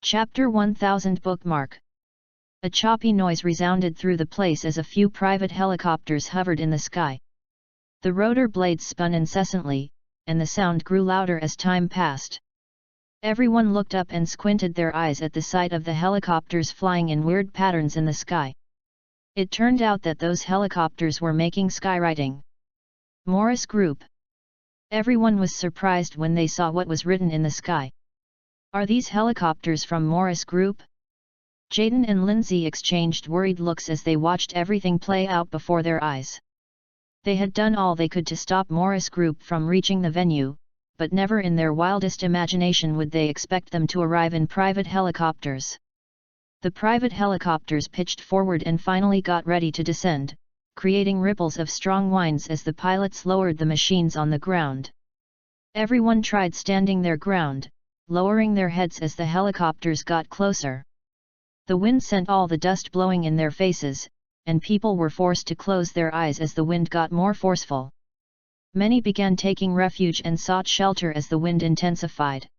Chapter 1000 Bookmark. A choppy noise resounded through the place as a few private helicopters hovered in the sky. The rotor blades spun incessantly, and the sound grew louder as time passed. Everyone looked up and squinted their eyes at the sight of the helicopters flying in weird patterns in the sky. It turned out that those helicopters were making skywriting. Morris Group. Everyone was surprised when they saw what was written in the sky. Are these helicopters from Morris Group? Jaden and Lindsay exchanged worried looks as they watched everything play out before their eyes. They had done all they could to stop Morris Group from reaching the venue, but never in their wildest imagination would they expect them to arrive in private helicopters. The private helicopters pitched forward and finally got ready to descend, creating ripples of strong winds as the pilots lowered the machines on the ground. Everyone tried standing their ground, lowering their heads as the helicopters got closer. The wind sent all the dust blowing in their faces, and people were forced to close their eyes as the wind got more forceful. Many began taking refuge and sought shelter as the wind intensified.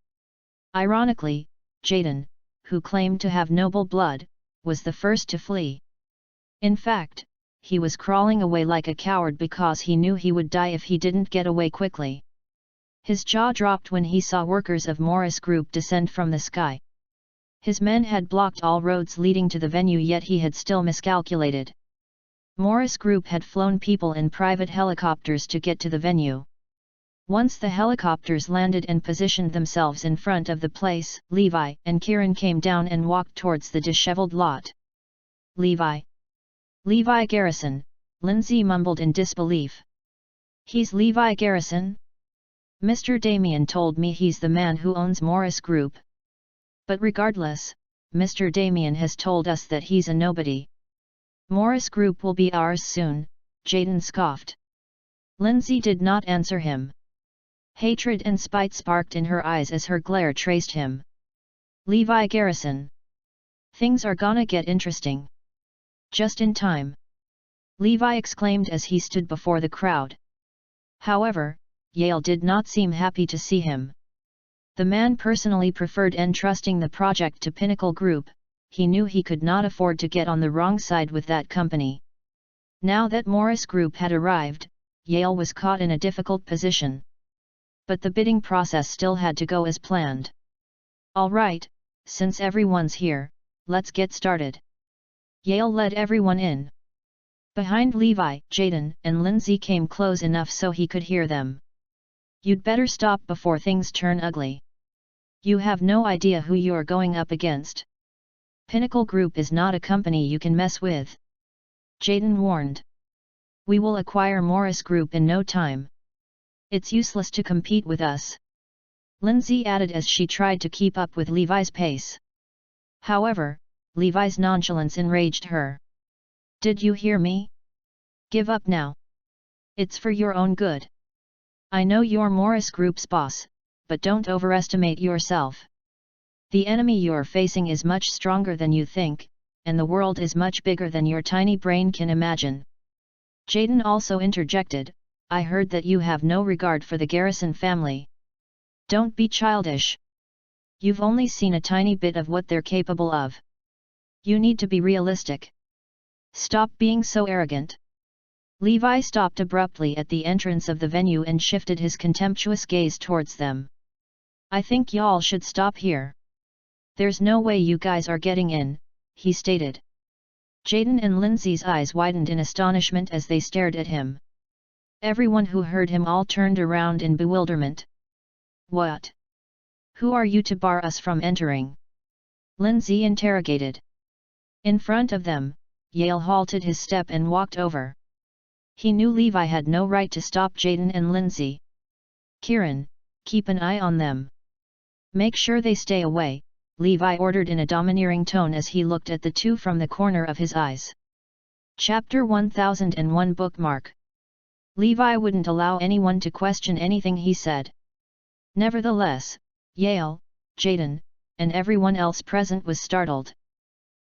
Ironically, Jaden, who claimed to have noble blood, was the first to flee. In fact, he was crawling away like a coward because he knew he would die if he didn't get away quickly. His jaw dropped when he saw workers of Morris Group descend from the sky. His men had blocked all roads leading to the venue, yet he had still miscalculated. Morris Group had flown people in private helicopters to get to the venue. Once the helicopters landed and positioned themselves in front of the place, Levi and Kieran came down and walked towards the disheveled lot. Levi Garrison, Lindsay mumbled in disbelief. He's Levi Garrison? Mr. Damien told me he's the man who owns Morris Group. But regardless, Mr. Damien has told us that he's a nobody. Morris Group will be ours soon, Jaden scoffed. Lindsay did not answer him. Hatred and spite sparked in her eyes as her glare traced him. Levi Garrison. Things are gonna get interesting. Just in time. Levi exclaimed as he stood before the crowd. However, Yale did not seem happy to see him. The man personally preferred entrusting the project to Pinnacle Group. He knew he could not afford to get on the wrong side with that company. Now that Morris Group had arrived, Yale was caught in a difficult position. But the bidding process still had to go as planned. All right, since everyone's here, let's get started. Yale led everyone in. Behind Levi, Jaden and Lindsay came close enough so he could hear them. You'd better stop before things turn ugly. You have no idea who you're going up against. Pinnacle Group is not a company you can mess with. Jaden warned. We will acquire Morris Group in no time. It's useless to compete with us. Lindsay added as she tried to keep up with Levi's pace. However, Levi's nonchalance enraged her. Did you hear me? Give up now. It's for your own good. I know you're Morris Group's boss, but don't overestimate yourself. The enemy you're facing is much stronger than you think, and the world is much bigger than your tiny brain can imagine. Jaden also interjected, I heard that you have no regard for the Garrison family. Don't be childish. You've only seen a tiny bit of what they're capable of. You need to be realistic. Stop being so arrogant. Levi stopped abruptly at the entrance of the venue and shifted his contemptuous gaze towards them. I think y'all should stop here. There's no way you guys are getting in, he stated. Jaden and Lindsay's eyes widened in astonishment as they stared at him. Everyone who heard him all turned around in bewilderment. What? Who are you to bar us from entering? Lindsay interrogated. In front of them, Yale halted his step and walked over. He knew Levi had no right to stop Jaden and Lindsay. Kieran, keep an eye on them. Make sure they stay away, Levi ordered in a domineering tone as he looked at the two from the corner of his eyes. Chapter 1001 Bookmark. Levi wouldn't allow anyone to question anything he said. Nevertheless, Yale, Jaden, and everyone else present was startled.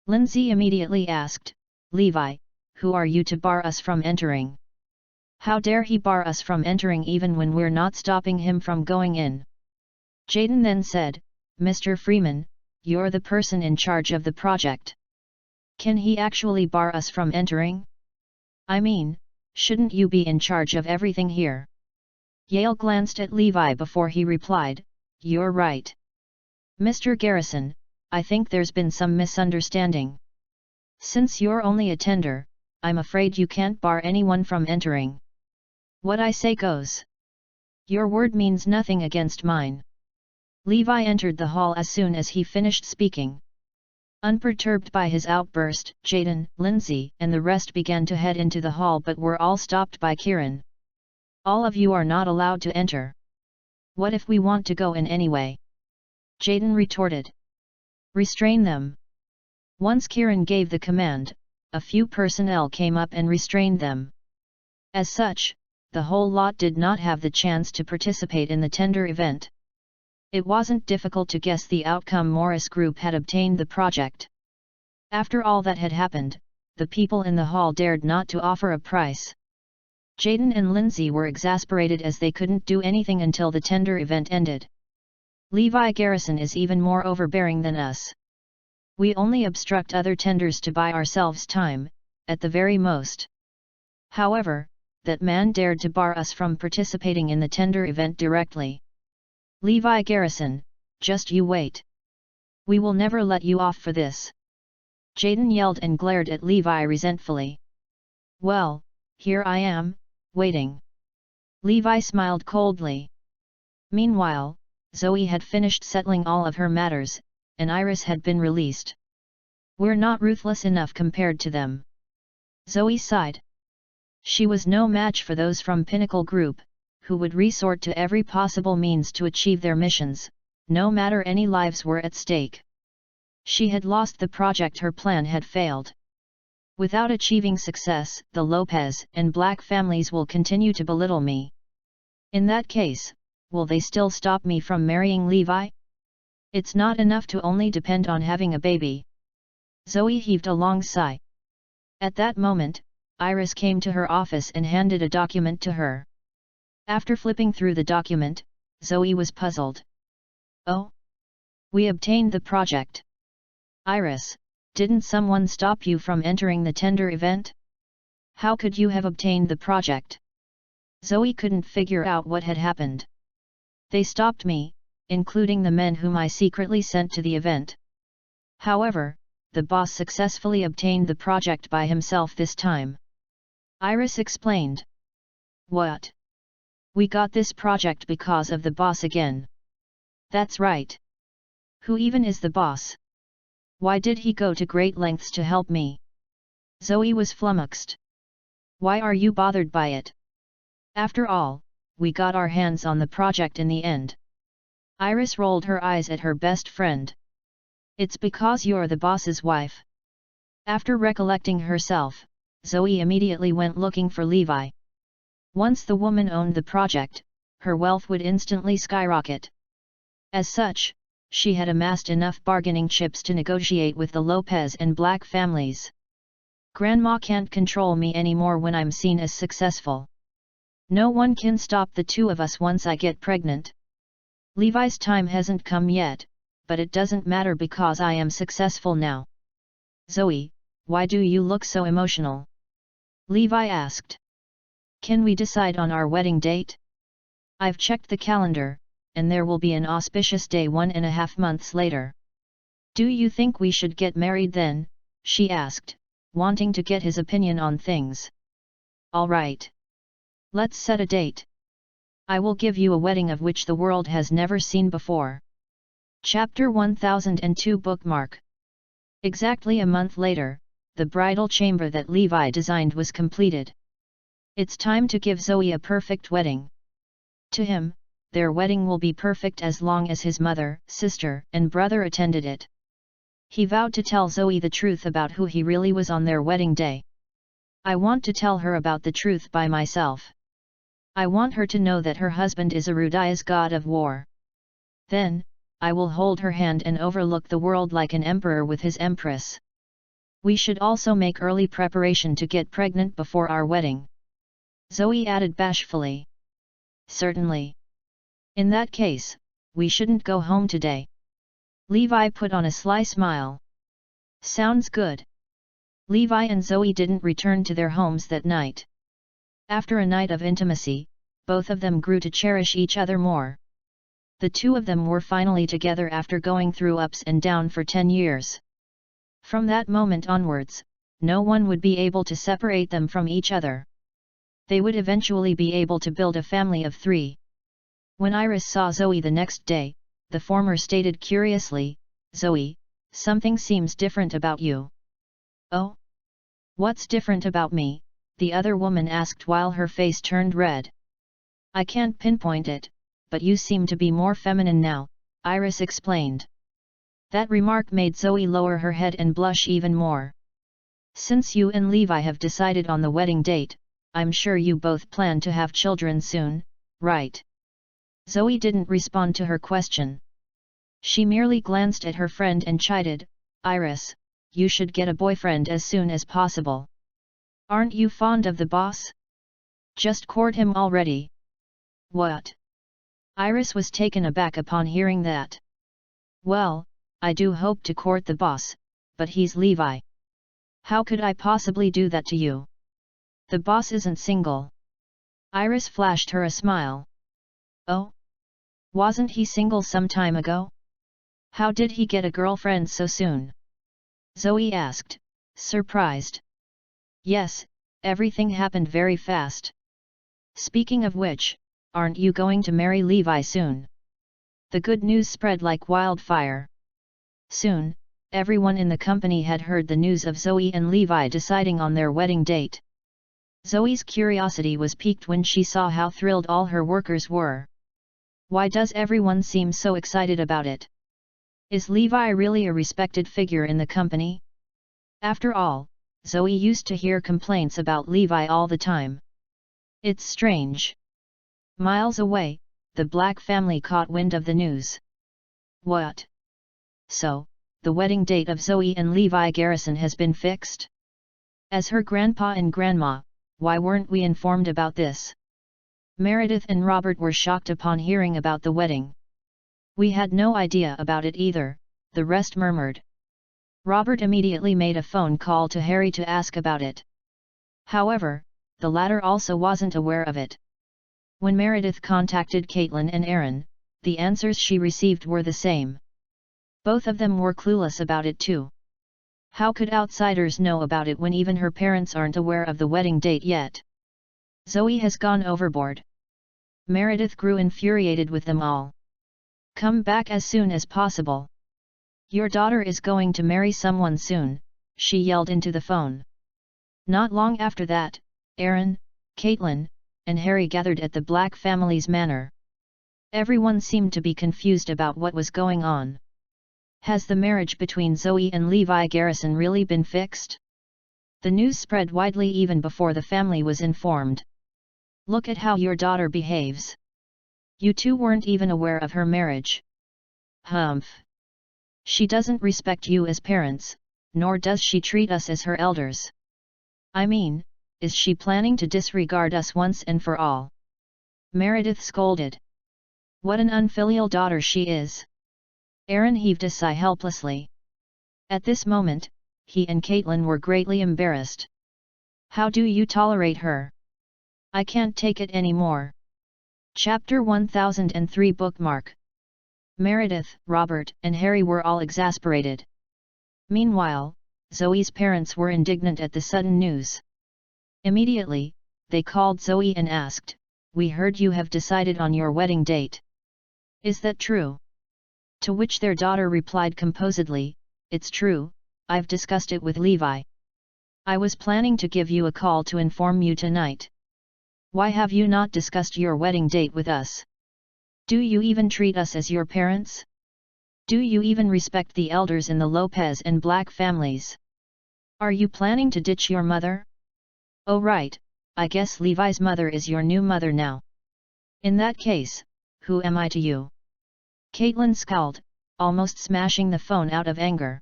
Lindsay immediately asked, Levi, who are you to bar us from entering? How dare he bar us from entering even when we're not stopping him from going in? Jaden then said, Mr. Freeman, you're the person in charge of the project. Can he actually bar us from entering? I mean, shouldn't you be in charge of everything here? Yale glanced at Levi before he replied, you're right. Mr. Garrison, I think there's been some misunderstanding. Since you're only a tender, I'm afraid you can't bar anyone from entering. What I say goes. Your word means nothing against mine. Levi entered the hall as soon as he finished speaking. Unperturbed by his outburst, Jaden, Lindsay, and the rest began to head into the hall but were all stopped by Kieran. All of you are not allowed to enter. What if we want to go in anyway? Jaden retorted. Restrain them. Once Kieran gave the command, a few personnel came up and restrained them. As such, the whole lot did not have the chance to participate in the tender event. It wasn't difficult to guess the outcome. Morris Group had obtained the project. After all that had happened, the people in the hall dared not to offer a price. Jaden and Lindsay were exasperated as they couldn't do anything until the tender event ended. Levi Garrison is even more overbearing than us. We only obstruct other tenders to buy ourselves time, at the very most. However, that man dared to bar us from participating in the tender event directly. Levi Garrison, just you wait. We will never let you off for this. Jaden yelled and glared at Levi resentfully. Well, here I am, waiting. Levi smiled coldly. Meanwhile, Zoe had finished settling all of her matters, and Iris had been released. We're not ruthless enough compared to them. Zoe sighed. She was no match for those from Pinnacle Group, who would resort to every possible means to achieve their missions, no matter any lives were at stake. She had lost the project. Her plan had failed. Without achieving success, the Lopez and Black families will continue to belittle me. In that case, will they still stop me from marrying Levi? It's not enough to only depend on having a baby. Zoe heaved a long sigh. At that moment, Iris came to her office and handed a document to her. After flipping through the document, Zoe was puzzled. Oh? We obtained the project. Iris, didn't someone stop you from entering the tender event? How could you have obtained the project? Zoe couldn't figure out what had happened. They stopped me, including the men whom I secretly sent to the event. However, the boss successfully obtained the project by himself this time. Iris explained. What? We got this project because of the boss again. That's right. Who even is the boss? Why did he go to great lengths to help me? Zoe was flummoxed. Why are you bothered by it? After all, we got our hands on the project in the end. Iris rolled her eyes at her best friend. It's because you're the boss's wife. After recollecting herself, Zoe immediately went looking for Levi. Once the woman owned the project, her wealth would instantly skyrocket. As such, she had amassed enough bargaining chips to negotiate with the Lopez and Black families. Grandma can't control me anymore when I'm seen as successful. No one can stop the two of us once I get pregnant. Levi's time hasn't come yet, but it doesn't matter because I am successful now. Zoe, why do you look so emotional? Levi asked. Can we decide on our wedding date? I've checked the calendar, and there will be an auspicious day 1.5 months later. Do you think we should get married then? She asked, wanting to get his opinion on things. All right. Let's set a date. I will give you a wedding of which the world has never seen before. Chapter 1002 Bookmark. Exactly a month later, the bridal chamber that Levi designed was completed. It's time to give Zoe a perfect wedding. To him, their wedding will be perfect as long as his mother, sister, and brother attended it. He vowed to tell Zoe the truth about who he really was on their wedding day. I want to tell her about the truth by myself. I want her to know that her husband is Arudia's god of war. Then, I will hold her hand and overlook the world like an emperor with his empress. We should also make early preparation to get pregnant before our wedding. Zoe added bashfully. Certainly. In that case, we shouldn't go home today. Levi put on a sly smile. Sounds good. Levi and Zoe didn't return to their homes that night. After a night of intimacy, both of them grew to cherish each other more. The two of them were finally together after going through ups and downs for 10 years. From that moment onwards, no one would be able to separate them from each other. They would eventually be able to build a family of 3. When Iris saw Zoe the next day, the former stated curiously, "Zoe, something seems different about you." "Oh? What's different about me?" the other woman asked while her face turned red. "I can't pinpoint it, but you seem to be more feminine now," Iris explained. That remark made Zoe lower her head and blush even more. "Since you and Levi have decided on the wedding date, I'm sure you both plan to have children soon, right?" Zoe didn't respond to her question. She merely glanced at her friend and chided, "Iris, you should get a boyfriend as soon as possible. Aren't you fond of the boss? Just court him already." "What?" Iris was taken aback upon hearing that. "Well, I do hope to court the boss, but he's Levi. How could I possibly do that to you? The boss isn't single." Iris flashed her a smile. "Oh? Wasn't he single some time ago? How did he get a girlfriend so soon?" Zoe asked, surprised. "Yes, everything happened very fast. Speaking of which, aren't you going to marry Levi soon?" The good news spread like wildfire. Soon, everyone in the company had heard the news of Zoe and Levi deciding on their wedding date. Zoe's curiosity was piqued when she saw how thrilled all her workers were. Why does everyone seem so excited about it? Is Levi really a respected figure in the company? After all, Zoe used to hear complaints about Levi all the time. It's strange. Miles away, the Black family caught wind of the news. "What? So, the wedding date of Zoe and Levi Garrison has been fixed? As her grandpa and grandma, why weren't we informed about this?" Meredith and Robert were shocked upon hearing about the wedding. "We had no idea about it either," the rest murmured. Robert immediately made a phone call to Harry to ask about it. However, the latter also wasn't aware of it. When Meredith contacted Caitlin and Aaron, the answers she received were the same. Both of them were clueless about it too. How could outsiders know about it when even her parents aren't aware of the wedding date yet? Zoe has gone overboard. Meredith grew infuriated with them all. "Come back as soon as possible. Your daughter is going to marry someone soon," she yelled into the phone. Not long after that, Aaron, Caitlin, and Harry gathered at the Black family's manor. Everyone seemed to be confused about what was going on. Has the marriage between Zoe and Levi Garrison really been fixed? The news spread widely even before the family was informed. "Look at how your daughter behaves. You two weren't even aware of her marriage. Humph. She doesn't respect you as parents, nor does she treat us as her elders. I mean, is she planning to disregard us once and for all?" Meredith scolded. "What an unfilial daughter she is." Aaron heaved a sigh helplessly. At this moment, he and Caitlin were greatly embarrassed. "How do you tolerate her? I can't take it anymore." Chapter 1003 Bookmark. Meredith, Robert, and Harry were all exasperated. Meanwhile, Zoe's parents were indignant at the sudden news. Immediately, they called Zoe and asked, "We heard you have decided on your wedding date. Is that true?" To which their daughter replied composedly, "It's true, I've discussed it with Levi. I was planning to give you a call to inform you tonight. Why have you not discussed your wedding date with us? Do you even treat us as your parents? Do you even respect the elders in the Lopez and Black families? Are you planning to ditch your mother? Oh right, I guess Levi's mother is your new mother now. In that case, who am I to you?" Caitlin scowled, almost smashing the phone out of anger.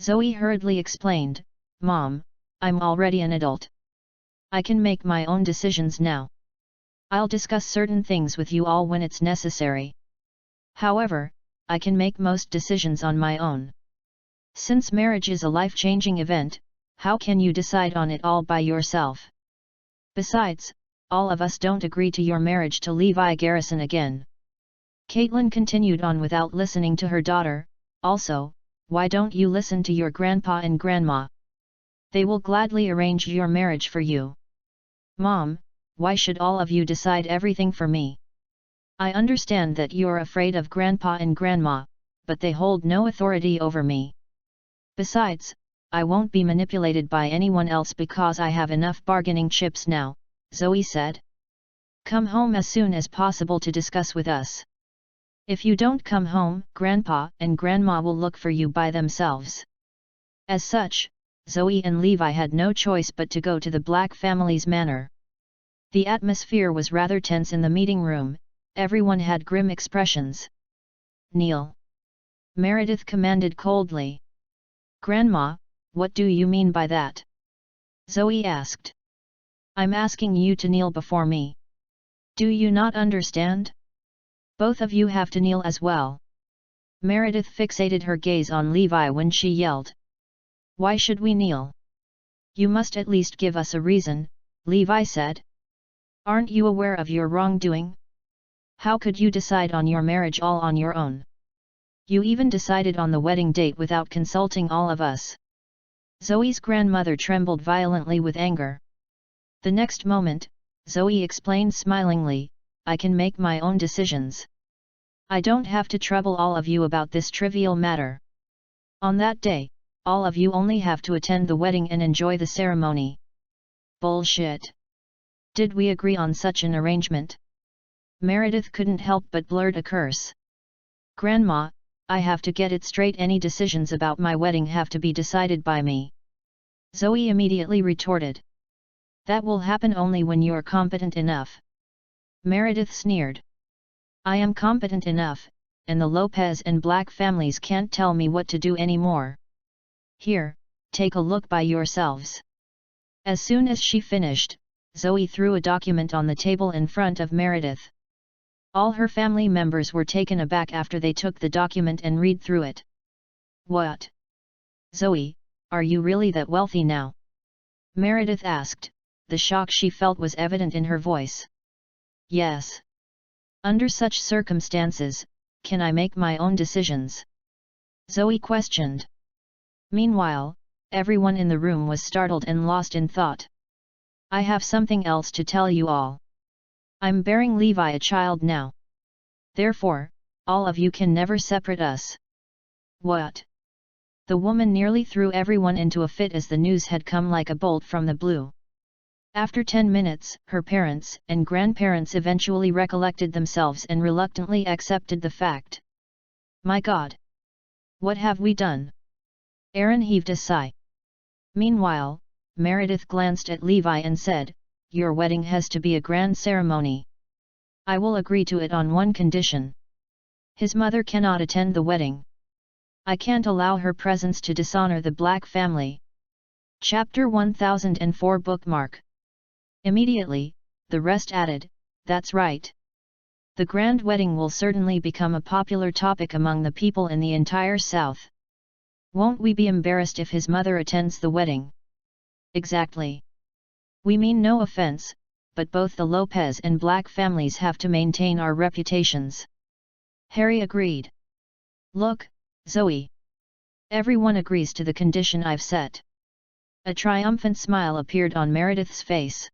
Zoe hurriedly explained, "Mom, I'm already an adult. I can make my own decisions now. I'll discuss certain things with you all when it's necessary. However, I can make most decisions on my own. Since marriage is a life-changing event, how can you decide on it all by yourself? Besides, all of us don't agree to your marriage to Levi Garrison again. Caitlin continued on without listening to her daughter. Also, why don't you listen to your grandpa and grandma? They will gladly arrange your marriage for you. Mom, why should all of you decide everything for me? I understand that you're afraid of grandpa and grandma, but they hold no authority over me. Besides, I won't be manipulated by anyone else because I have enough bargaining chips now, Zoe said. Come home as soon as possible to discuss with us. If you don't come home, grandpa and grandma will look for you by themselves. As such, Zoe and Levi had no choice but to go to the Black family's manor. The atmosphere was rather tense in the meeting room, everyone had grim expressions. Kneel. Meredith commanded coldly. Grandma, what do you mean by that? Zoe asked. I'm asking you to kneel before me. Do you not understand? Both of you have to kneel as well. Meredith fixated her gaze on Levi when she yelled. Why should we kneel? You must at least give us a reason, Levi said. Aren't you aware of your wrongdoing? How could you decide on your marriage all on your own? You even decided on the wedding date without consulting all of us. Zoe's grandmother trembled violently with anger. The next moment, Zoe explained smilingly, I can make my own decisions. I don't have to trouble all of you about this trivial matter. On that day, all of you only have to attend the wedding and enjoy the ceremony. Bullshit. Did we agree on such an arrangement? Meredith couldn't help but blurt a curse. Grandma, I have to get it straight, any decisions about my wedding have to be decided by me. Zoe immediately retorted. That will happen only when you're competent enough. Meredith sneered. I am competent enough, and the Lopez and Black families can't tell me what to do anymore. Here, take a look by yourselves. As soon as she finished, Zoe threw a document on the table in front of Meredith. All her family members were taken aback after they took the document and read through it. What? Zoe, are you really that wealthy now? Meredith asked, the shock she felt was evident in her voice. Yes. Under such circumstances, can I make my own decisions? Zoe questioned. Meanwhile, everyone in the room was startled and lost in thought. I have something else to tell you all. I'm bearing Levi a child now. Therefore, all of you can never separate us. What? The woman nearly threw everyone into a fit as the news had come like a bolt from the blue. After 10 minutes, her parents and grandparents eventually recollected themselves and reluctantly accepted the fact. My God! What have we done? Aaron heaved a sigh. Meanwhile, Meredith glanced at Levi and said, Your wedding has to be a grand ceremony. I will agree to it on one condition. His mother cannot attend the wedding. I can't allow her presence to dishonor the Black family. Chapter 1004 Bookmark. Immediately, the rest added, That's right. The grand wedding will certainly become a popular topic among the people in the entire South. Won't we be embarrassed if his mother attends the wedding? Exactly. We mean no offense, but both the Lopez and Black families have to maintain our reputations. Harry agreed. Look, Zoe. Everyone agrees to the condition I've set. A triumphant smile appeared on Meredith's face.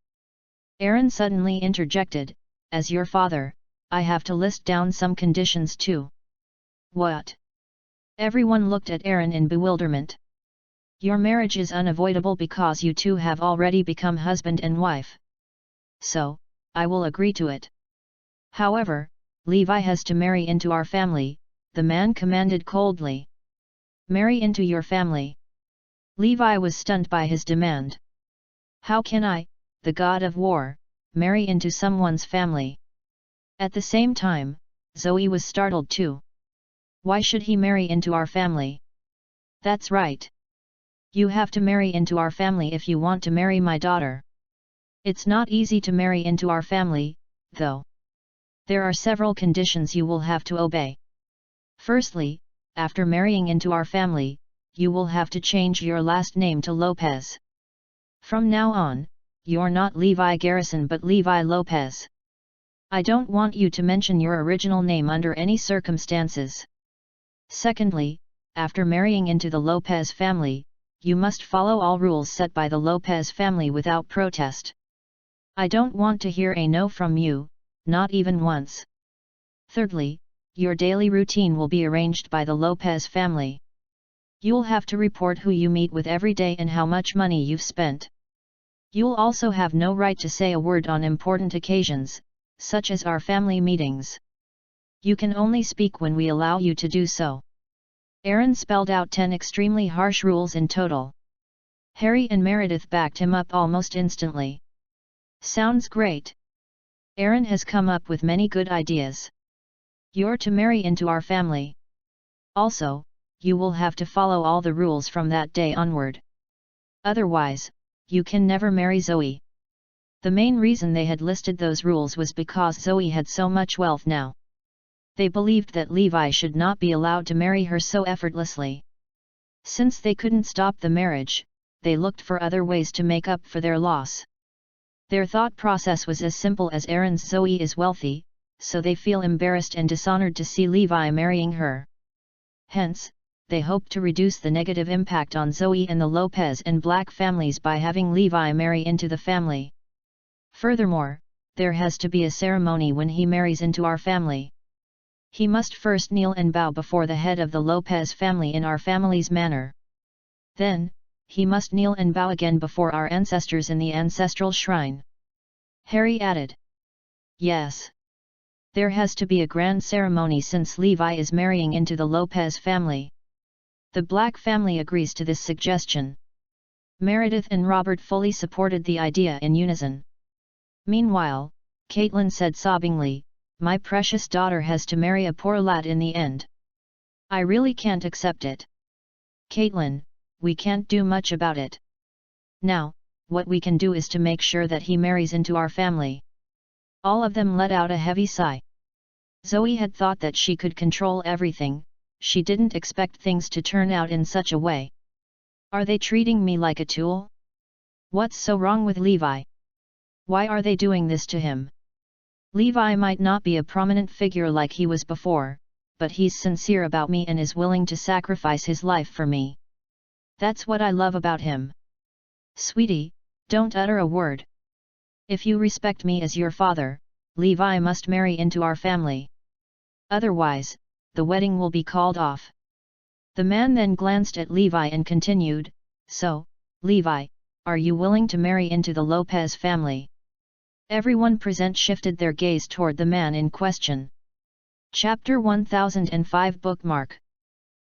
Aaron suddenly interjected, As your father, I have to list down some conditions too. What? Everyone looked at Aaron in bewilderment. Your marriage is unavoidable because you two have already become husband and wife. So, I will agree to it. However, Levi has to marry into our family, the man commanded coldly. Marry into your family. Levi was stunned by his demand. How can I, the god of war, marry into someone's family? At the same time, Zoe was startled too. Why should he marry into our family? That's right. You have to marry into our family if you want to marry my daughter. It's not easy to marry into our family, though. There are several conditions you will have to obey. Firstly, after marrying into our family, you will have to change your last name to Lopez. From now on, you're not Levi Garrison but Levi Lopez. I don't want you to mention your original name under any circumstances. Secondly, after marrying into the Lopez family, you must follow all rules set by the Lopez family without protest. I don't want to hear a no from you, not even once. Thirdly, your daily routine will be arranged by the Lopez family. You'll have to report who you meet with every day and how much money you've spent. You'll also have no right to say a word on important occasions, such as our family meetings. You can only speak when we allow you to do so. Aaron spelled out 10 extremely harsh rules in total. Harry and Meredith backed him up almost instantly. Sounds great. Aaron has come up with many good ideas. You're to marry into our family. Also, you will have to follow all the rules from that day onward. Otherwise, you can never marry Zoe. The main reason they had listed those rules was because Zoe had so much wealth now. They believed that Levi should not be allowed to marry her so effortlessly. Since they couldn't stop the marriage, they looked for other ways to make up for their loss. Their thought process was as simple as Aaron's Zoe is wealthy, so they feel embarrassed and dishonored to see Levi marrying her. Hence, they hope to reduce the negative impact on Zoe and the Lopez and Black families by having Levi marry into the family. Furthermore, there has to be a ceremony when he marries into our family. He must first kneel and bow before the head of the Lopez family in our family's manner. Then, he must kneel and bow again before our ancestors in the ancestral shrine. Harry added. Yes. There has to be a grand ceremony since Levi is marrying into the Lopez family. The Black family agrees to this suggestion. Meredith and Robert fully supported the idea in unison. Meanwhile, Caitlin said sobbingly, "My precious daughter has to marry a poor lad in the end. I really can't accept it. Caitlin, we can't do much about it. Now, what we can do is to make sure that he marries into our family." All of them let out a heavy sigh. Zoe had thought that she could control everything, she didn't expect things to turn out in such a way. Are they treating me like a tool? What's so wrong with Levi? Why are they doing this to him? Levi might not be a prominent figure like he was before, but he's sincere about me and is willing to sacrifice his life for me. That's what I love about him. Sweetie, don't utter a word. If you respect me as your father, Levi must marry into our family. Otherwise, the wedding will be called off. The man then glanced at Levi and continued, "So, Levi, are you willing to marry into the Lopez family?" Everyone present shifted their gaze toward the man in question. Chapter 1005 Bookmark.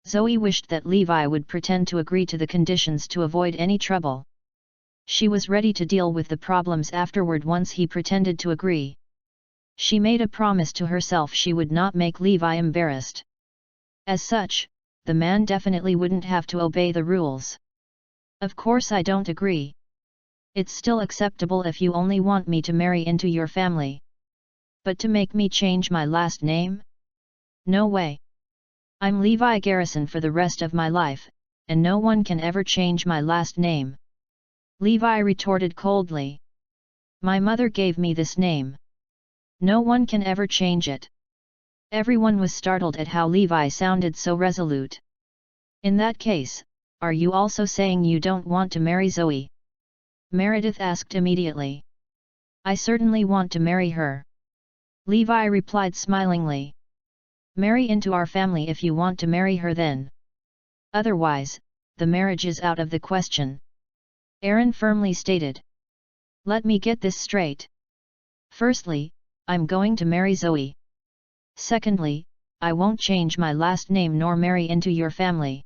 Zoe wished that Levi would pretend to agree to the conditions to avoid any trouble. She was ready to deal with the problems afterward once he pretended to agree. She made a promise to herself she would not make Levi embarrassed. As such, the man definitely wouldn't have to obey the rules. "Of course I don't agree. It's still acceptable if you only want me to marry into your family. But to make me change my last name? No way. I'm Levi Garrison for the rest of my life, and no one can ever change my last name." Levi retorted coldly. "My mother gave me this name. No one can ever change it." Everyone was startled at how Levi sounded so resolute. "In that case, are you also saying you don't want to marry Zoe?" Meredith asked immediately. "I certainly want to marry her." Levi replied smilingly. "Marry into our family if you want to marry her then. Otherwise, the marriage is out of the question," Aaron firmly stated. "Let me get this straight. Firstly, I'm going to marry Zoe. Secondly, I won't change my last name nor marry into your family.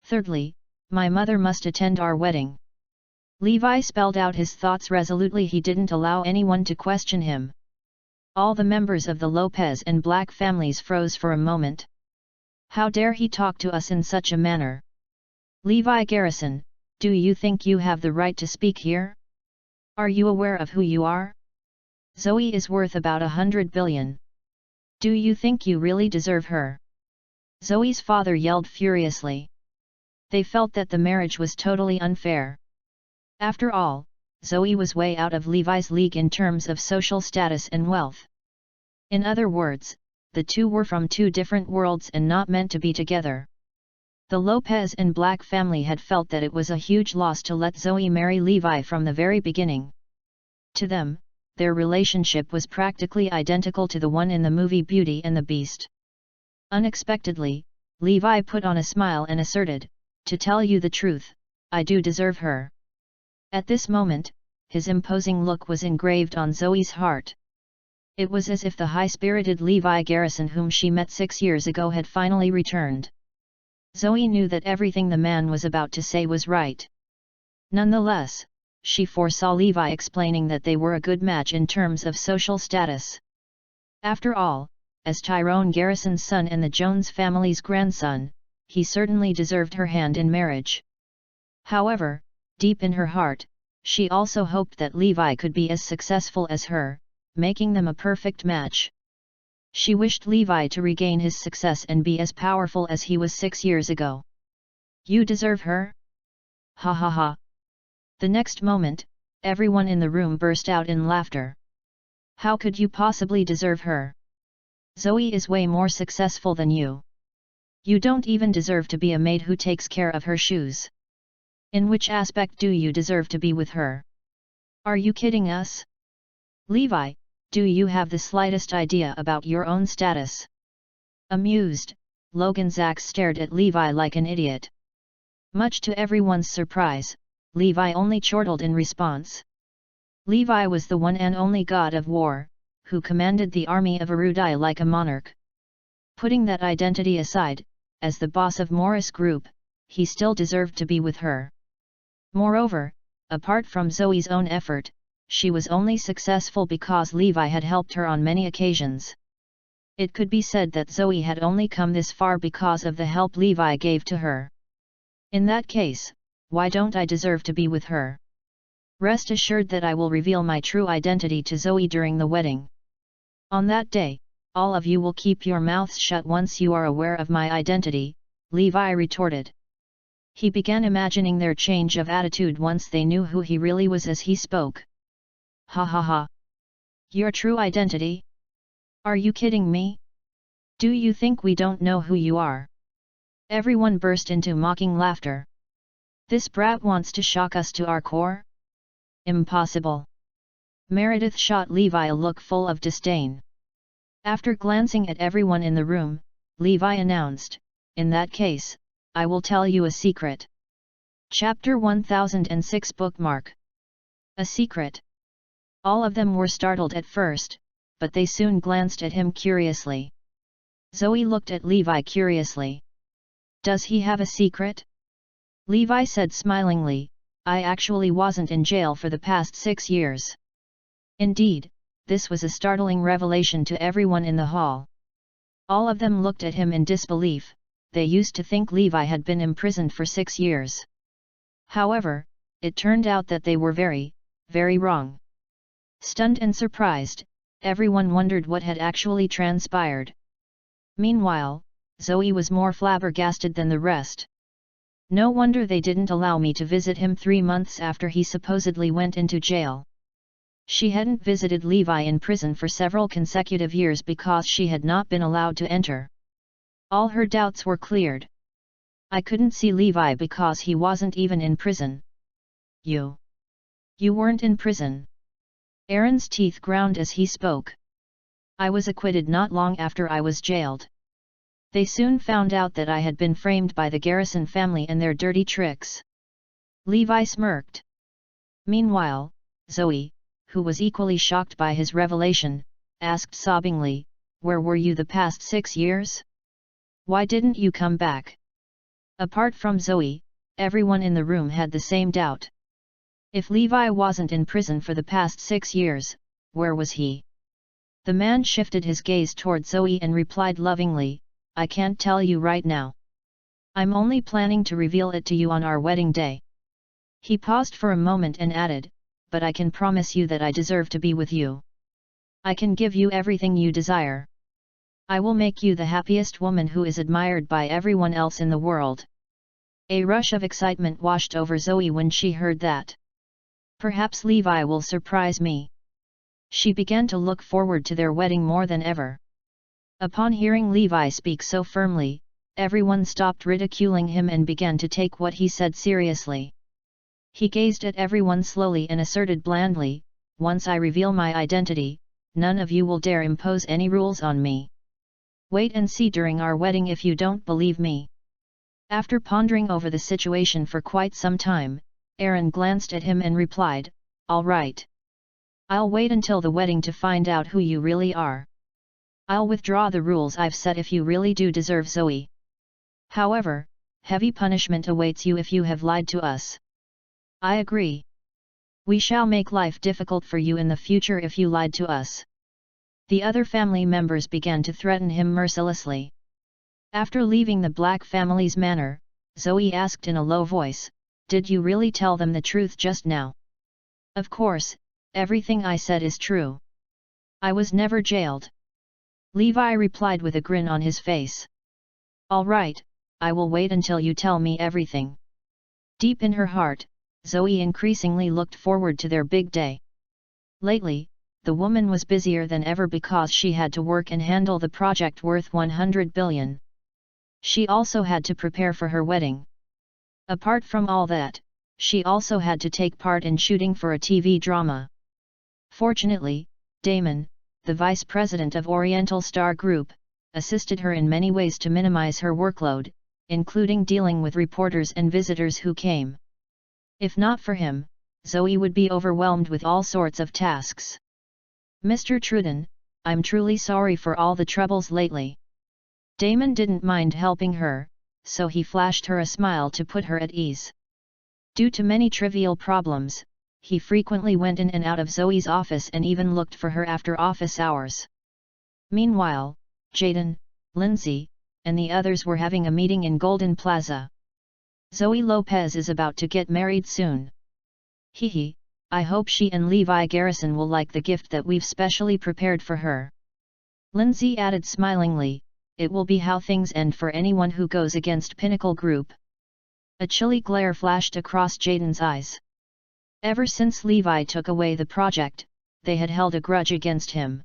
Thirdly, my mother must attend our wedding." Levi spelled out his thoughts resolutely. He didn't allow anyone to question him. All the members of the Lopez and Black families froze for a moment. How dare he talk to us in such a manner? Levi Garrison, do you think you have the right to speak here? Are you aware of who you are? Zoe is worth about 100 billion. Do you think you really deserve her? Zoe's father yelled furiously. They felt that the marriage was totally unfair. After all, Zoe was way out of Levi's league in terms of social status and wealth. In other words, the two were from two different worlds and not meant to be together. The Lopez and Black family had felt that it was a huge loss to let Zoe marry Levi from the very beginning. To them, their relationship was practically identical to the one in the movie Beauty and the Beast. Unexpectedly, Levi put on a smile and asserted, "To tell you the truth, I do deserve her." At this moment, his imposing look was engraved on Zoe's heart. It was as if the high-spirited Levi Garrison whom she met 6 years ago had finally returned. Zoe knew that everything the man was about to say was right. Nonetheless, she foresaw Levi explaining that they were a good match in terms of social status. After all, as Tyrone Garrison's son and the Jones family's grandson, he certainly deserved her hand in marriage. However, deep in her heart, she also hoped that Levi could be as successful as her, making them a perfect match. She wished Levi to regain his success and be as powerful as he was 6 years ago. "You deserve her? Ha ha ha." The next moment, everyone in the room burst out in laughter. "How could you possibly deserve her? Zoe is way more successful than you. You don't even deserve to be a maid who takes care of her shoes. In which aspect do you deserve to be with her? Are you kidding us? Levi, do you have the slightest idea about your own status?" Amused, Logan Zach stared at Levi like an idiot. Much to everyone's surprise, Levi only chortled in response. Levi was the one and only god of war, who commanded the army of Erudai like a monarch. Putting that identity aside, as the boss of Morris Group, he still deserved to be with her. Moreover, apart from Zoe's own effort, she was only successful because Levi had helped her on many occasions. It could be said that Zoe had only come this far because of the help Levi gave to her. In that case, why don't I deserve to be with her? Rest assured that I will reveal my true identity to Zoe during the wedding. On that day, all of you will keep your mouths shut once you are aware of my identity," Levi retorted. He began imagining their change of attitude once they knew who he really was as he spoke. "Ha ha ha! Your true identity? Are you kidding me? Do you think we don't know who you are?" Everyone burst into mocking laughter. "This brat wants to shock us to our core? Impossible!" Meredith shot Levi a look full of disdain. After glancing at everyone in the room, Levi announced, "In that case, I will tell you a secret." Chapter 1006 Bookmark. A secret. All of them were startled at first, but they soon glanced at him curiously. Zoe looked at Levi curiously. "Does he have a secret?" Levi said smilingly, "I actually wasn't in jail for the past 6 years. Indeed, this was a startling revelation to everyone in the hall. All of them looked at him in disbelief. They used to think Levi had been imprisoned for 6 years. However, it turned out that they were very, very wrong. Stunned and surprised, everyone wondered what had actually transpired. Meanwhile, Zoe was more flabbergasted than the rest. "No wonder they didn't allow me to visit him 3 months after he supposedly went into jail." She hadn't visited Levi in prison for several consecutive years because she had not been allowed to enter. All her doubts were cleared. "I couldn't see Levi because he wasn't even in prison." You weren't in prison?" Aaron's teeth ground as he spoke. "I was acquitted not long after I was jailed. They soon found out that I had been framed by the Garrison family and their dirty tricks." Levi smirked. Meanwhile, Zoe, who was equally shocked by his revelation, asked sobbingly, "Where were you the past 6 years? Why didn't you come back?" Apart from Zoe, everyone in the room had the same doubt. If Levi wasn't in prison for the past 6 years, where was he? The man shifted his gaze toward Zoe and replied lovingly, "I can't tell you right now. I'm only planning to reveal it to you on our wedding day." He paused for a moment and added, "But I can promise you that I deserve to be with you. I can give you everything you desire." I will make you the happiest woman who is admired by everyone else in the world." A rush of excitement washed over Zoe when she heard that. Perhaps Levi will surprise me. She began to look forward to their wedding more than ever. Upon hearing Levi speak so firmly, everyone stopped ridiculing him and began to take what he said seriously. He gazed at everyone slowly and asserted blandly, "Once I reveal my identity, none of you will dare impose any rules on me. Wait and see during our wedding if you don't believe me." After pondering over the situation for quite some time, Aaron glanced at him and replied, "All right. I'll wait until the wedding to find out who you really are. I'll withdraw the rules I've set if you really do deserve Zoe. However, heavy punishment awaits you if you have lied to us." "I agree. We shall make life difficult for you in the future if you lied to us." The other family members began to threaten him mercilessly. After leaving the Black family's manor, Zoe asked in a low voice, "Did you really tell them the truth just now?" "Of course, everything I said is true. I was never jailed." Levi replied with a grin on his face. "All right, I will wait until you tell me everything." Deep in her heart, Zoe increasingly looked forward to their big day. Lately, the woman was busier than ever because she had to work and handle the project worth 100 billion. She also had to prepare for her wedding. Apart from all that, she also had to take part in shooting for a TV drama. Fortunately, Damon, the vice president of Oriental Star Group, assisted her in many ways to minimize her workload, including dealing with reporters and visitors who came. If not for him, Zoe would be overwhelmed with all sorts of tasks. "Mr. Truden, I'm truly sorry for all the troubles lately." Damon didn't mind helping her, so he flashed her a smile to put her at ease. Due to many trivial problems, he frequently went in and out of Zoe's office and even looked for her after office hours. Meanwhile, Jaden, Lindsay, and the others were having a meeting in Golden Plaza. "Zoe Lopez is about to get married soon. Hehe, I hope she and Levi Garrison will like the gift that we've specially prepared for her." Lindsay added smilingly, "It will be how things end for anyone who goes against Pinnacle Group." A chilly glare flashed across Jaden's eyes. Ever since Levi took away the project, they had held a grudge against him.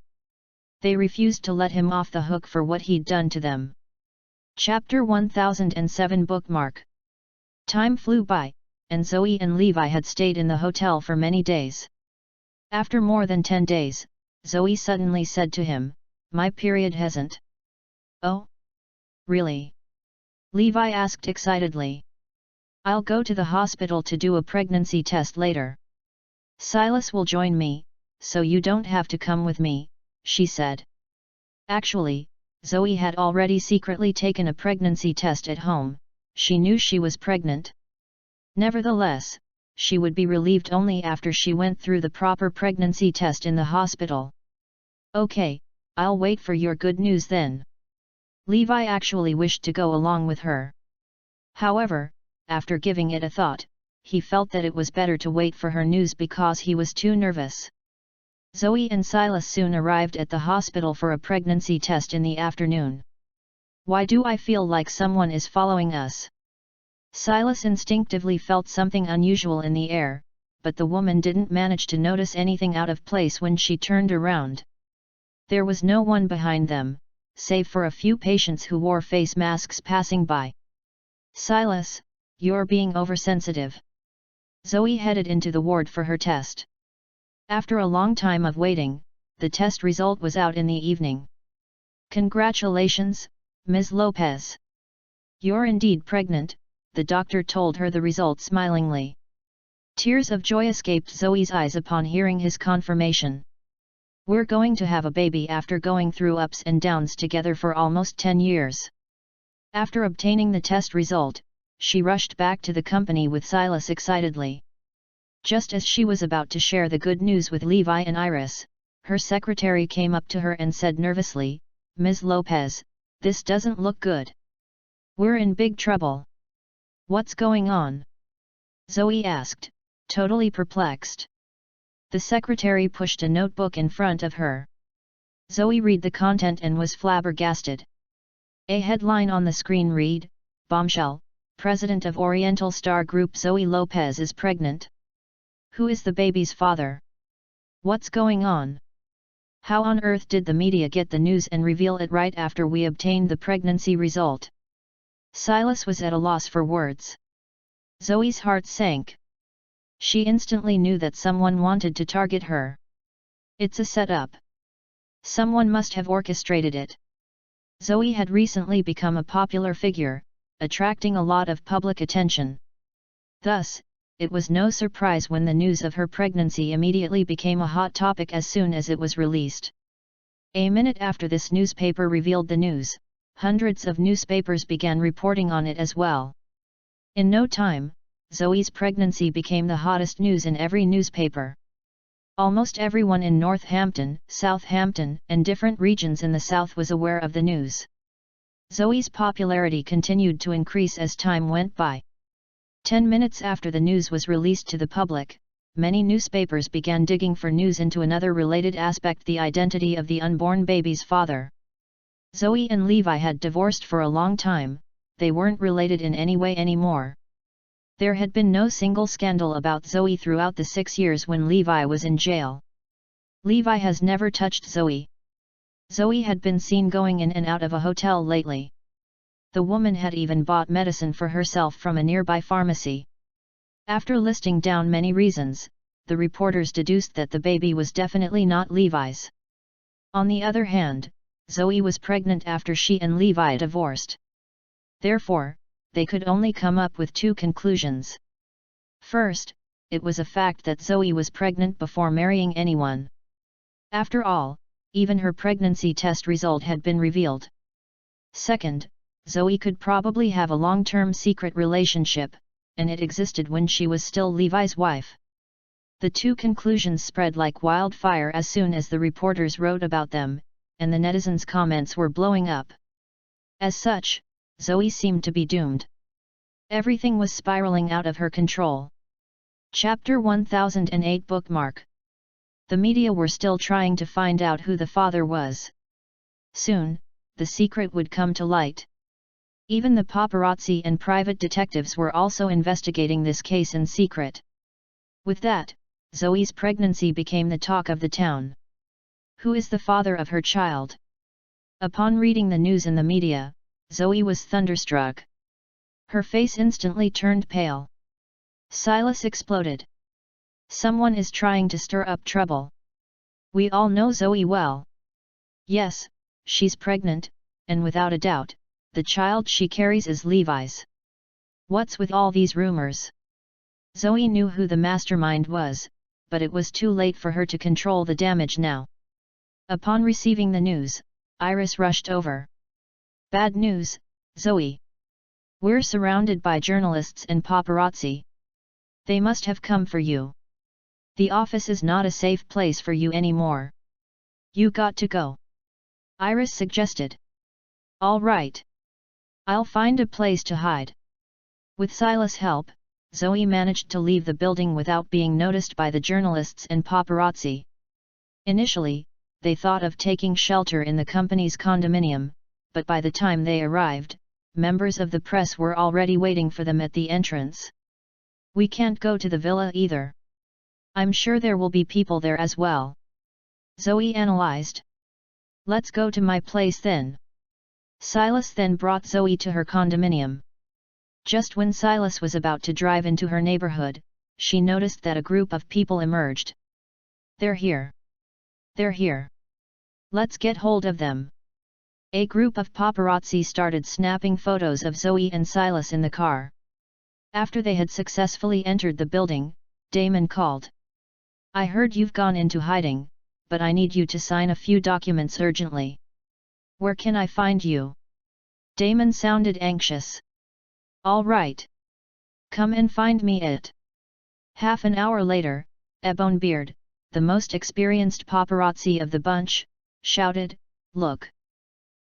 They refused to let him off the hook for what he'd done to them. Chapter 1007 Bookmark. Time flew by, and Zoe and Levi had stayed in the hotel for many days. After more than 10 days, Zoe suddenly said to him, "My period hasn't." "Oh? Really?" Levi asked excitedly. "I'll go to the hospital to do a pregnancy test later. Silas will join me, so you don't have to come with me," she said. Actually, Zoe had already secretly taken a pregnancy test at home. She knew she was pregnant. Nevertheless, she would be relieved only after she went through the proper pregnancy test in the hospital. "Okay, I'll wait for your good news then." Levi actually wished to go along with her. However, after giving it a thought, he felt that it was better to wait for her news because he was too nervous. Zoe and Silas soon arrived at the hospital for a pregnancy test in the afternoon. "Why do I feel like someone is following us?" Silas instinctively felt something unusual in the air, but the woman didn't manage to notice anything out of place when she turned around. There was no one behind them, save for a few patients who wore face masks passing by. "Silas, you're being oversensitive." Zoe headed into the ward for her test. After a long time of waiting, the test result was out in the evening. "Congratulations, Ms. Lopez. You're indeed pregnant," the doctor told her the result smilingly. Tears of joy escaped Zoe's eyes upon hearing his confirmation. "We're going to have a baby after going through ups and downs together for almost 10 years. After obtaining the test result, she rushed back to the company with Silas excitedly. Just as she was about to share the good news with Levi and Iris, her secretary came up to her and said nervously, "Ms. Lopez, this doesn't look good. We're in big trouble." "What's going on?" Zoe asked, totally perplexed. The secretary pushed a notebook in front of her. Zoe read the content and was flabbergasted. A headline on the screen read, "Bombshell, President of Oriental Star Group Zoe Lopez is pregnant. Who is the baby's father? What's going on? How on earth did the media get the news and reveal it right after we obtained the pregnancy result?" Silas was at a loss for words. Zoe's heart sank. She instantly knew that someone wanted to target her. It's a setup. Someone must have orchestrated it. Zoe had recently become a popular figure, attracting a lot of public attention. Thus, it was no surprise when the news of her pregnancy immediately became a hot topic as soon as it was released. A minute after this newspaper revealed the news, hundreds of newspapers began reporting on it as well. In no time, Zoe's pregnancy became the hottest news in every newspaper. Almost everyone in Northampton, Southampton, and different regions in the South was aware of the news. Zoe's popularity continued to increase as time went by. 10 minutes after the news was released to the public, many newspapers began digging for news into another related aspect: the identity of the unborn baby's father. Zoe and Levi had divorced for a long time, they weren't related in any way anymore. There had been no single scandal about Zoe throughout the 6 years when Levi was in jail. Levi has never touched Zoe. Zoe had been seen going in and out of a hotel lately. The woman had even bought medicine for herself from a nearby pharmacy. After listing down many reasons, the reporters deduced that the baby was definitely not Levi's. On the other hand, Zoe was pregnant after she and Levi divorced. Therefore, they could only come up with two conclusions. First, it was a fact that Zoe was pregnant before marrying anyone. After all, even her pregnancy test result had been revealed. Second, Zoe could probably have a long-term secret relationship, and it existed when she was still Levi's wife. The two conclusions spread like wildfire as soon as the reporters wrote about them, and the netizens' comments were blowing up. As such, Zoe seemed to be doomed. Everything was spiraling out of her control. Chapter 1008 Bookmark. The media were still trying to find out who the father was. Soon, the secret would come to light. Even the paparazzi and private detectives were also investigating this case in secret. With that, Zoe's pregnancy became the talk of the town. Who is the father of her child? Upon reading the news in the media, Zoe was thunderstruck. Her face instantly turned pale. Silas exploded. Someone is trying to stir up trouble. We all know Zoe well. Yes, she's pregnant, and without a doubt, the child she carries is Levi's. What's with all these rumors? Zoe knew who the mastermind was, but it was too late for her to control the damage now. Upon receiving the news, Iris rushed over. Bad news, Zoe. We're surrounded by journalists and paparazzi. They must have come for you. The office is not a safe place for you anymore. You got to go. Iris suggested. All right. I'll find a place to hide. With Silas' help, Zoe managed to leave the building without being noticed by the journalists and paparazzi. Initially, they thought of taking shelter in the company's condominium, but by the time they arrived, members of the press were already waiting for them at the entrance. We can't go to the villa either. I'm sure there will be people there as well. Zoe analyzed. Let's go to my place then. Silas then brought Zoe to her condominium. Just when Silas was about to drive into her neighborhood, she noticed that a group of people emerged. They're here. They're here. Let's get hold of them. A group of paparazzi started snapping photos of Zoe and Silas in the car. After they had successfully entered the building, Damon called. I heard you've gone into hiding, but I need you to sign a few documents urgently. Where can I find you? Damon sounded anxious. All right. Come and find me at. Half an hour later, Ebonbeard, the most experienced paparazzi of the bunch, shouted, Look!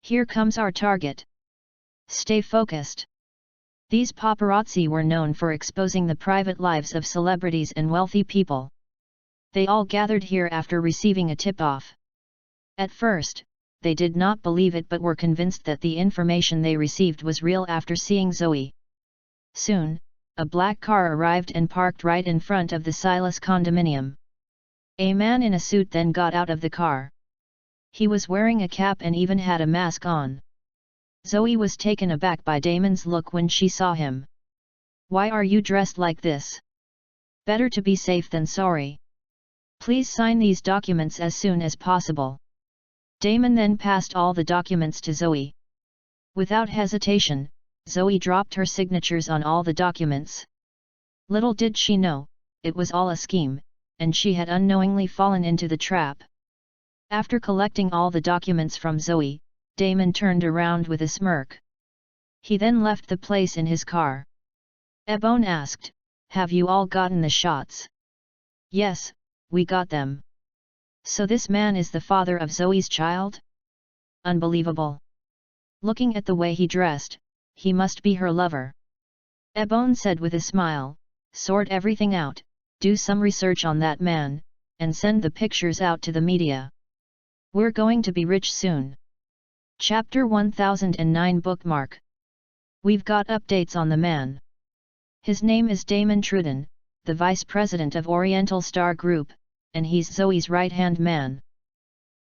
Here comes our target. Stay focused. These paparazzi were known for exposing the private lives of celebrities and wealthy people. They all gathered here after receiving a tip-off. At first, they did not believe it but were convinced that the information they received was real after seeing Zoe. Soon, a black car arrived and parked right in front of the Silas condominium. A man in a suit then got out of the car. He was wearing a cap and even had a mask on. Zoe was taken aback by Damon's look when she saw him. "Why are you dressed like this? Better to be safe than sorry. Please sign these documents as soon as possible." Damon then passed all the documents to Zoe. Without hesitation, Zoe dropped her signatures on all the documents. Little did she know, it was all a scheme, and she had unknowingly fallen into the trap. After collecting all the documents from Zoe, Damon turned around with a smirk. He then left the place in his car. Ebone asked, "Have you all gotten the shots?" "Yes, we got them." "So this man is the father of Zoe's child? Unbelievable. Looking at the way he dressed, he must be her lover." Ebone said with a smile, "Sort everything out, do some research on that man, and send the pictures out to the media. We're going to be rich soon." Chapter 1009 Bookmark. We've got updates on the man. His name is Damon Trudon, the vice president of Oriental Star Group, and he's Zoe's right-hand man.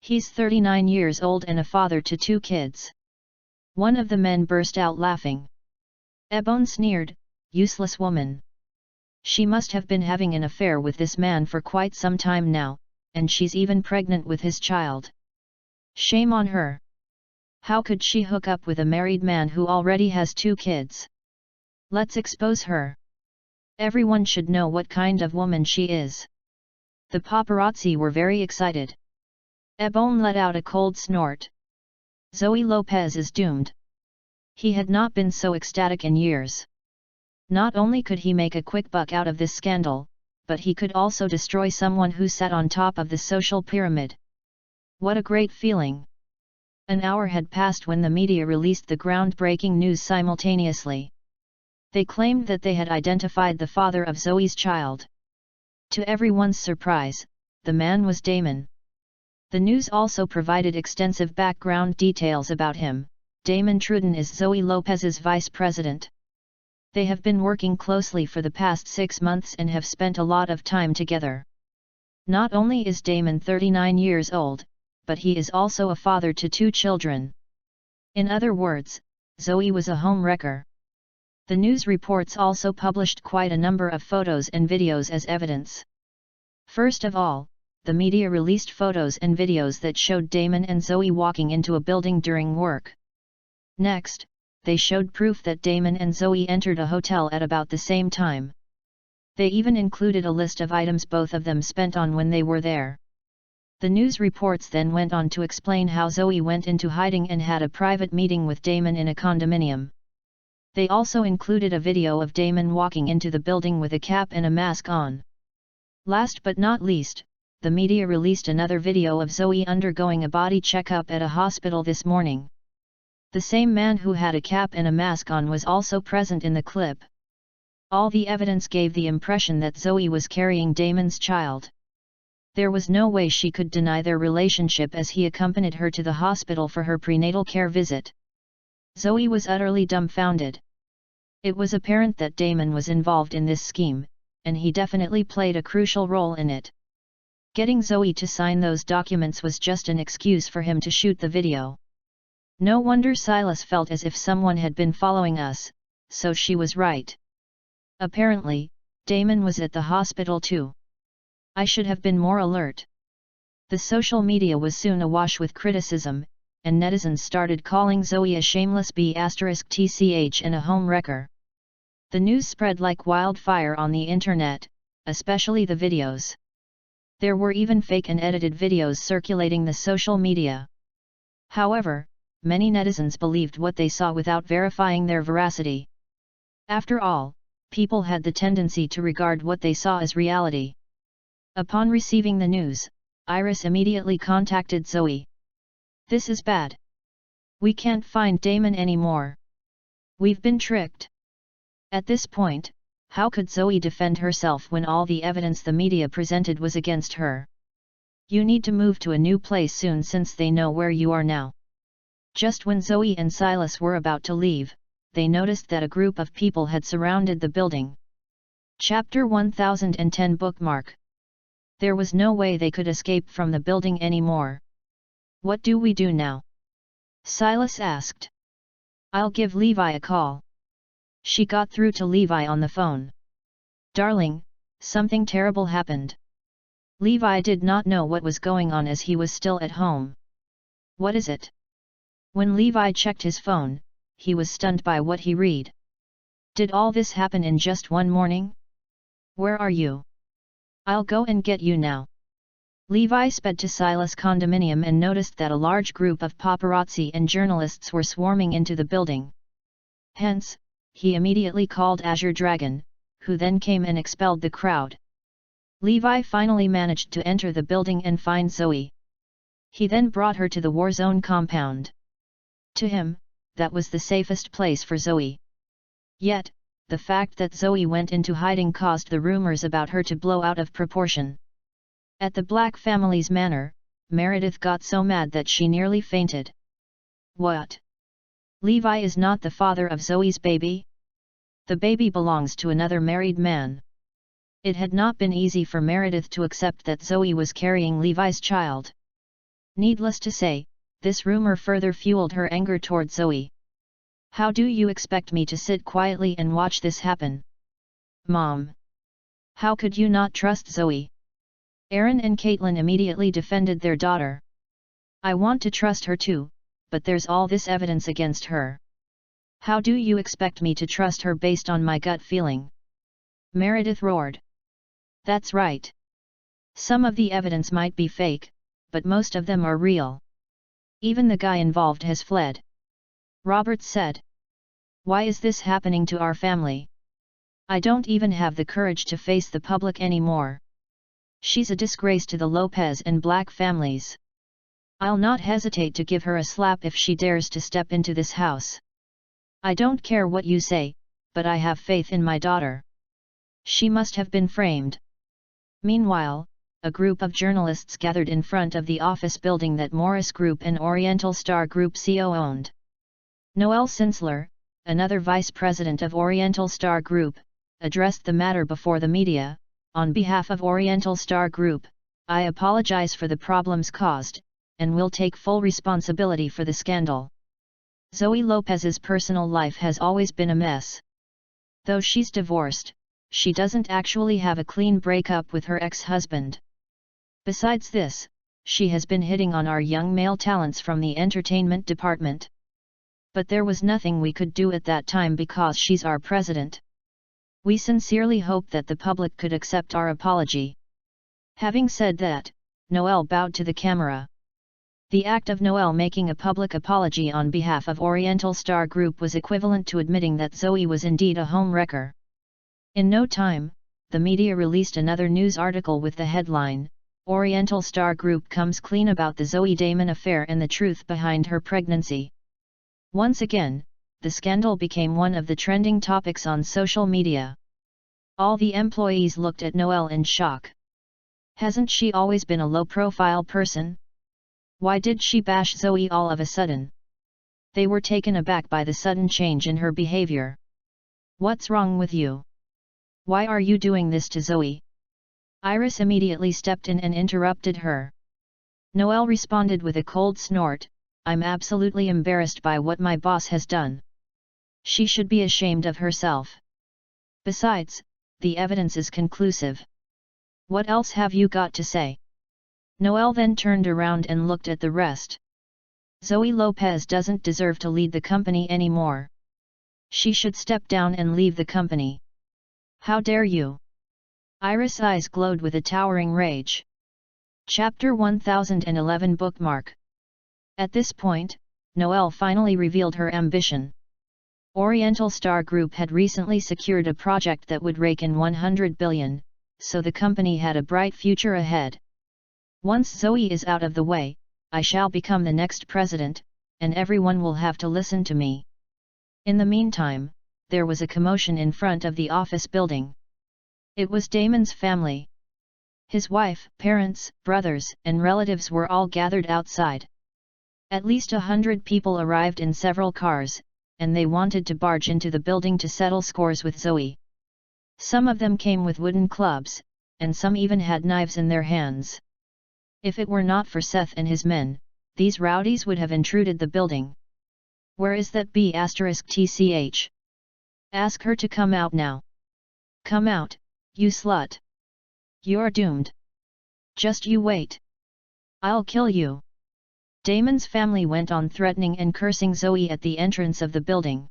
He's 39 years old and a father to 2 kids. One of the men burst out laughing. Ebone sneered, "Useless woman. She must have been having an affair with this man for quite some time now, and she's even pregnant with his child. Shame on her. How could she hook up with a married man who already has 2 kids? Let's expose her. Everyone should know what kind of woman she is." The paparazzi were very excited. Ebone let out a cold snort. Zoe Lopez is doomed. He had not been so ecstatic in years. Not only could he make a quick buck out of this scandal, but he could also destroy someone who sat on top of the social pyramid. What a great feeling! An hour had passed when the media released the groundbreaking news simultaneously. They claimed that they had identified the father of Zoe's child. To everyone's surprise, the man was Damon. The news also provided extensive background details about him. Damon Trudon is Zoe Lopez's vice president. They have been working closely for the past 6 months and have spent a lot of time together. Not only is Damon 39 years old, but he is also a father to 2 children. In other words, Zoe was a home wrecker. The news reports also published quite a number of photos and videos as evidence. First of all, the media released photos and videos that showed Damon and Zoe walking into a building during work. Next, they showed proof that Damon and Zoe entered a hotel at about the same time. They even included a list of items both of them spent on when they were there. The news reports then went on to explain how Zoe went into hiding and had a private meeting with Damon in a condominium. They also included a video of Damon walking into the building with a cap and a mask on. Last but not least, the media released another video of Zoe undergoing a body checkup at a hospital this morning. The same man who had a cap and a mask on was also present in the clip. All the evidence gave the impression that Zoe was carrying Damon's child. There was no way she could deny their relationship as he accompanied her to the hospital for her prenatal care visit. Zoe was utterly dumbfounded. It was apparent that Damon was involved in this scheme, and he definitely played a crucial role in it. Getting Zoe to sign those documents was just an excuse for him to shoot the video. No wonder Silas felt as if someone had been following us, so she was right. Apparently, Damon was at the hospital too. I should have been more alert. The social media was soon awash with criticism, and netizens started calling Zoe a shameless b*tch and a home wrecker. The news spread like wildfire on the internet, especially the videos. There were even fake and edited videos circulating the social media. However, many netizens believed what they saw without verifying their veracity. After all, people had the tendency to regard what they saw as reality. Upon receiving the news, Iris immediately contacted Zoe. "This is bad. We can't find Damon anymore. We've been tricked." At this point, how could Zoe defend herself when all the evidence the media presented was against her? You need to move to a new place soon since they know where you are now. Just when Zoe and Silas were about to leave, they noticed that a group of people had surrounded the building. Chapter 1010 Bookmark. There was no way they could escape from the building anymore. What do we do now? Silas asked. I'll give Levi a call. She got through to Levi on the phone. Darling, something terrible happened. Levi did not know what was going on as he was still at home. What is it? When Levi checked his phone, he was stunned by what he read. Did all this happen in just one morning? Where are you? I'll go and get you now. Levi sped to Silas' condominium and noticed that a large group of paparazzi and journalists were swarming into the building. Hence, he immediately called Azure Dragon, who then came and expelled the crowd. Levi finally managed to enter the building and find Zoe. He then brought her to the war zone compound. To him, that was the safest place for Zoe. Yet, the fact that Zoe went into hiding caused the rumors about her to blow out of proportion. At the Black family's manor, Meredith got so mad that she nearly fainted. What? Levi is not the father of Zoe's baby? The baby belongs to another married man. It had not been easy for Meredith to accept that Zoe was carrying Levi's child. Needless to say, this rumor further fueled her anger toward Zoe. How do you expect me to sit quietly and watch this happen? Mom! How could you not trust Zoe? Aaron and Caitlin immediately defended their daughter. I want to trust her too, but there's all this evidence against her. How do you expect me to trust her based on my gut feeling? Meredith roared. That's right. Some of the evidence might be fake, but most of them are real. Even the guy involved has fled. Robert said. Why is this happening to our family? I don't even have the courage to face the public anymore. She's a disgrace to the Lopez and Black families. I'll not hesitate to give her a slap if she dares to step into this house. I don't care what you say, but I have faith in my daughter. She must have been framed. Meanwhile, a group of journalists gathered in front of the office building that Morris Group and Oriental Star Group CO owned. Noel Sinsler, another vice president of Oriental Star Group, addressed the matter before the media. On behalf of Oriental Star Group, I apologize for the problems caused, and will take full responsibility for the scandal. Zoe Lopez's personal life has always been a mess. Though she's divorced, she doesn't actually have a clean breakup with her ex-husband. Besides this, she has been hitting on our young male talents from the entertainment department. But there was nothing we could do at that time because she's our president. We sincerely hope that the public could accept our apology. Having said that, Noel bowed to the camera. The act of Noel making a public apology on behalf of Oriental Star Group was equivalent to admitting that Zoe was indeed a home wrecker. In no time, the media released another news article with the headline, Oriental Star Group comes clean about the Zoe Damon affair and the truth behind her pregnancy. Once again, the scandal became one of the trending topics on social media. All the employees looked at Noel in shock. Hasn't she always been a low-profile person? Why did she bash Zoe all of a sudden? They were taken aback by the sudden change in her behavior. What's wrong with you? Why are you doing this to Zoe? Iris immediately stepped in and interrupted her. Noel responded with a cold snort, I'm absolutely embarrassed by what my boss has done. She should be ashamed of herself. Besides, the evidence is conclusive. What else have you got to say? Noel then turned around and looked at the rest. Zoe Lopez doesn't deserve to lead the company anymore. She should step down and leave the company. How dare you? Iris' eyes glowed with a towering rage. Chapter 1011 Bookmark. At this point, Noel finally revealed her ambition. Oriental Star Group had recently secured a project that would rake in $100 billion, so the company had a bright future ahead. Once Zoe is out of the way, I shall become the next president, and everyone will have to listen to me. In the meantime, there was a commotion in front of the office building. It was Damon's family. His wife, parents, brothers, and relatives were all gathered outside. At least 100 people arrived in several cars, and they wanted to barge into the building to settle scores with Zoe. Some of them came with wooden clubs, and some even had knives in their hands. If it were not for Seth and his men, these rowdies would have intruded the building. "Where is that B*TCH? Ask her to come out now. Come out, you slut. You're doomed. Just you wait. I'll kill you." Damon's family went on threatening and cursing Zoe at the entrance of the building.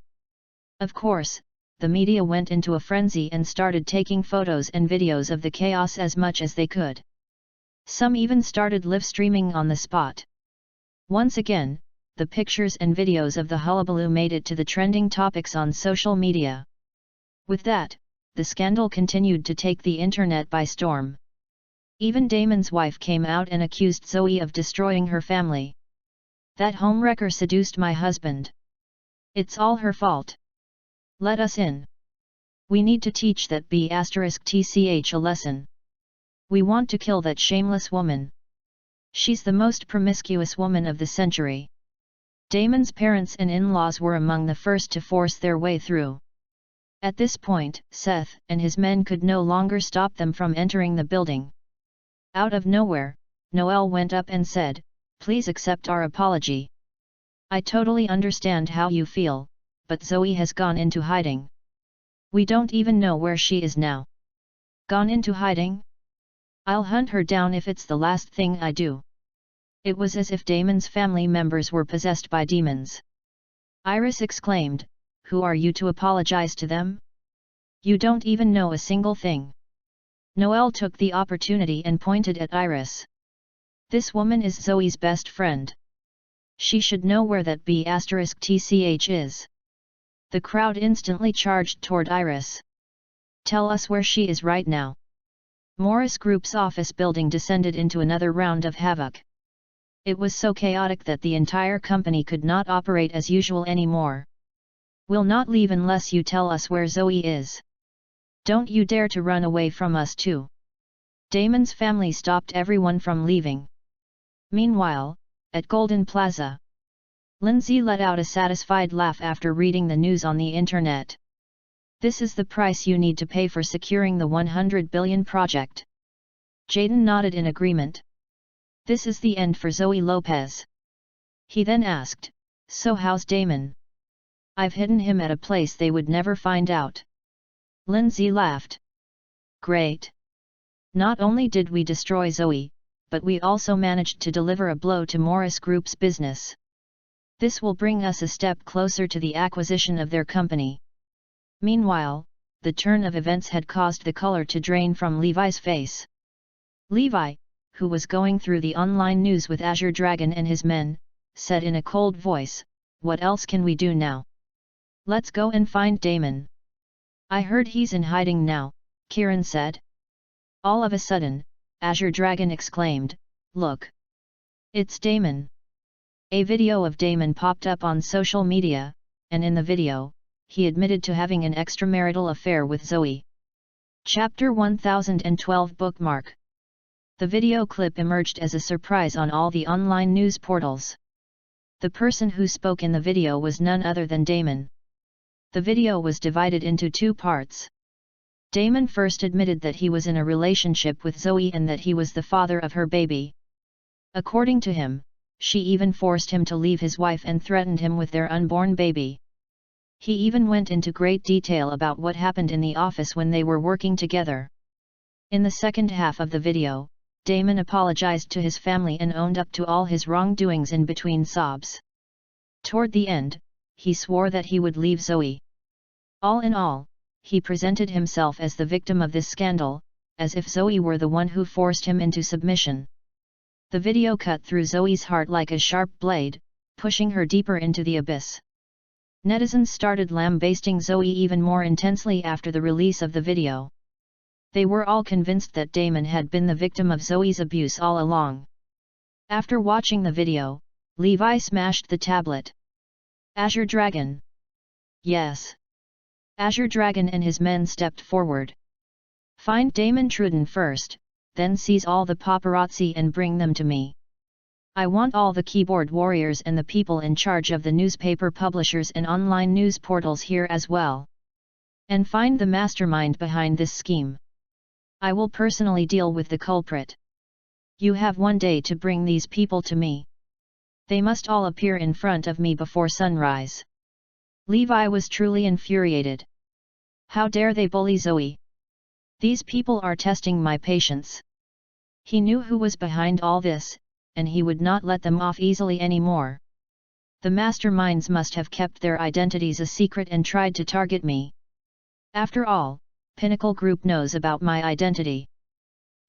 Of course, the media went into a frenzy and started taking photos and videos of the chaos as much as they could. Some even started live streaming on the spot. Once again, the pictures and videos of the hullabaloo made it to the trending topics on social media. With that, the scandal continued to take the internet by storm. Even Damon's wife came out and accused Zoe of destroying her family. "That homewrecker seduced my husband. It's all her fault. Let us in. We need to teach that B*TCH a lesson. We want to kill that shameless woman. She's the most promiscuous woman of the century." Damon's parents and in-laws were among the first to force their way through. At this point, Seth and his men could no longer stop them from entering the building. Out of nowhere, Noel went up and said, "Please accept our apology. I totally understand how you feel, but Zoe has gone into hiding. We don't even know where she is now." "Gone into hiding? I'll hunt her down if it's the last thing I do." It was as if Damon's family members were possessed by demons. Iris exclaimed, "Who are you to apologize to them? You don't even know a single thing." Noel took the opportunity and pointed at Iris. "This woman is Zoe's best friend. She should know where that B*TCH is." The crowd instantly charged toward Iris. "Tell us where she is right now." Morris Group's office building descended into another round of havoc. It was so chaotic that the entire company could not operate as usual anymore. "We'll not leave unless you tell us where Zoe is. Don't you dare to run away from us too." Damon's family stopped everyone from leaving. Meanwhile, at Golden Plaza, Lindsay let out a satisfied laugh after reading the news on the internet. "This is the price you need to pay for securing the 100 billion project." Jaden nodded in agreement. "This is the end for Zoe Lopez." He then asked, "So how's Damon?" "I've hidden him at a place they would never find out." Lindsay laughed. "Great. Not only did we destroy Zoe, but we also managed to deliver a blow to Morris Group's business. This will bring us a step closer to the acquisition of their company." Meanwhile, the turn of events had caused the color to drain from Levi's face. Levi, who was going through the online news with Azure Dragon and his men, said in a cold voice, "What else can we do now? Let's go and find Damon." "I heard he's in hiding now," Kieran said. All of a sudden, Azure Dragon exclaimed, "Look! It's Damon!" A video of Damon popped up on social media, and in the video, he admitted to having an extramarital affair with Zoe. Chapter 1012 Bookmark. The video clip emerged as a surprise on all the online news portals. The person who spoke in the video was none other than Damon. The video was divided into two parts. Damon first admitted that he was in a relationship with Zoe and that he was the father of her baby. According to him, she even forced him to leave his wife and threatened him with their unborn baby. He even went into great detail about what happened in the office when they were working together. In the second half of the video, Damon apologized to his family and owned up to all his wrongdoings in between sobs. Toward the end, he swore that he would leave Zoe. All in all, he presented himself as the victim of this scandal, as if Zoe were the one who forced him into submission. The video cut through Zoe's heart like a sharp blade, pushing her deeper into the abyss. Netizens started lambasting Zoe even more intensely after the release of the video. They were all convinced that Damon had been the victim of Zoe's abuse all along. After watching the video, Levi smashed the tablet. "Azure Dragon." "Yes." Azure Dragon and his men stepped forward. "Find Damon Truden first, then seize all the paparazzi and bring them to me. I want all the keyboard warriors and the people in charge of the newspaper publishers and online news portals here as well. And find the mastermind behind this scheme. I will personally deal with the culprit. You have 1 day to bring these people to me. They must all appear in front of me before sunrise. Levi was truly infuriated. How dare they bully Zoe? These people are testing my patience. He knew who was behind all this, and he would not let them off easily anymore. The masterminds must have kept their identities a secret and tried to target me. After all, Pinnacle Group knows about my identity.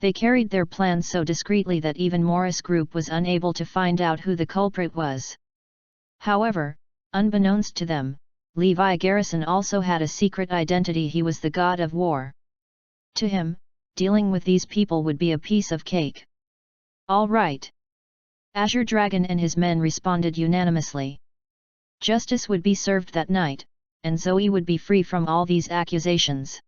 They carried their plans so discreetly that even Morris Group was unable to find out who the culprit was. However, unbeknownst to them, Levi Garrison also had a secret identity. He was the god of war. To him, dealing with these people would be a piece of cake. All right. Azure Dragon and his men responded unanimously. Justice would be served that night, and Zoe would be free from all these accusations.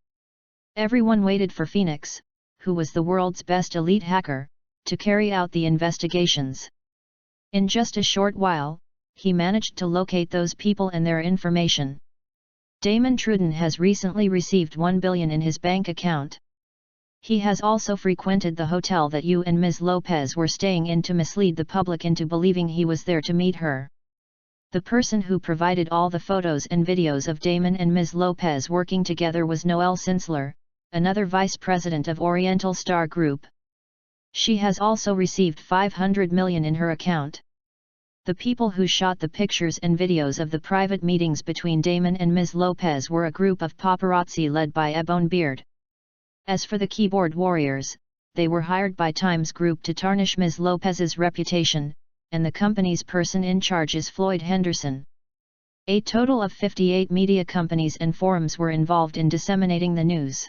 Everyone waited for Phoenix, who was the world's best elite hacker, to carry out the investigations. In just a short while, he managed to locate those people and their information. Damon Trudon has recently received $1 billion in his bank account. He has also frequented the hotel that you and Ms. Lopez were staying in to mislead the public into believing he was there to meet her. The person who provided all the photos and videos of Damon and Ms. Lopez working together was Noelle Sinsler, another vice president of Oriental Star Group. She has also received $500 million in her account. The people who shot the pictures and videos of the private meetings between Damon and Ms. Lopez were a group of paparazzi led by Ebone Beard. As for the keyboard warriors, they were hired by Times Group to tarnish Ms. Lopez's reputation, and the company's person in charge is Floyd Henderson. A total of 58 media companies and forums were involved in disseminating the news.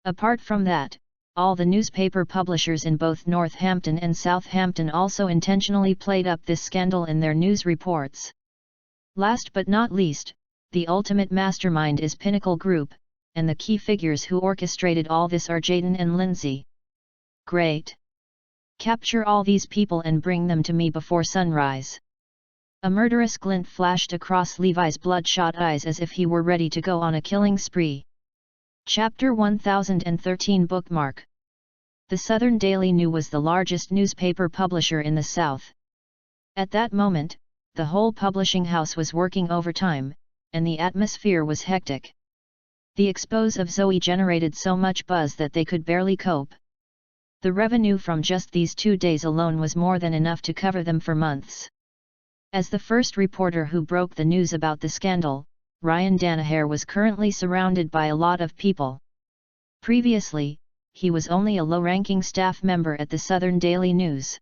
Apart from that, all the newspaper publishers in both Northampton and Southampton also intentionally played up this scandal in their news reports. Last but not least, the ultimate mastermind is Pinnacle Group, and the key figures who orchestrated all this are Jaden and Lindsay. Great! Capture all these people and bring them to me before sunrise. A murderous glint flashed across Levi's bloodshot eyes as if he were ready to go on a killing spree. Chapter 1013 Bookmark. The Southern Daily News was the largest newspaper publisher in the South. At that moment, the whole publishing house was working overtime, and the atmosphere was hectic. The expose of Zoe generated so much buzz that they could barely cope. The revenue from just these 2 days alone was more than enough to cover them for months. As the first reporter who broke the news about the scandal, Ryan Danaher was currently surrounded by a lot of people. Previously, he was only a low-ranking staff member at the Southern Daily News.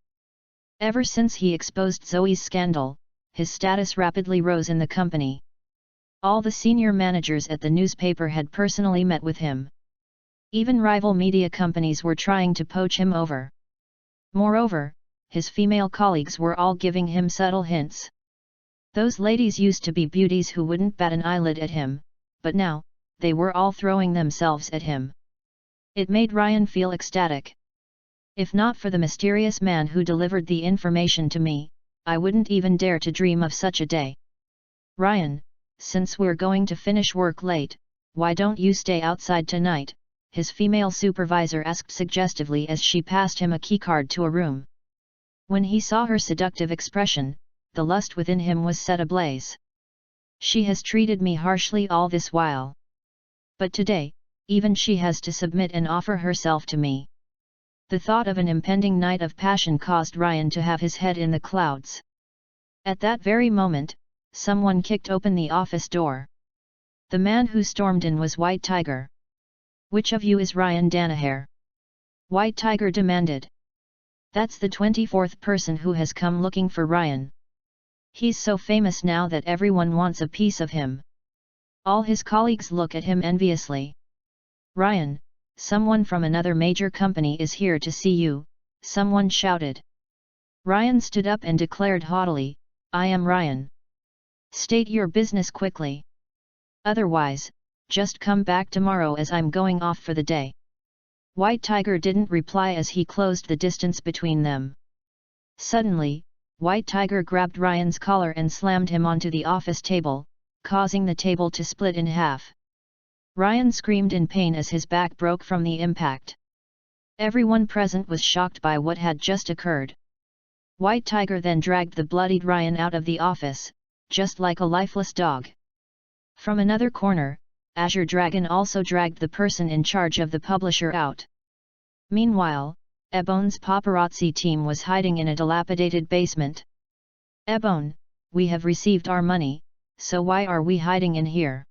Ever since he exposed Zoe's scandal, his status rapidly rose in the company. All the senior managers at the newspaper had personally met with him. Even rival media companies were trying to poach him over. Moreover, his female colleagues were all giving him subtle hints. Those ladies used to be beauties who wouldn't bat an eyelid at him, but now, they were all throwing themselves at him. It made Ryan feel ecstatic. If not for the mysterious man who delivered the information to me, I wouldn't even dare to dream of such a day. Ryan, since we're going to finish work late, why don't you stay outside tonight? His female supervisor asked suggestively as she passed him a keycard to a room. When he saw her seductive expression, the lust within him was set ablaze. She has treated me harshly all this while. But today, even she has to submit and offer herself to me. The thought of an impending night of passion caused Ryan to have his head in the clouds. At that very moment, someone kicked open the office door. The man who stormed in was White Tiger. Which of you is Ryan Danaher? White Tiger demanded. That's the 24th person who has come looking for Ryan. He's so famous now that everyone wants a piece of him. All his colleagues look at him enviously. Ryan, someone from another major company is here to see you, someone shouted. Ryan stood up and declared haughtily, I am Ryan. State your business quickly. Otherwise, just come back tomorrow as I'm going off for the day. White Tiger didn't reply as he closed the distance between them. Suddenly, White Tiger grabbed Ryan's collar and slammed him onto the office table, causing the table to split in half. Ryan screamed in pain as his back broke from the impact. Everyone present was shocked by what had just occurred. White Tiger then dragged the bloodied Ryan out of the office, just like a lifeless dog. From another corner, Azure Dragon also dragged the person in charge of the publisher out. Meanwhile, Ebone's paparazzi team was hiding in a dilapidated basement. Ebone, we have received our money, so why are we hiding in here?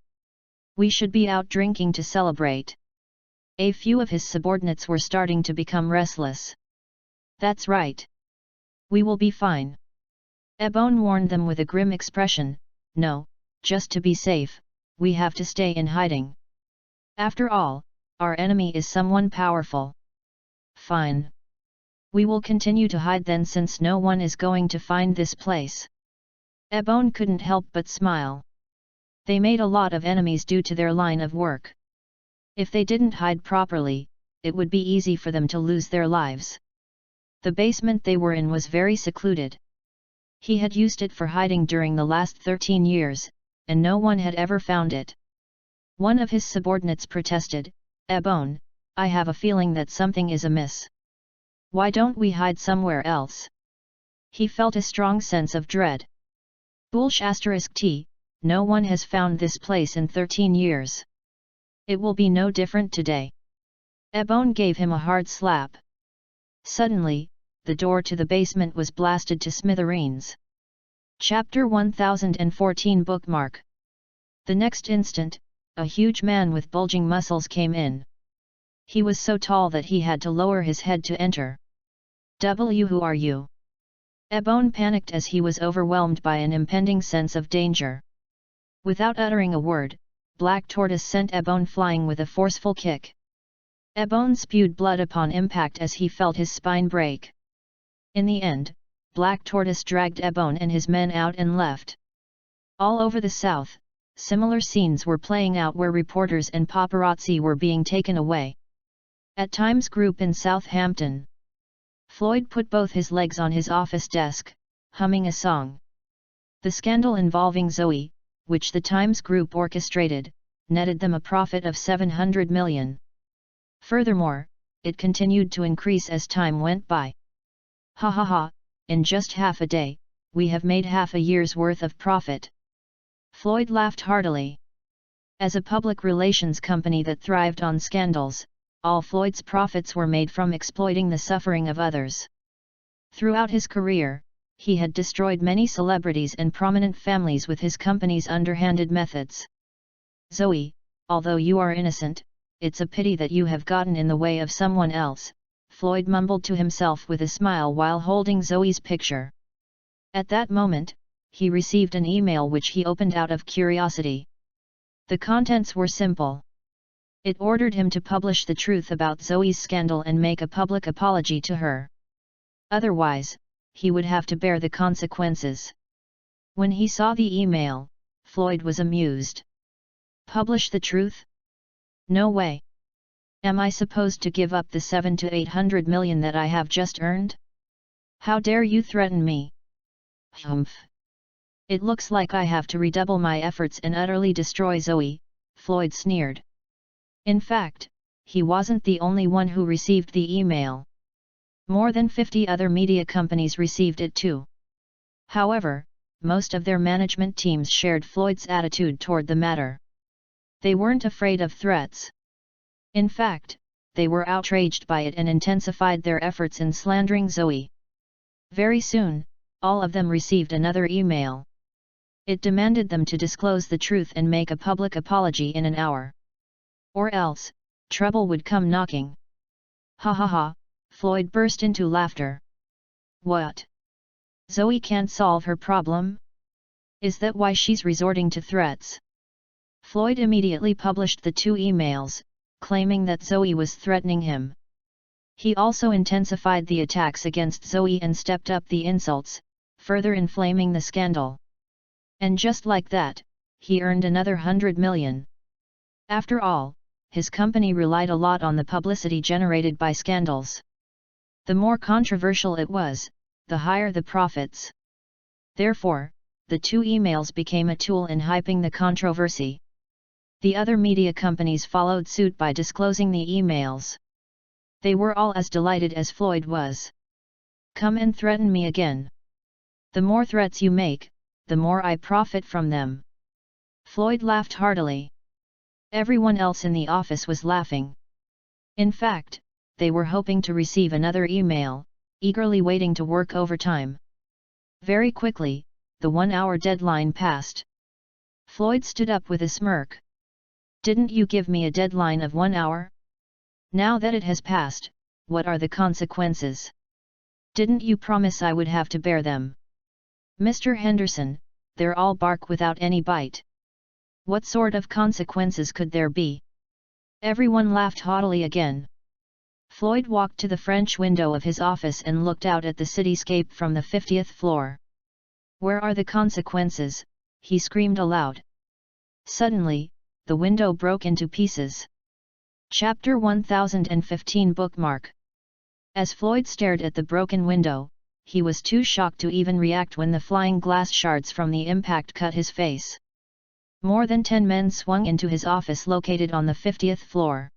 We should be out drinking to celebrate. A few of his subordinates were starting to become restless. That's right. We will be fine. Ebone warned them with a grim expression. No, just to be safe, we have to stay in hiding. After all, our enemy is someone powerful. Fine. We will continue to hide then since no one is going to find this place. Ebone couldn't help but smile. They made a lot of enemies due to their line of work. If they didn't hide properly, it would be easy for them to lose their lives. The basement they were in was very secluded. He had used it for hiding during the last 13 years, and no one had ever found it. One of his subordinates protested, Ebone, I have a feeling that something is amiss. Why don't we hide somewhere else? He felt a strong sense of dread. Bullsh *T, no one has found this place in 13 years. It will be no different today. Ebone gave him a hard slap. Suddenly, the door to the basement was blasted to smithereens. Chapter 1014 Bookmark. The next instant, a huge man with bulging muscles came in. He was so tall that he had to lower his head to enter. Who are you? Ebone panicked as he was overwhelmed by an impending sense of danger. Without uttering a word, Black Tortoise sent Ebone flying with a forceful kick. Ebone spewed blood upon impact as he felt his spine break. In the end, Black Tortoise dragged Ebone and his men out and left. All over the south, similar scenes were playing out where reporters and paparazzi were being taken away. At Times Group in Southampton, Floyd put both his legs on his office desk, humming a song. The scandal involving Zoe, which the Times Group orchestrated, netted them a profit of $700 million. Furthermore, it continued to increase as time went by. Ha ha ha, in just half a day, we have made half a year's worth of profit. Floyd laughed heartily. As a public relations company that thrived on scandals, all Floyd's profits were made from exploiting the suffering of others. Throughout his career, he had destroyed many celebrities and prominent families with his company's underhanded methods. Zoe, although you are innocent, it's a pity that you have gotten in the way of someone else, Floyd mumbled to himself with a smile while holding Zoe's picture. At that moment, he received an email which he opened out of curiosity. The contents were simple. It ordered him to publish the truth about Zoe's scandal and make a public apology to her. Otherwise, he would have to bear the consequences. When he saw the email, Floyd was amused. Publish the truth? No way. Am I supposed to give up the 700 to 800 million that I have just earned? How dare you threaten me? Humph. It looks like I have to redouble my efforts and utterly destroy Zoe, Floyd sneered. In fact, he wasn't the only one who received the email. More than 50 other media companies received it too. However, most of their management teams shared Floyd's attitude toward the matter. They weren't afraid of threats. In fact, they were outraged by it and intensified their efforts in slandering Zoe. Very soon, all of them received another email. It demanded them to disclose the truth and make a public apology in an hour. Or else, trouble would come knocking. Ha ha ha, Floyd burst into laughter. What? Zoe can't solve her problem? Is that why she's resorting to threats? Floyd immediately published the 2 emails, claiming that Zoe was threatening him. He also intensified the attacks against Zoe and stepped up the insults, further inflaming the scandal. And just like that, he earned another $100 million. After all, his company relied a lot on the publicity generated by scandals. The more controversial it was, the higher the profits. Therefore, the two emails became a tool in hyping the controversy. The other media companies followed suit by disclosing the emails. They were all as delighted as Floyd was. "Come and threaten me again. The more threats you make, the more I profit from them." Floyd laughed heartily. Everyone else in the office was laughing. In fact, they were hoping to receive another email, eagerly waiting to work overtime. Very quickly, the 1-hour deadline passed. Floyd stood up with a smirk. "Didn't you give me a deadline of 1 hour? Now that it has passed, what are the consequences? Didn't you promise I would have to bear them?" "Mr. Henderson, they're all bark without any bite. What sort of consequences could there be?" Everyone laughed haughtily again. Floyd walked to the French window of his office and looked out at the cityscape from the 50th floor. "Where are the consequences?" he screamed aloud. Suddenly, the window broke into pieces. Chapter 1015 Bookmark. As Floyd stared at the broken window, he was too shocked to even react when the flying glass shards from the impact cut his face. More than 10 men swung into his office located on the 50th floor.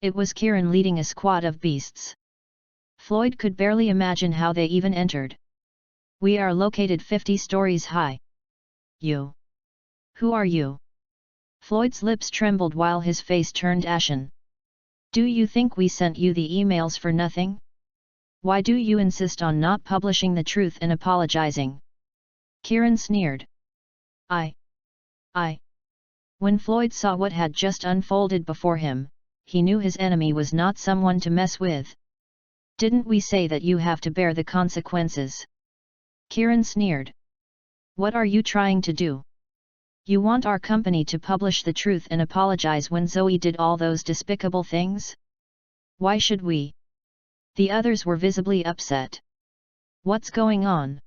It was Kieran leading a squad of beasts. Floyd could barely imagine how they even entered. "We are located 50 stories high. You? Who are you?" Floyd's lips trembled while his face turned ashen. "Do you think we sent you the emails for nothing? Why do you insist on not publishing the truth and apologizing?" Kieran sneered. I. When Floyd saw what had just unfolded before him, he knew his enemy was not someone to mess with. "Didn't we say that you have to bear the consequences?" Kieran sneered. "What are you trying to do? You want our company to publish the truth and apologize when Zoe did all those despicable things? Why should we?" The others were visibly upset. "What's going on?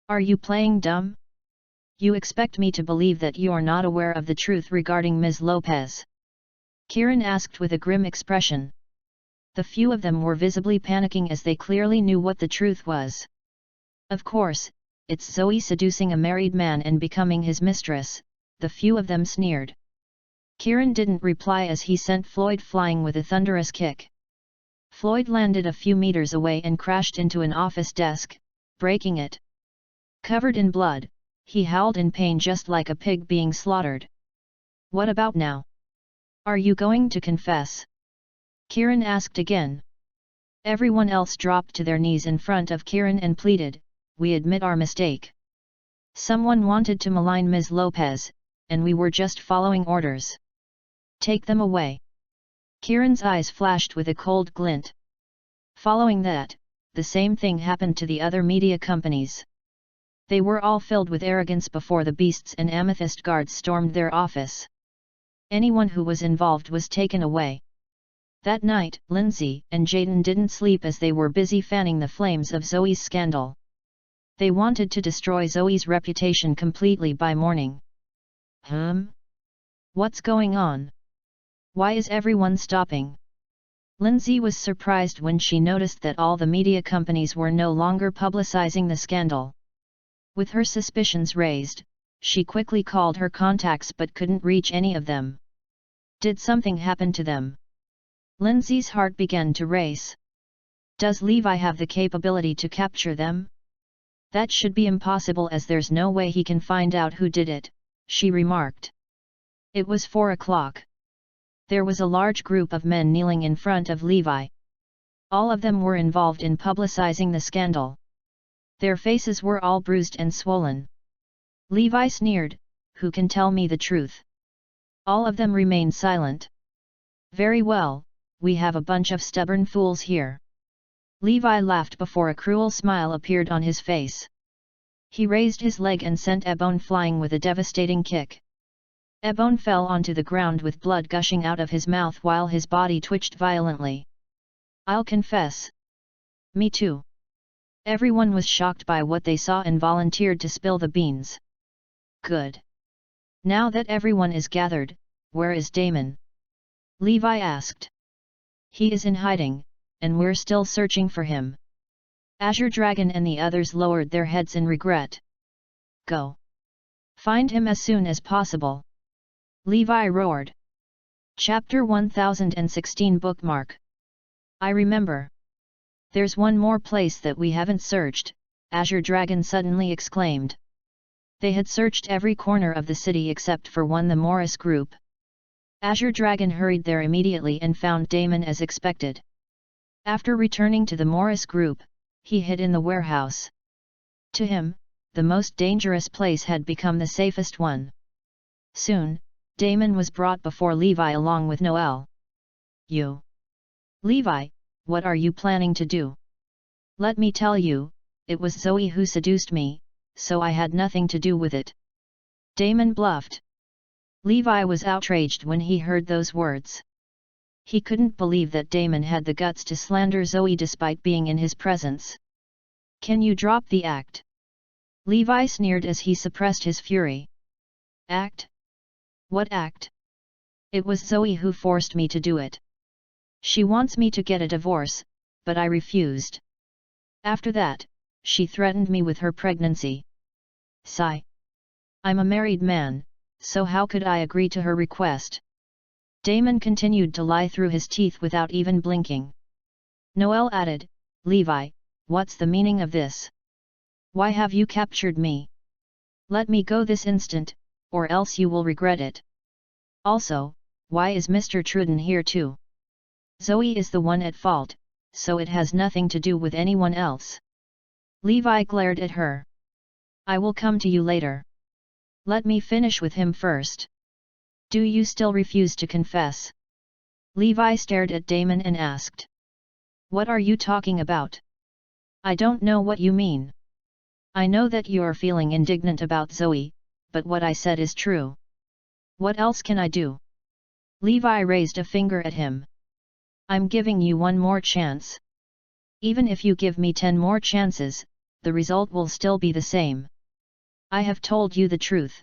Are you playing dumb? You expect me to believe that you are not aware of the truth regarding Ms. Lopez?" Kieran asked with a grim expression. The few of them were visibly panicking as they clearly knew what the truth was. "Of course, it's Zoe seducing a married man and becoming his mistress," the few of them sneered. Kieran didn't reply as he sent Floyd flying with a thunderous kick. Floyd landed a few meters away and crashed into an office desk, breaking it. Covered in blood, he howled in pain just like a pig being slaughtered. "What about now? Are you going to confess?" Kieran asked again. Everyone else dropped to their knees in front of Kieran and pleaded, "We admit our mistake. Someone wanted to malign Ms. Lopez, and we were just following orders. Take them away." Kieran's eyes flashed with a cold glint. Following that, the same thing happened to the other media companies. They were all filled with arrogance before the beasts and amethyst guards stormed their office. Anyone who was involved was taken away. That night, Lindsay and Jaden didn't sleep as they were busy fanning the flames of Zoe's scandal. They wanted to destroy Zoe's reputation completely by morning. What's going on? Why is everyone stopping?" Lindsay was surprised when she noticed that all the media companies were no longer publicizing the scandal. With her suspicions raised, she quickly called her contacts but couldn't reach any of them. Did something happen to them? Lindsay's heart began to race. Does Levi have the capability to capture them? That should be impossible as there's no way he can find out who did it, she remarked. It was 4 o'clock. There was a large group of men kneeling in front of Levi. All of them were involved in publicizing the scandal. Their faces were all bruised and swollen. Levi sneered, "Who can tell me the truth?" All of them remained silent. "Very well, we have a bunch of stubborn fools here." Levi laughed before a cruel smile appeared on his face. He raised his leg and sent Ebone flying with a devastating kick. Ebone fell onto the ground with blood gushing out of his mouth while his body twitched violently. "I'll confess." "Me too." Everyone was shocked by what they saw and volunteered to spill the beans. "Good. Now that everyone is gathered, where is Damon?" Levi asked. He is in hiding, and we're still searching for him. Azure Dragon and the others lowered their heads in regret. Go. Find him as soon as possible. Levi roared. Chapter 1016 Bookmark. I remember. There's one more place that we haven't searched, Azure Dragon suddenly exclaimed. They had searched every corner of the city except for one, the Morris group. Azure Dragon hurried there immediately and found Damon as expected. After returning to the Morris group, he hid in the warehouse. To him, the most dangerous place had become the safest one. Soon, Damon was brought before Levi along with Noel. You. Levi, what are you planning to do? Let me tell you, it was Zoe who seduced me, so I had nothing to do with it. Damon bluffed. Levi was outraged when he heard those words. He couldn't believe that Damon had the guts to slander Zoe despite being in his presence. Can you drop the act? Levi sneered as he suppressed his fury. Act? What act? It was Zoe who forced me to do it. She wants me to get a divorce, but I refused. After that, she threatened me with her pregnancy. Sigh. I'm a married man, so how could I agree to her request? Damon continued to lie through his teeth without even blinking. Noel added, Levi, what's the meaning of this? Why have you captured me? Let me go this instant, or else you will regret it. Also, why is Mr. Truden here too? Zoe is the one at fault, so it has nothing to do with anyone else. Levi glared at her. I will come to you later. Let me finish with him first. Do you still refuse to confess? Levi stared at Damon and asked. What are you talking about? I don't know what you mean. I know that you are feeling indignant about Zoe, but what I said is true. What else can I do? Levi raised a finger at him. I'm giving you one more chance. Even if you give me 10 more chances, the result will still be the same. I have told you the truth.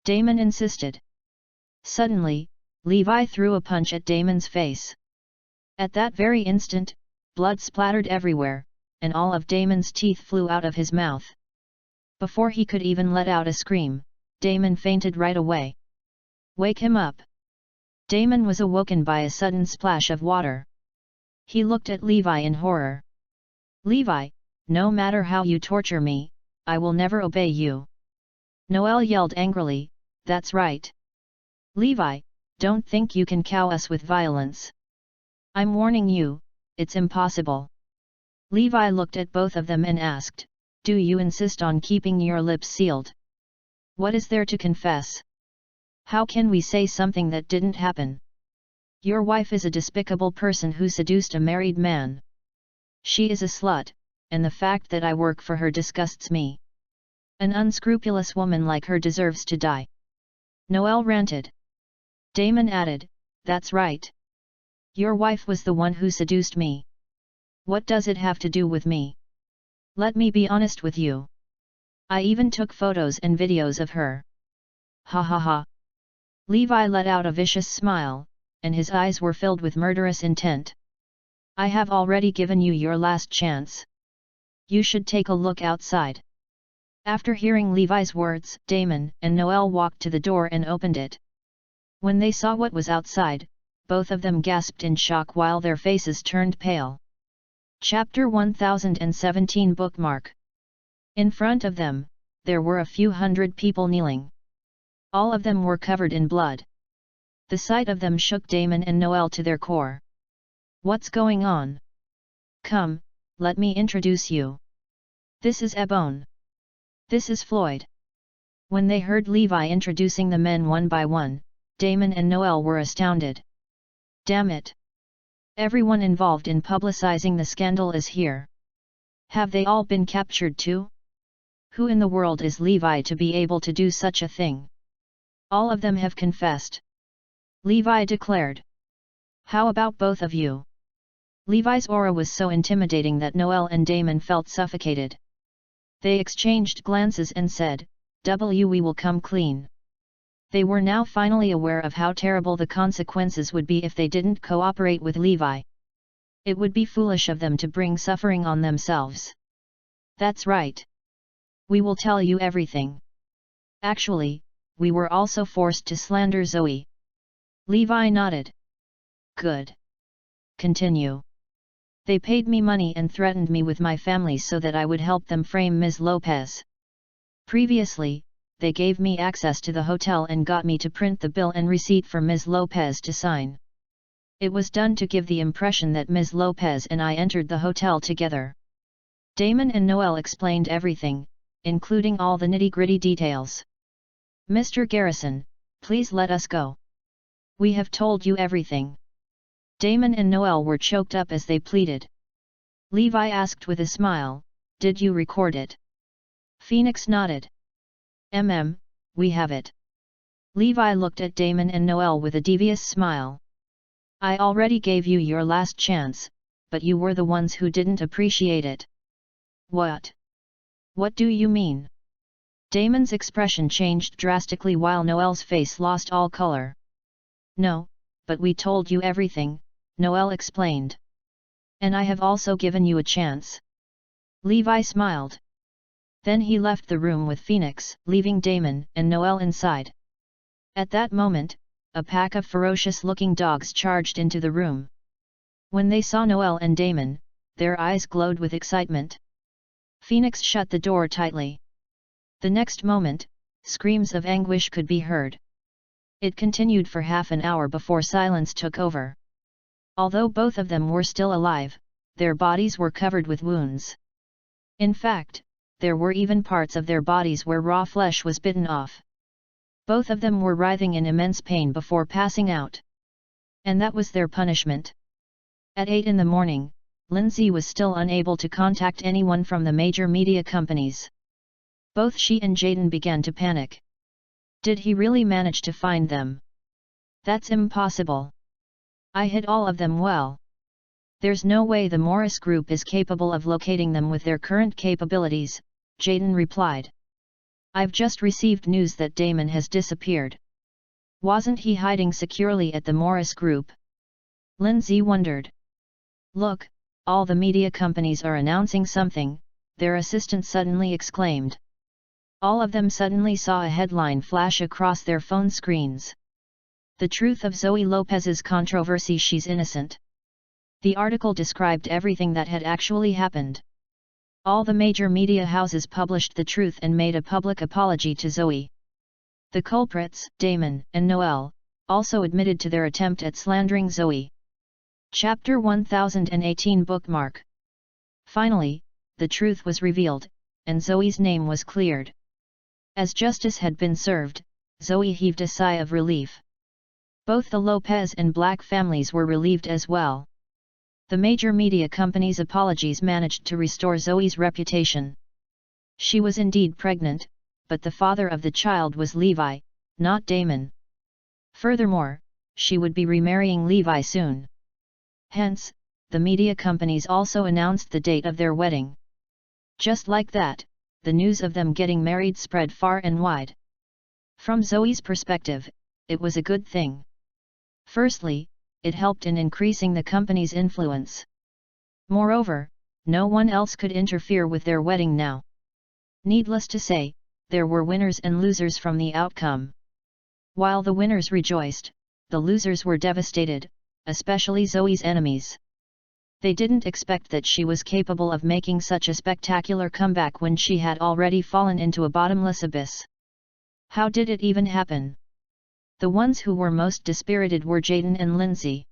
Damon insisted. Suddenly, Levi threw a punch at Damon's face. At that very instant, blood splattered everywhere, and all of Damon's teeth flew out of his mouth. Before he could even let out a scream, Damon fainted right away. Wake him up. Damon was awoken by a sudden splash of water. He looked at Levi in horror. Levi, no matter how you torture me, I will never obey you. Noel yelled angrily, that's right. Levi, don't think you can cow us with violence. I'm warning you, it's impossible. Levi looked at both of them and asked, do you insist on keeping your lips sealed? What is there to confess? How can we say something that didn't happen? Your wife is a despicable person who seduced a married man. She is a slut, and the fact that I work for her disgusts me. An unscrupulous woman like her deserves to die. Noel ranted. Damon added, that's right. Your wife was the one who seduced me. What does it have to do with me? Let me be honest with you. I even took photos and videos of her. Ha ha ha. Levi let out a vicious smile, and his eyes were filled with murderous intent. I have already given you your last chance. You should take a look outside. After hearing Levi's words, Damon and Noel walked to the door and opened it. When they saw what was outside, both of them gasped in shock while their faces turned pale. Chapter 1017 Bookmark. In front of them, there were a few hundred people kneeling. All of them were covered in blood. The sight of them shook Damon and Noel to their core. What's going on? Come, let me introduce you. This is Ebone. This is Floyd. When they heard Levi introducing the men one by one, Damon and Noel were astounded. Damn it! Everyone involved in publicizing the scandal is here. Have they all been captured too? Who in the world is Levi to be able to do such a thing? All of them have confessed. Levi declared. How about both of you? Levi's aura was so intimidating that Noel and Damon felt suffocated. They exchanged glances and said, we will come clean. They were now finally aware of how terrible the consequences would be if they didn't cooperate with Levi. It would be foolish of them to bring suffering on themselves. That's right. We will tell you everything. Actually, we were also forced to slander Zoe. Levi nodded. Good. Continue. They paid me money and threatened me with my family so that I would help them frame Ms. Lopez. Previously, they gave me access to the hotel and got me to print the bill and receipt for Ms. Lopez to sign. It was done to give the impression that Ms. Lopez and I entered the hotel together. Damon and Noel explained everything, including all the nitty-gritty details. Mr. Garrison, please let us go. We have told you everything. Damon and Noel were choked up as they pleaded. Levi asked with a smile, did you record it? Phoenix nodded. We have it. Levi looked at Damon and Noel with a devious smile. I already gave you your last chance, but you were the ones who didn't appreciate it. What? What do you mean? Damon's expression changed drastically while Noel's face lost all color. No, but we told you everything, Noel explained. And I have also given you a chance. Levi smiled. Then he left the room with Phoenix, leaving Damon and Noel inside. At that moment, a pack of ferocious-looking dogs charged into the room. When they saw Noel and Damon, their eyes glowed with excitement. Phoenix shut the door tightly. The next moment, screams of anguish could be heard. It continued for half an hour before silence took over. Although both of them were still alive, their bodies were covered with wounds. In fact, there were even parts of their bodies where raw flesh was bitten off. Both of them were writhing in immense pain before passing out. And that was their punishment. At 8 in the morning, Lindsay was still unable to contact anyone from the major media companies. Both she and Jaden began to panic. Did he really manage to find them? That's impossible. I hid all of them well. There's no way the Morris Group is capable of locating them with their current capabilities, Jaden replied. I've just received news that Damon has disappeared. Wasn't he hiding securely at the Morris Group? Lindsay wondered. Look, all the media companies are announcing something, their assistant suddenly exclaimed. All of them suddenly saw a headline flash across their phone screens. The truth of Zoe Lopez's controversy, she's innocent. The article described everything that had actually happened. All the major media houses published the truth and made a public apology to Zoe. The culprits, Damon and Noel, also admitted to their attempt at slandering Zoe. Chapter 1018 Bookmark. Finally, the truth was revealed, and Zoe's name was cleared. As justice had been served, Zoe heaved a sigh of relief. Both the Lopez and Black families were relieved as well. The major media companies' apologies managed to restore Zoe's reputation. She was indeed pregnant, but the father of the child was Levi, not Damon. Furthermore, she would be remarrying Levi soon. Hence, the media companies also announced the date of their wedding. Just like that, the news of them getting married spread far and wide. From Zoe's perspective, it was a good thing. Firstly, it helped in increasing the company's influence. Moreover, no one else could interfere with their wedding now. Needless to say, there were winners and losers from the outcome. While the winners rejoiced, the losers were devastated, especially Zoe's enemies. They didn't expect that she was capable of making such a spectacular comeback when she had already fallen into a bottomless abyss. How did it even happen? The ones who were most dispirited were Jaden and Lindsay.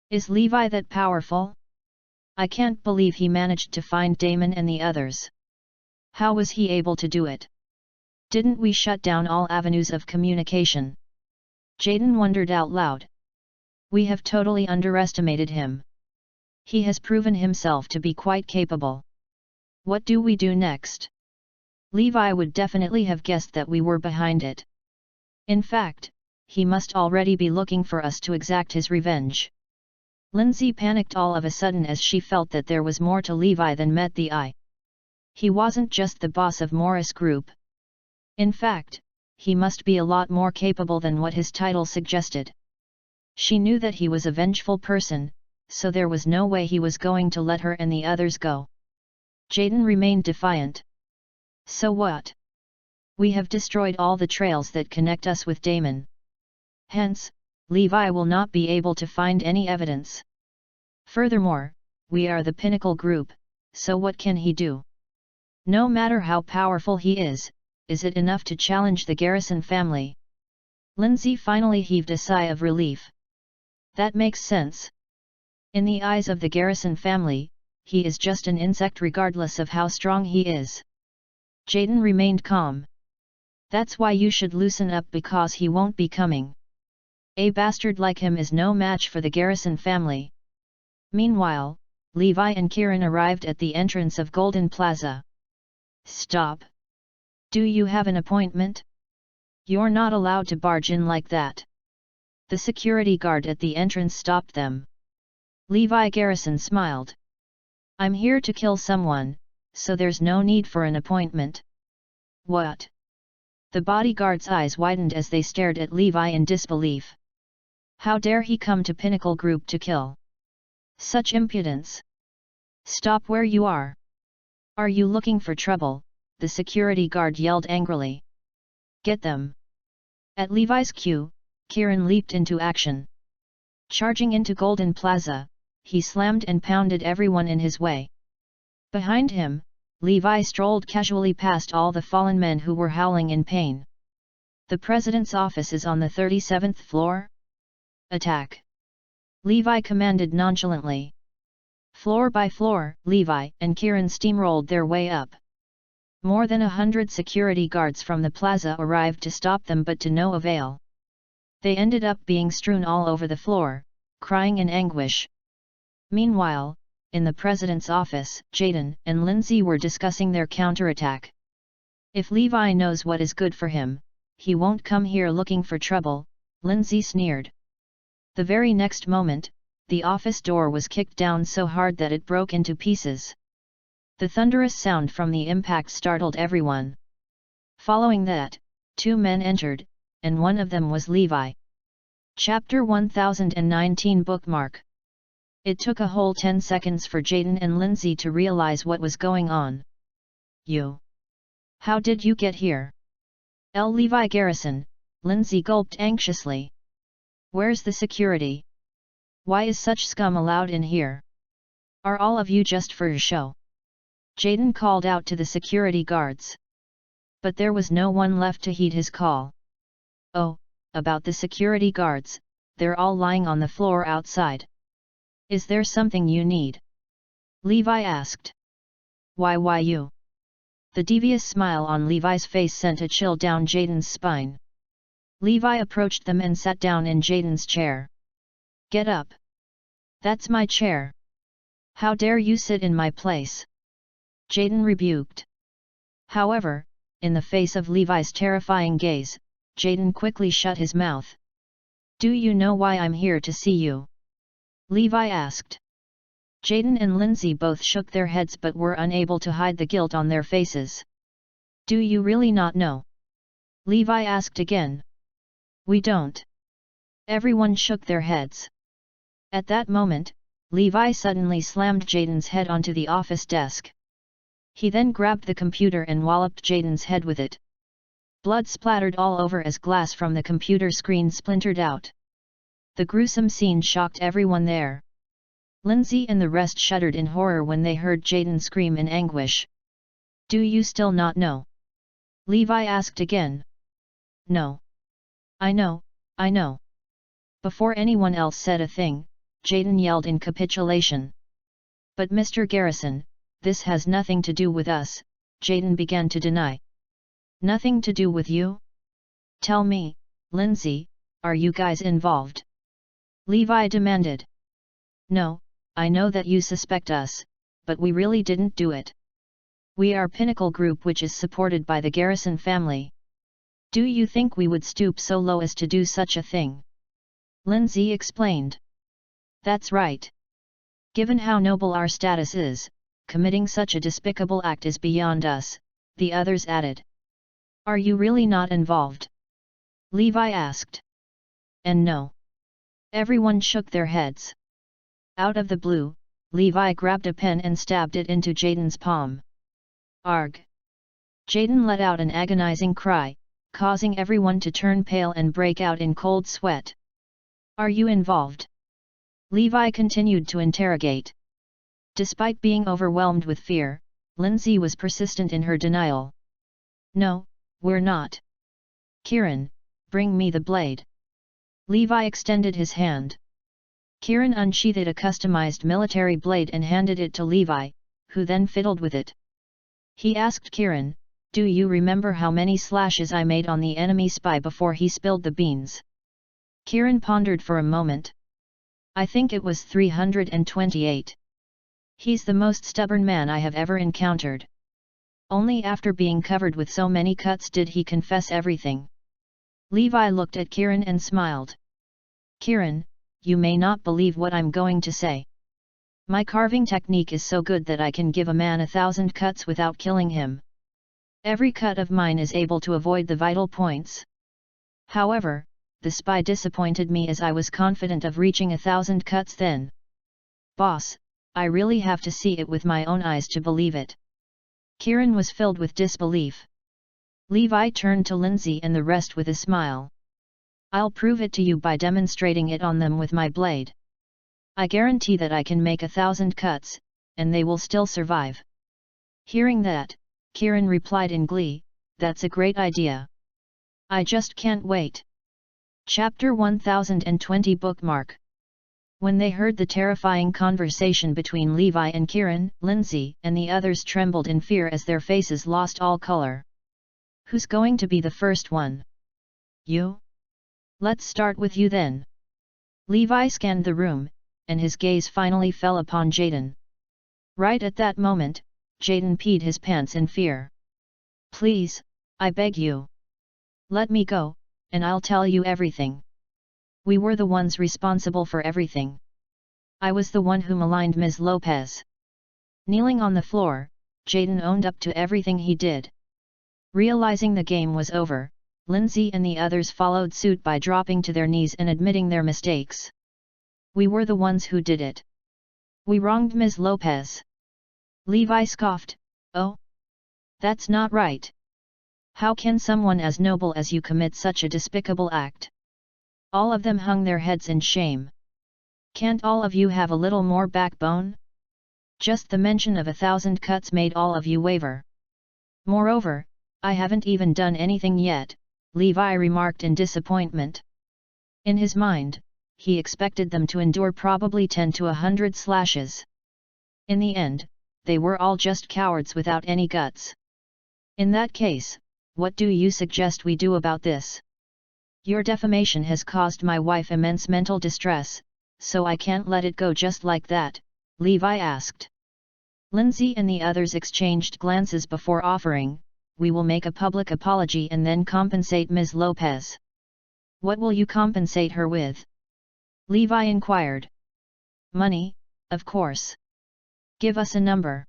Is Levi that powerful? I can't believe he managed to find Damon and the others. How was he able to do it? Didn't we shut down all avenues of communication? Jaden wondered out loud. We have totally underestimated him. He has proven himself to be quite capable. What do we do next? Levi would definitely have guessed that we were behind it. In fact, he must already be looking for us to exact his revenge. Lindsay panicked all of a sudden as she felt that there was more to Levi than met the eye. He wasn't just the boss of Morris Group. In fact, he must be a lot more capable than what his title suggested. She knew that he was a vengeful person, so there was no way he was going to let her and the others go. Jaden remained defiant. So what? We have destroyed all the trails that connect us with Damon. Hence, Levi will not be able to find any evidence. Furthermore, we are the Pinnacle Group, so what can he do? No matter how powerful he is it enough to challenge the Garrison family? Lindsay finally heaved a sigh of relief. That makes sense. In the eyes of the Garrison family, he is just an insect regardless of how strong he is. Jaden remained calm. That's why you should loosen up, because he won't be coming. A bastard like him is no match for the Garrison family. Meanwhile, Levi and Kieran arrived at the entrance of Golden Plaza. Stop! Do you have an appointment? You're not allowed to barge in like that. The security guard at the entrance stopped them. Levi Garrison smiled. I'm here to kill someone, so there's no need for an appointment. What? The bodyguard's eyes widened as they stared at Levi in disbelief. How dare he come to Pinnacle Group to kill? Such impudence! Stop where you are! Are you looking for trouble? The security guard yelled angrily. Get them! At Levi's cue, Kieran leaped into action. Charging into Golden Plaza, he slammed and pounded everyone in his way. Behind him, Levi strolled casually past all the fallen men who were howling in pain. The president's office is on the 37th floor? Attack! Levi commanded nonchalantly. Floor by floor, Levi and Kieran steamrolled their way up. More than 100 security guards from the plaza arrived to stop them, but to no avail. They ended up being strewn all over the floor, crying in anguish. Meanwhile, in the president's office, Jaden and Lindsay were discussing their counterattack. If Levi knows what is good for him, he won't come here looking for trouble, Lindsay sneered. The very next moment, the office door was kicked down so hard that it broke into pieces. The thunderous sound from the impact startled everyone. Following that, 2 men entered, and one of them was Levi. Chapter 1019 Bookmark. It took a whole 10 seconds for Jaden and Lindsay to realize what was going on. You? How did you get here? Levi Garrison, Lindsay gulped anxiously. Where's the security? Why is such scum allowed in here? Are all of you just for a show? Jaden called out to the security guards. But there was no one left to heed his call. Oh, about the security guards, they're all lying on the floor outside. Is there something you need? Levi asked. Why you? The devious smile on Levi's face sent a chill down Jaden's spine. Levi approached them and sat down in Jaden's chair. Get up. That's my chair. How dare you sit in my place? Jaden rebuked. However, in the face of Levi's terrifying gaze, Jaden quickly shut his mouth. Do you know why I'm here to see you? Levi asked. Jaden and Lindsay both shook their heads but were unable to hide the guilt on their faces. Do you really not know? Levi asked again. We don't. Everyone shook their heads. At that moment, Levi suddenly slammed Jaden's head onto the office desk. He then grabbed the computer and walloped Jaden's head with it. Blood splattered all over as glass from the computer screen splintered out. The gruesome scene shocked everyone there. Lindsay and the rest shuddered in horror when they heard Jaden scream in anguish. Do you still not know? Levi asked again. No. I know. Before anyone else said a thing, Jaden yelled in capitulation. But Mr. Garrison, this has nothing to do with us, Jaden began to deny. Nothing to do with you? Tell me, Lindsay, are you guys involved? Levi demanded. No, I know that you suspect us, but we really didn't do it. We are Pinnacle Group, which is supported by the Garrison family. Do you think we would stoop so low as to do such a thing? Lindsay explained. That's right. Given how noble our status is, committing such a despicable act is beyond us, the others added. Are you really not involved? Levi asked. And no. Everyone shook their heads. Out of the blue, Levi grabbed a pen and stabbed it into Jaden's palm. Arg! Jaden let out an agonizing cry, causing everyone to turn pale and break out in cold sweat. Are you involved? Levi continued to interrogate. Despite being overwhelmed with fear, Lindsay was persistent in her denial. No, we're not. Kieran, bring me the blade. Levi extended his hand. Kieran unsheathed a customized military blade and handed it to Levi, who then fiddled with it. He asked Kieran, "Do you remember how many slashes I made on the enemy spy before he spilled the beans?" Kieran pondered for a moment. "I think it was 328. He's the most stubborn man I have ever encountered. Only after being covered with so many cuts did he confess everything." Levi looked at Kieran and smiled. "Kieran, you may not believe what I'm going to say. My carving technique is so good that I can give a man 1,000 cuts without killing him. Every cut of mine is able to avoid the vital points. However, the spy disappointed me as I was confident of reaching 1,000 cuts then. Boss, I really have to see it with my own eyes to believe it." Kieran was filled with disbelief. Levi turned to Lindsay and the rest with a smile. "I'll prove it to you by demonstrating it on them with my blade. I guarantee that I can make 1,000 cuts, and they will still survive." Hearing that, Kieran replied in glee, "That's a great idea. I just can't wait." Chapter 1020 Bookmark. When they heard the terrifying conversation between Levi and Kieran, Lindsay and the others trembled in fear as their faces lost all color. "Who's going to be the first one?" "You? Let's start with you then." Levi scanned the room, and his gaze finally fell upon Jaden. Right at that moment, Jaden peed his pants in fear. "Please, I beg you. Let me go, and I'll tell you everything. We were the ones responsible for everything. I was the one who maligned Ms. Lopez." Kneeling on the floor, Jaden owned up to everything he did. Realizing the game was over, Lindsay and the others followed suit by dropping to their knees and admitting their mistakes. "We were the ones who did it. We wronged Ms. Lopez." Levi scoffed, "Oh? That's not right. How can someone as noble as you commit such a despicable act?" All of them hung their heads in shame. "Can't all of you have a little more backbone? Just the mention of 1,000 cuts made all of you waver. Moreover, I haven't even done anything yet," Levi remarked in disappointment. In his mind, he expected them to endure probably 10 to 100 slashes. In the end, they were all just cowards without any guts. "In that case, what do you suggest we do about this? Your defamation has caused my wife immense mental distress, so I can't let it go just like that," Levi asked. Lindsay and the others exchanged glances before offering, "We will make a public apology and then compensate Ms. Lopez." "What will you compensate her with?" Levi inquired. "Money, of course. Give us a number."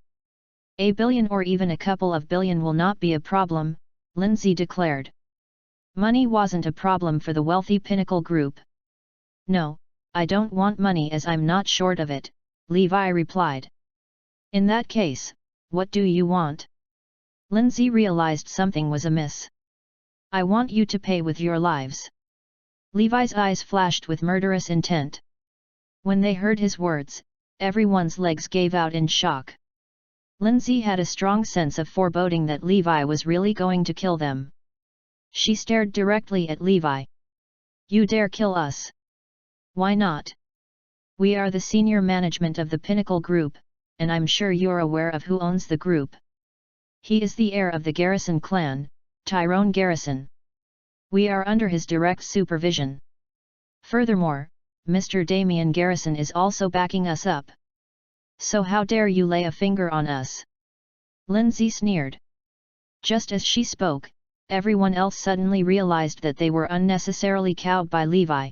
"A billion or even a couple of billion will not be a problem," Lindsay declared. Money wasn't a problem for the wealthy Pinnacle Group. "No, I don't want money as I'm not short of it," Levi replied. "In that case, what do you want?" Lindsay realized something was amiss. "I want you to pay with your lives." Levi's eyes flashed with murderous intent. When they heard his words, everyone's legs gave out in shock. Lindsay had a strong sense of foreboding that Levi was really going to kill them. She stared directly at Levi. "You dare kill us? Why not? We are the senior management of the Pinnacle Group, and I'm sure you're aware of who owns the group. He is the heir of the Garrison clan, Tyrone Garrison. We are under his direct supervision. Furthermore, Mr. Damian Garrison is also backing us up. So how dare you lay a finger on us?" Lindsay sneered. Just as she spoke, everyone else suddenly realized that they were unnecessarily cowed by Levi.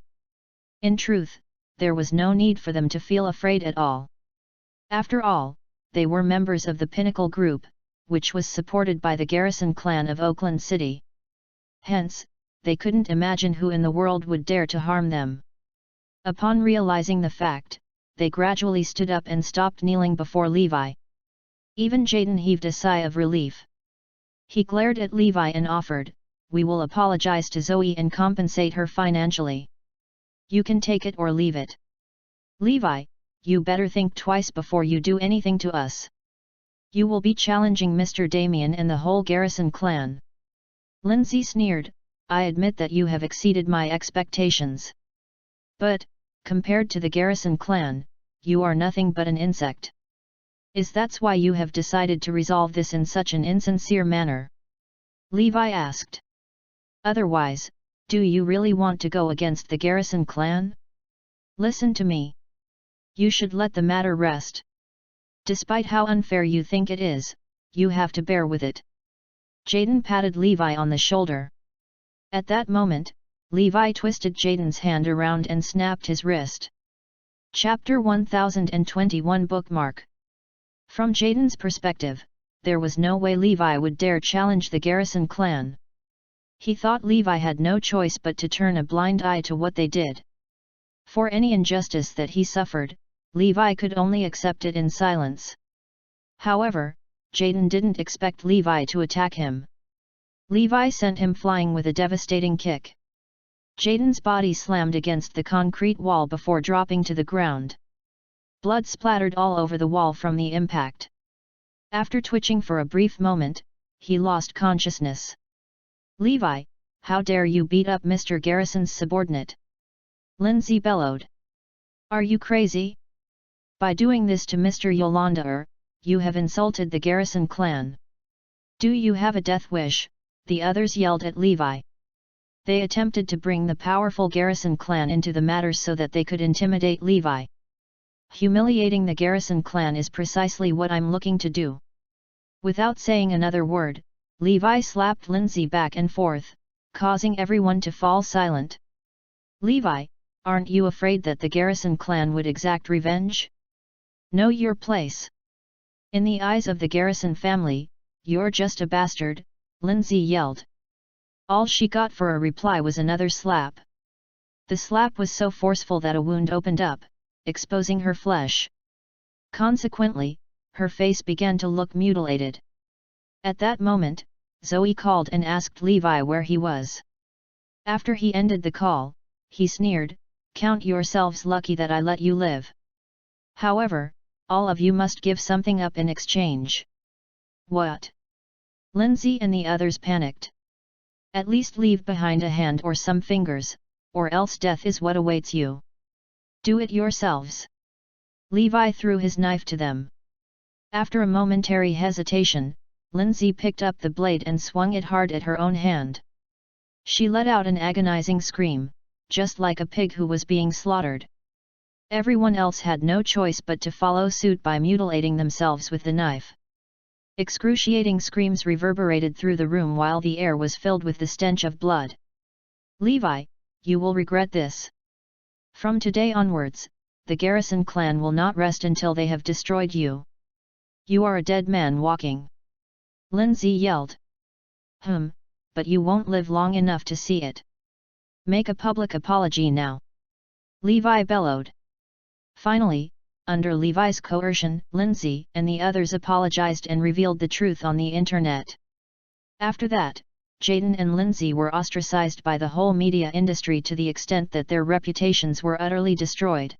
In truth, there was no need for them to feel afraid at all. After all, they were members of the Pinnacle Group, which was supported by the Garrison clan of Oakland City. Hence, they couldn't imagine who in the world would dare to harm them. Upon realizing the fact, they gradually stood up and stopped kneeling before Levi. Even Jaden heaved a sigh of relief. He glared at Levi and offered, "We will apologize to Zoe and compensate her financially. You can take it or leave it. Levi, you better think twice before you do anything to us. You will be challenging Mr. Damien and the whole Garrison clan." Lindsay sneered, "I admit that you have exceeded my expectations. But, compared to the Garrison clan, you are nothing but an insect. Is that why you have decided to resolve this in such an insincere manner?" Levi asked. "Otherwise, do you really want to go against the Garrison clan? Listen to me. You should let the matter rest. Despite how unfair you think it is, you have to bear with it." Jaden patted Levi on the shoulder. At that moment, Levi twisted Jaden's hand around and snapped his wrist. Chapter 1021 Bookmark. From Jaden's perspective, there was no way Levi would dare challenge the Garrison clan. He thought Levi had no choice but to turn a blind eye to what they did. For any injustice that he suffered, Levi could only accept it in silence. However, Jaden didn't expect Levi to attack him. Levi sent him flying with a devastating kick. Jaden's body slammed against the concrete wall before dropping to the ground. Blood splattered all over the wall from the impact. After twitching for a brief moment, he lost consciousness. "Levi, how dare you beat up Mr. Garrison's subordinate?" Lindsay bellowed. "Are you crazy? By doing this to Mr. Yolanda, you have insulted the Garrison clan. Do you have a death wish?" the others yelled at Levi. They attempted to bring the powerful Garrison clan into the matter so that they could intimidate Levi. "Humiliating the Garrison clan is precisely what I'm looking to do." Without saying another word, Levi slapped Lindsay back and forth, causing everyone to fall silent. "Levi, aren't you afraid that the Garrison clan would exact revenge? Know your place. In the eyes of the Garrison family, you're just a bastard," Lindsay yelled. All she got for a reply was another slap. The slap was so forceful that a wound opened up, exposing her flesh. Consequently, her face began to look mutilated. At that moment, Zoe called and asked Levi where he was. After he ended the call, he sneered, "Count yourselves lucky that I let you live. However, all of you must give something up in exchange." "What?" Lindsay and the others panicked. "At least leave behind a hand or some fingers, or else death is what awaits you. Do it yourselves." Levi threw his knife to them. After a momentary hesitation, Lindsay picked up the blade and swung it hard at her own hand. She let out an agonizing scream, just like a pig who was being slaughtered. Everyone else had no choice but to follow suit by mutilating themselves with the knife. Excruciating screams reverberated through the room while the air was filled with the stench of blood. "Levi, you will regret this. From today onwards, the Garrison clan will not rest until they have destroyed you. You are a dead man walking." Lindsay yelled. But you won't live long enough to see it. Make a public apology now," Levi bellowed. Finally, under Levi's coercion, Lindsay and the others apologized and revealed the truth on the internet. After that, Jaden and Lindsay were ostracized by the whole media industry to the extent that their reputations were utterly destroyed.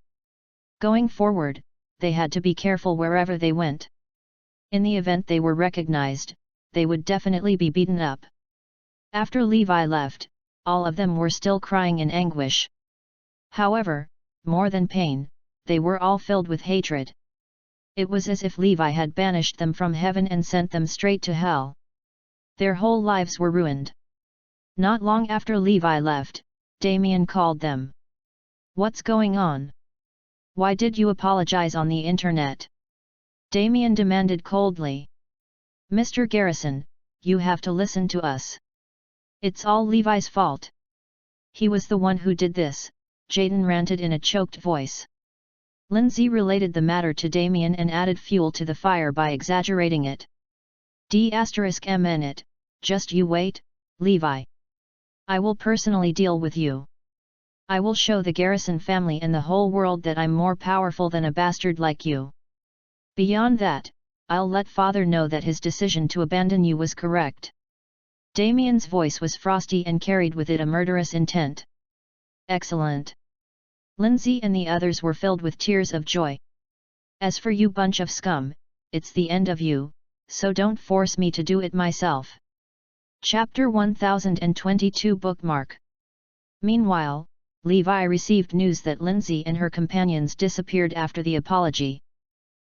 Going forward, they had to be careful wherever they went. In the event they were recognized, they would definitely be beaten up. After Levi left, all of them were still crying in anguish. However, more than pain, they were all filled with hatred. It was as if Levi had banished them from heaven and sent them straight to hell. Their whole lives were ruined. Not long after Levi left, Damien called them. "What's going on? Why did you apologize on the internet?" Damien demanded coldly. "Mr. Garrison, you have to listen to us. It's all Levi's fault. He was the one who did this," Jaden ranted in a choked voice. Lindsay related the matter to Damien and added fuel to the fire by exaggerating it. "D***mn it, just you wait, Levi. I will personally deal with you. I will show the Garrison family and the whole world that I'm more powerful than a bastard like you. Beyond that, I'll let father know that his decision to abandon you was correct." Damien's voice was frosty and carried with it a murderous intent. "Excellent." Lindsay and the others were filled with tears of joy. "As for you bunch of scum, it's the end of you, so don't force me to do it myself." Chapter 1022 Bookmark. Meanwhile, Levi received news that Lindsay and her companions disappeared after the apology.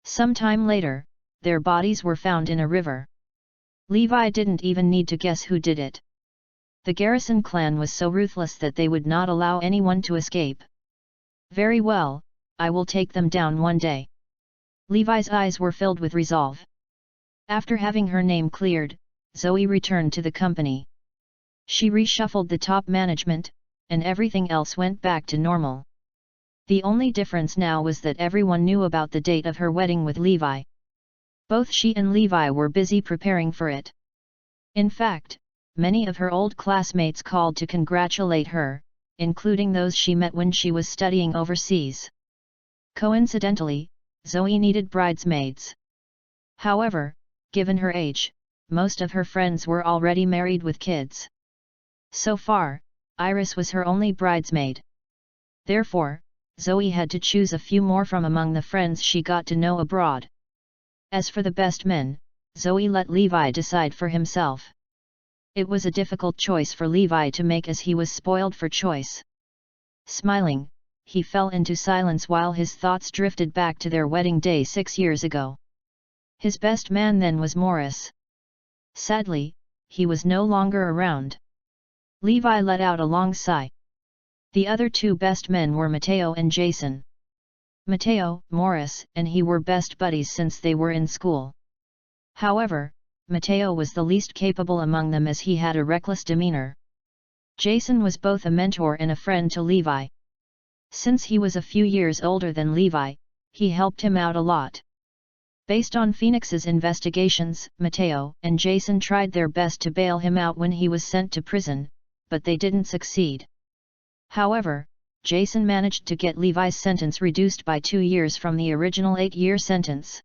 Some time later, their bodies were found in a river. Levi didn't even need to guess who did it. The Garrison clan was so ruthless that they would not allow anyone to escape. "Very well, I will take them down one day." Levi's eyes were filled with resolve. After having her name cleared, Zoe returned to the company. She reshuffled the top management, and everything else went back to normal. The only difference now was that everyone knew about the date of her wedding with Levi. Both she and Levi were busy preparing for it. In fact, many of her old classmates called to congratulate her, including those she met when she was studying overseas. Coincidentally, Zoe needed bridesmaids. However, given her age, most of her friends were already married with kids. So far, Iris was her only bridesmaid. Therefore, Zoe had to choose a few more from among the friends she got to know abroad. As for the best men, Zoe let Levi decide for himself. It was a difficult choice for Levi to make as he was spoiled for choice. Smiling, he fell into silence while his thoughts drifted back to their wedding day 6 years ago. His best man then was Morris. Sadly, he was no longer around. Levi let out a long sigh. The other two best men were Matteo and Jason. Matteo, Morris, and he were best buddies since they were in school. However, Matteo was the least capable among them as he had a reckless demeanor. Jason was both a mentor and a friend to Levi. Since he was a few years older than Levi, he helped him out a lot. Based on Phoenix's investigations, Matteo and Jason tried their best to bail him out when he was sent to prison, but they didn't succeed. However, Jason managed to get Levi's sentence reduced by 2 years from the original 8-year sentence.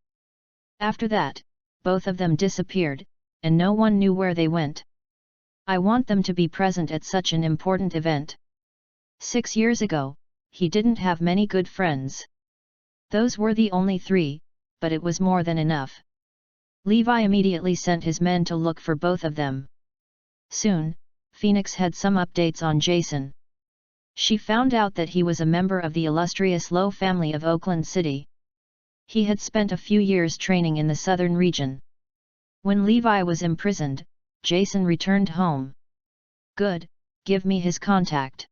After that, both of them disappeared, and no one knew where they went. I want them to be present at such an important event. 6 years ago, he didn't have many good friends. Those were the only 3, but it was more than enough. Levi immediately sent his men to look for both of them. Soon, Phoenix had some updates on Jason. She found out that he was a member of the illustrious Lowe family of Oakland City. He had spent a few years training in the southern region. When Levi was imprisoned, Jason returned home. "Good, give me his contact."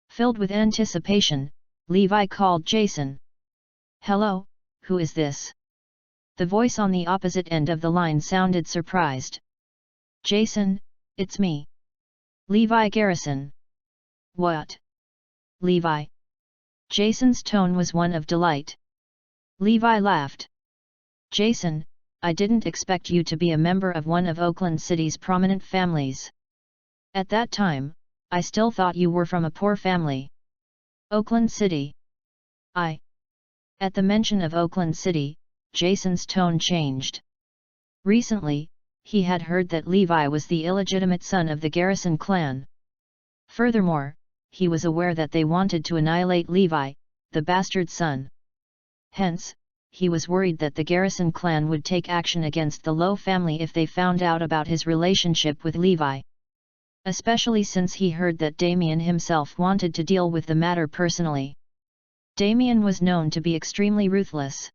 Filled with anticipation, Levi called Jason. "Hello, who is this?" The voice on the opposite end of the line sounded surprised. "Jason, it's me. Levi Garrison." "What? Levi?" Jason's tone was one of delight. Levi laughed. "Jason, I didn't expect you to be a member of one of Oakland City's prominent families. At that time, I still thought you were from a poor family." "Oakland City? At the mention of Oakland City, Jason's tone changed. Recently, he had heard that Levi was the illegitimate son of the Garrison clan. Furthermore, he was aware that they wanted to annihilate Levi, the bastard son. Hence, he was worried that the Garrison clan would take action against the Lowe family if they found out about his relationship with Levi. Especially since he heard that Damien himself wanted to deal with the matter personally. Damien was known to be extremely ruthless.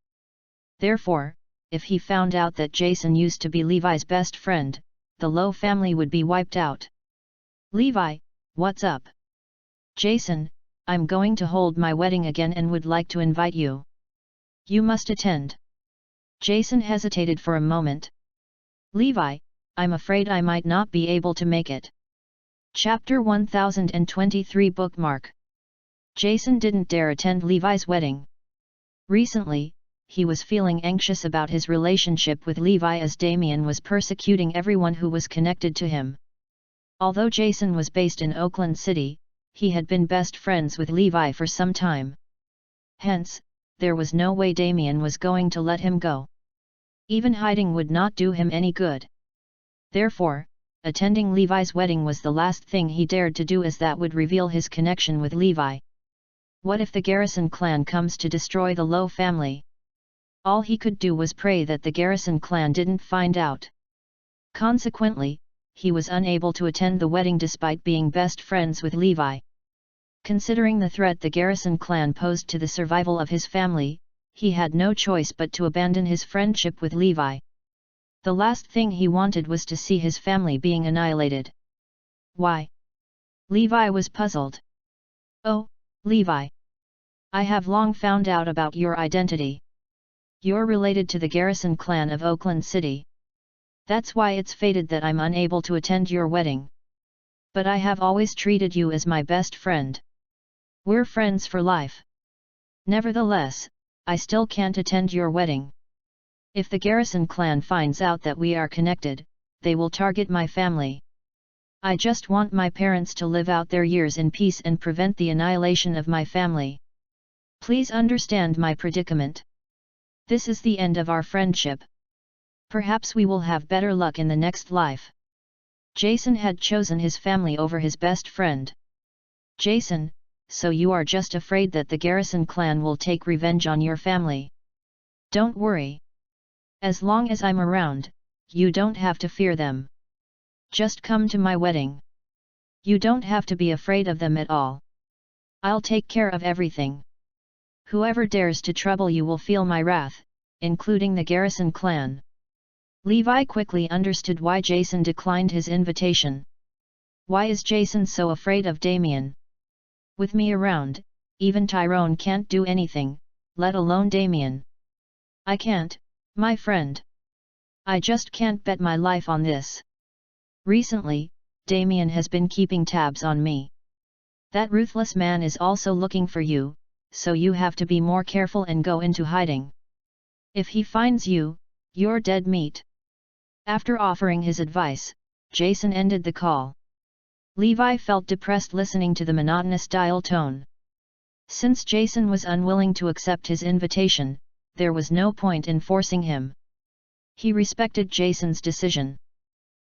Therefore, if he found out that Jason used to be Levi's best friend, the Lowe family would be wiped out. "Levi, what's up?" "Jason, I'm going to hold my wedding again and would like to invite you. You must attend." Jason hesitated for a moment. "Levi, I'm afraid I might not be able to make it." Chapter 1023 Bookmark. Jason didn't dare attend Levi's wedding. Recently, he was feeling anxious about his relationship with Levi as Damien was persecuting everyone who was connected to him. Although Jason was based in Oakland City, he had been best friends with Levi for some time. Hence, there was no way Damien was going to let him go. Even hiding would not do him any good. Therefore, attending Levi's wedding was the last thing he dared to do, as that would reveal his connection with Levi. What if the Garrison clan comes to destroy the Lowe family? All he could do was pray that the Garrison clan didn't find out. Consequently, he was unable to attend the wedding despite being best friends with Levi. Considering the threat the Garrison clan posed to the survival of his family, he had no choice but to abandon his friendship with Levi. The last thing he wanted was to see his family being annihilated. Why? Levi was puzzled. Oh, Levi. I have long found out about your identity. You're related to the Garrison clan of Oakland City. That's why it's fated that I'm unable to attend your wedding. But I have always treated you as my best friend. We're friends for life. Nevertheless, I still can't attend your wedding. If the Garrison clan finds out that we are connected, they will target my family. I just want my parents to live out their years in peace and prevent the annihilation of my family. Please understand my predicament. This is the end of our friendship. Perhaps we will have better luck in the next life. Jason had chosen his family over his best friend. Jason, so you are just afraid that the Garrison clan will take revenge on your family? Don't worry. As long as I'm around, you don't have to fear them. Just come to my wedding. You don't have to be afraid of them at all. I'll take care of everything. Whoever dares to trouble you will feel my wrath, including the Garrison clan. Levi quickly understood why Jason declined his invitation. Why is Jason so afraid of Damien? With me around, even Tyrone can't do anything, let alone Damien. I can't, my friend. I just can't bet my life on this. Recently, Damien has been keeping tabs on me. That ruthless man is also looking for you, so you have to be more careful and go into hiding. If he finds you, you're dead meat. After offering his advice, Jason ended the call. Levi felt depressed listening to the monotonous dial tone. Since Jason was unwilling to accept his invitation, there was no point in forcing him. He respected Jason's decision.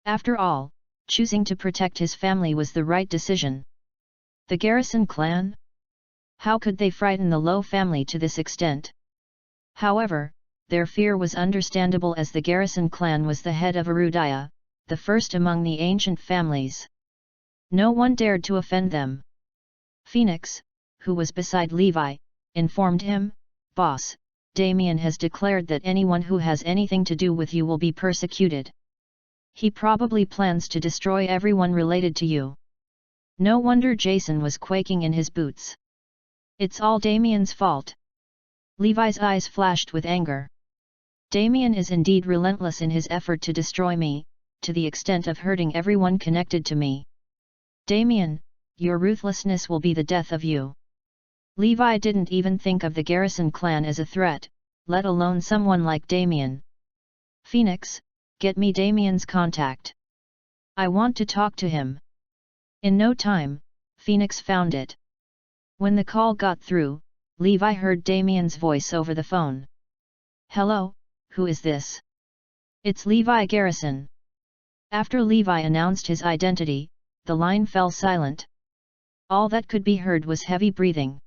After all, choosing to protect his family was the right decision. The Garrison clan? How could they frighten the Lowe family to this extent? However, their fear was understandable, as the Garrison clan was the head of Arudiah, the first among the ancient families. No one dared to offend them. Phoenix, who was beside Levi, informed him, "Boss, Damien has declared that anyone who has anything to do with you will be persecuted. He probably plans to destroy everyone related to you." No wonder Jason was quaking in his boots. It's all Damien's fault. Levi's eyes flashed with anger. Damien is indeed relentless in his effort to destroy me, to the extent of hurting everyone connected to me. Damien, your ruthlessness will be the death of you. Levi didn't even think of the Garrison clan as a threat, let alone someone like Damien. Phoenix, get me Damien's contact. I want to talk to him. In no time, Phoenix found it. When the call got through, Levi heard Damien's voice over the phone. "Hello, who is this?" "It's Levi Garrison." After Levi announced his identity, the line fell silent. All that could be heard was heavy breathing.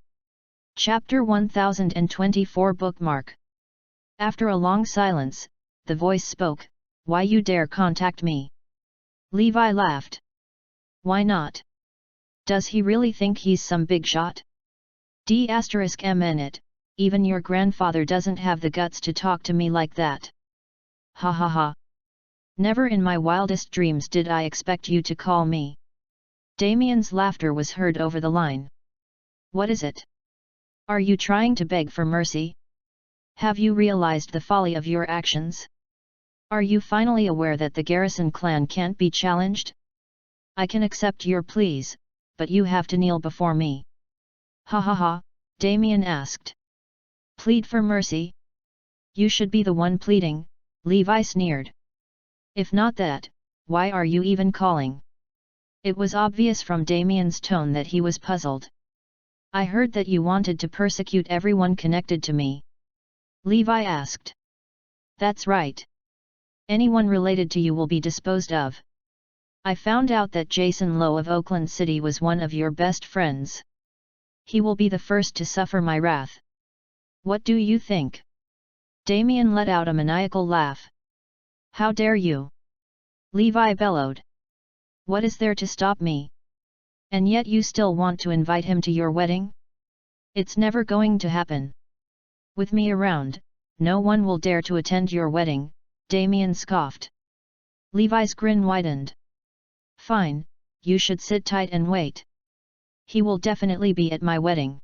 Chapter 1024 Bookmark. After a long silence, the voice spoke, "Why you dare contact me?" Levi laughed. "Why not? Does he really think he's some big shot? D***mn, even your grandfather doesn't have the guts to talk to me like that. Ha ha ha. Never in my wildest dreams did I expect you to call me." Damien's laughter was heard over the line. "What is it? Are you trying to beg for mercy? Have you realized the folly of your actions? Are you finally aware that the Garrison clan can't be challenged? I can accept your pleas, but you have to kneel before me." "Ha ha ha," Damien asked. "Plead for mercy? You should be the one pleading," Levi sneered. "If not that, why are you even calling?" It was obvious from Damien's tone that he was puzzled. I heard that you wanted to persecute everyone connected to me. Levi asked. That's right. Anyone related to you will be disposed of. I found out that Jason Lowe of Oakland City was one of your best friends. He will be the first to suffer my wrath. What do you think? Damien let out a maniacal laugh. How dare you? Levi bellowed. What is there to stop me? And yet you still want to invite him to your wedding? It's never going to happen. With me around, no one will dare to attend your wedding, Damien scoffed. Levi's grin widened. Fine, you should sit tight and wait. He will definitely be at my wedding.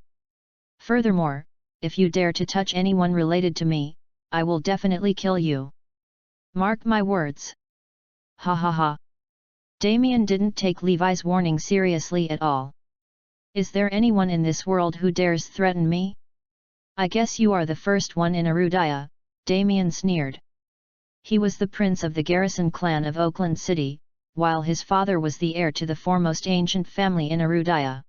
Furthermore, if you dare to touch anyone related to me, I will definitely kill you. Mark my words. Ha ha ha. Damien didn't take Levi's warning seriously at all. Is there anyone in this world who dares threaten me? I guess you are the first one in Arudaya, Damien sneered. He was the prince of the Garrison clan of Oakland City, while his father was the heir to the foremost ancient family in Arudaya.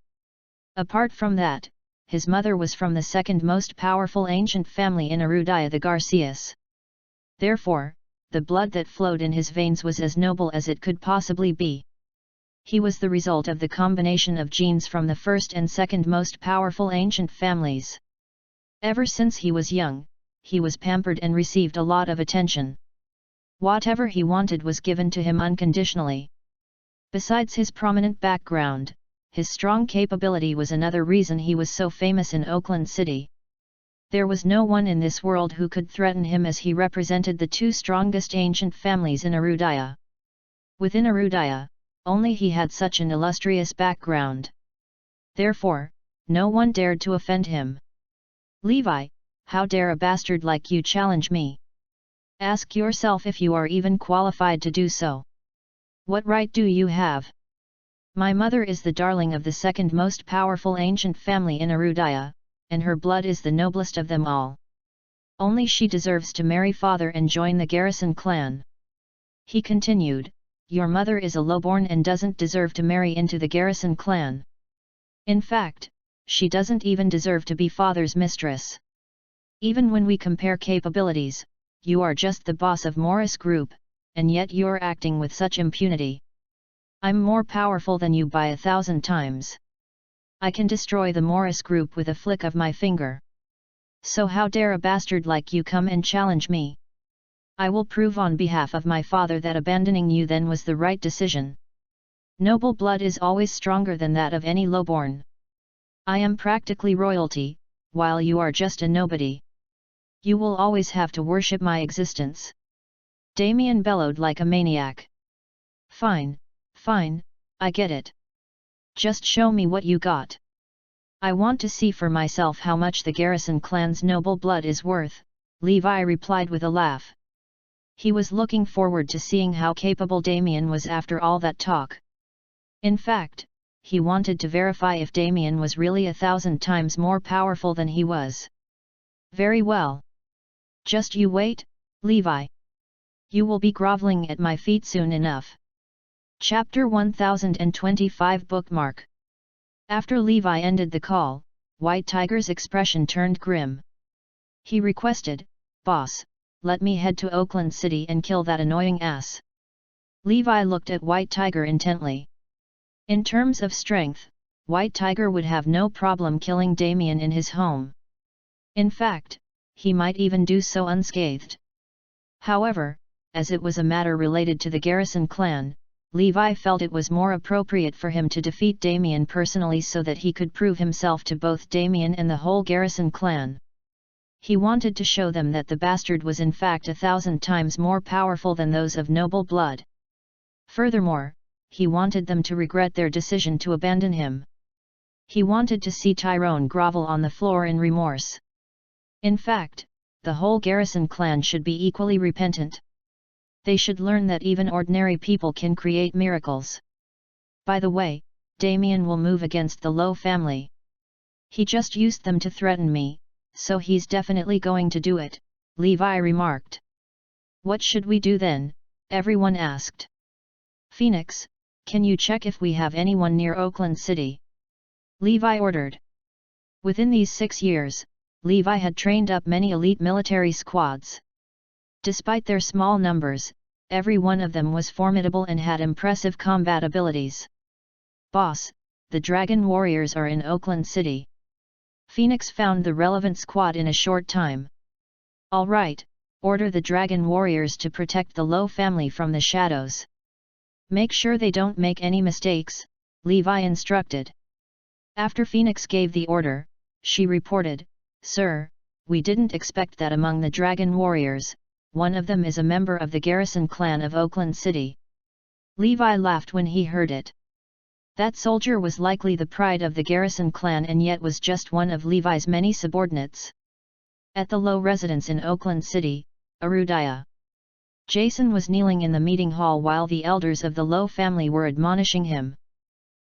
Apart from that, his mother was from the second most powerful ancient family in Arudaya, the Garcias. Therefore, the blood that flowed in his veins was as noble as it could possibly be. He was the result of the combination of genes from the first and second most powerful ancient families. Ever since he was young, he was pampered and received a lot of attention. Whatever he wanted was given to him unconditionally. Besides his prominent background, his strong capability was another reason he was so famous in Oakland City. There was no one in this world who could threaten him, as he represented the two strongest ancient families in Arudaya. Within Arudaya, only he had such an illustrious background. Therefore, no one dared to offend him. Levi, how dare a bastard like you challenge me? Ask yourself if you are even qualified to do so. What right do you have? My mother is the darling of the second most powerful ancient family in Arudaya, and her blood is the noblest of them all. Only she deserves to marry father and join the Garrison clan. He continued, your mother is a lowborn and doesn't deserve to marry into the Garrison clan. In fact, she doesn't even deserve to be father's mistress. Even when we compare capabilities, you are just the boss of Morris Group, and yet you're acting with such impunity. I'm more powerful than you by 1,000 times. I can destroy the Morris Group with a flick of my finger. So how dare a bastard like you come and challenge me? I will prove on behalf of my father that abandoning you then was the right decision. Noble blood is always stronger than that of any lowborn. I am practically royalty, while you are just a nobody. You will always have to worship my existence. Damien bellowed like a maniac. Fine, fine, I get it. Just show me what you got. I want to see for myself how much the Garrison clan's noble blood is worth, Levi replied with a laugh. He was looking forward to seeing how capable Damien was after all that talk. In fact, he wanted to verify if Damien was really 1,000 times more powerful than he was. Very well. Just you wait, Levi. You will be groveling at my feet soon enough. Chapter 1025 Bookmark. After Levi ended the call, White Tiger's expression turned grim. He requested, Boss, let me head to Oakland City and kill that annoying ass. Levi looked at White Tiger intently. In terms of strength, White Tiger would have no problem killing Damien in his home. In fact, he might even do so unscathed. However, as it was a matter related to the Garrison clan, Levi felt it was more appropriate for him to defeat Damien personally so that he could prove himself to both Damien and the whole Garrison clan. He wanted to show them that the bastard was in fact 1,000 times more powerful than those of noble blood. Furthermore, he wanted them to regret their decision to abandon him. He wanted to see Tyrone grovel on the floor in remorse. In fact, the whole Garrison clan should be equally repentant. They should learn that even ordinary people can create miracles. By the way, Damien will move against the Lowe family. He just used them to threaten me, so he's definitely going to do it, Levi remarked. What should we do then? Everyone asked. Phoenix, Can you check if we have anyone near Oakland City? Levi ordered. Within these 6 years, Levi had trained up many elite military squads. Despite their small numbers, every one of them was formidable and had impressive combat abilities. Boss, the Dragon Warriors are in Oakland City. Phoenix found the relevant squad in a short time. All right, order the Dragon Warriors to protect the Lowe family from the shadows. Make sure they don't make any mistakes, Levi instructed. After Phoenix gave the order, she reported, "Sir, we didn't expect that among the Dragon Warriors, one of them is a member of the Garrison clan of Oakland City." Levi laughed when he heard it. That soldier was likely the pride of the Garrison clan and yet was just one of Levi's many subordinates. At the Lowe residence in Oakland City, Arudaya. Jason was kneeling in the meeting hall while the elders of the Lowe family were admonishing him.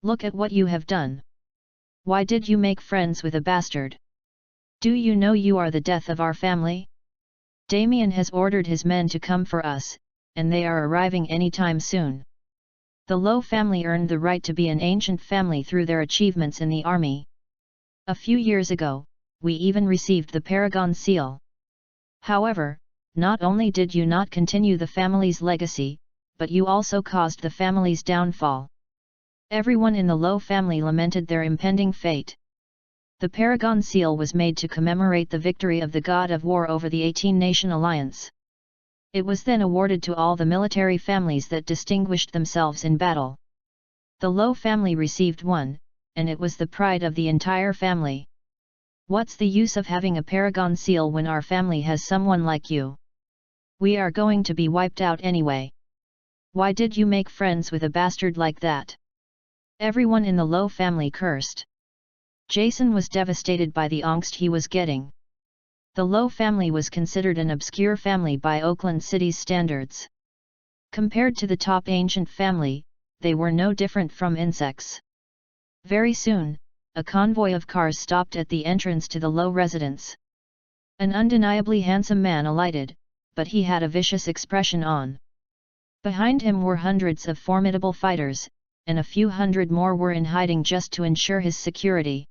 "Look at what you have done. Why did you make friends with a bastard? Do you know you are the death of our family? Damien has ordered his men to come for us, and they are arriving anytime soon." The Lowe family earned the right to be an ancient family through their achievements in the army. A few years ago, we even received the Paragon Seal. However, not only did you not continue the family's legacy, but you also caused the family's downfall. Everyone in the Lowe family lamented their impending fate. The Paragon Seal was made to commemorate the victory of the God of War over the 18-nation alliance. It was then awarded to all the military families that distinguished themselves in battle. The Lowe family received one, and it was the pride of the entire family. What's the use of having a Paragon Seal when our family has someone like you? We are going to be wiped out anyway. Why did you make friends with a bastard like that? Everyone in the Lowe family cursed. Jason was devastated by the angst he was getting. The Lowe family was considered an obscure family by Oakland City's standards. Compared to the top ancient family, they were no different from insects. Very soon, a convoy of cars stopped at the entrance to the Lowe residence. An undeniably handsome man alighted, but he had a vicious expression on. Behind him were hundreds of formidable fighters, and a few hundred more were in hiding just to ensure his security.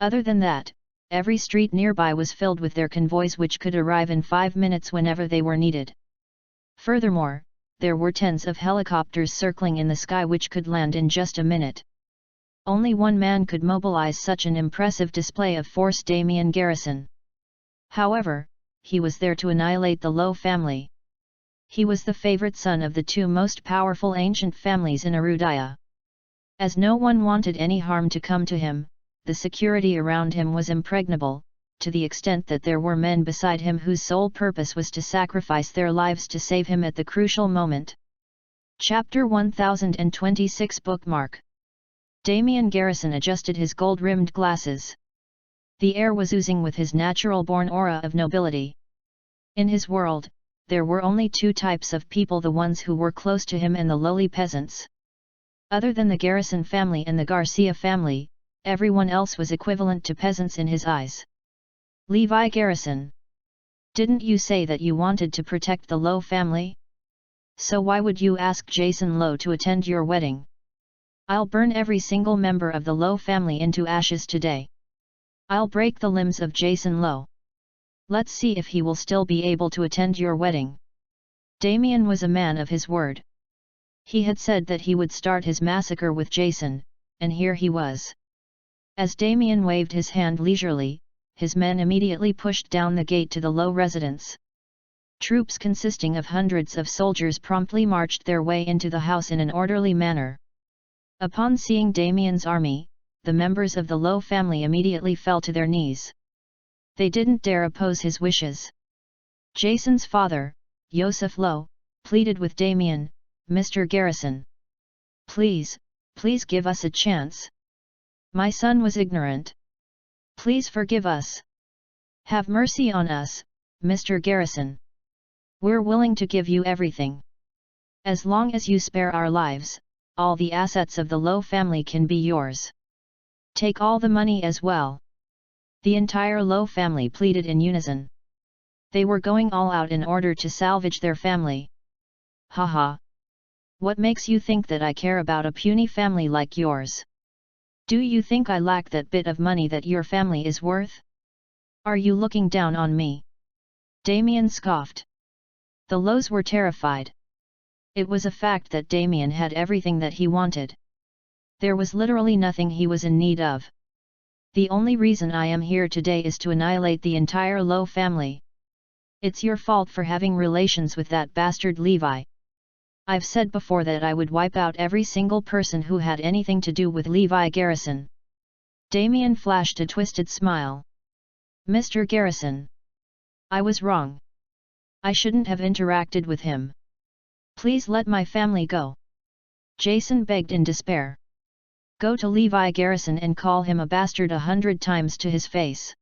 Other than that, every street nearby was filled with their convoys which could arrive in 5 minutes whenever they were needed. Furthermore, there were tens of helicopters circling in the sky which could land in just a minute. Only one man could mobilize such an impressive display of force: Levi Garrison. However, he was there to annihilate the Lowe family. He was the favorite son of the two most powerful ancient families in Arudaya. As no one wanted any harm to come to him, the security around him was impregnable, to the extent that there were men beside him whose sole purpose was to sacrifice their lives to save him at the crucial moment. Chapter 1026 Bookmark. Levi Garrison adjusted his gold-rimmed glasses. The air was oozing with his natural-born aura of nobility. In his world, there were only two types of people: the ones who were close to him and the lowly peasants. Other than the Garrison family and the Garcia family, everyone else was equivalent to peasants in his eyes. Levi Garrison. Didn't you say that you wanted to protect the Lowe family? So why would you ask Jason Lowe to attend your wedding? I'll burn every single member of the Lowe family into ashes today. I'll break the limbs of Jason Lowe. Let's see if he will still be able to attend your wedding. Damien was a man of his word. He had said that he would start his massacre with Jason, and here he was. As Damien waved his hand leisurely, his men immediately pushed down the gate to the Lowe residence. Troops consisting of hundreds of soldiers promptly marched their way into the house in an orderly manner. Upon seeing Damien's army, the members of the Lowe family immediately fell to their knees. They didn't dare oppose his wishes. Jason's father, Joseph Lowe, pleaded with Damien, "Mr. Garrison. Please give us a chance. My son was ignorant. Please forgive us. Have mercy on us, Mr. Garrison. We're willing to give you everything. As long as you spare our lives, all the assets of the Lowe family can be yours. Take all the money as well." The entire Lowe family pleaded in unison. They were going all out in order to salvage their family. Haha! What makes you think that I care about a puny family like yours? Do you think I lack that bit of money that your family is worth? Are you looking down on me? Damien scoffed. The Lows were terrified. It was a fact that Damien had everything that he wanted. There was literally nothing he was in need of. The only reason I am here today is to annihilate the entire Low family. It's your fault for having relations with that bastard Levi. I've said before that I would wipe out every single person who had anything to do with Levi Garrison. Damien flashed a twisted smile. Mr. Garrison. I was wrong. I shouldn't have interacted with him. Please let my family go. Jason begged in despair. Go to Levi Garrison and call him a bastard 100 times to his face.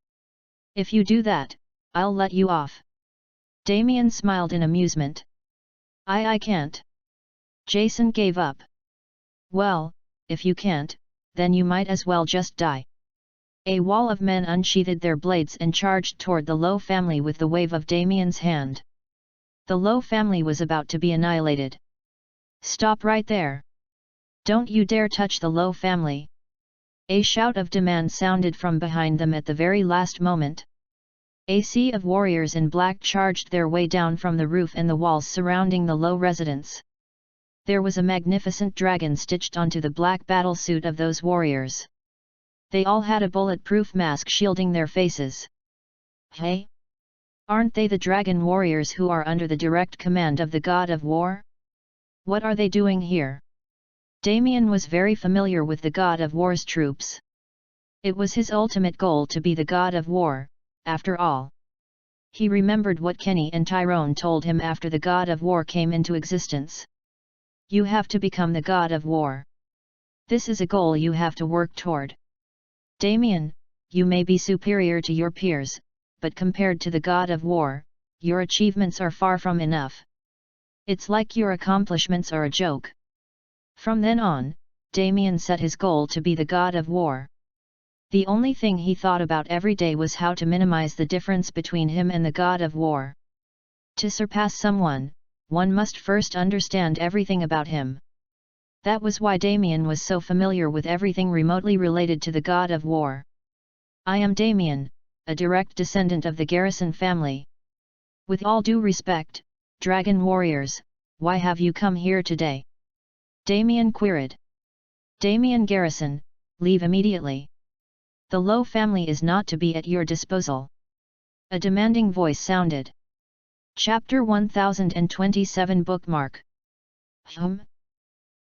If you do that, I'll let you off. Damien smiled in amusement. I can't. Jason gave up. Well, if you can't, then you might as well just die. A wall of men unsheathed their blades and charged toward the Low family with the wave of Damien's hand. The Low family was about to be annihilated. Stop right there. Don't you dare touch the Low family. A shout of demand sounded from behind them at the very last moment. A sea of warriors in black charged their way down from the roof and the walls surrounding the Low residence. There was a magnificent dragon stitched onto the black battlesuit of those warriors. They all had a bulletproof mask shielding their faces. Hey? Aren't they the dragon warriors who are under the direct command of the god of war? What are they doing here? Damien was very familiar with the god of war's troops. It was his ultimate goal to be the god of war, after all. He remembered what Kenny and Tyrone told him after the god of war came into existence. You have to become the god of war. This is a goal you have to work toward. Damien, you may be superior to your peers, but compared to the god of war, your achievements are far from enough. It's like your accomplishments are a joke. From then on, Damien set his goal to be the god of war. The only thing he thought about every day was how to minimize the difference between him and the god of war. To surpass someone, one must first understand everything about him. That was why Damien was so familiar with everything remotely related to the god of war. I am Damien, a direct descendant of the Garrison family. With all due respect, dragon warriors, why have you come here today? Damien queried. Damien Garrison, leave immediately. The Low family is not to be at your disposal. A demanding voice sounded. Chapter 1027 Bookmark.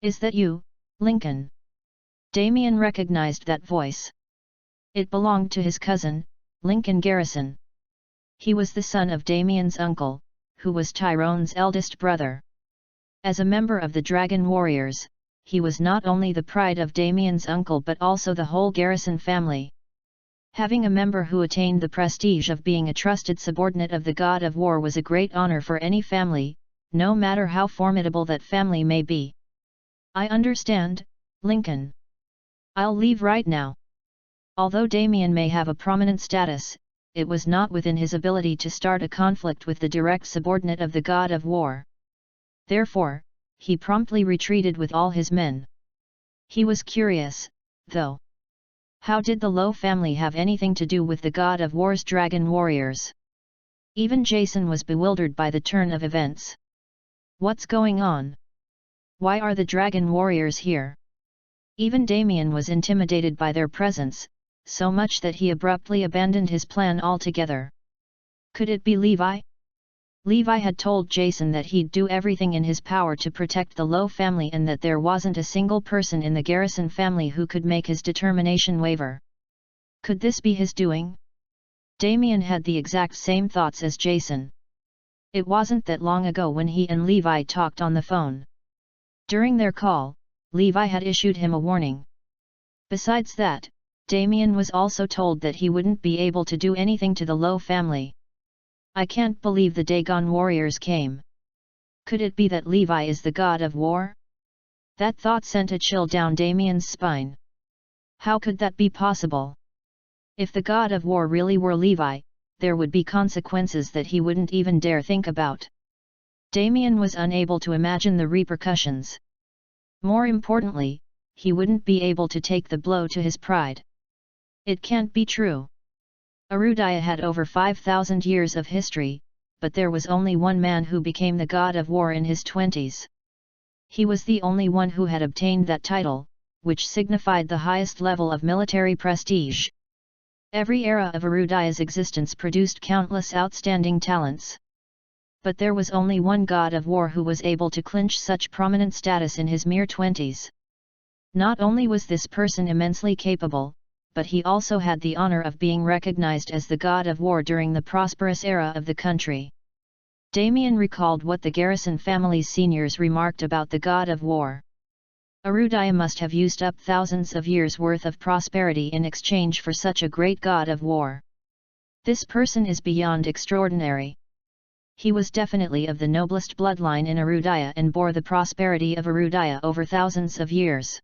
Is that you, Lincoln? Damien recognized that voice. It belonged to his cousin, Lincoln Garrison. He was the son of Damien's uncle, who was Tyrone's eldest brother. As a member of the Dragon Warriors, he was not only the pride of Damien's uncle but also the whole Garrison family. Having a member who attained the prestige of being a trusted subordinate of the god of war was a great honor for any family, no matter how formidable that family may be. I understand, Lincoln. I'll leave right now. Although Damien may have a prominent status, it was not within his ability to start a conflict with the direct subordinate of the god of war. Therefore, he promptly retreated with all his men. He was curious, though. How did the Low family have anything to do with the god of war's dragon warriors? Even Jason was bewildered by the turn of events. What's going on? Why are the dragon warriors here? Even Damien was intimidated by their presence, so much that he abruptly abandoned his plan altogether. Could it be Levi? Levi had told Jason that he'd do everything in his power to protect the Low family and that there wasn't a single person in the Garrison family who could make his determination waver. Could this be his doing? Damien had the exact same thoughts as Jason. It wasn't that long ago when he and Levi talked on the phone. During their call, Levi had issued him a warning. Besides that, Damien was also told that he wouldn't be able to do anything to the Low family. I can't believe the Dagon warriors came. Could it be that Levi is the god of war? That thought sent a chill down Damien's spine. How could that be possible? If the god of war really were Levi, there would be consequences that he wouldn't even dare think about. Damien was unable to imagine the repercussions. More importantly, he wouldn't be able to take the blow to his pride. It can't be true. Arudaya had over 5,000 years of history, but there was only one man who became the god of war in his 20s. He was the only one who had obtained that title, which signified the highest level of military prestige. Every era of Arudaya's existence produced countless outstanding talents. But there was only one god of war who was able to clinch such prominent status in his mere 20s. Not only was this person immensely capable, but he also had the honor of being recognized as the god of war during the prosperous era of the country. Damien recalled what the Garrison family's seniors remarked about the god of war. Arudaya must have used up thousands of years' worth of prosperity in exchange for such a great god of war. This person is beyond extraordinary. He was definitely of the noblest bloodline in Arudaya and bore the prosperity of Arudaya over thousands of years.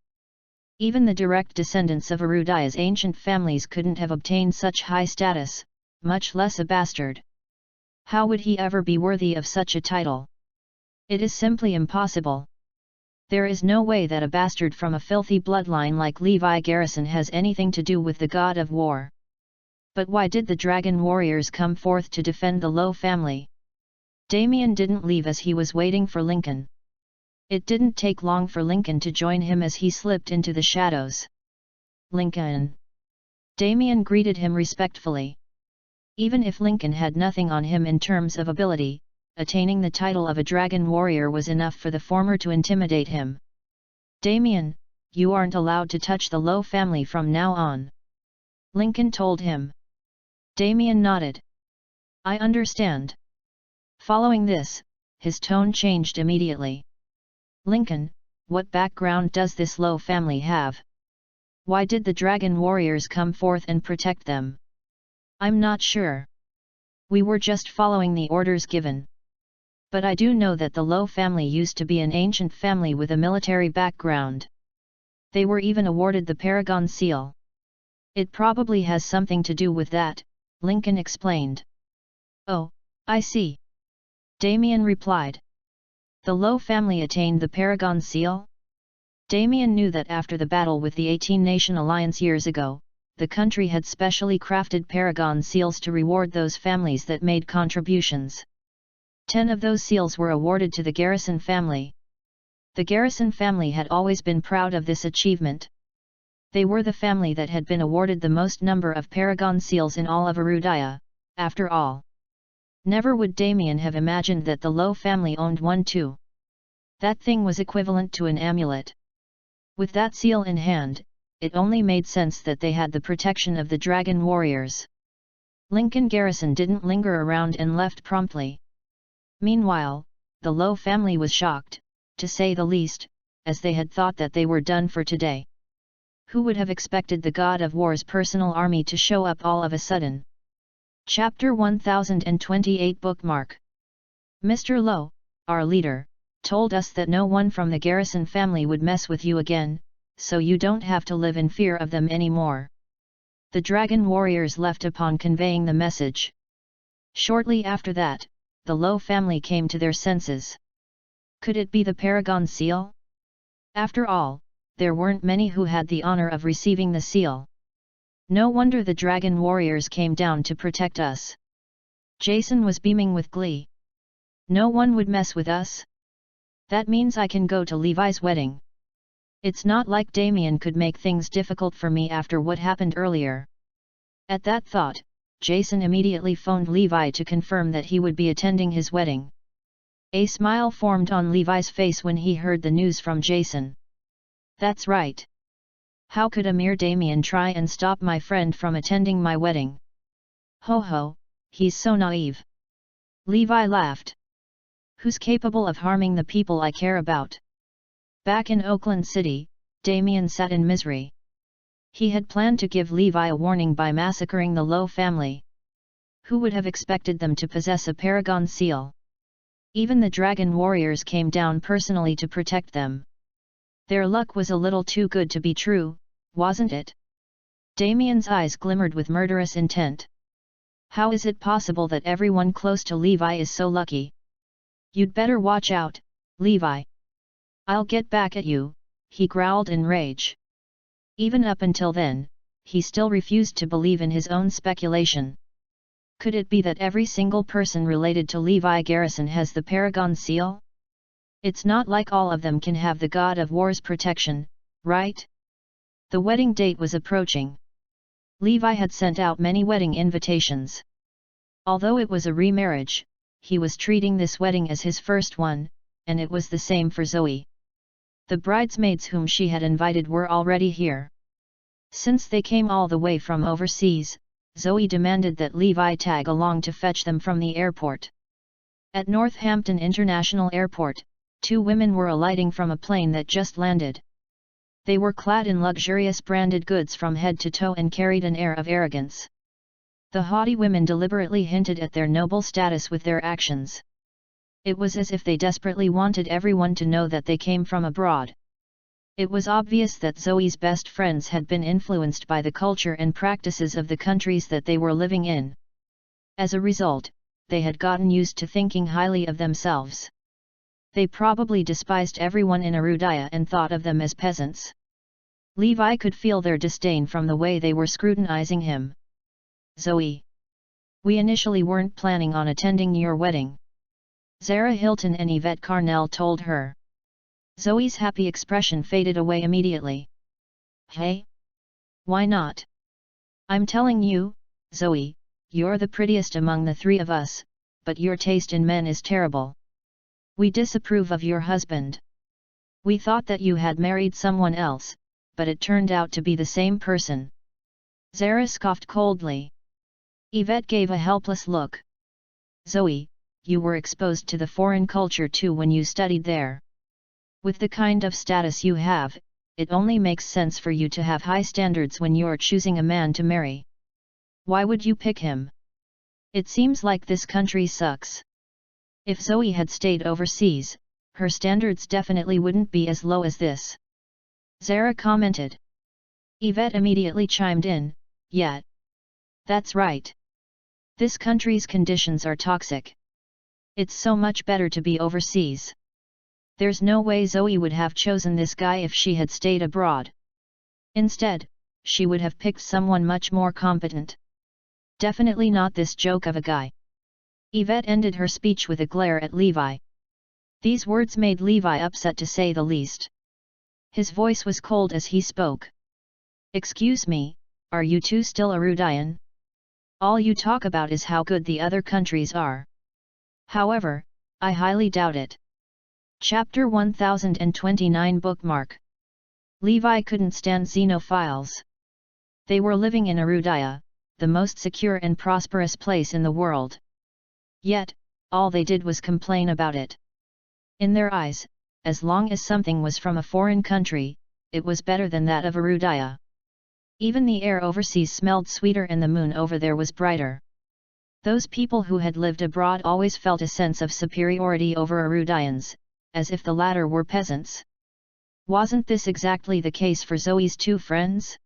Even the direct descendants of Arudaya's ancient families couldn't have obtained such high status, much less a bastard. How would he ever be worthy of such a title? It is simply impossible. There is no way that a bastard from a filthy bloodline like Levi Garrison has anything to do with the god of war. But why did the dragon warriors come forth to defend the Low family? Damien didn't leave as he was waiting for Lincoln. It didn't take long for Lincoln to join him as he slipped into the shadows. Lincoln. Damien greeted him respectfully. Even if Lincoln had nothing on him in terms of ability, attaining the title of a dragon warrior was enough for the former to intimidate him. Damien, you aren't allowed to touch the Low family from now on. Lincoln told him. Damien nodded. I understand. Following this, his tone changed immediately. Lincoln, what background does this Low family have? Why did the dragon warriors come forth and protect them? I'm not sure. We were just following the orders given. But I do know that the Low family used to be an ancient family with a military background. They were even awarded the Paragon Seal. It probably has something to do with that, Lincoln explained. Oh, I see. Damien replied. The Low family attained the Paragon Seal? Damien knew that after the battle with the 18-nation alliance years ago, the country had specially crafted Paragon Seals to reward those families that made contributions. 10 of those seals were awarded to the Garrison family. The Garrison family had always been proud of this achievement. They were the family that had been awarded the most number of Paragon Seals in all of Arudaya, after all. Never would Damien have imagined that the Low family owned one too. That thing was equivalent to an amulet. With that seal in hand, it only made sense that they had the protection of the dragon warriors. Lincoln Garrison didn't linger around and left promptly. Meanwhile, the Low family was shocked, to say the least, as they had thought that they were done for today. Who would have expected the god of war's personal army to show up all of a sudden? Chapter 1028 Bookmark. Mr. Low, our leader, told us that no one from the Garrison family would mess with you again, so you don't have to live in fear of them anymore. The dragon warriors left upon conveying the message. Shortly after that, the Low family came to their senses. Could it be the Paragon Seal? After all, there weren't many who had the honor of receiving the seal. No wonder the dragon warriors came down to protect us. Jason was beaming with glee. No one would mess with us? That means I can go to Levi's wedding. It's not like Damien could make things difficult for me after what happened earlier. At that thought, Jason immediately phoned Levi to confirm that he would be attending his wedding. A smile formed on Levi's face when he heard the news from Jason. That's right. How could a mere Damien try and stop my friend from attending my wedding? Ho ho, he's so naive. Levi laughed. Who's capable of harming the people I care about? Back in Oakland City, Damien sat in misery. He had planned to give Levi a warning by massacring the Low family. Who would have expected them to possess a Paragon Seal? Even the dragon warriors came down personally to protect them. Their luck was a little too good to be true, wasn't it? Damien's eyes glimmered with murderous intent. How is it possible that everyone close to Levi is so lucky? You'd better watch out, Levi. I'll get back at you, he growled in rage. Even up until then, he still refused to believe in his own speculation. Could it be that every single person related to Levi Garrison has the Paragon seal? It's not like all of them can have the God of War's protection, right? The wedding date was approaching. Levi had sent out many wedding invitations. Although it was a remarriage, he was treating this wedding as his first one, and it was the same for Zoe. The bridesmaids whom she had invited were already here. Since they came all the way from overseas, Zoe demanded that Levi tag along to fetch them from the airport. At Northampton International Airport, two women were alighting from a plane that just landed. They were clad in luxurious branded goods from head to toe and carried an air of arrogance. The haughty women deliberately hinted at their noble status with their actions. It was as if they desperately wanted everyone to know that they came from abroad. It was obvious that Zoe's best friends had been influenced by the culture and practices of the countries that they were living in. As a result, they had gotten used to thinking highly of themselves. They probably despised everyone in Arudaya and thought of them as peasants. Levi could feel their disdain from the way they were scrutinizing him. Zoe. We initially weren't planning on attending your wedding. Zara Hilton and Yvette Carnell told her. Zoe's happy expression faded away immediately. Hey? Why not? I'm telling you, Zoe, you're the prettiest among the three of us, but your taste in men is terrible. We disapprove of your husband. We thought that you had married someone else, but it turned out to be the same person. Zara scoffed coldly. Yvette gave a helpless look. Zoe, you were exposed to the foreign culture too when you studied there. With the kind of status you have, it only makes sense for you to have high standards when you're choosing a man to marry. Why would you pick him? It seems like this country sucks. If Zoe had stayed overseas, her standards definitely wouldn't be as low as this. Zara commented. Yvette immediately chimed in, yeah. That's right. This country's conditions are toxic. It's so much better to be overseas. There's no way Zoe would have chosen this guy if she had stayed abroad. Instead, she would have picked someone much more competent. Definitely not this joke of a guy. Yvette ended her speech with a glare at Levi. These words made Levi upset to say the least. His voice was cold as he spoke. Excuse me, are you two still Arudayan? All you talk about is how good the other countries are. However, I highly doubt it. Chapter 1029 Bookmark. Levi couldn't stand xenophiles. They were living in Arudaya, the most secure and prosperous place in the world. Yet, all they did was complain about it. In their eyes, as long as something was from a foreign country, it was better than that of Arudaya. Even the air overseas smelled sweeter and the moon over there was brighter. Those people who had lived abroad always felt a sense of superiority over Arudayans, as if the latter were peasants. Wasn't this exactly the case for Zoe's two friends?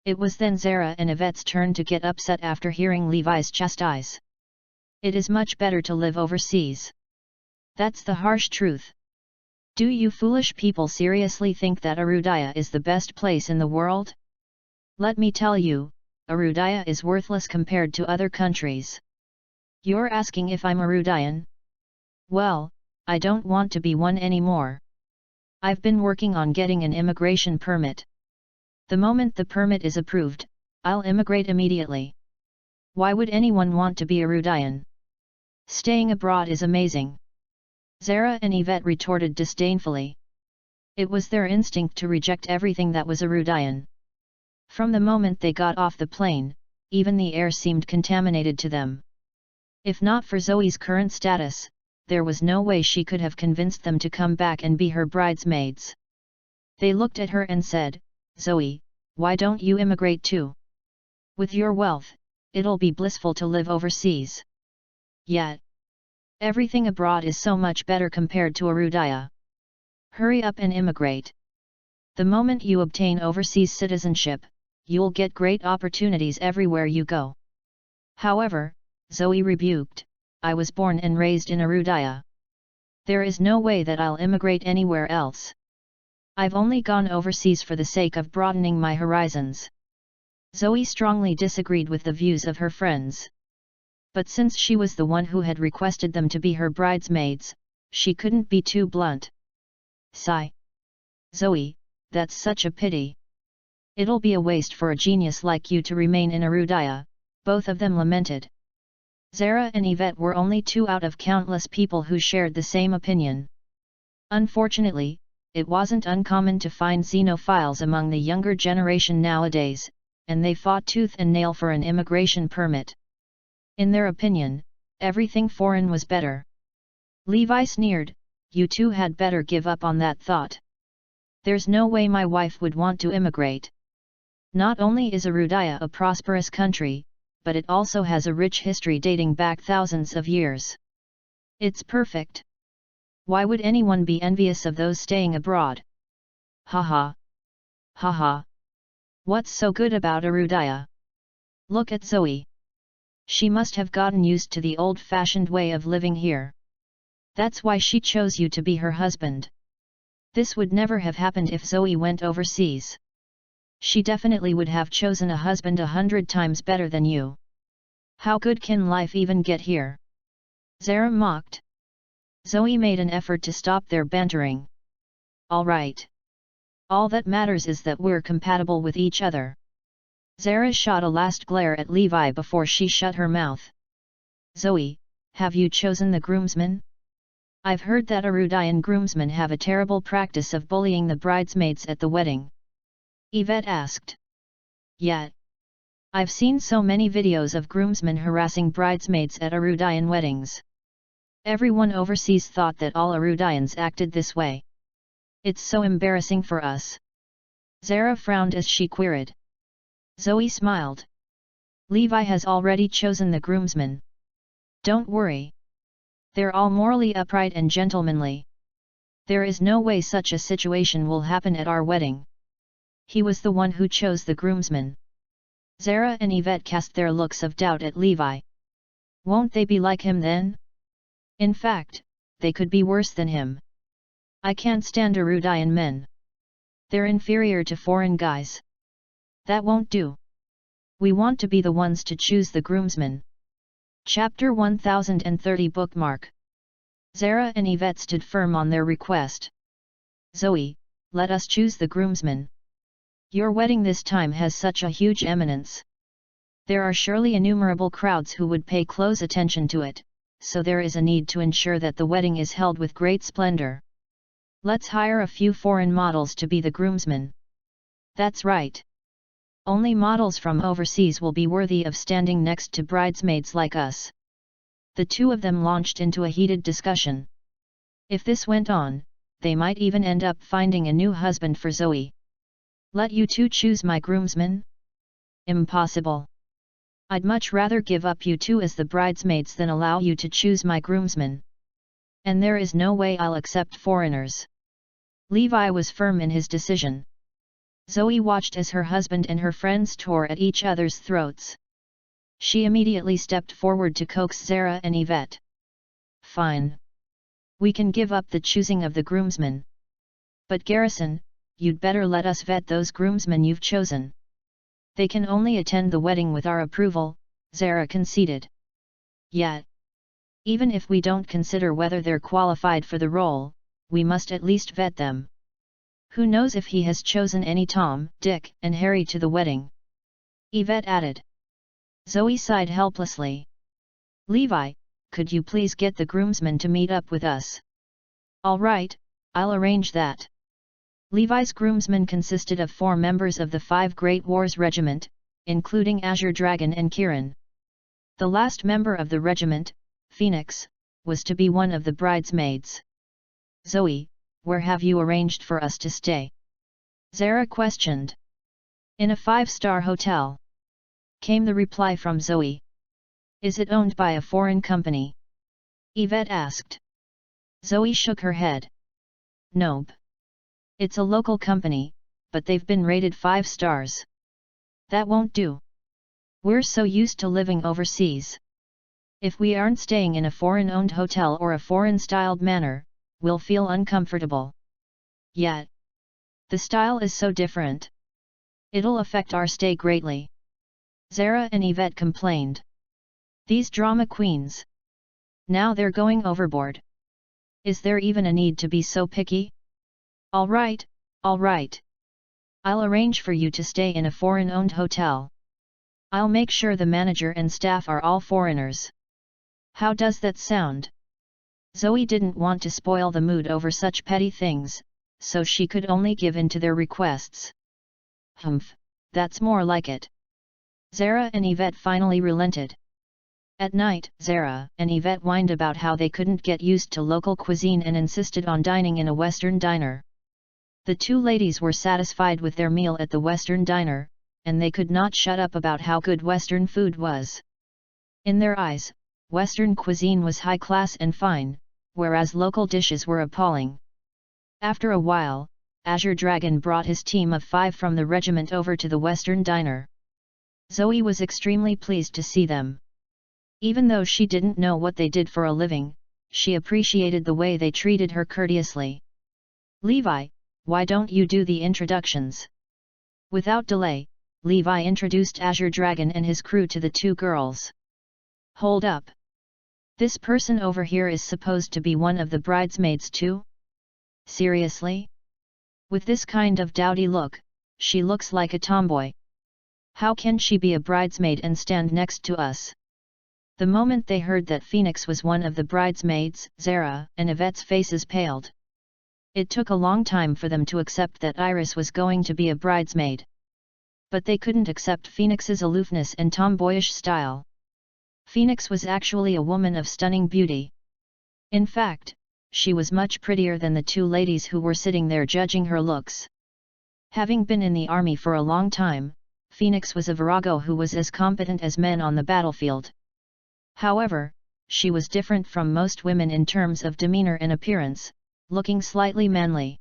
It was then Zara and Yvette's turn to get upset after hearing Levi's chastise. It is much better to live overseas. That's the harsh truth. Do you foolish people seriously think that Arudaya is the best place in the world? Let me tell you, Arudaya is worthless compared to other countries. You're asking if I'm Arudayan? Well, I don't want to be one anymore. I've been working on getting an immigration permit. The moment the permit is approved, I'll immigrate immediately. Why would anyone want to be Arudayan? Staying abroad is amazing. Zara and Yvette retorted disdainfully. It was their instinct to reject everything that was Arudayan. From the moment they got off the plane, even the air seemed contaminated to them. If not for Zoe's current status, there was no way she could have convinced them to come back and be her bridesmaids. They looked at her and said, Zoe, why don't you immigrate too? With your wealth, it'll be blissful to live overseas. Yet, everything abroad is so much better compared to Arudaya. Hurry up and immigrate. The moment you obtain overseas citizenship, you'll get great opportunities everywhere you go. However, Zoe rebuked, I was born and raised in Arudaya. There is no way that I'll immigrate anywhere else. I've only gone overseas for the sake of broadening my horizons. Zoe strongly disagreed with the views of her friends. But since she was the one who had requested them to be her bridesmaids, she couldn't be too blunt. Sigh. Zoe, that's such a pity. It'll be a waste for a genius like you to remain in Arudaya, both of them lamented. Zara and Yvette were only two out of countless people who shared the same opinion. Unfortunately, it wasn't uncommon to find xenophiles among the younger generation nowadays, and they fought tooth and nail for an immigration permit. In their opinion, everything foreign was better. Levi sneered, "You two had better give up on that thought. There's no way my wife would want to immigrate. Not only is Arudaya a prosperous country, but it also has a rich history dating back thousands of years. It's perfect. Why would anyone be envious of those staying abroad? Haha. Haha. What's so good about Arudaya? Look at Zoe. She must have gotten used to the old-fashioned way of living here. That's why she chose you to be her husband. This would never have happened if Zoe went overseas. She definitely would have chosen a husband 100 times better than you. How good can life even get here?" Zara mocked. Zoe made an effort to stop their bantering. "All right. All that matters is that we're compatible with each other." Zara shot a last glare at Levi before she shut her mouth. "Zoe, have you chosen the groomsmen? I've heard that Arudayan groomsmen have a terrible practice of bullying the bridesmaids at the wedding." Yvette asked. "Yeah. I've seen so many videos of groomsmen harassing bridesmaids at Arudayan weddings. Everyone overseas thought that all Arudayans acted this way. It's so embarrassing for us." Zara frowned as she queried. Zoe smiled. "Levi has already chosen the groomsmen. Don't worry. They're all morally upright and gentlemanly. There is no way such a situation will happen at our wedding. He was the one who chose the groomsmen." Zara and Yvette cast their looks of doubt at Levi. "Won't they be like him then? In fact, they could be worse than him. I can't stand Arudayan men. They're inferior to foreign guys. That won't do. We want to be the ones to choose the groomsmen." Chapter 1030 Bookmark. Zara and Yvette stood firm on their request. "Zoe, let us choose the groomsmen. Your wedding this time has such a huge eminence. There are surely innumerable crowds who would pay close attention to it, so there is a need to ensure that the wedding is held with great splendor. Let's hire a few foreign models to be the groomsmen." "That's right. Only models from overseas will be worthy of standing next to bridesmaids like us." The two of them launched into a heated discussion. If this went on, they might even end up finding a new husband for Zoe. "Let you two choose my groomsmen? Impossible. I'd much rather give up you two as the bridesmaids than allow you to choose my groomsmen. And there is no way I'll accept foreigners." Levi was firm in his decision. Zoe watched as her husband and her friends tore at each other's throats. She immediately stepped forward to coax Zara and Yvette. "Fine. We can give up the choosing of the groomsmen. But Garrison, you'd better let us vet those groomsmen you've chosen. They can only attend the wedding with our approval," Zara conceded. "Yet, even if we don't consider whether they're qualified for the role, we must at least vet them. Who knows if he has chosen any Tom, Dick, and Harry to the wedding?" Yvette added. Zoe sighed helplessly. "Levi, could you please get the groomsmen to meet up with us?" "All right, I'll arrange that." Levi's groomsmen consisted of 4 members of the 5 Great Wars Regiment, including Azure Dragon and Kiran. The last member of the regiment, Phoenix, was to be one of the bridesmaids. "Zoe, where have you arranged for us to stay?" Zara questioned. "In a 5-star hotel," came the reply from Zoe. "Is it owned by a foreign company?" Yvette asked. Zoe shook her head. "Nope. It's a local company, but they've been rated 5 stars. That won't do. We're so used to living overseas. If we aren't staying in a foreign-owned hotel or a foreign-styled manor, we'll feel uncomfortable." "Yet, The style is so different. It'll affect our stay greatly. Zara and Yvette complained. These drama queens. Now they're going overboard. Is there even a need to be so picky? All right, all right. I'll arrange for you to stay in a foreign-owned hotel. I'll make sure the manager and staff are all foreigners. How does that sound? Zoe didn't want to spoil the mood over such petty things, so she could only give in to their requests. Humph, that's more like it. Zara and Yvette finally relented. At night, Zara and Yvette whined about how they couldn't get used to local cuisine and insisted on dining in a Western diner. The two ladies were satisfied with their meal at the Western diner, and they could not shut up about how good Western food was. In their eyes, Western cuisine was high class and fine, whereas local dishes were appalling. After a while, Azure Dragon brought his team of 5 from the regiment over to the Western diner. Zoe was extremely pleased to see them. Even though she didn't know what they did for a living, she appreciated the way they treated her courteously. Levi, why don't you do the introductions? Without delay, Levi introduced Azure Dragon and his crew to the two girls. Hold up. This person over here is supposed to be one of the bridesmaids too? Seriously? With this kind of dowdy look, she looks like a tomboy. How can she be a bridesmaid and stand next to us? The moment they heard that Phoenix was one of the bridesmaids, Zara and Yvette's faces paled. It took a long time for them to accept that Iris was going to be a bridesmaid. But they couldn't accept Phoenix's aloofness and tomboyish style. Phoenix was actually a woman of stunning beauty. In fact, she was much prettier than the two ladies who were sitting there judging her looks. Having been in the army for a long time, Phoenix was a virago who was as competent as men on the battlefield. However, she was different from most women in terms of demeanor and appearance, looking slightly manly.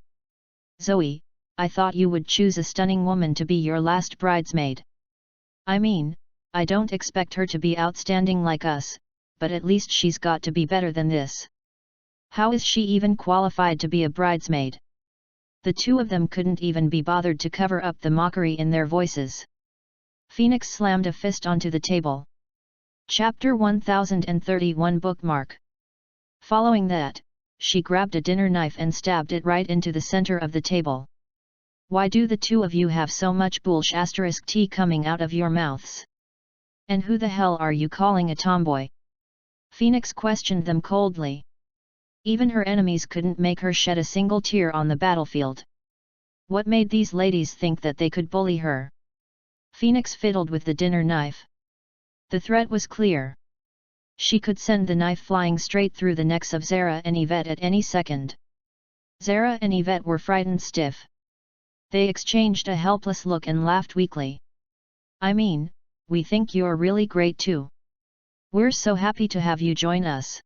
Zoe, I thought you would choose a stunning woman to be your last bridesmaid. I mean, I don't expect her to be outstanding like us, but at least she's got to be better than this. How is she even qualified to be a bridesmaid? The two of them couldn't even be bothered to cover up the mockery in their voices. Phoenix slammed a fist onto the table. Chapter 1031 Bookmark. Following that, she grabbed a dinner knife and stabbed it right into the center of the table. Why do the two of you have so much bullsh *t coming out of your mouths? And who the hell are you calling a tomboy? Phoenix questioned them coldly. Even her enemies couldn't make her shed a single tear on the battlefield. What made these ladies think that they could bully her? Phoenix fiddled with the dinner knife. The threat was clear. She could send the knife flying straight through the necks of Zara and Yvette at any second. Zara and Yvette were frightened stiff. They exchanged a helpless look and laughed weakly. I mean, we think you're really great too. We're so happy to have you join us.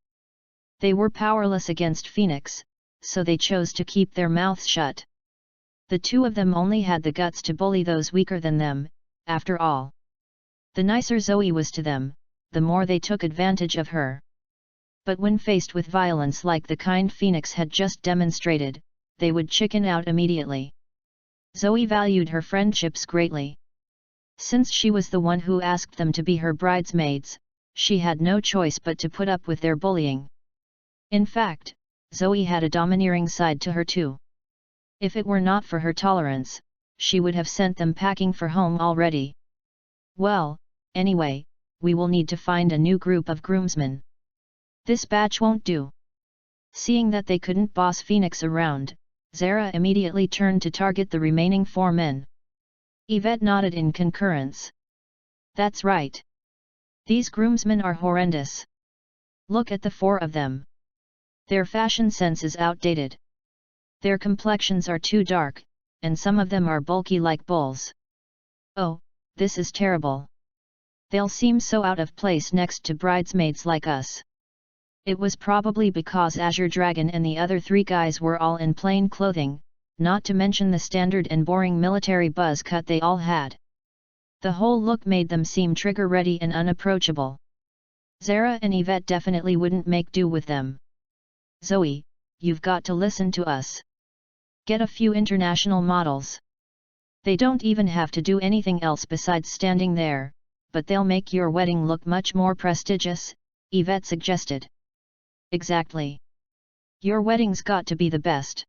They were powerless against Phoenix, so they chose to keep their mouths shut. The two of them only had the guts to bully those weaker than them, after all. The nicer Zoe was to them, the more they took advantage of her. But when faced with violence like the kind Phoenix had just demonstrated, they would chicken out immediately. Zoe valued her friendships greatly. Since she was the one who asked them to be her bridesmaids, she had no choice but to put up with their bullying. In fact, Zoe had a domineering side to her too. If it were not for her tolerance, she would have sent them packing for home already. Well, anyway, we will need to find a new group of groomsmen. This batch won't do. Seeing that they couldn't boss Phoenix around, Zara immediately turned to target the remaining 4 men. Yvette nodded in concurrence. That's right. These groomsmen are horrendous. Look at the 4 of them. Their fashion sense is outdated. Their complexions are too dark, and some of them are bulky like bulls. Oh, this is terrible. They'll seem so out of place next to bridesmaids like us. It was probably because Azure Dragon and the other 3 guys were all in plain clothing, not to mention the standard and boring military buzz cut they all had. The whole look made them seem trigger-ready and unapproachable. Zara and Yvette definitely wouldn't make do with them. Zoe, you've got to listen to us. Get a few international models. They don't even have to do anything else besides standing there, but they'll make your wedding look much more prestigious, Yvette suggested. Exactly. Your wedding's got to be the best.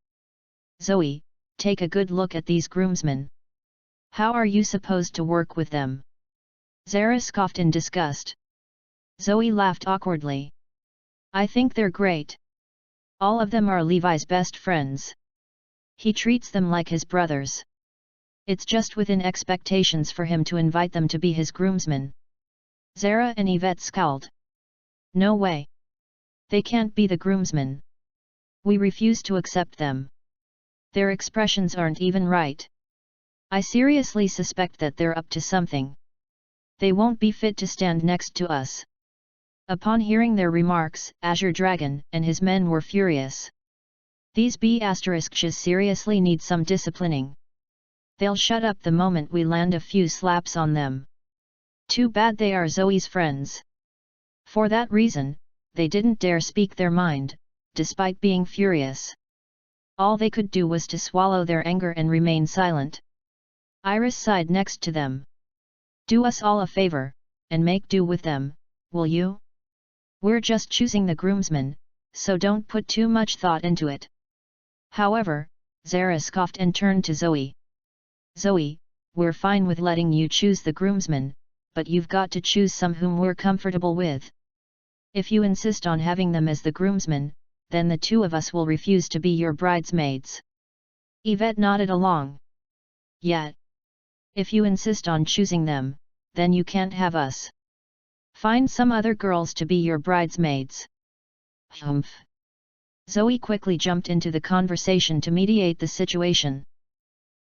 Zoe, take a good look at these groomsmen. How are you supposed to work with them? Zara scoffed in disgust. Zoe laughed awkwardly. I think they're great. All of them are Levi's best friends. He treats them like his brothers. It's just within expectations for him to invite them to be his groomsmen. Zara and Yvette scowled. No way. They can't be the groomsmen. We refuse to accept them. Their expressions aren't even right. I seriously suspect that they're up to something. They won't be fit to stand next to us. Upon hearing their remarks, Azure Dragon and his men were furious. These B****s seriously need some disciplining. They'll shut up the moment we land a few slaps on them. Too bad they are Zoe's friends. For that reason, they didn't dare speak their mind, despite being furious. All they could do was to swallow their anger and remain silent. Iris sighed next to them. Do us all a favor, and make do with them, will you? We're just choosing the groomsmen, so don't put too much thought into it. However, Zara scoffed and turned to Zoe. Zoe, we're fine with letting you choose the groomsmen, but you've got to choose some whom we're comfortable with. If you insist on having them as the groomsmen, then the two of us will refuse to be your bridesmaids. Yvette nodded along. Yet. If you insist on choosing them, then you can't have us. Find some other girls to be your bridesmaids. Humph. Zoe quickly jumped into the conversation to mediate the situation.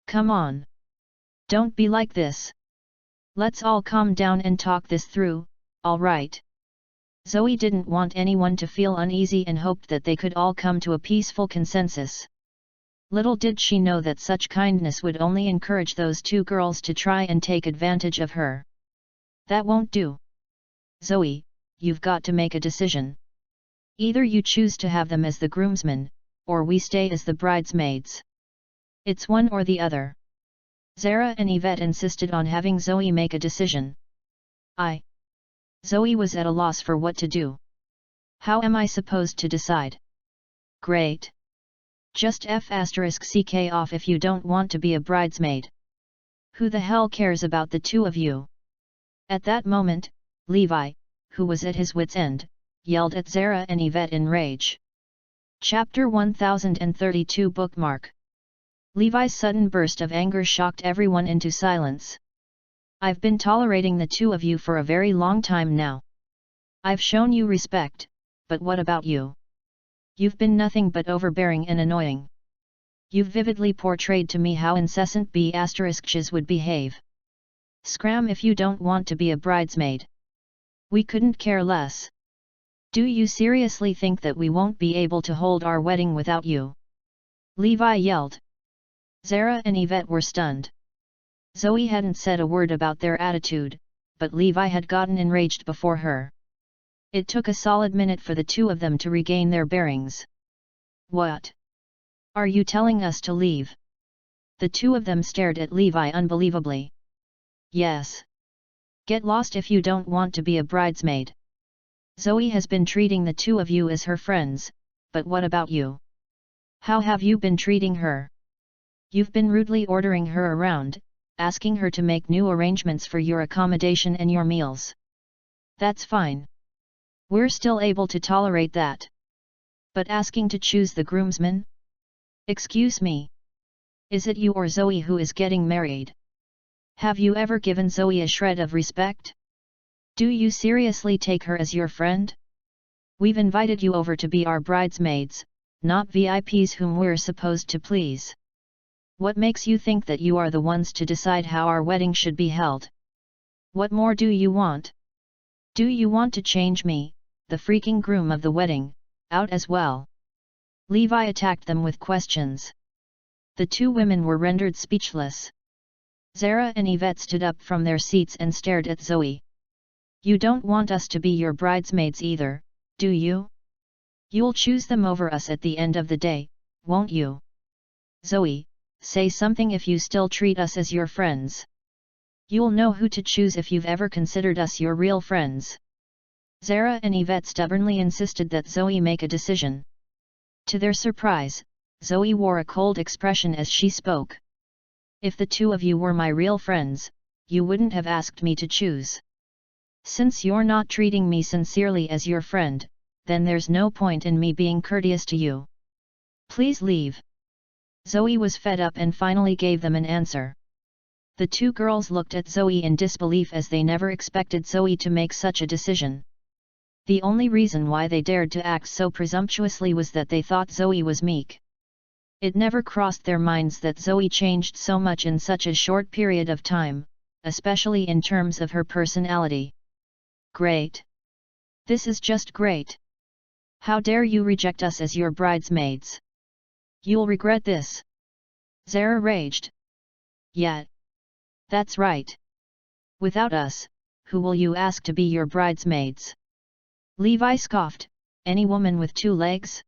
Come on. Don't be like this. Let's all calm down and talk this through, all right? Zoe didn't want anyone to feel uneasy and hoped that they could all come to a peaceful consensus. Little did she know that such kindness would only encourage those two girls to try and take advantage of her. That won't do. Zoe, you've got to make a decision. Either you choose to have them as the groomsmen, or we stay as the bridesmaids. It's one or the other. Zara and Yvette insisted on having Zoe make a decision. Zoe was at a loss for what to do. How am I supposed to decide? Great. Just ***ck off if you don't want to be a bridesmaid. Who the hell cares about the two of you? At that moment, Levi, who was at his wit's end, yelled at Zara and Yvette in rage. Chapter 1032 Bookmark. Levi's sudden burst of anger shocked everyone into silence. I've been tolerating the two of you for a very long time now. I've shown you respect, but what about you? You've been nothing but overbearing and annoying. You've vividly portrayed to me how incessant B****s would behave. Scram if you don't want to be a bridesmaid. We couldn't care less. Do you seriously think that we won't be able to hold our wedding without you? Levi yelled. Zara and Yvette were stunned. Zoe hadn't said a word about their attitude, but Levi had gotten enraged before her. It took a solid minute for the two of them to regain their bearings. What? Are you telling us to leave? The two of them stared at Levi unbelievably. Yes. Get lost if you don't want to be a bridesmaid. Zoe has been treating the two of you as her friends, but what about you? How have you been treating her? You've been rudely ordering her around, asking her to make new arrangements for your accommodation and your meals. That's fine. We're still able to tolerate that. But asking to choose the groomsmen? Excuse me. Is it you or Zoe who is getting married? Have you ever given Zoe a shred of respect? Do you seriously take her as your friend? We've invited you over to be our bridesmaids, not VIPs whom we're supposed to please. What makes you think that you are the ones to decide how our wedding should be held? What more do you want? Do you want to change me, the freaking groom of the wedding, out as well? Levi attacked them with questions. The two women were rendered speechless. Zara and Yvette stood up from their seats and stared at Zoe. You don't want us to be your bridesmaids either, do you? You'll choose them over us at the end of the day, won't you? Zoe, say something if you still treat us as your friends. You'll know who to choose if you've ever considered us your real friends. Zara and Yvette stubbornly insisted that Zoe make a decision. To their surprise, Zoe wore a cold expression as she spoke. If the two of you were my real friends, you wouldn't have asked me to choose. Since you're not treating me sincerely as your friend, then there's no point in me being courteous to you. Please leave. Zoe was fed up and finally gave them an answer. The two girls looked at Zoe in disbelief as they never expected Zoe to make such a decision. The only reason why they dared to act so presumptuously was that they thought Zoe was meek. It never crossed their minds that Zoe changed so much in such a short period of time, especially in terms of her personality. Great! This is just great! How dare you reject us as your bridesmaids? You'll regret this! Zara raged. Yeah. That's right. Without us, who will you ask to be your bridesmaids? Levi scoffed, any woman with 2 legs?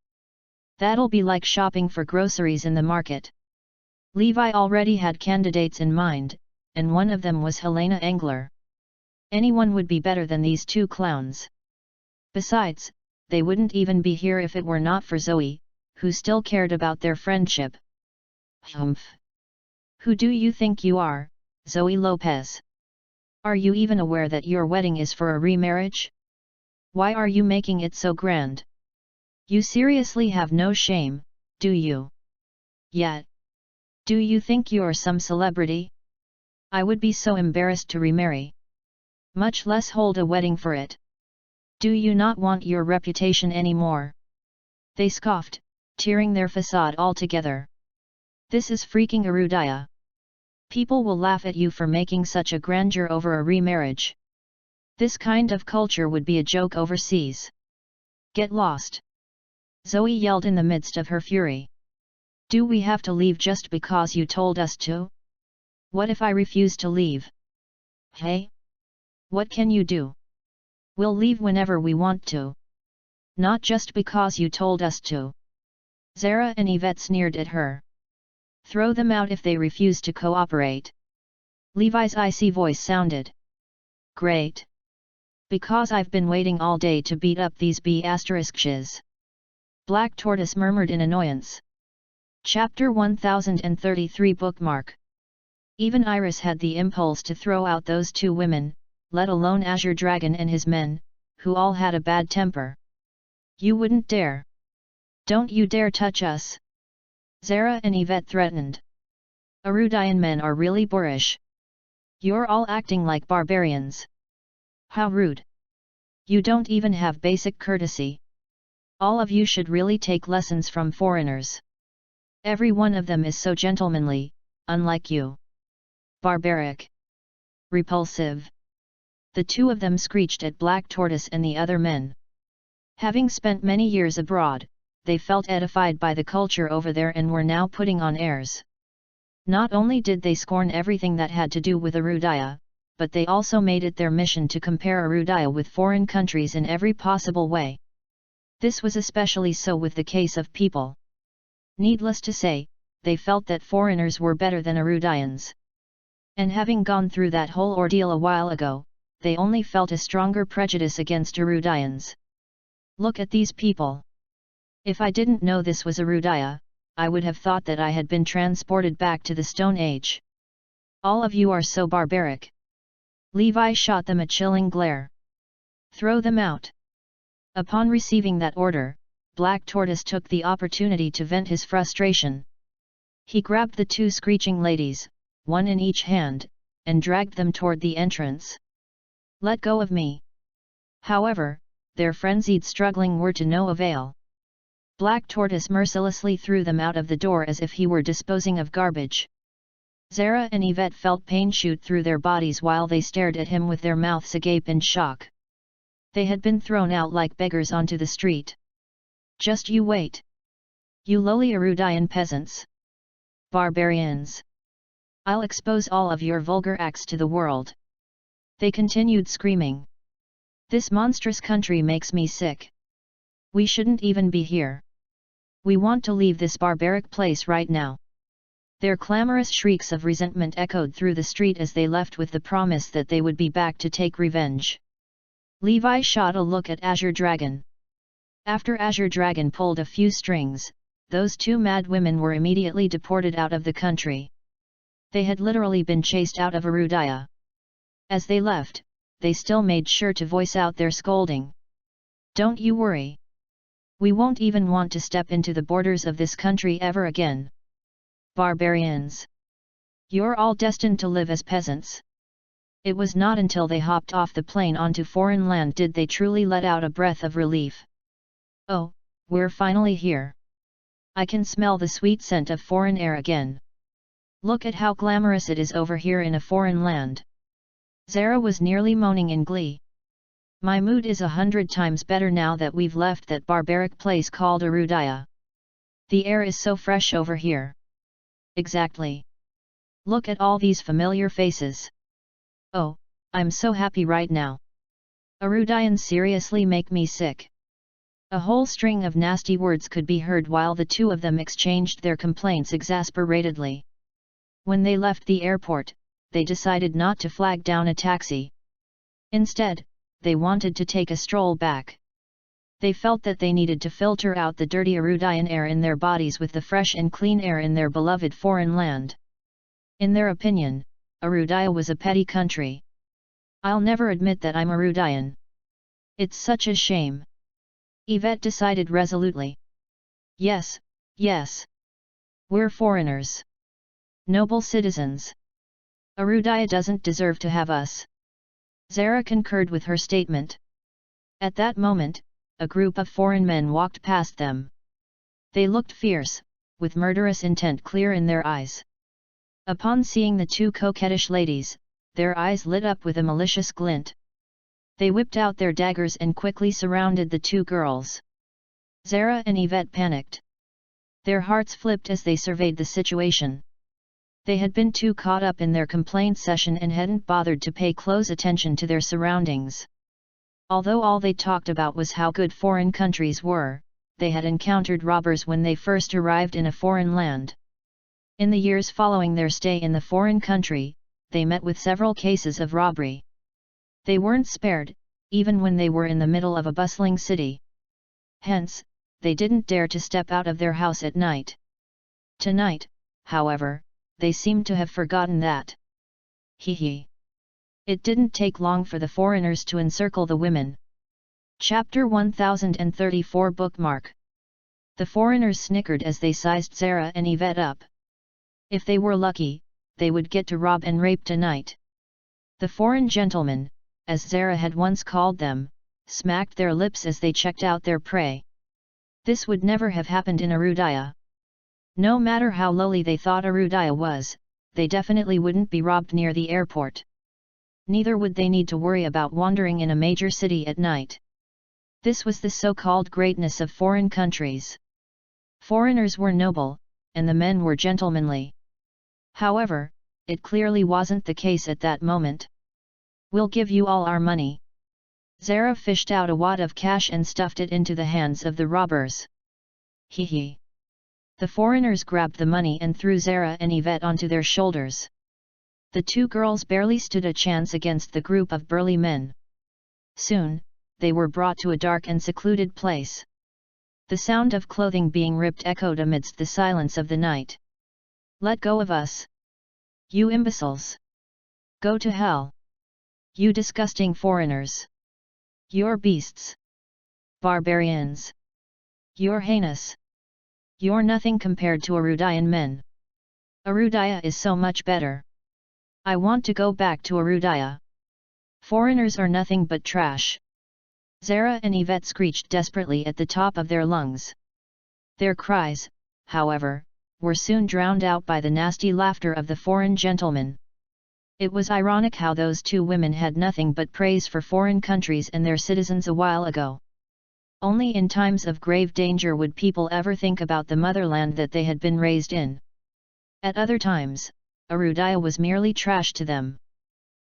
That'll be like shopping for groceries in the market. Levi already had candidates in mind, and one of them was Helena Engler. Anyone would be better than these 2 clowns. Besides, they wouldn't even be here if it were not for Zoe, who still cared about their friendship. Humph! Who do you think you are, Zoe Lopez? Are you even aware that your wedding is for a remarriage? Why are you making it so grand? You seriously have no shame, do you? Yeah. Do you think you're some celebrity? I would be so embarrassed to remarry. Much less hold a wedding for it. Do you not want your reputation anymore? They scoffed, tearing their facade altogether. This is freaking Arudaya. People will laugh at you for making such a grandeur over a remarriage. This kind of culture would be a joke overseas. Get lost! Zoe yelled in the midst of her fury. Do we have to leave just because you told us to? What if I refuse to leave? Hey? What can you do? We'll leave whenever we want to. Not just because you told us to. Zara and Yvette sneered at her. Throw them out if they refuse to cooperate. Levi's icy voice sounded. Great! Because I've been waiting all day to beat up these B******. Black Tortoise murmured in annoyance. Chapter 1033 Bookmark. Even Iris had the impulse to throw out those 2 women, let alone Azure Dragon and his men, who all had a bad temper. You wouldn't dare! Don't you dare touch us! Zara and Yvette threatened. Arudayan men are really boorish. You're all acting like barbarians. How rude! You don't even have basic courtesy. All of you should really take lessons from foreigners. Every one of them is so gentlemanly, unlike you. Barbaric. Repulsive. The 2 of them screeched at Black Tortoise and the other men. Having spent many years abroad, they felt edified by the culture over there and were now putting on airs. Not only did they scorn everything that had to do with Arudaya, but they also made it their mission to compare Arudaya with foreign countries in every possible way. This was especially so with the case of people. Needless to say, they felt that foreigners were better than Arudayans. And having gone through that whole ordeal a while ago, they only felt a stronger prejudice against Arudayans. Look at these people. If I didn't know this was Arudaya, I would have thought that I had been transported back to the Stone Age. All of you are so barbaric. Levi shot them a chilling glare. Throw them out. Upon receiving that order, Black Tortoise took the opportunity to vent his frustration. He grabbed the 2 screeching ladies, one in each hand, and dragged them toward the entrance. Let go of me! However, their frenzied struggling were to no avail. Black Tortoise mercilessly threw them out of the door as if he were disposing of garbage. Zara and Yvette felt pain shoot through their bodies while they stared at him with their mouths agape in shock. They had been thrown out like beggars onto the street. Just you wait! You lowly Arudayan peasants! Barbarians! I'll expose all of your vulgar acts to the world! They continued screaming. This monstrous country makes me sick. We shouldn't even be here. We want to leave this barbaric place right now. Their clamorous shrieks of resentment echoed through the street as they left with the promise that they would be back to take revenge. Levi shot a look at Azure Dragon. After Azure Dragon pulled a few strings, those two mad women were immediately deported out of the country. They had literally been chased out of Arudaya. As they left, they still made sure to voice out their scolding. "Don't you worry. We won't even want to step into the borders of this country ever again. Barbarians! You're all destined to live as peasants." It was not until they hopped off the plane onto foreign land did they truly let out a breath of relief. "Oh, we're finally here. I can smell the sweet scent of foreign air again. Look at how glamorous it is over here in a foreign land." Zara was nearly moaning in glee. "My mood is 100 times better now that we've left that barbaric place called Arudaya. The air is so fresh over here." "Exactly. Look at all these familiar faces. Oh, I'm so happy right now. Arudayans seriously make me sick." A whole string of nasty words could be heard while the two of them exchanged their complaints exasperatedly. When they left the airport, they decided not to flag down a taxi. Instead, they wanted to take a stroll back. They felt that they needed to filter out the dirty Arudayan air in their bodies with the fresh and clean air in their beloved foreign land. In their opinion, Arudaya was a petty country. "I'll never admit that I'm Arudayan. It's such a shame." Yvette decided resolutely. Yes. We're foreigners. Noble citizens. Arudaya doesn't deserve to have us." Zara concurred with her statement. At that moment, a group of foreign men walked past them. They looked fierce, with murderous intent clear in their eyes. Upon seeing the two coquettish ladies, their eyes lit up with a malicious glint. They whipped out their daggers and quickly surrounded the two girls. Zara and Yvette panicked. Their hearts flipped as they surveyed the situation. They had been too caught up in their complaint session and hadn't bothered to pay close attention to their surroundings. Although all they talked about was how good foreign countries were, they had encountered robbers when they first arrived in a foreign land. In the years following their stay in the foreign country, they met with several cases of robbery. They weren't spared, even when they were in the middle of a bustling city. Hence, they didn't dare to step out of their house at night. Tonight, however, they seemed to have forgotten that. Hee. It didn't take long for the foreigners to encircle the women. Chapter 1034 Bookmark. The foreigners snickered as they sized Zara and Yvette up. If they were lucky, they would get to rob and rape tonight. The foreign gentlemen, as Zara had once called them, smacked their lips as they checked out their prey. This would never have happened in Arudaya. No matter how lowly they thought Arudaya was, they definitely wouldn't be robbed near the airport. Neither would they need to worry about wandering in a major city at night. This was the so-called greatness of foreign countries. Foreigners were noble, and the men were gentlemanly. However, it clearly wasn't the case at that moment. "We'll give you all our money." Zara fished out a wad of cash and stuffed it into the hands of the robbers. Hee. The foreigners grabbed the money and threw Zara and Yvette onto their shoulders. The two girls barely stood a chance against the group of burly men. Soon, they were brought to a dark and secluded place. The sound of clothing being ripped echoed amidst the silence of the night. "Let go of us! You imbeciles! Go to hell! You disgusting foreigners! You're beasts! Barbarians! You're heinous! You're nothing compared to Arudayan men! Arudaya is so much better! I want to go back to Arudaya! Foreigners are nothing but trash!" Zara and Yvette screeched desperately at the top of their lungs. Their cries, however, were soon drowned out by the nasty laughter of the foreign gentlemen. It was ironic how those two women had nothing but praise for foreign countries and their citizens a while ago. Only in times of grave danger would people ever think about the motherland that they had been raised in. At other times, Arudaya was merely trash to them.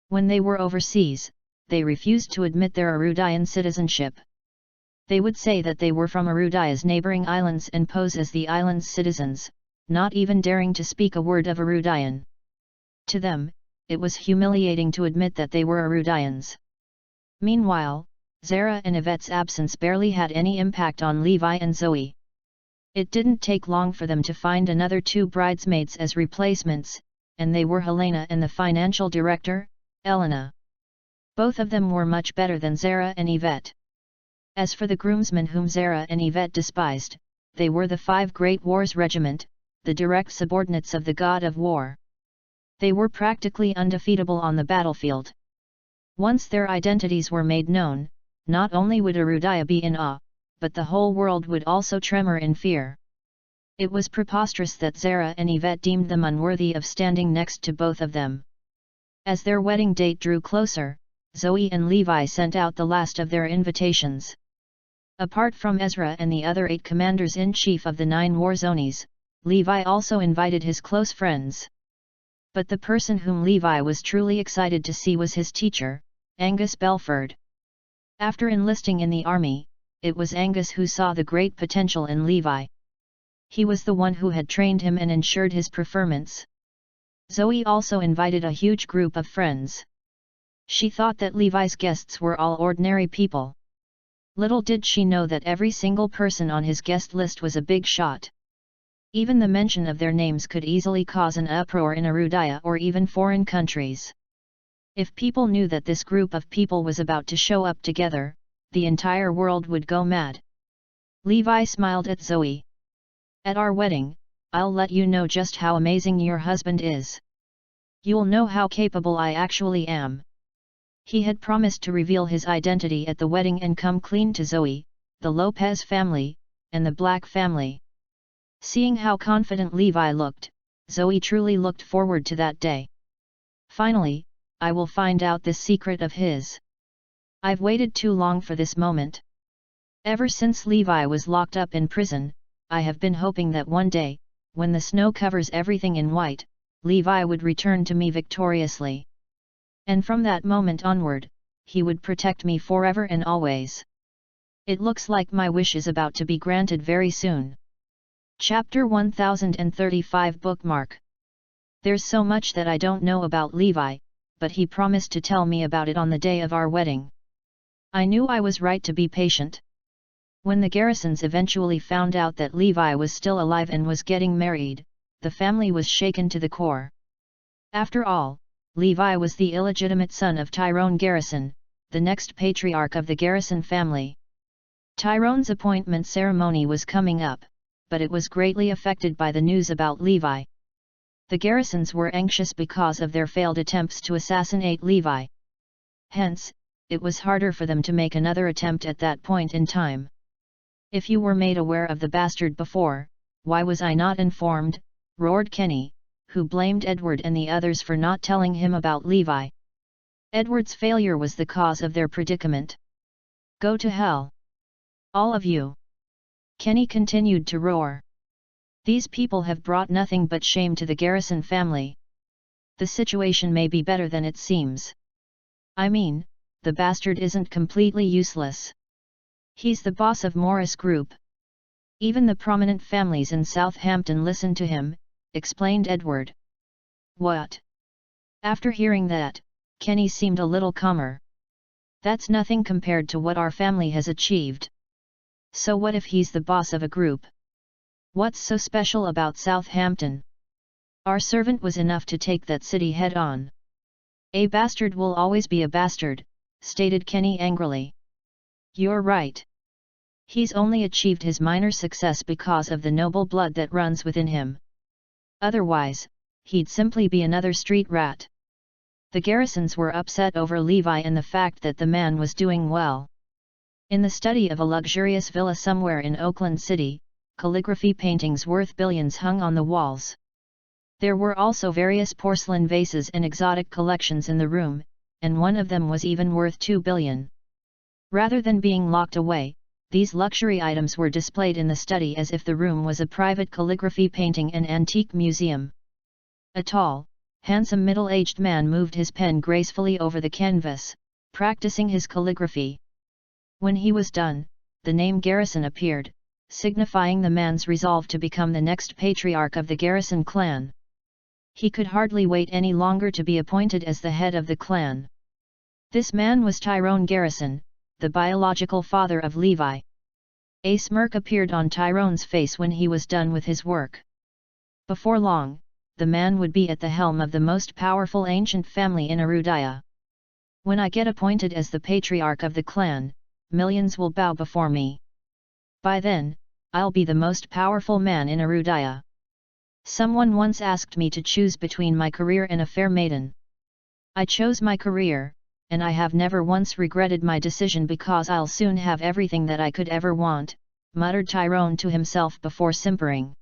When they were overseas, they refused to admit their Arudayan citizenship. They would say that they were from Arudaya's neighboring islands and pose as the island's citizens, not even daring to speak a word of Erudian. To them, it was humiliating to admit that they were Erudians. Meanwhile, Zara and Yvette's absence barely had any impact on Levi and Zoe. It didn't take long for them to find another 2 bridesmaids as replacements, and they were Helena and the financial director, Elena. Both of them were much better than Zara and Yvette. As for the groomsmen whom Zara and Yvette despised, they were the 5 Great Wars Regiment, the direct subordinates of the god of war. They were practically undefeatable on the battlefield. Once their identities were made known, not only would Erudia be in awe, but the whole world would also tremor in fear. It was preposterous that Zara and Yvette deemed them unworthy of standing next to both of them. As their wedding date drew closer, Zoe and Levi sent out the last of their invitations. Apart from Ezra and the other 8 commanders-in-chief of the 9 war zones, Levi also invited his close friends. But the person whom Levi was truly excited to see was his teacher, Angus Belford. After enlisting in the army, it was Angus who saw the great potential in Levi. He was the one who had trained him and ensured his preferments. Zoe also invited a huge group of friends. She thought that Levi's guests were all ordinary people. Little did she know that every single person on his guest list was a big shot. Even the mention of their names could easily cause an uproar in Erudia or even foreign countries. If people knew that this group of people was about to show up together, the entire world would go mad. Levi smiled at Zoe. "At our wedding, I'll let you know just how amazing your husband is. You'll know how capable I actually am." He had promised to reveal his identity at the wedding and come clean to Zoe, the Lopez family, and the Black family. Seeing how confident Levi looked, Zoe truly looked forward to that day. "Finally, I will find out this secret of his. I've waited too long for this moment. Ever since Levi was locked up in prison, I have been hoping that one day, when the snow covers everything in white, Levi would return to me victoriously. And from that moment onward, he would protect me forever and always. It looks like my wish is about to be granted very soon." Chapter 1035 Bookmark. There's so much that I don't know about Levi, but he promised to tell me about it on the day of our wedding. I knew I was right to be patient. When the Garrisons eventually found out that Levi was still alive and was getting married, the family was shaken to the core. After all, Levi was the illegitimate son of Tyrone Garrison, the next patriarch of the Garrison family. Tyrone's appointment ceremony was coming up, but it was greatly affected by the news about Levi. The Garrisons were anxious because of their failed attempts to assassinate Levi. Hence, it was harder for them to make another attempt at that point in time. "If you were made aware of the bastard before, why was I not informed?" roared Kenny, who blamed Edward and the others for not telling him about Levi. Edward's failure was the cause of their predicament. "Go to hell! All of you!" Kenny continued to roar. "These people have brought nothing but shame to the Garrison family. The situation may be better than it seems. I mean, the bastard isn't completely useless. He's the boss of Morris Group. Even the prominent families in Southampton listen to him," explained Edward. "What?" After hearing that, Kenny seemed a little calmer. "That's nothing compared to what our family has achieved. So what if he's the boss of a group? What's so special about Southampton? Our servant was enough to take that city head-on." "A bastard will always be a bastard," stated Kenny angrily. "You're right. He's only achieved his minor success because of the noble blood that runs within him. Otherwise, he'd simply be another street rat." The Garrisons were upset over Levi and the fact that the man was doing well. In the study of a luxurious villa somewhere in Oakland City, calligraphy paintings worth billions hung on the walls. There were also various porcelain vases and exotic collections in the room, and one of them was even worth $2 billion. Rather than being locked away, these luxury items were displayed in the study as if the room was a private calligraphy painting and antique museum. A tall, handsome middle-aged man moved his pen gracefully over the canvas, practicing his calligraphy. When he was done, the name Garrison appeared, signifying the man's resolve to become the next patriarch of the Garrison clan. He could hardly wait any longer to be appointed as the head of the clan. This man was Tyrone Garrison, the biological father of Levi. A smirk appeared on Tyrone's face when he was done with his work. Before long, the man would be at the helm of the most powerful ancient family in Erudaya. When I get appointed as the patriarch of the clan, millions will bow before me. By then, I'll be the most powerful man in Erudaya. Someone once asked me to choose between my career and a fair maiden. I chose my career, and I have never once regretted my decision because I'll soon have everything that I could ever want, muttered Tyrone to himself before simpering.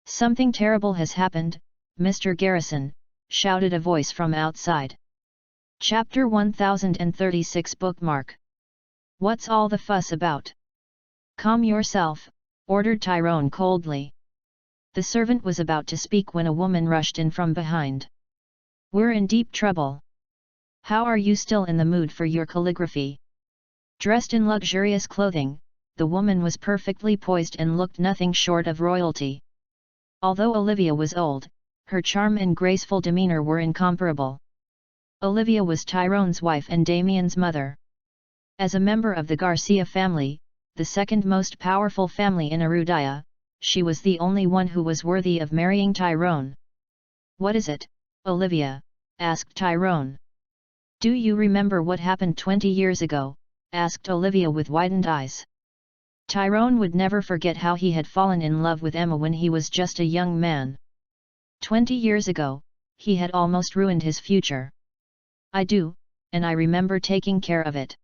Something terrible has happened, Mr. Garrison, shouted a voice from outside. Chapter 1036 Bookmark. What's all the fuss about? Calm yourself, ordered Tyrone coldly. The servant was about to speak when a woman rushed in from behind. We're in deep trouble. How are you still in the mood for your calligraphy? Dressed in luxurious clothing, the woman was perfectly poised and looked nothing short of royalty. Although Olivia was old, her charm and graceful demeanor were incomparable. Olivia was Tyrone's wife and Damien's mother. As a member of the Garcia family, the second most powerful family in Erudaya, she was the only one who was worthy of marrying Tyrone. What is it, Olivia? Asked Tyrone. Do you remember what happened 20 years ago? Asked Olivia with widened eyes. Tyrone would never forget how he had fallen in love with Emma when he was just a young man. 20 years ago, he had almost ruined his future. I do, and I remember taking care of it.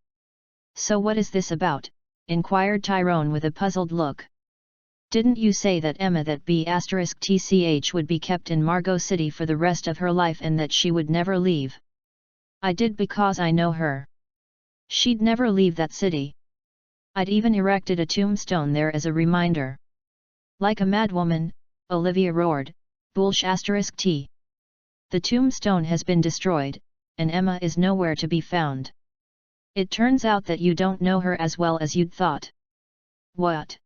So what is this about? Inquired Tyrone with a puzzled look. Didn't you say that Emma *TCH would be kept in Margot City for the rest of her life and that she would never leave? I did because I know her. She'd never leave that city. I'd even erected a tombstone there as a reminder. Like a madwoman, Olivia roared, *T. The tombstone has been destroyed, and Emma is nowhere to be found. It turns out that you don't know her as well as you'd thought. What?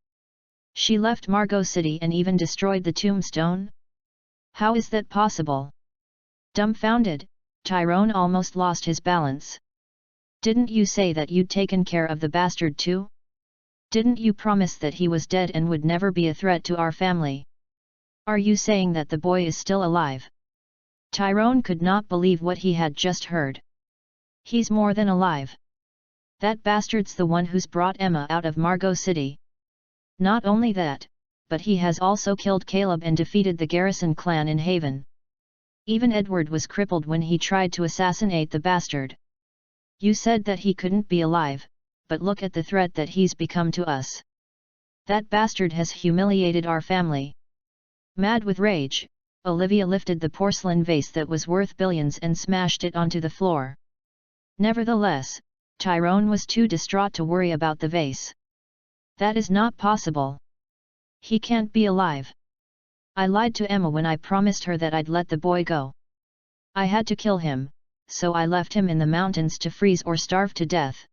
She left Margot City and even destroyed the tombstone? How is that possible? Dumbfounded, Tyrone almost lost his balance. Didn't you say that you'd taken care of the bastard too? Didn't you promise that he was dead and would never be a threat to our family? Are you saying that the boy is still alive? Tyrone could not believe what he had just heard. He's more than alive. That bastard's the one who's brought Emma out of Margot City. Not only that, but he has also killed Caleb and defeated the Garrison clan in Haven. Even Edward was crippled when he tried to assassinate the bastard. You said that he couldn't be alive, but look at the threat that he's become to us. That bastard has humiliated our family. Mad with rage, Olivia lifted the porcelain vase that was worth billions and smashed it onto the floor. Nevertheless, Tyrone was too distraught to worry about the vase. That is not possible. He can't be alive. I lied to Emma when I promised her that I'd let the boy go. I had to kill him, so I left him in the mountains to freeze or starve to death.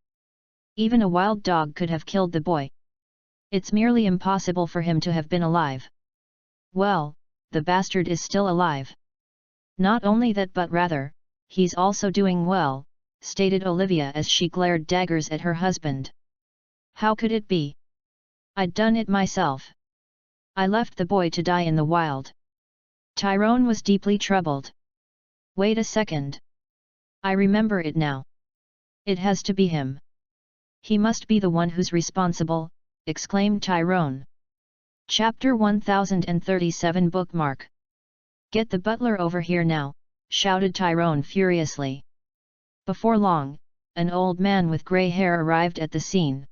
Even a wild dog could have killed the boy. It's merely impossible for him to have been alive. Well, the bastard is still alive. Not only that but rather, he's also doing well, stated Olivia as she glared daggers at her husband. How could it be? I'd done it myself. I left the boy to die in the wild. Tyrone was deeply troubled. Wait a second. I remember it now. It has to be him. He must be the one who's responsible, exclaimed Tyrone. Chapter 1037 Bookmark. Get the butler over here now, shouted Tyrone furiously. Before long, an old man with grey hair arrived at the scene.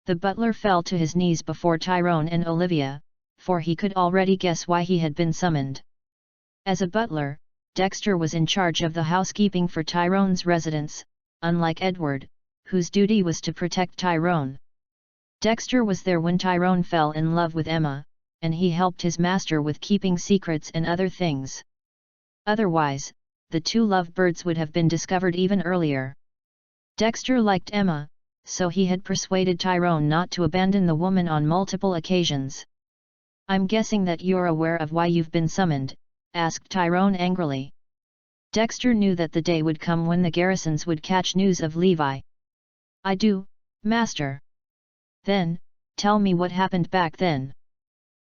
The butler fell to his knees before Tyrone and Olivia, for he could already guess why he had been summoned. As a butler, Dexter was in charge of the housekeeping for Tyrone's residence, unlike Edward, whose duty was to protect Tyrone. Dexter was there when Tyrone fell in love with Emma, and he helped his master with keeping secrets and other things. Otherwise, the two lovebirds would have been discovered even earlier. Dexter liked Emma, so he had persuaded Tyrone not to abandon the woman on multiple occasions. "I'm guessing that you're aware of why you've been summoned?" asked Tyrone angrily. Dexter knew that the day would come when the Garrisons would catch news of Levi. "I do, Master." "Then, tell me what happened back then.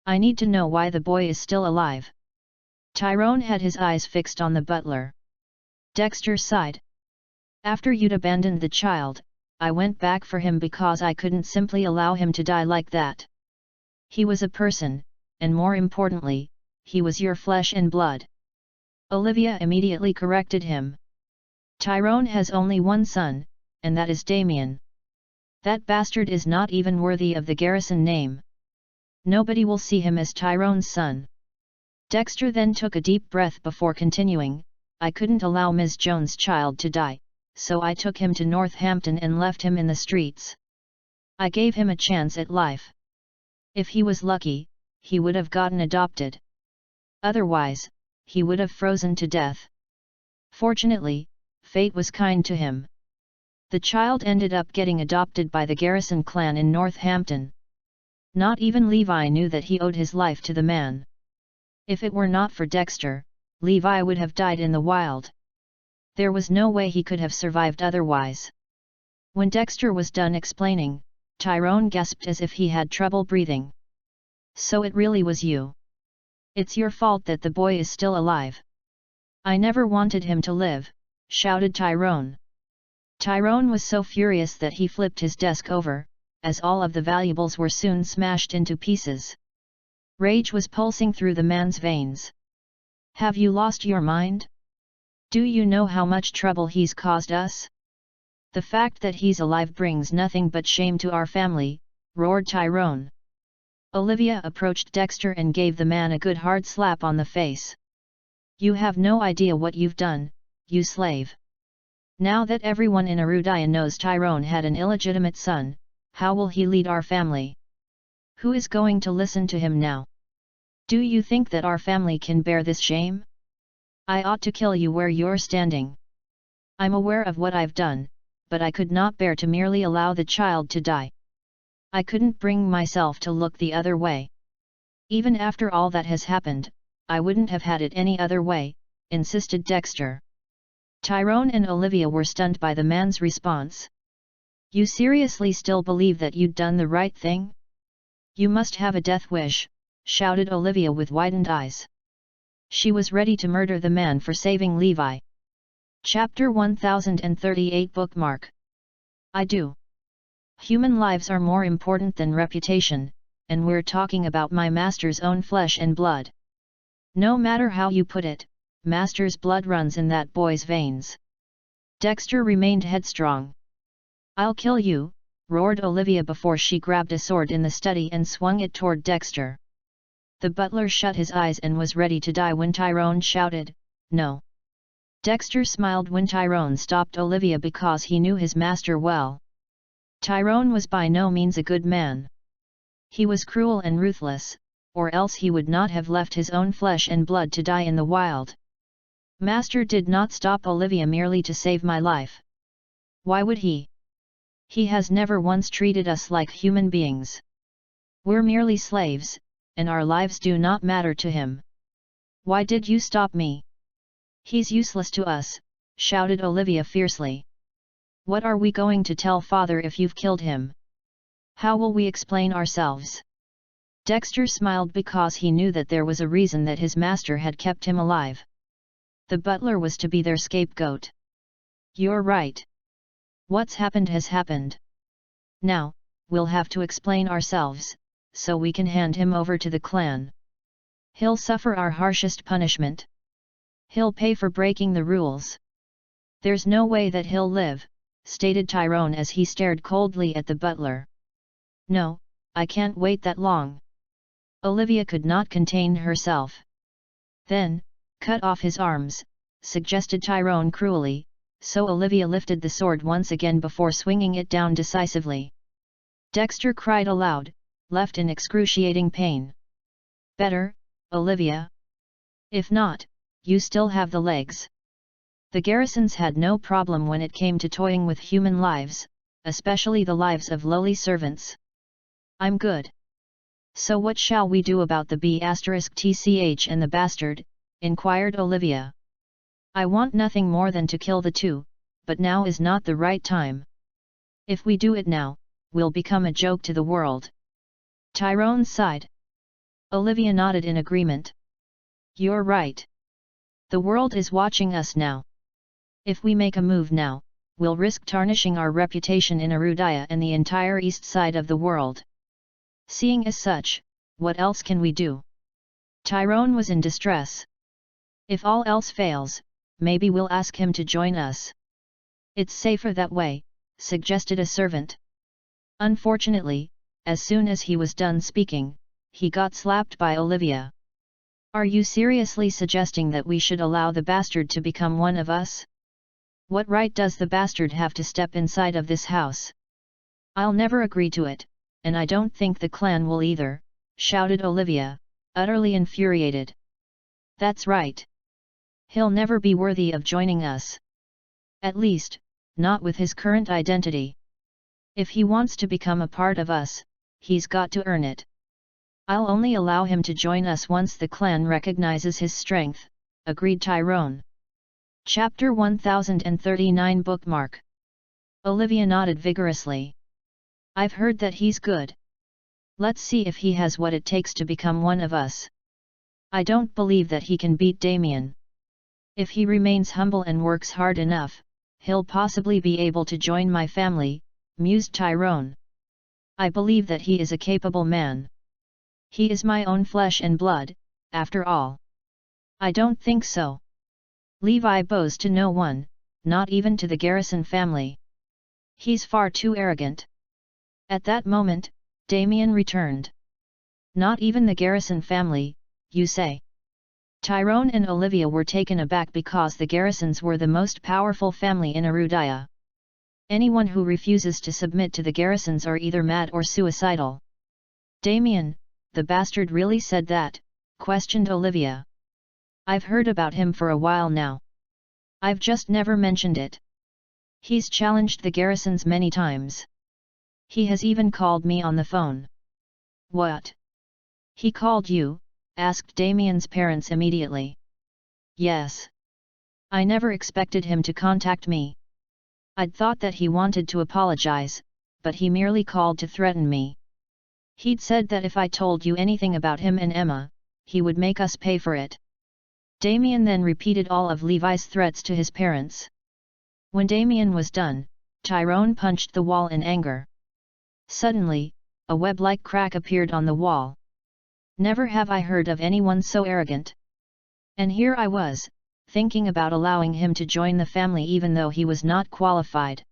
I need to know why the boy is still alive." Tyrone had his eyes fixed on the butler. Dexter sighed. "After you'd abandoned the child, I went back for him because I couldn't simply allow him to die like that. He was a person, and more importantly, he was your flesh and blood." Olivia immediately corrected him. "Tyrone has only one son, and that is Damien. That bastard is not even worthy of the Garrison name. Nobody will see him as Tyrone's son." Dexter then took a deep breath before continuing, "I couldn't allow Ms. Jones' child to die, so I took him to Northampton and left him in the streets. I gave him a chance at life. If he was lucky, he would have gotten adopted. Otherwise, he would have frozen to death. Fortunately, fate was kind to him. The child ended up getting adopted by the Garrison clan in Northampton. Not even Levi knew that he owed his life to the man. If it were not for Dexter, Levi would have died in the wild. There was no way he could have survived otherwise." When Dexter was done explaining, Tyrone gasped as if he had trouble breathing. "So it really was you. It's your fault that the boy is still alive." "I never wanted him to live," shouted Tyrone. Tyrone was so furious that he flipped his desk over, as all of the valuables were soon smashed into pieces. Rage was pulsing through the man's veins. "Have you lost your mind? Do you know how much trouble he's caused us? The fact that he's alive brings nothing but shame to our family," roared Tyrone. Olivia approached Dexter and gave the man a good hard slap on the face. "You have no idea what you've done, you slave. Now that everyone in Arudia knows Tyrone had an illegitimate son, how will he lead our family? Who is going to listen to him now? Do you think that our family can bear this shame? I ought to kill you where you're standing. I'm aware of what I've done, but I could not bear to merely allow the child to die. I couldn't bring myself to look the other way. Even after all that has happened, I wouldn't have had it any other way," insisted Dexter. Tyrone and Olivia were stunned by the man's response. "You seriously still believe that you'd done the right thing? You must have a death wish," shouted Olivia with widened eyes. She was ready to murder the man for saving Levi. Chapter 1038 Bookmark. "I do. Human lives are more important than reputation, and we're talking about my master's own flesh and blood. No matter how you put it, master's blood runs in that boy's veins." Dexter remained headstrong. "I'll kill you," roared Olivia before she grabbed a sword in the study and swung it toward Dexter. The butler shut his eyes and was ready to die when Tyrone shouted, "No." Dexter smiled when Tyrone stopped Olivia because he knew his master well. Tyrone was by no means a good man. He was cruel and ruthless, or else he would not have left his own flesh and blood to die in the wild. "Master did not stop Olivia merely to save my life. Why would he? He has never once treated us like human beings. We're merely slaves, and our lives do not matter to him. Why did you stop me? He's useless to us," shouted Olivia fiercely. "What are we going to tell father if you've killed him? How will we explain ourselves?" Dexter smiled because he knew that there was a reason that his master had kept him alive. The butler was to be their scapegoat. "You're right. What's happened has happened. Now, we'll have to explain ourselves, so we can hand him over to the clan. He'll suffer our harshest punishment. He'll pay for breaking the rules." "There's no way that he'll live," stated Tyrone as he stared coldly at the butler. "No, I can't wait that long." Olivia could not contain herself. "Then, cut off his arms," suggested Tyrone cruelly, so Olivia lifted the sword once again before swinging it down decisively. Dexter cried aloud, left in excruciating pain. "Better, Olivia? If not, you still have the legs." The Garrisons had no problem when it came to toying with human lives, especially the lives of lowly servants. I'm good. So what shall we do about the B*TCH and the bastard? Inquired Olivia. I want nothing more than to kill the two, but now is not the right time. If we do it now, we'll become a joke to the world. Tyrone sighed. Olivia nodded in agreement. You're right. The world is watching us now. If we make a move now, we'll risk tarnishing our reputation in Arudaya and the entire east side of the world. Seeing as such, what else can we do? Tyrone was in distress. If all else fails, maybe we'll ask him to join us. It's safer that way, suggested a servant. Unfortunately, as soon as he was done speaking, he got slapped by Olivia. Are you seriously suggesting that we should allow the bastard to become one of us? What right does the bastard have to step inside of this house? I'll never agree to it, and I don't think the clan will either, shouted Olivia, utterly infuriated. That's right. He'll never be worthy of joining us. At least, not with his current identity. If he wants to become a part of us, he's got to earn it. I'll only allow him to join us once the clan recognizes his strength, agreed Tyrone. Chapter 1039 Bookmark. Olivia nodded vigorously. I've heard that he's good. Let's see if he has what it takes to become one of us. I don't believe that he can beat Damien. If he remains humble and works hard enough, he'll possibly be able to join my family, mused Tyrone. I believe that he is a capable man. He is my own flesh and blood, after all. I don't think so. Levi bows to no one, not even to the Garrison family. He's far too arrogant. At that moment, Damien returned. Not even the Garrison family, you say? Tyrone and Olivia were taken aback because the Garrisons were the most powerful family in Arudaya. Anyone who refuses to submit to the Garrisons are either mad or suicidal. Damien, the bastard really said that? Questioned Olivia. I've heard about him for a while now. I've just never mentioned it. He's challenged the Garrisons many times. He has even called me on the phone. What? He called you? Asked Damien's parents immediately. Yes. I never expected him to contact me. I'd thought that he wanted to apologize, but he merely called to threaten me. He'd said that if I told you anything about him and Emma, he would make us pay for it. Damien then repeated all of Levi's threats to his parents. When Damien was done, Tyrone punched the wall in anger. Suddenly, a web-like crack appeared on the wall. Never have I heard of anyone so arrogant. And here I was, thinking about allowing him to join the family even though he was not qualified.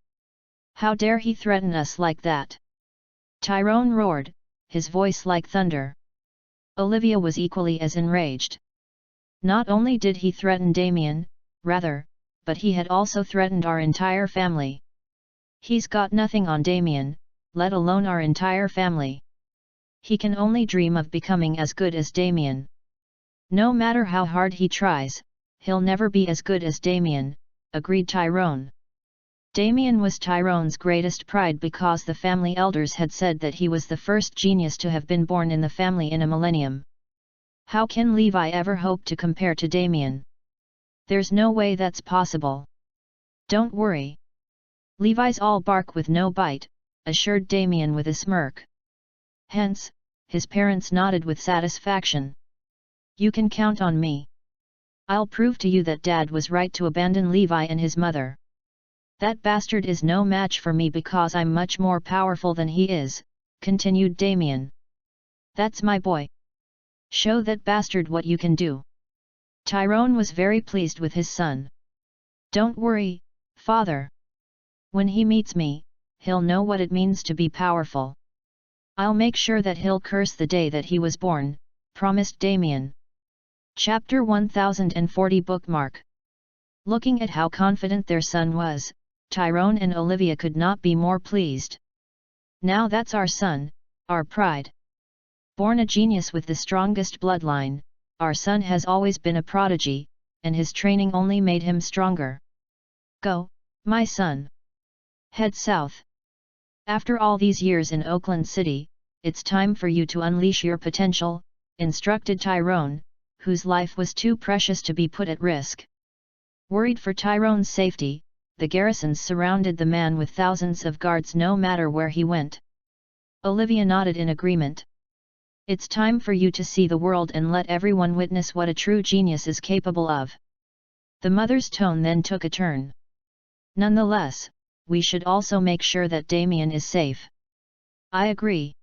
How dare he threaten us like that? Tyrone roared, his voice like thunder. Olivia was equally as enraged. Not only did he threaten Damien, rather, but he had also threatened our entire family. He's got nothing on Damien, let alone our entire family. He can only dream of becoming as good as Damien. No matter how hard he tries, he'll never be as good as Damien, agreed Tyrone. Damien was Tyrone's greatest pride because the family elders had said that he was the first genius to have been born in the family in a millennium. How can Levi ever hope to compare to Damien? There's no way that's possible. Don't worry. Levi's all bark with no bite, assured Damien with a smirk. Hence, his parents nodded with satisfaction. You can count on me. I'll prove to you that Dad was right to abandon Levi and his mother. That bastard is no match for me because I'm much more powerful than he is, continued Damien. That's my boy. Show that bastard what you can do. Tyrone was very pleased with his son. Don't worry, father. When he meets me, he'll know what it means to be powerful. I'll make sure that he'll curse the day that he was born, promised Damien. Chapter 1040 Bookmark. Looking at how confident their son was, Tyrone and Olivia could not be more pleased. Now that's our son, our pride. Born a genius with the strongest bloodline, our son has always been a prodigy, and his training only made him stronger. Go, my son. Head south. After all these years in Oakland City, it's time for you to unleash your potential, instructed Tyrone, whose life was too precious to be put at risk. Worried for Tyrone's safety, the Garrisons surrounded the man with thousands of guards no matter where he went. Olivia nodded in agreement. It's time for you to see the world and let everyone witness what a true genius is capable of. The mother's tone then took a turn. Nonetheless, we should also make sure that Damien is safe. I agree.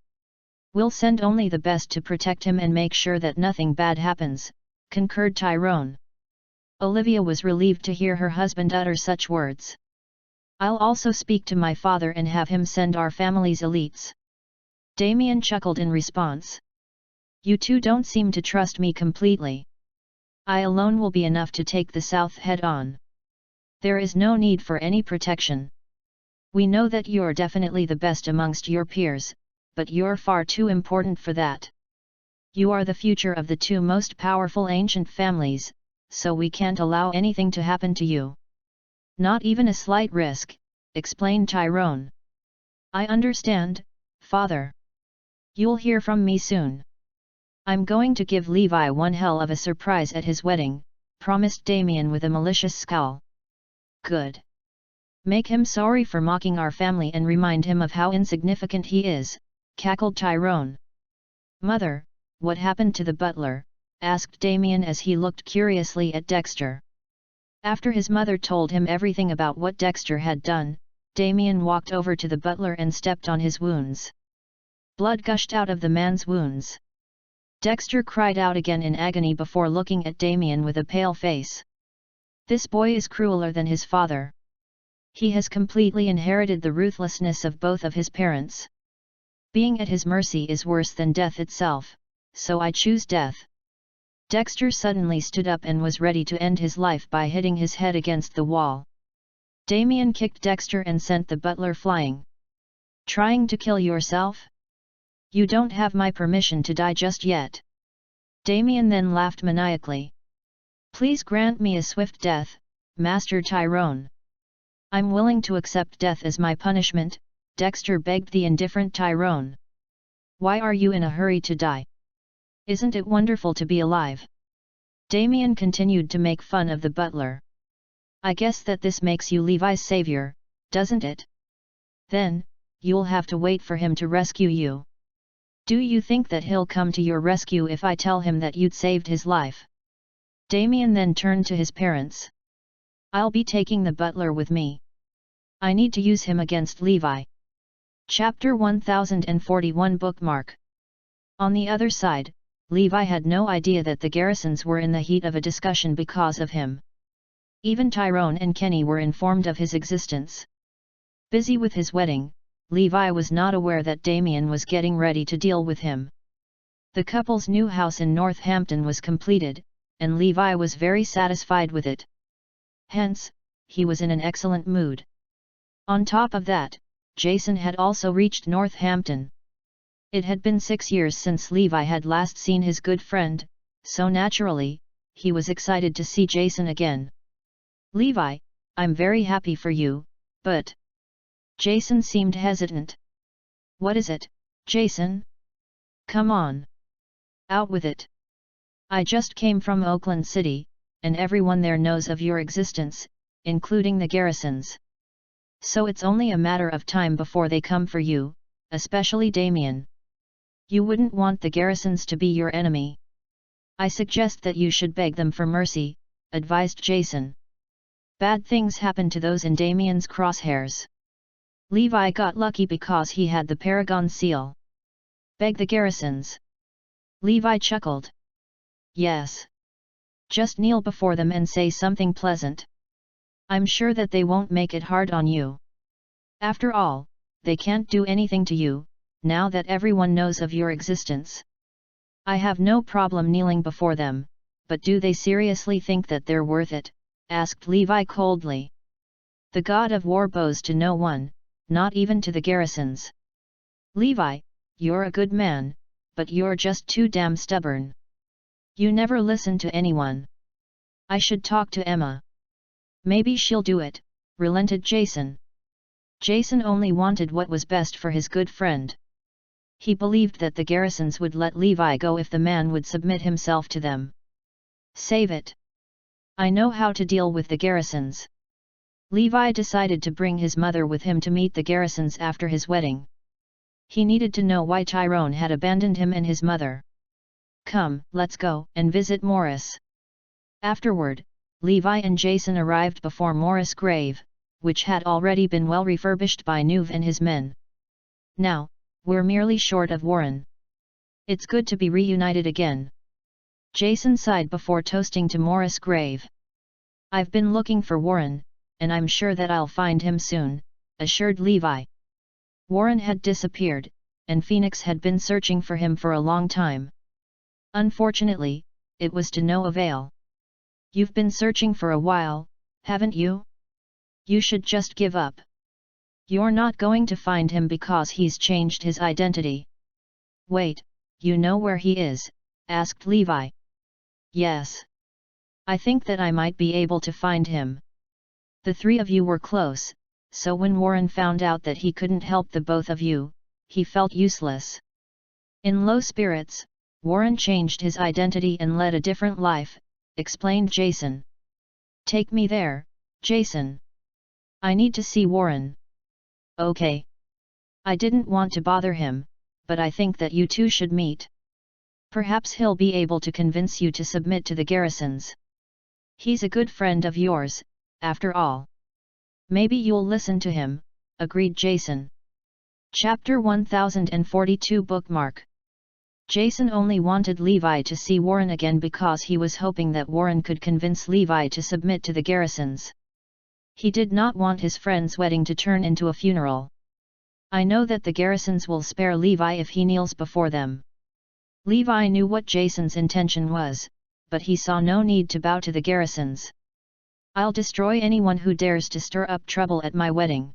We'll send only the best to protect him and make sure that nothing bad happens, concurred Tyrone. Olivia was relieved to hear her husband utter such words. I'll also speak to my father and have him send our family's elites. Damien chuckled in response. You two don't seem to trust me completely. I alone will be enough to take the South head-on. There is no need for any protection. We know that you're definitely the best amongst your peers, but you're far too important for that. You are the future of the two most powerful ancient families, so we can't allow anything to happen to you. Not even a slight risk, explained Tyrone. I understand, father. You'll hear from me soon. I'm going to give Levi one hell of a surprise at his wedding, promised Damien with a malicious scowl. Good. Make him sorry for mocking our family and remind him of how insignificant he is, cackled Tyrone. Mother, what happened to the butler? Asked Damien as he looked curiously at Dexter. After his mother told him everything about what Dexter had done, Damien walked over to the butler and stepped on his wounds. Blood gushed out of the man's wounds. Dexter cried out again in agony before looking at Damien with a pale face. This boy is crueler than his father. He has completely inherited the ruthlessness of both of his parents. Being at his mercy is worse than death itself, so I choose death. Dexter suddenly stood up and was ready to end his life by hitting his head against the wall. Damien kicked Dexter and sent the butler flying. Trying to kill yourself? You don't have my permission to die just yet. Damien then laughed maniacally. Please grant me a swift death, Master Tyrone. I'm willing to accept death as my punishment, Dexter begged the indifferent Tyrone. Why are you in a hurry to die? Isn't it wonderful to be alive? Damien continued to make fun of the butler. I guess that this makes you Levi's savior, doesn't it? Then, you'll have to wait for him to rescue you. Do you think that he'll come to your rescue if I tell him that you'd saved his life? Damien then turned to his parents. I'll be taking the butler with me. I need to use him against Levi. Chapter 1041 Bookmark. On the other side, Levi had no idea that the Garrisons were in the heat of a discussion because of him. Even Tyrone and Kenny were informed of his existence. Busy with his wedding, Levi was not aware that Damien was getting ready to deal with him. The couple's new house in Northampton was completed, and Levi was very satisfied with it. Hence, he was in an excellent mood. On top of that, Jason had also reached Northampton. It had been 6 years since Levi had last seen his good friend, so naturally, he was excited to see Jason again. Levi, I'm very happy for you, but... Jason seemed hesitant. What is it, Jason? Come on. Out with it. I just came from Oakland City, and everyone there knows of your existence, including the Garrisons. So it's only a matter of time before they come for you, especially Damien. You wouldn't want the Garrisons to be your enemy. I suggest that you should beg them for mercy, advised Jason. Bad things happen to those in Damien's crosshairs. Levi got lucky because he had the Paragon seal. Beg the Garrisons. Levi chuckled. Yes. Just kneel before them and say something pleasant. I'm sure that they won't make it hard on you. After all, they can't do anything to you, now that everyone knows of your existence. I have no problem kneeling before them, but do they seriously think that they're worth it? Asked Levi coldly. The god of war bows to no one, not even to the Garrisons. Levi, you're a good man, but you're just too damn stubborn. You never listen to anyone. I should talk to Emma. Maybe she'll do it, relented Jason. Jason only wanted what was best for his good friend. He believed that the Garrisons would let Levi go if the man would submit himself to them. Save it. I know how to deal with the Garrisons. Levi decided to bring his mother with him to meet the Garrisons after his wedding. He needed to know why Tyrone had abandoned him and his mother. Come, let's go and visit Morris. Afterward, Levi and Jason arrived before Morris' grave, which had already been well refurbished by Nuve and his men. Now, we're merely short of Warren. It's good to be reunited again. Jason sighed before toasting to Morris' grave. I've been looking for Warren, and I'm sure that I'll find him soon, assured Levi. Warren had disappeared, and Phoenix had been searching for him for a long time. Unfortunately, it was to no avail. You've been searching for a while, haven't you? You should just give up. You're not going to find him because he's changed his identity. Wait, you know where he is? Asked Levi. Yes. I think that I might be able to find him. The three of you were close, so when Warren found out that he couldn't help the both of you, he felt useless. In low spirits, Warren changed his identity and led a different life, explained Jason. Take me there, Jason. I need to see Warren. Okay. I didn't want to bother him, but I think that you two should meet. Perhaps he'll be able to convince you to submit to the Garrisons. He's a good friend of yours, after all. Maybe you'll listen to him, agreed Jason. Chapter 1042 Bookmark. Jason only wanted Levi to see Warren again because he was hoping that Warren could convince Levi to submit to the Garrisons. He did not want his friend's wedding to turn into a funeral. I know that the Garrisons will spare Levi if he kneels before them. Levi knew what Jason's intention was, but he saw no need to bow to the Garrisons. I'll destroy anyone who dares to stir up trouble at my wedding.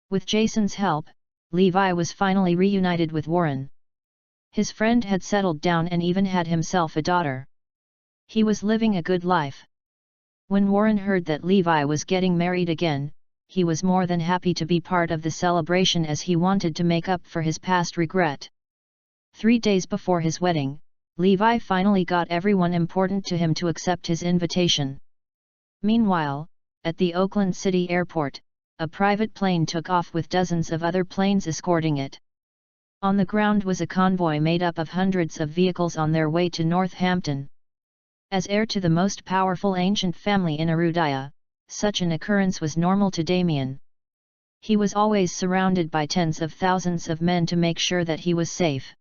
With Jason's help, Levi was finally reunited with Warren. His friend had settled down and even had himself a daughter. He was living a good life. When Warren heard that Levi was getting married again, he was more than happy to be part of the celebration as he wanted to make up for his past regret. 3 days before his wedding, Levi finally got everyone important to him to accept his invitation. Meanwhile, at the Oakland City Airport, a private plane took off with dozens of other planes escorting it. On the ground was a convoy made up of hundreds of vehicles on their way to Northampton. As heir to the most powerful ancient family in Arudaya, such an occurrence was normal to Damien. He was always surrounded by tens of thousands of men to make sure that he was safe.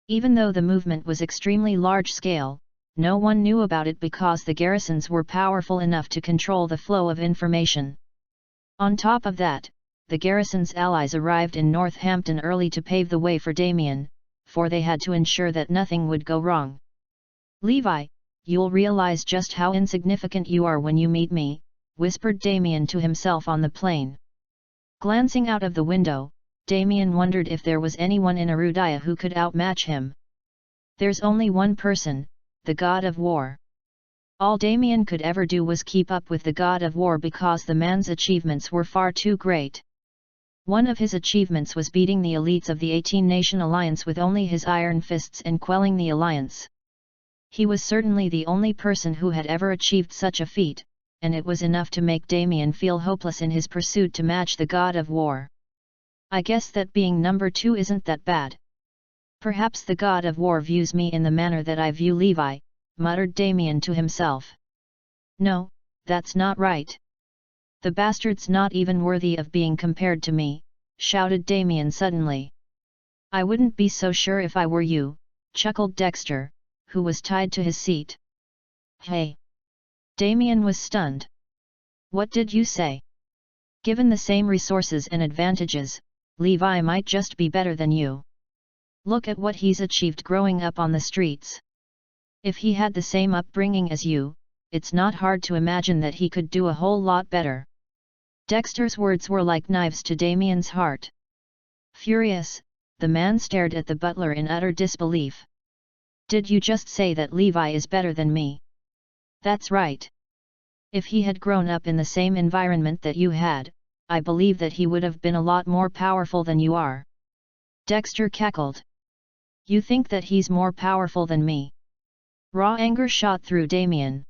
Even though the movement was extremely large-scale, no one knew about it because the Garrisons were powerful enough to control the flow of information. On top of that, the Garrison's allies arrived in Northampton early to pave the way for Damien, for they had to ensure that nothing would go wrong. Levi, you'll realize just how insignificant you are when you meet me, whispered Damien to himself on the plane. Glancing out of the window, Damien wondered if there was anyone in Arudaya who could outmatch him. There's only one person, the god of war. All Damien could ever do was keep up with the god of war because the man's achievements were far too great. One of his achievements was beating the elites of the 18-nation alliance with only his iron fists and quelling the alliance. He was certainly the only person who had ever achieved such a feat, and it was enough to make Damien feel hopeless in his pursuit to match the god of war. I guess that being number 2 isn't that bad. Perhaps the god of war views me in the manner that I view Levi, muttered Damien to himself. No, that's not right. The bastard's not even worthy of being compared to me, shouted Damien suddenly. I wouldn't be so sure if I were you, chuckled Dexter, who was tied to his seat. Hey! Damien was stunned. What did you say? Given the same resources and advantages, Levi might just be better than you. Look at what he's achieved growing up on the streets. If he had the same upbringing as you, it's not hard to imagine that he could do a whole lot better. Dexter's words were like knives to Damien's heart. Furious, the man stared at the butler in utter disbelief. Did you just say that Levi is better than me? That's right. If he had grown up in the same environment that you had, I believe that he would have been a lot more powerful than you are. Dexter cackled. You think that he's more powerful than me? Raw anger shot through Damien.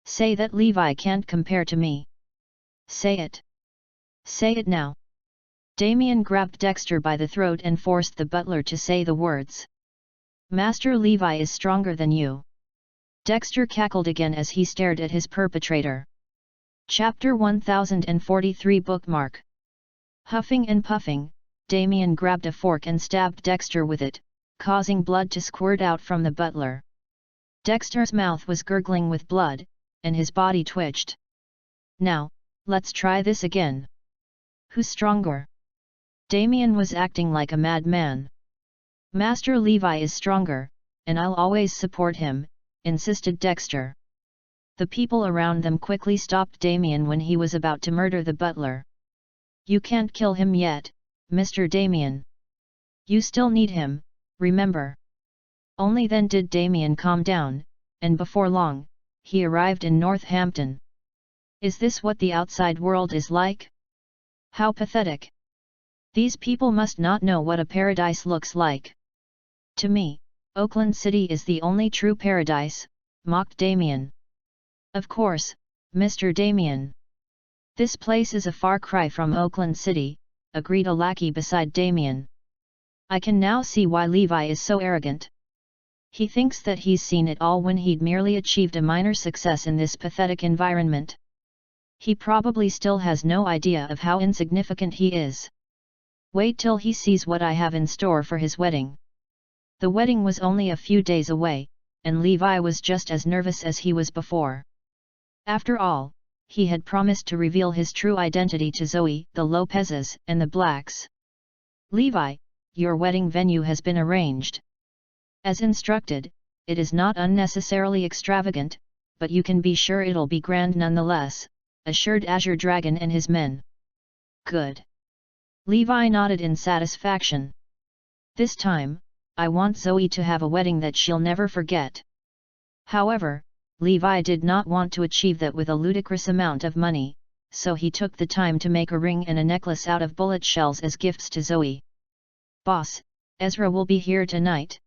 Say that Levi can't compare to me. Say it. Say it now. Damien grabbed Dexter by the throat and forced the butler to say the words. Master Levi is stronger than you. Dexter cackled again as he stared at his perpetrator. Chapter 1043 Bookmark. Huffing and puffing, Damien grabbed a fork and stabbed Dexter with it, causing blood to squirt out from the butler. Dexter's mouth was gurgling with blood, and his body twitched. Now, let's try this again. Who's stronger? Damien was acting like a madman. Master Levi is stronger, and I'll always support him, insisted Dexter. The people around them quickly stopped Damien when he was about to murder the butler. You can't kill him yet, Mr. Damien. You still need him, remember. Only then did Damien calm down, and before long, he arrived in Northampton. Is this what the outside world is like? How pathetic. These people must not know what a paradise looks like. To me, Oakland City is the only true paradise, mocked Damien. Of course, Mr. Damien. This place is a far cry from Oakland City, agreed a lackey beside Damien. I can now see why Levi is so arrogant. He thinks that he's seen it all when he'd merely achieved a minor success in this pathetic environment. He probably still has no idea of how insignificant he is. Wait till he sees what I have in store for his wedding. The wedding was only a few days away, and Levi was just as nervous as he was before. After all, he had promised to reveal his true identity to Zoe, the Lopezes, and the Blacks. Levi, your wedding venue has been arranged. As instructed, it is not unnecessarily extravagant, but you can be sure it'll be grand nonetheless, assured Azure Dragon and his men. Good. Levi nodded in satisfaction. This time, I want Zoe to have a wedding that she'll never forget. However, Levi did not want to achieve that with a ludicrous amount of money, so he took the time to make a ring and a necklace out of bullet shells as gifts to Zoe. Boss, Ezra will be here tonight.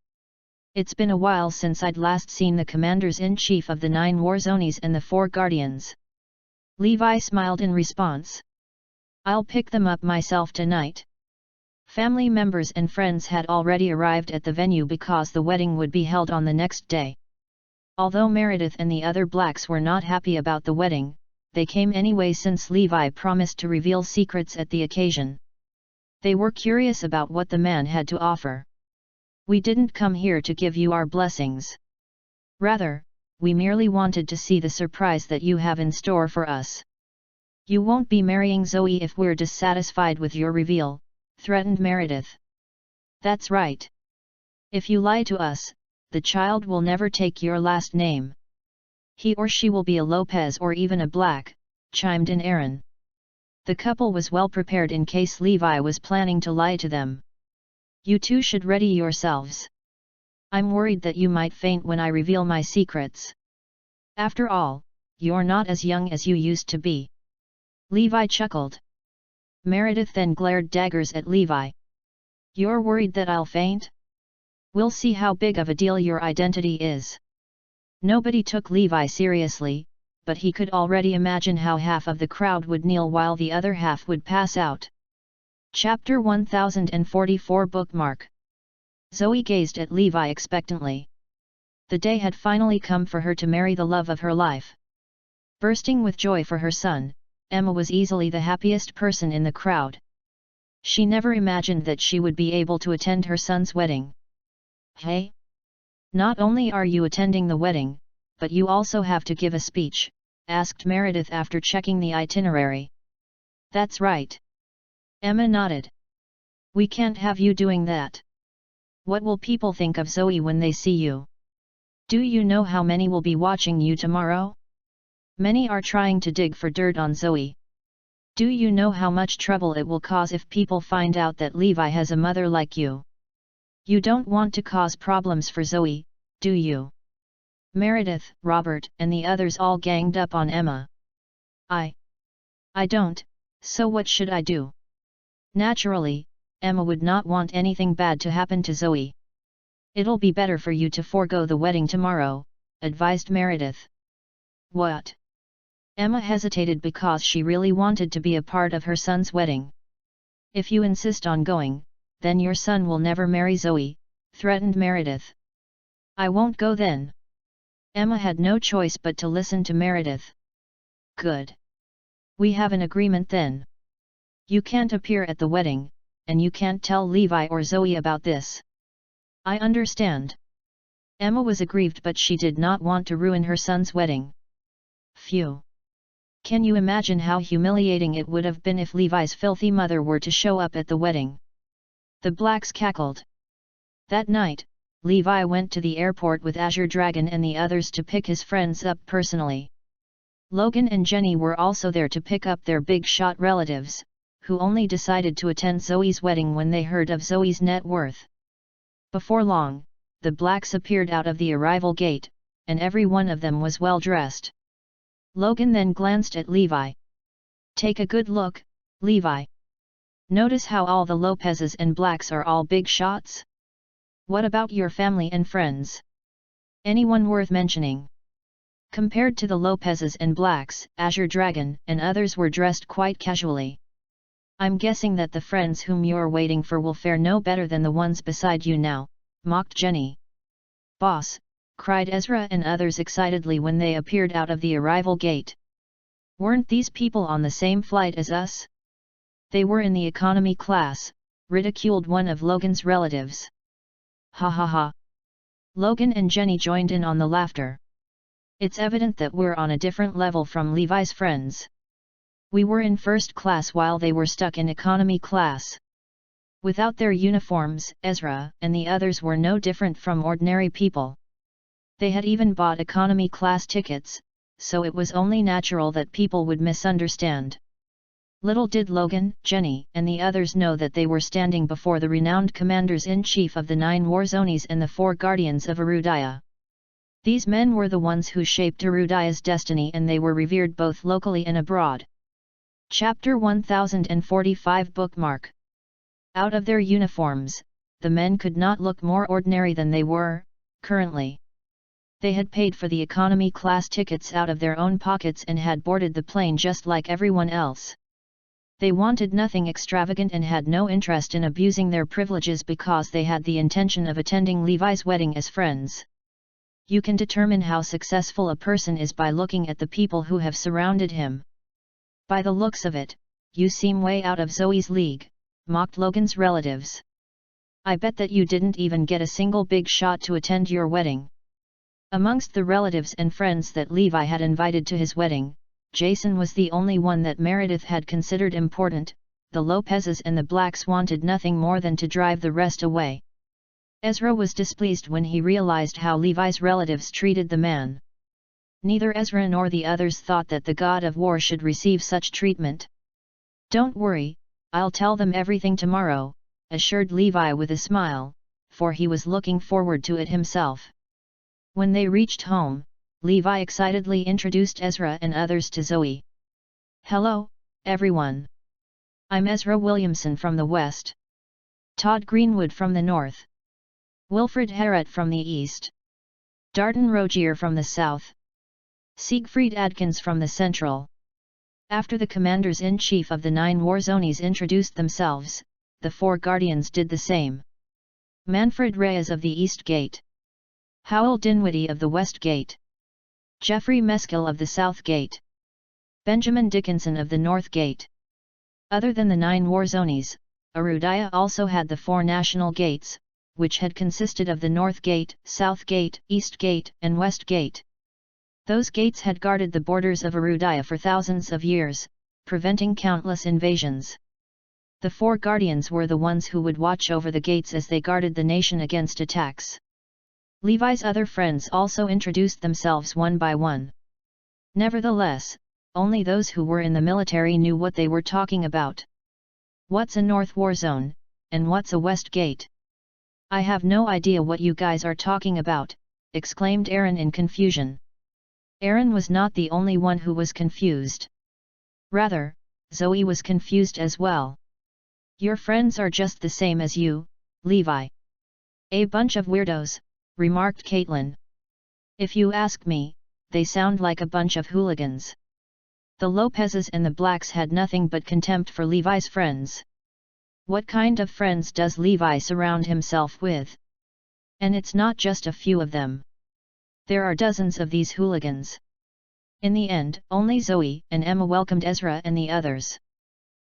It's been a while since I'd last seen the commanders-in-chief of the 9 war zonies and the 4 guardians. Levi smiled in response. I'll pick them up myself tonight. Family members and friends had already arrived at the venue because the wedding would be held on the next day. Although Meredith and the other Blacks were not happy about the wedding, they came anyway since Levi promised to reveal secrets at the occasion. They were curious about what the man had to offer. We didn't come here to give you our blessings. Rather, we merely wanted to see the surprise that you have in store for us. You won't be marrying Zoe if we're dissatisfied with your reveal, threatened Meredith. That's right. If you lie to us, the child will never take your last name. He or she will be a Lopez or even a Black, chimed in Aaron. The couple was well prepared in case Levi was planning to lie to them. You two should ready yourselves. I'm worried that you might faint when I reveal my secrets. After all, you're not as young as you used to be. Levi chuckled. Meredith then glared daggers at Levi. You're worried that I'll faint? We'll see how big of a deal your identity is. Nobody took Levi seriously, but he could already imagine how half of the crowd would kneel while the other half would pass out. Chapter 1044 Bookmark. Zoe gazed at Levi expectantly. The day had finally come for her to marry the love of her life. Bursting with joy for her son, Emma was easily the happiest person in the crowd. She never imagined that she would be able to attend her son's wedding. Hey? Not only are you attending the wedding, but you also have to give a speech, asked Meredith after checking the itinerary. That's right. Emma nodded. We can't have you doing that. What will people think of Zoe when they see you? Do you know how many will be watching you tomorrow? Many are trying to dig for dirt on Zoe. Do you know how much trouble it will cause if people find out that Levi has a mother like you? You don't want to cause problems for Zoe, do you? Meredith, Robert, and the others all ganged up on Emma. I don't, So what should I do? Naturally, Emma would not want anything bad to happen to Zoe. It'll be better for you to forego the wedding tomorrow, advised Meredith. What? Emma hesitated because she really wanted to be a part of her son's wedding. If you insist on going, then your son will never marry Zoe, threatened Meredith. I won't go then. Emma had no choice but to listen to Meredith. Good. We have an agreement then. You can't appear at the wedding, and you can't tell Levi or Zoe about this. I understand. Emma was aggrieved, but she did not want to ruin her son's wedding. Phew. Can you imagine how humiliating it would have been if Levi's filthy mother were to show up at the wedding? The blacks cackled. That night, Levi went to the airport with Azure Dragon and the others to pick his friends up personally. Logan and Jenny were also there to pick up their big-shot relatives, who only decided to attend Zoe's wedding when they heard of Zoe's net worth. Before long, the blacks appeared out of the arrival gate, and every one of them was well dressed. Logan then glanced at Levi. Take a good look, Levi. Notice how all the Lopezes and blacks are all big shots? What about your family and friends? Anyone worth mentioning? Compared to the Lopezes and blacks, Azure Dragon and others were dressed quite casually. I'm guessing that the friends whom you're waiting for will fare no better than the ones beside you now, mocked Jenny. Boss, cried Ezra and others excitedly when they appeared out of the arrival gate. Weren't these people on the same flight as us? They were in the economy class, ridiculed one of Logan's relatives. Ha ha ha. Logan and Jenny joined in on the laughter. It's evident that we're on a different level from Levi's friends. We were in first class while they were stuck in economy class. Without their uniforms, Ezra and the others were no different from ordinary people. They had even bought economy class tickets, so it was only natural that people would misunderstand. Little did Logan, Jenny, and the others know that they were standing before the renowned commanders-in-chief of the 9 Warzones and the 4 guardians of Erudaya. These men were the ones who shaped Erudaya's destiny, and they were revered both locally and abroad. Chapter 1045 Bookmark. Out of their uniforms, the men could not look more ordinary than they were, currently. They had paid for the economy class tickets out of their own pockets and had boarded the plane just like everyone else. They wanted nothing extravagant and had no interest in abusing their privileges because they had the intention of attending Levi's wedding as friends. You can determine how successful a person is by looking at the people who have surrounded him. By the looks of it, you seem way out of Zoe's league, mocked Logan's relatives. I bet that you didn't even get a single big shot to attend your wedding. Amongst the relatives and friends that Levi had invited to his wedding, Jason was the only one that Meredith had considered important. The Lopezes and the blacks wanted nothing more than to drive the rest away. Ezra was displeased when he realized how Levi's relatives treated the man. Neither Ezra nor the others thought that the god of war should receive such treatment. Don't worry, I'll tell them everything tomorrow, assured Levi with a smile, for he was looking forward to it himself. When they reached home, Levi excitedly introduced Ezra and others to Zoe. Hello, everyone. I'm Ezra Williamson from the west. Todd Greenwood from the north. Wilfred Herrett from the east. Darton Rogier from the south. Siegfried Adkins from the central. After the commanders-in-chief of the 9 Warzones introduced themselves, the 4 guardians did the same. Manfred Reyes of the east gate. Howell Dinwiddie of the west gate. Geoffrey Meskel of the south gate. Benjamin Dickinson of the north gate. Other than the 9 Warzones, Erudaya also had the 4 national gates, which had consisted of the north gate, south gate, east gate, and west gate. Those gates had guarded the borders of Erudaya for thousands of years, preventing countless invasions. The 4 guardians were the ones who would watch over the gates as they guarded the nation against attacks. Levi's other friends also introduced themselves one by one. Nevertheless, only those who were in the military knew what they were talking about. What's a North War Zone, and what's a West Gate? I have no idea what you guys are talking about, exclaimed Aaron in confusion. Aaron was not the only one who was confused. Rather, Zoe was confused as well. Your friends are just the same as you, Levi. A bunch of weirdos, remarked Caitlin. If you ask me, they sound like a bunch of hooligans. The Lopezes and the Blacks had nothing but contempt for Levi's friends. What kind of friends does Levi surround himself with? And it's not just a few of them. There are dozens of these hooligans. In the end, only Zoe and Emma welcomed Ezra and the others.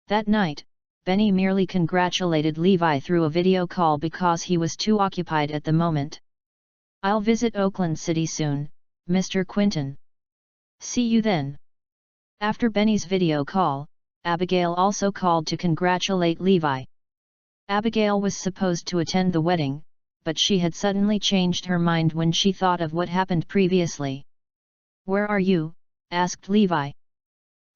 That night, Benny merely congratulated Levi through a video call because he was too occupied at the moment. I'll visit Oakland City soon, Mr. Quinton. See you then. After Benny's video call, Abigail also called to congratulate Levi. Abigail was supposed to attend the wedding, but she had suddenly changed her mind when she thought of what happened previously. Where are you? Asked Levi.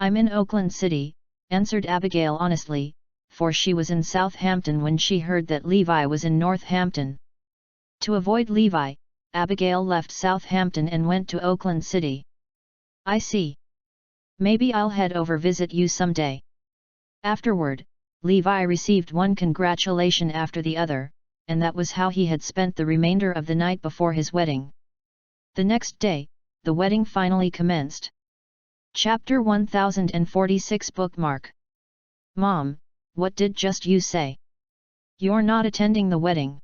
I'm in Oakland City, answered Abigail honestly, for she was in Southampton when she heard that Levi was in Northampton. To avoid Levi, Abigail left Southampton and went to Oakland City. I see. Maybe I'll head over visit you someday. Afterward, Levi received one congratulation after the other, and that was how he had spent the remainder of the night before his wedding. The next day, the wedding finally commenced. Chapter 1046 Bookmark. Mom, what did just you say? You're not attending the wedding.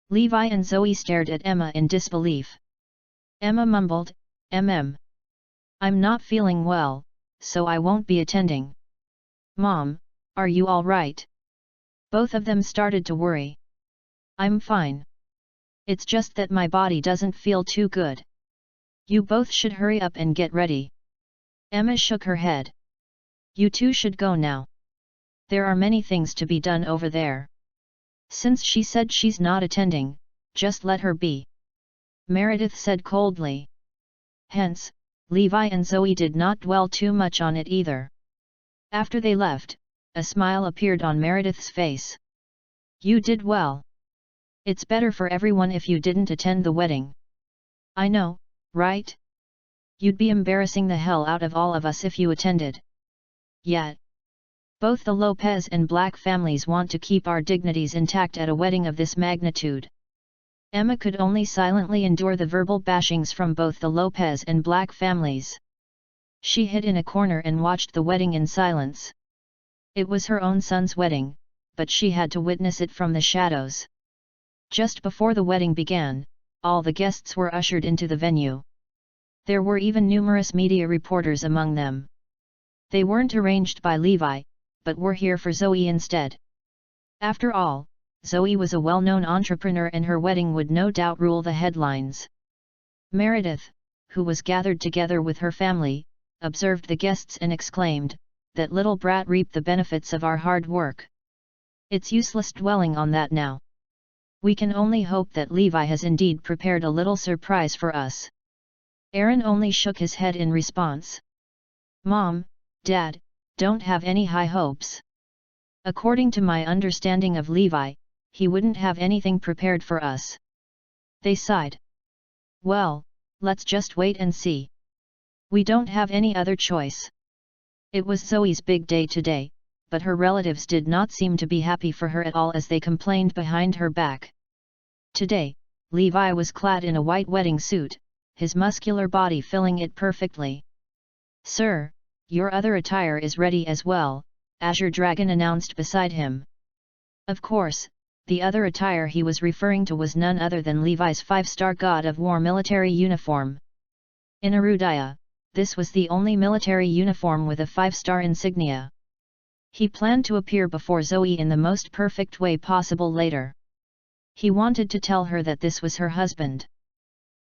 Levi and Zoe stared at Emma in disbelief. Emma mumbled, I'm not feeling well, so I won't be attending. Mom, are you all right? Both of them started to worry. I'm fine. It's just that my body doesn't feel too good. You both should hurry up and get ready. Emma shook her head. You two should go now. There are many things to be done over there. Since she said she's not attending, just let her be. Meredith said coldly. Hence, Levi and Zoe did not dwell too much on it either. After they left, a smile appeared on Meredith's face. You did well. It's better for everyone if you didn't attend the wedding. I know, right? You'd be embarrassing the hell out of all of us if you attended. Yet, both the Lopez and Black families want to keep our dignities intact at a wedding of this magnitude. Emma could only silently endure the verbal bashings from both the Lopez and Black families. She hid in a corner and watched the wedding in silence. It was her own son's wedding, but she had to witness it from the shadows. Just before the wedding began, all the guests were ushered into the venue. There were even numerous media reporters among them. They weren't arranged by Levi, but were here for Zoe instead. After all, Zoe was a well-known entrepreneur and her wedding would no doubt rule the headlines. Meredith, who was gathered together with her family, observed the guests and exclaimed, "That little brat reaped the benefits of our hard work. It's useless dwelling on that now. We can only hope that Levi has indeed prepared a little surprise for us." Aaron only shook his head in response. Mom, Dad, don't have any high hopes. According to my understanding of Levi, he wouldn't have anything prepared for us. They sighed. Well, let's just wait and see. We don't have any other choice. It was Zoe's big day today, but her relatives did not seem to be happy for her at all as they complained behind her back. Today, Levi was clad in a white wedding suit, his muscular body filling it perfectly. Sir, your other attire is ready as well, Azure Dragon announced beside him. Of course, the other attire he was referring to was none other than Levi's 5-star God of War military uniform. In Arudaya, this was the only military uniform with a 5-star insignia. He planned to appear before Zoe in the most perfect way possible later. He wanted to tell her that this was her husband.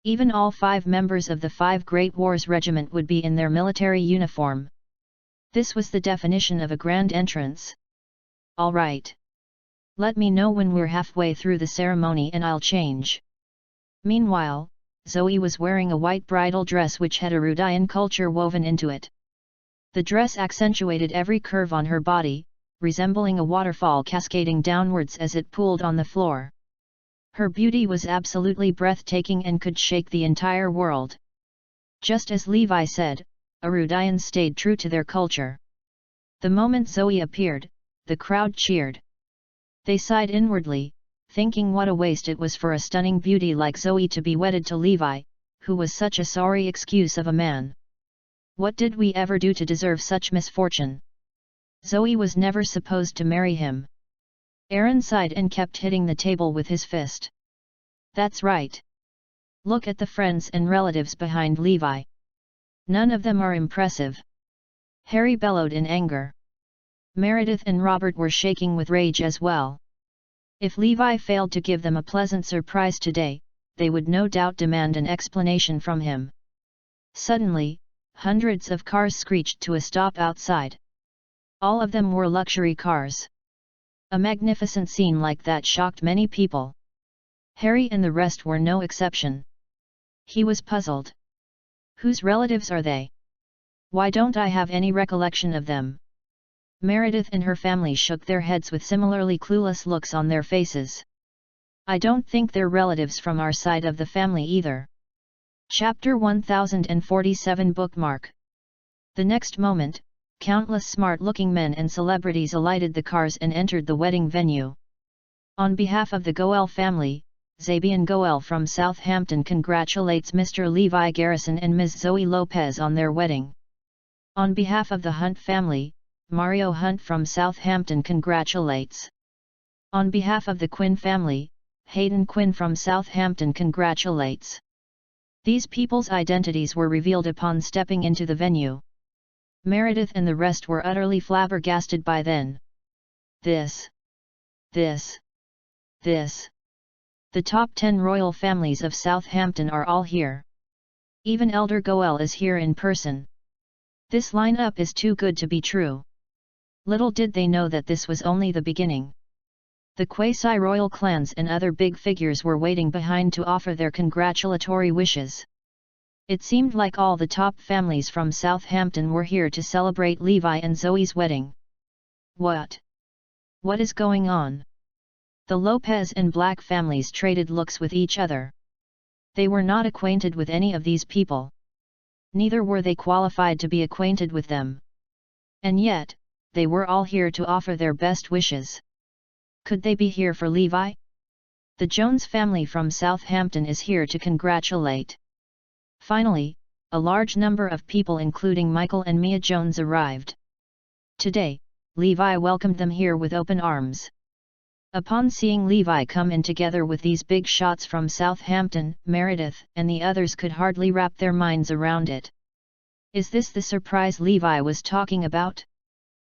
Even all 5 members of the 5 Great Wars Regiment would be in their military uniform. This was the definition of a grand entrance. All right. Let me know when we're halfway through the ceremony and I'll change. Meanwhile, Zoe was wearing a white bridal dress which had Arudayan culture woven into it. The dress accentuated every curve on her body, resembling a waterfall cascading downwards as it pooled on the floor. Her beauty was absolutely breathtaking and could shake the entire world. Just as Levi said, Arudayans stayed true to their culture. The moment Zoe appeared, the crowd cheered. They sighed inwardly, thinking what a waste it was for a stunning beauty like Zoe to be wedded to Levi, who was such a sorry excuse of a man. What did we ever do to deserve such misfortune? Zoe was never supposed to marry him. Aaron sighed and kept hitting the table with his fist. That's right. Look at the friends and relatives behind Levi. None of them are impressive. Harry bellowed in anger. Meredith and Robert were shaking with rage as well. If Levi failed to give them a pleasant surprise today, they would no doubt demand an explanation from him. Suddenly, hundreds of cars screeched to a stop outside. All of them were luxury cars. A magnificent scene like that shocked many people. Harry and the rest were no exception. He was puzzled. Whose relatives are they? Why don't I have any recollection of them? Meredith and her family shook their heads with similarly clueless looks on their faces. I don't think they're relatives from our side of the family either. Chapter 1047 Bookmark. The next moment, countless smart-looking men and celebrities alighted the cars and entered the wedding venue. On behalf of the Goel family, Zabian Goel from Southampton congratulates Mr. Levi Garrison and Ms. Zoe Lopez on their wedding. On behalf of the Hunt family, Mario Hunt from Southampton congratulates. On behalf of the Quinn family, Hayden Quinn from Southampton congratulates. These people's identities were revealed upon stepping into the venue. Meredith and the rest were utterly flabbergasted by then. This. The top 10 royal families of Southampton are all here. Even Elder Goel is here in person. This lineup is too good to be true. Little did they know that this was only the beginning. The quasi-royal clans and other big figures were waiting behind to offer their congratulatory wishes. It seemed like all the top families from Southampton were here to celebrate Levi and Zoe's wedding. What is going on? The Lopez and Black families traded looks with each other. They were not acquainted with any of these people. Neither were they qualified to be acquainted with them. And yet, they were all here to offer their best wishes. Could they be here for Levi? The Jones family from Southampton is here to congratulate. Finally, a large number of people including Michael and Mia Jones arrived. Today, Levi welcomed them here with open arms. Upon seeing Levi come in together with these big shots from Southampton, Meredith and the others could hardly wrap their minds around it. Is this the surprise Levi was talking about?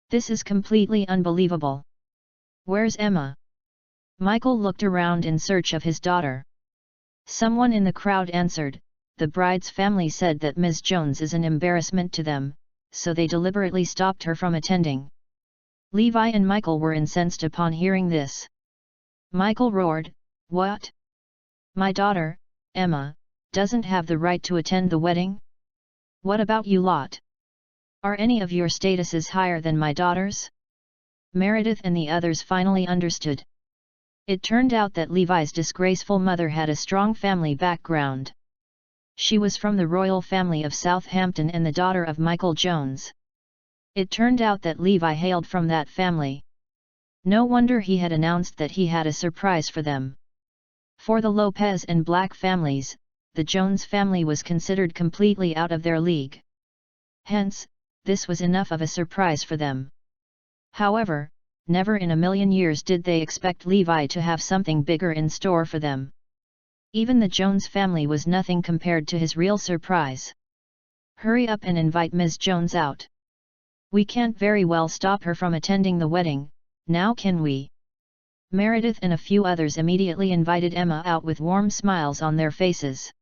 This is completely unbelievable. Where's Emma? Michael looked around in search of his daughter. Someone in the crowd answered, the bride's family said that Ms. Jones is an embarrassment to them, so they deliberately stopped her from attending. Levi and Michael were incensed upon hearing this. Michael roared, "What? My daughter, Emma, doesn't have the right to attend the wedding? What about you lot? Are any of your statuses higher than my daughter's?" Meredith and the others finally understood. It turned out that Levi's disgraceful mother had a strong family background. She was from the royal family of Southampton and the daughter of Michael Jones. It turned out that Levi hailed from that family. No wonder he had announced that he had a surprise for them. For the Lopez and Black families, the Jones family was considered completely out of their league. Hence, this was enough of a surprise for them. However, never in a million years did they expect Levi to have something bigger in store for them. Even the Jones family was nothing compared to his real surprise. "Hurry up and invite Ms. Jones out. We can't very well stop her from attending the wedding, now can we?" Meredith and a few others immediately invited Emma out with warm smiles on their faces.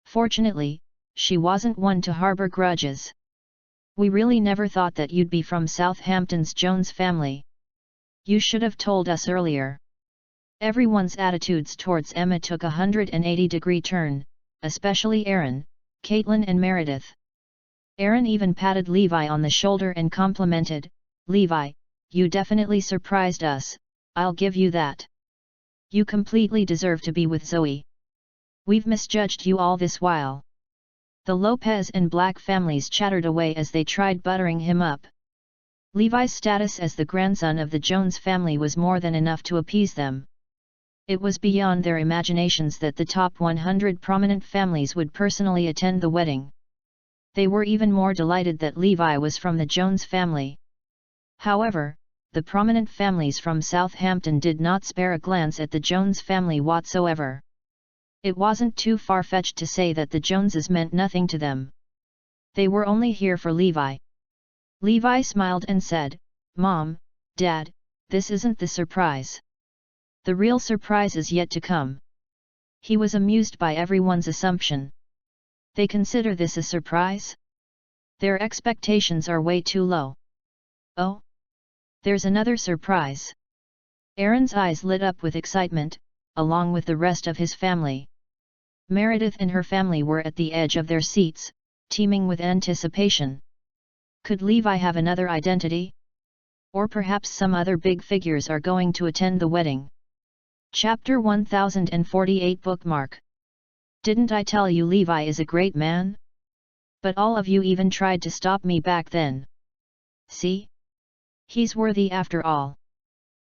Fortunately, she wasn't one to harbor grudges. "We really never thought that you'd be from Southampton's Jones family. You should have told us earlier." Everyone's attitudes towards Emma took a 180-degree turn, especially Aaron, Caitlin and Meredith. Aaron even patted Levi on the shoulder and complimented, "Levi, you definitely surprised us, I'll give you that. You completely deserve to be with Zoe. We've misjudged you all this while." The Lopez and Black families chattered away as they tried buttering him up. Levi's status as the grandson of the Jones family was more than enough to appease them. It was beyond their imaginations that the top 100 prominent families would personally attend the wedding. They were even more delighted that Levi was from the Jones family. However, the prominent families from Southampton did not spare a glance at the Jones family whatsoever. It wasn't too far-fetched to say that the Joneses meant nothing to them. They were only here for Levi. Levi smiled and said, "Mom, Dad, this isn't the surprise. The real surprise is yet to come." He was amused by everyone's assumption. They consider this a surprise? Their expectations are way too low. Oh? There's another surprise. Aaron's eyes lit up with excitement, along with the rest of his family. Meredith and her family were at the edge of their seats, teeming with anticipation. Could Levi have another identity? Or perhaps some other big figures are going to attend the wedding. Chapter 1048 Bookmark. Didn't I tell you Levi is a great man? But all of you even tried to stop me back then. See? He's worthy after all.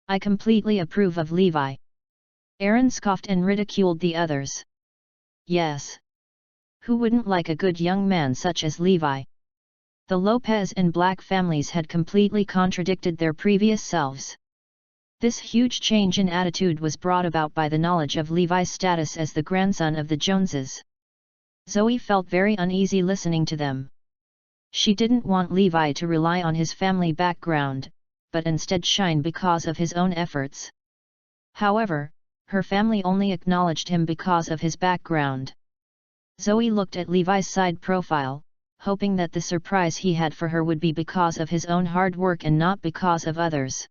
I completely approve of Levi. Aaron scoffed and ridiculed the others. Yes. Who wouldn't like a good young man such as Levi? The Lopez and Black families had completely contradicted their previous selves. This huge change in attitude was brought about by the knowledge of Levi's status as the grandson of the Joneses. Zoe felt very uneasy listening to them. She didn't want Levi to rely on his family background, but instead shine because of his own efforts. However, her family only acknowledged him because of his background. Zoe looked at Levi's side profile, hoping that the surprise he had for her would be because of his own hard work and not because of others.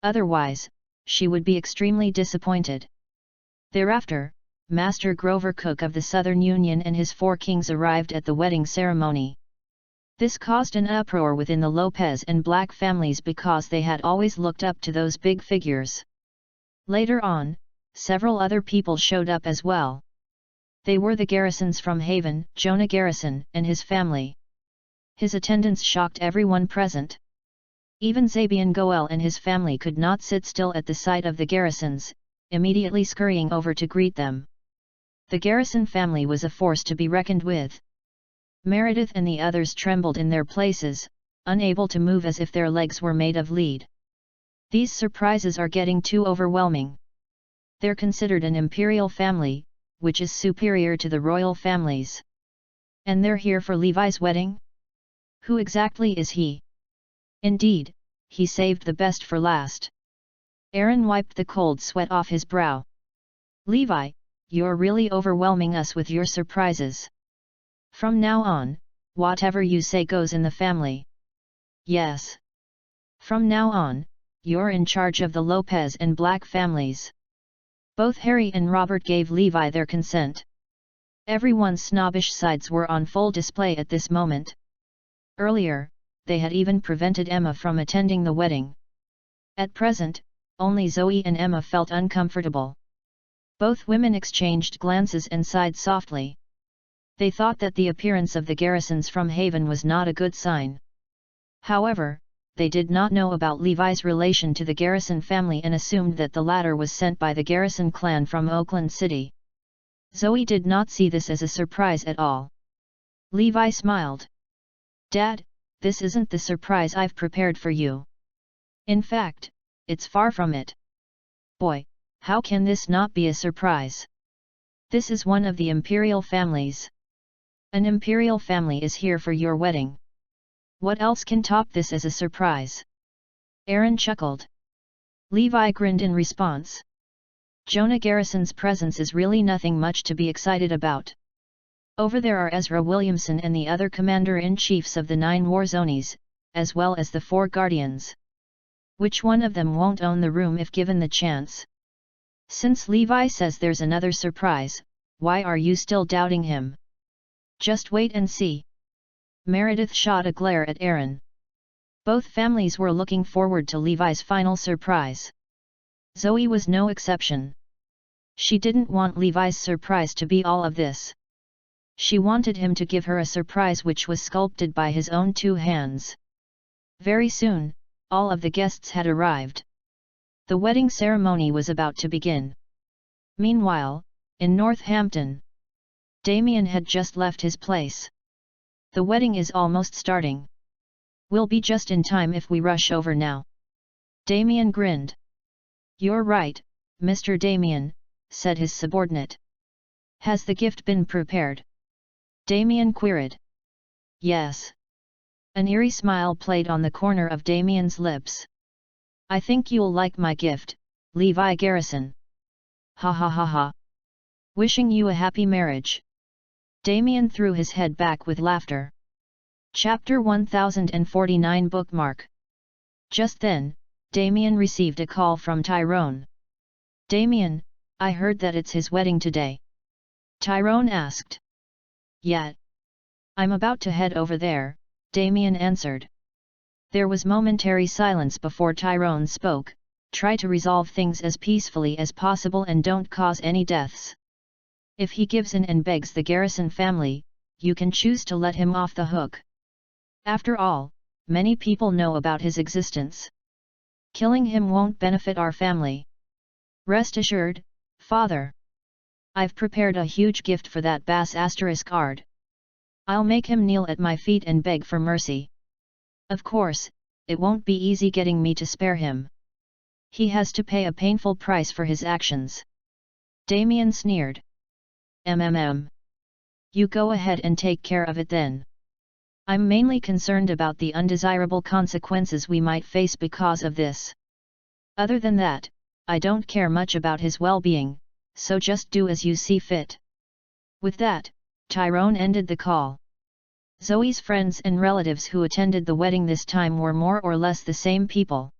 Otherwise, she would be extremely disappointed. Thereafter, Master Grover Cook of the Southern Union and his 4 kings arrived at the wedding ceremony. This caused an uproar within the Lopez and Black families because they had always looked up to those big figures. Later on, several other people showed up as well. They were the Garrisons from Haven, Jonah Garrison and his family. His attendance shocked everyone present. Even Zabian Goel and his family could not sit still at the sight of the Garrisons, immediately scurrying over to greet them. The Garrison family was a force to be reckoned with. Meredith and the others trembled in their places, unable to move as if their legs were made of lead. These surprises are getting too overwhelming. They're considered an imperial family, which is superior to the royal families. And they're here for Levi's wedding? Who exactly is he? Indeed, he saved the best for last. Aaron wiped the cold sweat off his brow. Levi, you're really overwhelming us with your surprises. From now on, whatever you say goes in the family. Yes. From now on, you're in charge of the Lopez and Black families. Both Harry and Robert gave Levi their consent. Everyone's snobbish sides were on full display at this moment. Earlier, they had even prevented Emma from attending the wedding. At present, only Zoe and Emma felt uncomfortable. Both women exchanged glances and sighed softly. They thought that the appearance of the Garrisons from Haven was not a good sign. However, they did not know about Levi's relation to the Garrison family and assumed that the latter was sent by the Garrison clan from Oakland City. Zoe did not see this as a surprise at all. Levi smiled. Dad, this isn't the surprise I've prepared for you. In fact, it's far from it. Boy, how can this not be a surprise? This is one of the imperial families. An imperial family is here for your wedding. What else can top this as a surprise? Aaron chuckled. Levi grinned in response. Jonah Garrison's presence is really nothing much to be excited about. Over there are Ezra Williamson and the other commander-in-chiefs of the 9 war zonies, as well as the 4 guardians. Which one of them won't own the room if given the chance? Since Levi says there's another surprise, why are you still doubting him? Just wait and see. Meredith shot a glare at Aaron. Both families were looking forward to Levi's final surprise. Zoe was no exception. She didn't want Levi's surprise to be all of this. She wanted him to give her a surprise which was sculpted by his own 2 hands. Very soon, all of the guests had arrived. The wedding ceremony was about to begin. Meanwhile, in Northampton, Damien had just left his place. The wedding is almost starting. We'll be just in time if we rush over now. Damien grinned. You're right, Mr. Damien, said his subordinate. Has the gift been prepared? Damien queried. Yes. An eerie smile played on the corner of Damien's lips. I think you'll like my gift, Levi Garrison. Ha ha ha ha. Wishing you a happy marriage. Damien threw his head back with laughter. Chapter 1049 Bookmark. Just then, Damien received a call from Tyrone. Damien, I heard that it's his wedding today. Tyrone asked. Yeah. I'm about to head over there, Damien answered. There was momentary silence before Tyrone spoke. Try to resolve things as peacefully as possible and don't cause any deaths. If he gives in and begs the Garrison family, you can choose to let him off the hook. After all, many people know about his existence. Killing him won't benefit our family. Rest assured, father. I've prepared a huge gift for that ****. I'll make him kneel at my feet and beg for mercy. Of course, it won't be easy getting me to spare him. He has to pay a painful price for his actions. Damien sneered. You go ahead and take care of it then. I'm mainly concerned about the undesirable consequences we might face because of this. Other than that, I don't care much about his well-being, so just do as you see fit. With that, Tyrone ended the call. Zoe's friends and relatives who attended the wedding this time were more or less the same people.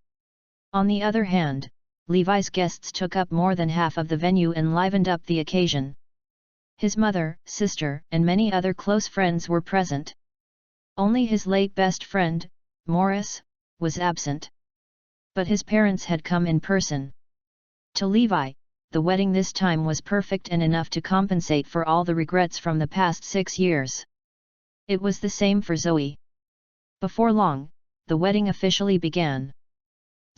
On the other hand, Levi's guests took up more than half of the venue and livened up the occasion. His mother, sister, and many other close friends were present. Only his late best friend, Morris, was absent. But his parents had come in person. To Levi, the wedding this time was perfect and enough to compensate for all the regrets from the past 6 years. It was the same for Zoe. Before long, the wedding officially began.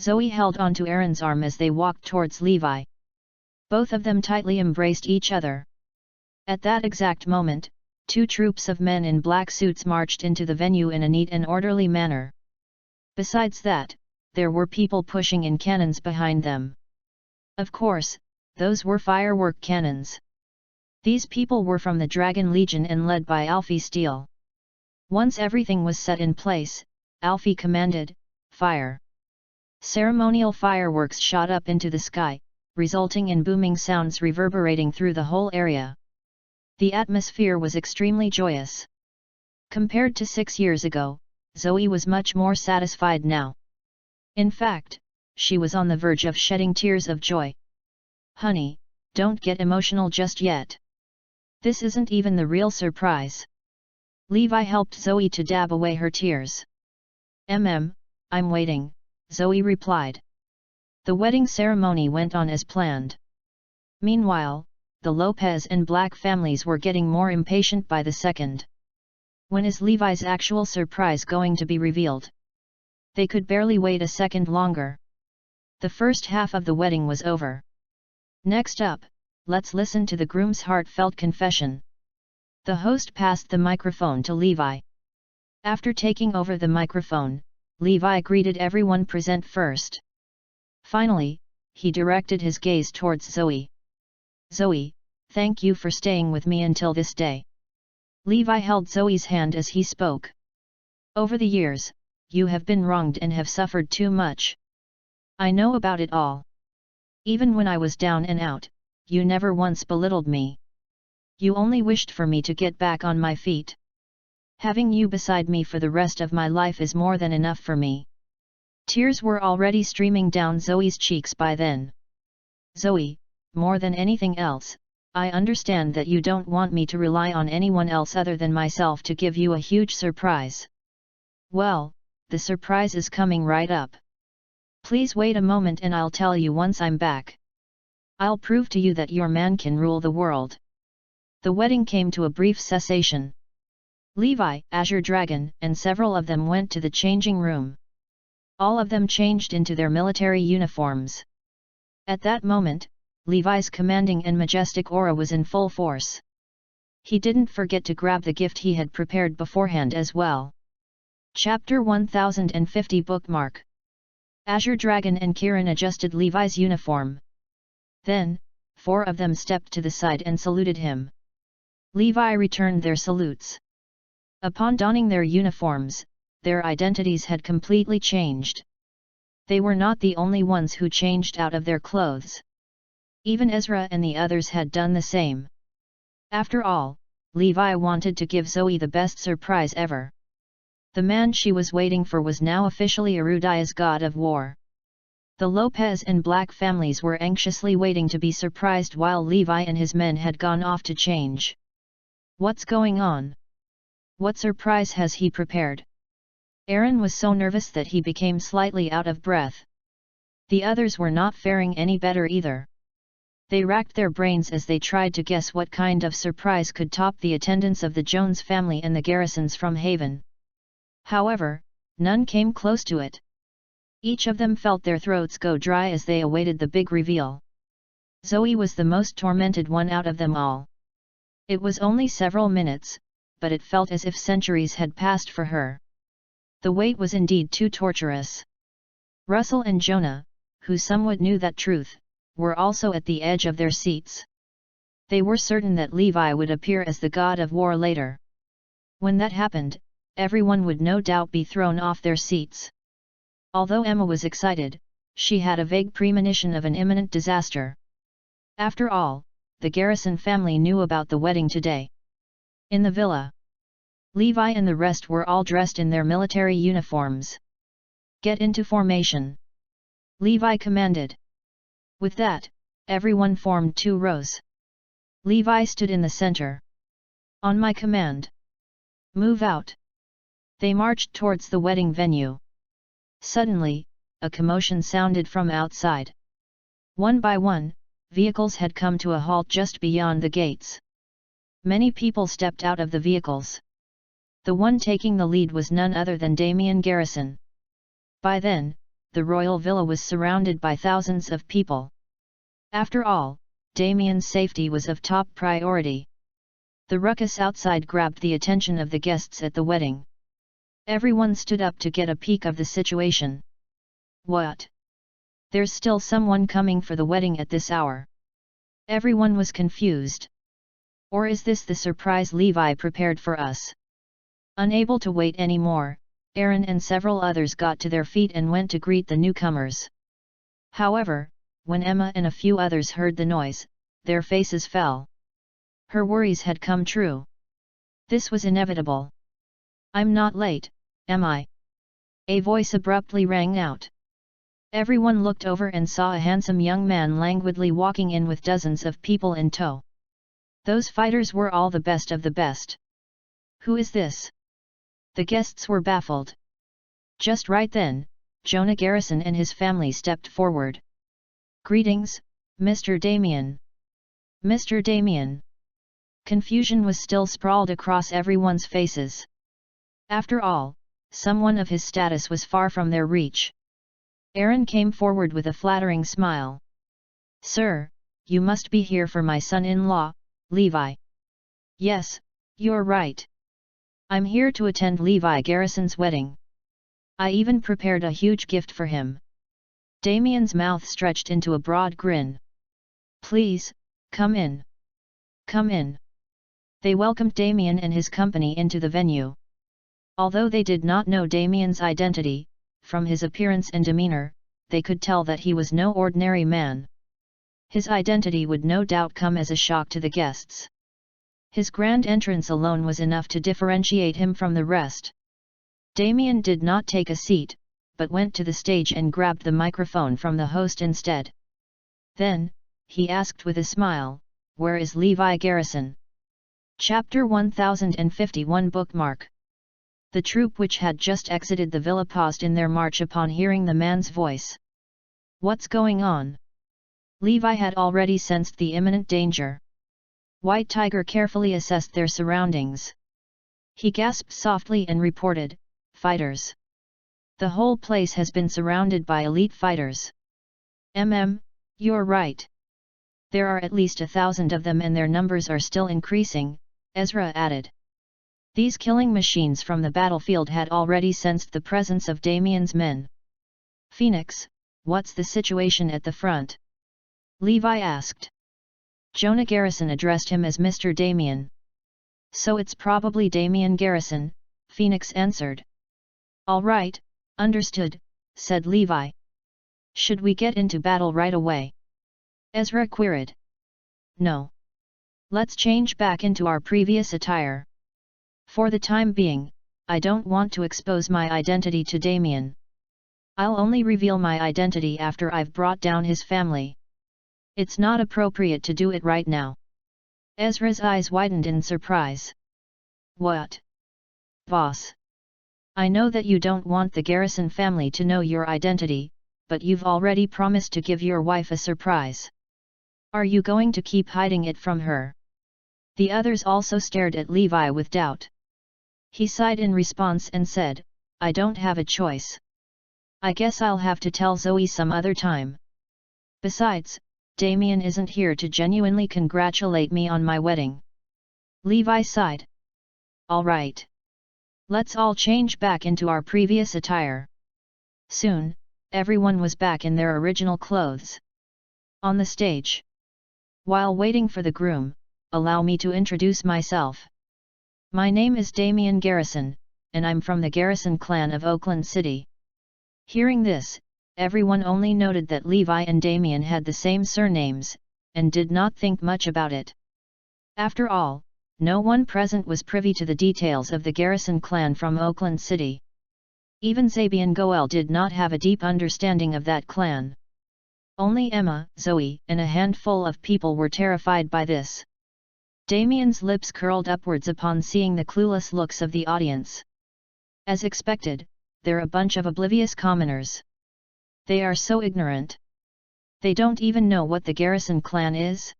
Zoe held onto Aaron's arm as they walked towards Levi. Both of them tightly embraced each other. At that exact moment, 2 troops of men in black suits marched into the venue in a neat and orderly manner. Besides that, there were people pushing in cannons behind them. Of course, those were firework cannons. These people were from the Dragon Legion and led by Alfie Steele. Once everything was set in place, Alfie commanded, "Fire!" Ceremonial fireworks shot up into the sky, resulting in booming sounds reverberating through the whole area. The atmosphere was extremely joyous. Compared to 6 years ago, Zoe was much more satisfied now. In fact, she was on the verge of shedding tears of joy. Honey, don't get emotional just yet. This isn't even the real surprise. Levi helped Zoe to dab away her tears. I'm waiting, Zoe replied. The wedding ceremony went on as planned. Meanwhile, the Lopez and Black families were getting more impatient by the second. When is Levi's actual surprise going to be revealed? They could barely wait a second longer. The first half of the wedding was over. Next up, let's listen to the groom's heartfelt confession. The host passed the microphone to Levi. After taking over the microphone, Levi greeted everyone present first. Finally, he directed his gaze towards Zoe. Zoe, thank you for staying with me until this day. Levi held Zoe's hand as he spoke. Over the years, you have been wronged and have suffered too much. I know about it all. Even when I was down and out, you never once belittled me. You only wished for me to get back on my feet. Having you beside me for the rest of my life is more than enough for me. Tears were already streaming down Zoe's cheeks by then. Zoe, more than anything else, I understand that you don't want me to rely on anyone else other than myself to give you a huge surprise. Well, the surprise is coming right up. Please wait a moment and I'll tell you once I'm back. I'll prove to you that your man can rule the world. The wedding came to a brief cessation. Levi, Azure Dragon, and several of them went to the changing room. All of them changed into their military uniforms. At that moment, Levi's commanding and majestic aura was in full force. He didn't forget to grab the gift he had prepared beforehand as well. Chapter 1050 Bookmark. Azure Dragon and Kiran adjusted Levi's uniform. Then, 4 of them stepped to the side and saluted him. Levi returned their salutes. Upon donning their uniforms, their identities had completely changed. They were not the only ones who changed out of their clothes. Even Ezra and the others had done the same. After all, Levi wanted to give Zoe the best surprise ever. The man she was waiting for was now officially Erudia's god of war. The Lopez and Black families were anxiously waiting to be surprised while Levi and his men had gone off to change. What's going on? What surprise has he prepared? Aaron was so nervous that he became slightly out of breath. The others were not faring any better either. They racked their brains as they tried to guess what kind of surprise could top the attendance of the Jones family and the Garrisons from Haven. However, none came close to it. Each of them felt their throats go dry as they awaited the big reveal. Zoe was the most tormented one out of them all. It was only several minutes, but it felt as if centuries had passed for her. The wait was indeed too torturous. Russell and Jonah, who somewhat knew that truth, were also at the edge of their seats. They were certain that Levi would appear as the god of war later. When that happened, everyone would no doubt be thrown off their seats. Although Emma was excited, she had a vague premonition of an imminent disaster. After all, the Garrison family knew about the wedding today. In the villa, Levi and the rest were all dressed in their military uniforms. "Get into formation," Levi commanded. With that, everyone formed 2 rows. Levi stood in the center. "On my command. Move out." They marched towards the wedding venue. Suddenly, a commotion sounded from outside. One by one, vehicles had come to a halt just beyond the gates. Many people stepped out of the vehicles. The one taking the lead was none other than Levi Garrison. By then, the royal villa was surrounded by thousands of people. After all, Damien's safety was of top priority. The ruckus outside grabbed the attention of the guests at the wedding. Everyone stood up to get a peek of the situation. What? There's still someone coming for the wedding at this hour? Everyone was confused. Or is this the surprise Levi prepared for us? Unable to wait anymore, Aaron and several others got to their feet and went to greet the newcomers. However, when Emma and a few others heard the noise, their faces fell. Her worries had come true. This was inevitable. "I'm not late, am I?" A voice abruptly rang out. Everyone looked over and saw a handsome young man languidly walking in with dozens of people in tow. Those fighters were all the best of the best. Who is this? The guests were baffled. Just right then, Jonah Garrison and his family stepped forward. "Greetings, Mr. Damien." "Mr. Damien." Confusion was still sprawled across everyone's faces. After all, someone of his status was far from their reach. Aaron came forward with a flattering smile. "Sir, you must be here for my son-in-law, Levi." "Yes, you're right. I'm here to attend Levi Garrison's wedding. I even prepared a huge gift for him." Damien's mouth stretched into a broad grin. "Please, come in. Come in." They welcomed Damien and his company into the venue. Although they did not know Damien's identity, from his appearance and demeanor, they could tell that he was no ordinary man. His identity would no doubt come as a shock to the guests. His grand entrance alone was enough to differentiate him from the rest. Damien did not take a seat, but went to the stage and grabbed the microphone from the host instead. Then, he asked with a smile, "Where is Levi Garrison?" Chapter 1051 Bookmark. The troop which had just exited the villa paused in their march upon hearing the man's voice. "What's going on?" Levi had already sensed the imminent danger. White Tiger carefully assessed their surroundings. He gasped softly and reported, "Fighters." The whole place has been surrounded by elite fighters. You're right. There are at least 1,000 of them and their numbers are still increasing, Ezra added. These killing machines from the battlefield had already sensed the presence of Damien's men. Phoenix, what's the situation at the front? Levi asked. Jonah Garrison addressed him as Mr. Damien. So it's probably Damien Garrison, Phoenix answered. All right, understood, said Levi. Should we get into battle right away? Ezra queried. No. Let's change back into our previous attire. For the time being, I don't want to expose my identity to Damien. I'll only reveal my identity after I've brought down his family. It's not appropriate to do it right now. Ezra's eyes widened in surprise. What? Boss. I know that you don't want the Garrison family to know your identity, but you've already promised to give your wife a surprise. Are you going to keep hiding it from her? The others also stared at Levi with doubt. He sighed in response and said, I don't have a choice. I guess I'll have to tell Zoe some other time. Besides, Damien isn't here to genuinely congratulate me on my wedding. Levi sighed. All right. Let's all change back into our previous attire. Soon, everyone was back in their original clothes. On the stage. While waiting for the groom, allow me to introduce myself. My name is Damien Garrison, and I'm from the Garrison clan of Oakland City. Hearing this, everyone only noted that Levi and Damien had the same surnames, and did not think much about it. After all, no one present was privy to the details of the Garrison clan from Oakland City. Even Zabian Goel did not have a deep understanding of that clan. Only Emma, Zoe, and a handful of people were terrified by this. Damien's lips curled upwards upon seeing the clueless looks of the audience. As expected, they're a bunch of oblivious commoners. They are so ignorant. They don't even know what the Garrison clan is.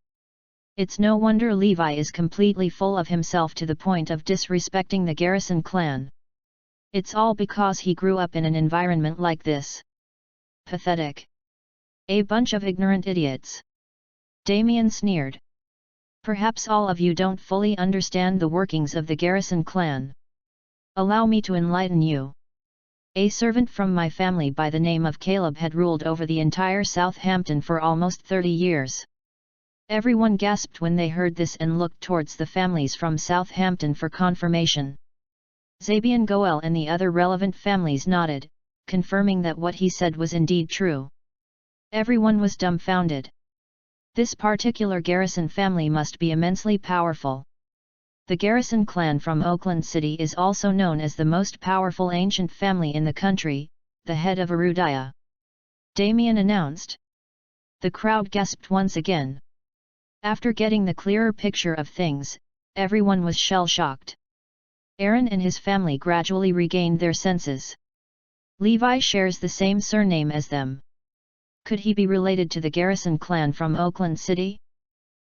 It's no wonder Levi is completely full of himself to the point of disrespecting the Garrison clan. It's all because he grew up in an environment like this. Pathetic. A bunch of ignorant idiots. Damien sneered. Perhaps all of you don't fully understand the workings of the Garrison clan. Allow me to enlighten you. A servant from my family by the name of Caleb had ruled over the entire Southampton for almost 30 years. Everyone gasped when they heard this and looked towards the families from Southampton for confirmation. Zabian Goel and the other relevant families nodded, confirming that what he said was indeed true. Everyone was dumbfounded. This particular Garrison family must be immensely powerful. The Garrison clan from Oakland City is also known as the most powerful ancient family in the country, the head of Arudia. Damien announced. The crowd gasped once again. After getting the clearer picture of things, everyone was shell-shocked. Aaron and his family gradually regained their senses. Levi shares the same surname as them. Could he be related to the Garrison clan from Oakland City?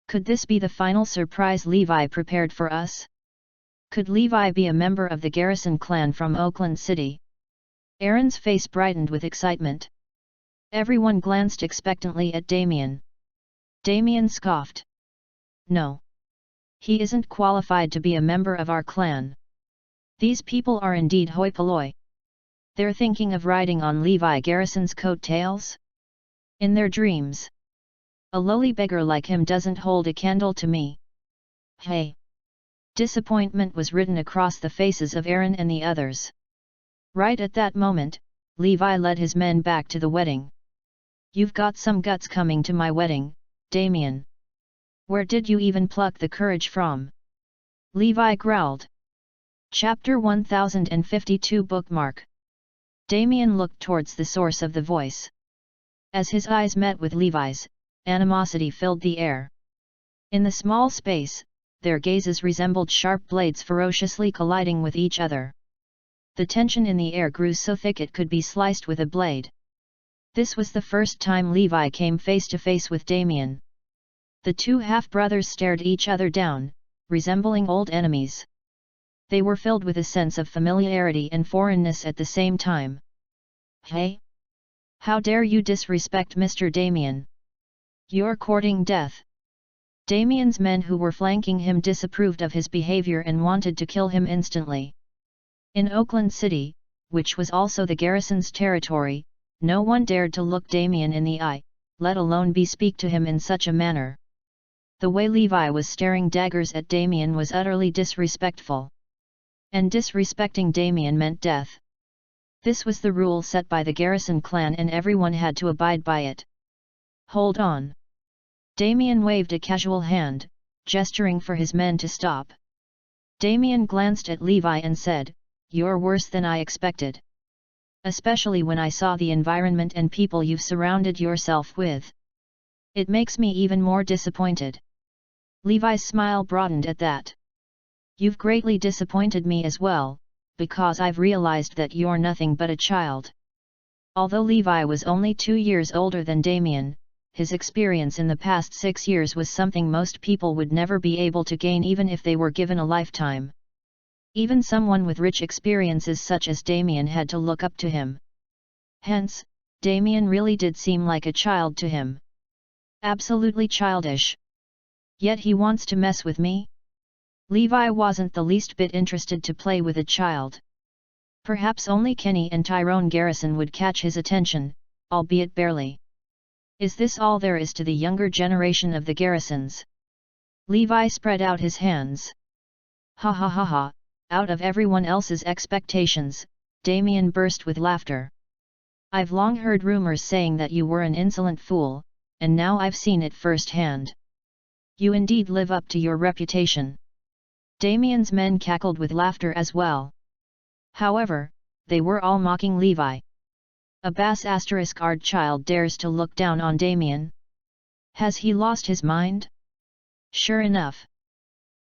Could this be the final surprise Levi prepared for us? Could Levi be a member of the Garrison clan from Oakland City? Aaron's face brightened with excitement. Everyone glanced expectantly at Damien. Damien scoffed. No. He isn't qualified to be a member of our clan. These people are indeed hoi polloi. They're thinking of riding on Levi Garrison's coattails? In their dreams. A lowly beggar like him doesn't hold a candle to me. Hey! Disappointment was written across the faces of Aaron and the others. Right at that moment, Levi led his men back to the wedding. You've got some guts coming to my wedding, Damien. Where did you even pluck the courage from? Levi growled. Chapter 1052 Bookmark. Damien looked towards the source of the voice. As his eyes met with Levi's, animosity filled the air. In the small space, their gazes resembled sharp blades ferociously colliding with each other. The tension in the air grew so thick it could be sliced with a blade. This was the first time Levi came face to face with Damien. The two half-brothers stared each other down, resembling old enemies. They were filled with a sense of familiarity and foreignness at the same time. Hey? How dare you disrespect Mr. Damien? You're courting death. Damien's men who were flanking him disapproved of his behavior and wanted to kill him instantly. In Oakland City, which was also the garrison's territory, no one dared to look Damien in the eye, let alone speak to him in such a manner. The way Levi was staring daggers at Damien was utterly disrespectful. And disrespecting Damien meant death. This was the rule set by the Garrison clan and everyone had to abide by it. Hold on. Damien waved a casual hand, gesturing for his men to stop. Damien glanced at Levi and said, "You're worse than I expected. Especially when I saw the environment and people you've surrounded yourself with. It makes me even more disappointed." Levi's smile broadened at that. "You've greatly disappointed me as well, because I've realized that you're nothing but a child." Although Levi was only 2 years older than Damien, his experience in the past 6 years was something most people would never be able to gain even if they were given a lifetime. Even someone with rich experiences such as Damien had to look up to him. Hence, Damien really did seem like a child to him. Absolutely childish. Yet he wants to mess with me? Levi wasn't the least bit interested to play with a child. Perhaps only Kenny and Tyrone Garrison would catch his attention, albeit barely. Is this all there is to the younger generation of the Garrisons? Levi spread out his hands. Ha ha ha ha, out of everyone else's expectations, Damien burst with laughter. "I've long heard rumors saying that you were an insolent fool, and now I've seen it firsthand. You indeed live up to your reputation." Damien's men cackled with laughter as well. However, they were all mocking Levi. A Bass*****ard child dares to look down on Damien? Has he lost his mind? Sure enough.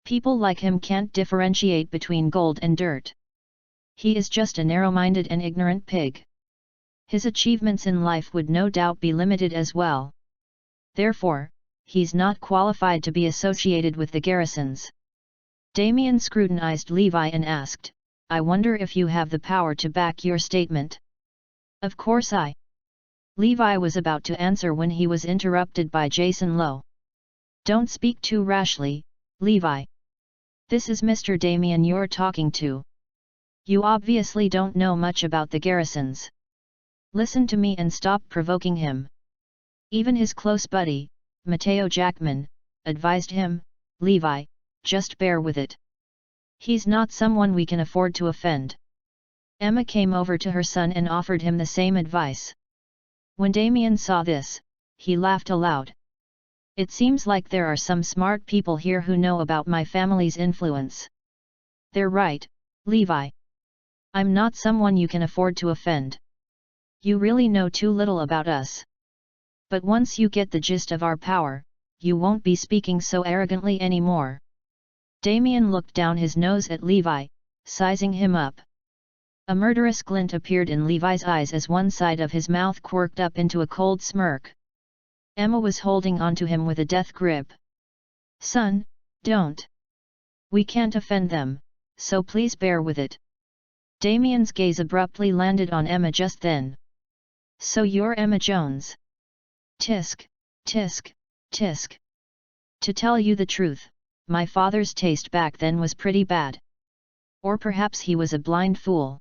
People like him can't differentiate between gold and dirt. He is just a narrow-minded and ignorant pig. His achievements in life would no doubt be limited as well. Therefore, he's not qualified to be associated with the Garrisons. Damien scrutinized Levi and asked, "I wonder if you have the power to back your statement?" "Of course I." Levi was about to answer when he was interrupted by Jason Lowe. "Don't speak too rashly, Levi. This is Mr. Damien you're talking to. You obviously don't know much about the Garrisons. Listen to me and stop provoking him." Even his close buddy, Mateo Jackman, advised him, "Levi, just bear with it. He's not someone we can afford to offend." Emma came over to her son and offered him the same advice. When Damien saw this, he laughed aloud. "It seems like there are some smart people here who know about my family's influence." "They're right, Levi. I'm not someone you can afford to offend. You really know too little about us. But once you get the gist of our power, you won't be speaking so arrogantly anymore." Damien looked down his nose at Levi, sizing him up. A murderous glint appeared in Levi's eyes as one side of his mouth quirked up into a cold smirk. Emma was holding onto him with a death grip. "Son, don't. We can't offend them, so please bear with it." Damien's gaze abruptly landed on Emma just then. "So you're Emma Jones?" Tisk, tisk, tisk. "To tell you the truth, my father's taste back then was pretty bad. Or perhaps he was a blind fool.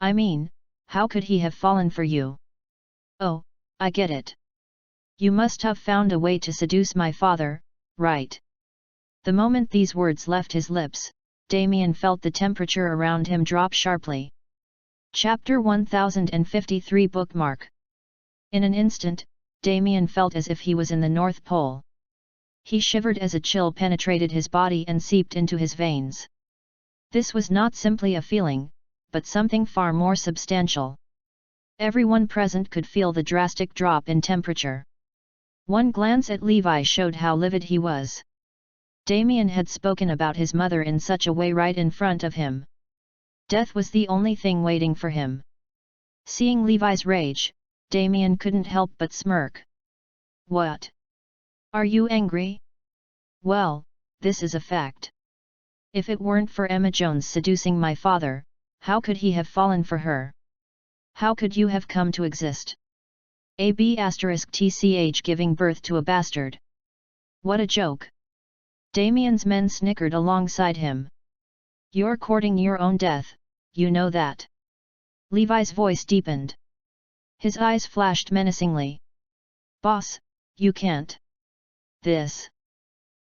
I mean, how could he have fallen for you? Oh, I get it. You must have found a way to seduce my father, right?" The moment these words left his lips, Damien felt the temperature around him drop sharply. Chapter 1053 Bookmark. In an instant, Damien felt as if he was in the North Pole. He shivered as a chill penetrated his body and seeped into his veins. This was not simply a feeling, but something far more substantial. Everyone present could feel the drastic drop in temperature. One glance at Levi showed how livid he was. Damien had spoken about his mother in such a way right in front of him. Death was the only thing waiting for him. Seeing Levi's rage, Damien couldn't help but smirk. "What? Are you angry? Well, this is a fact. If it weren't for Emma Jones seducing my father, how could he have fallen for her? How could you have come to exist? *tch giving birth to a bastard. What a joke! Damien's men snickered alongside him. You're courting your own death, you know that. Levi's voice deepened. His eyes flashed menacingly. Boss, you can't. This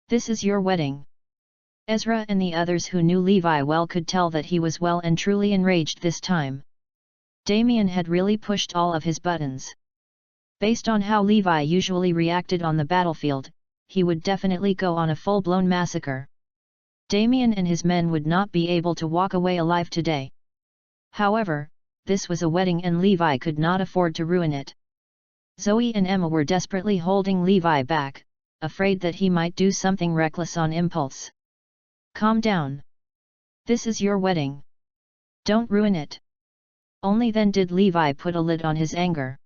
is your wedding. Ezra and the others who knew Levi well could tell that he was well and truly enraged this time. Damien had really pushed all of his buttons. Based on how Levi usually reacted on the battlefield, he would definitely go on a full-blown massacre. Damien and his men would not be able to walk away alive today. However, this was a wedding and Levi could not afford to ruin it. Zoe and Emma were desperately holding Levi back, afraid that he might do something reckless on impulse. Calm down. This is your wedding. Don't ruin it. Only then did Levi put a lid on his anger.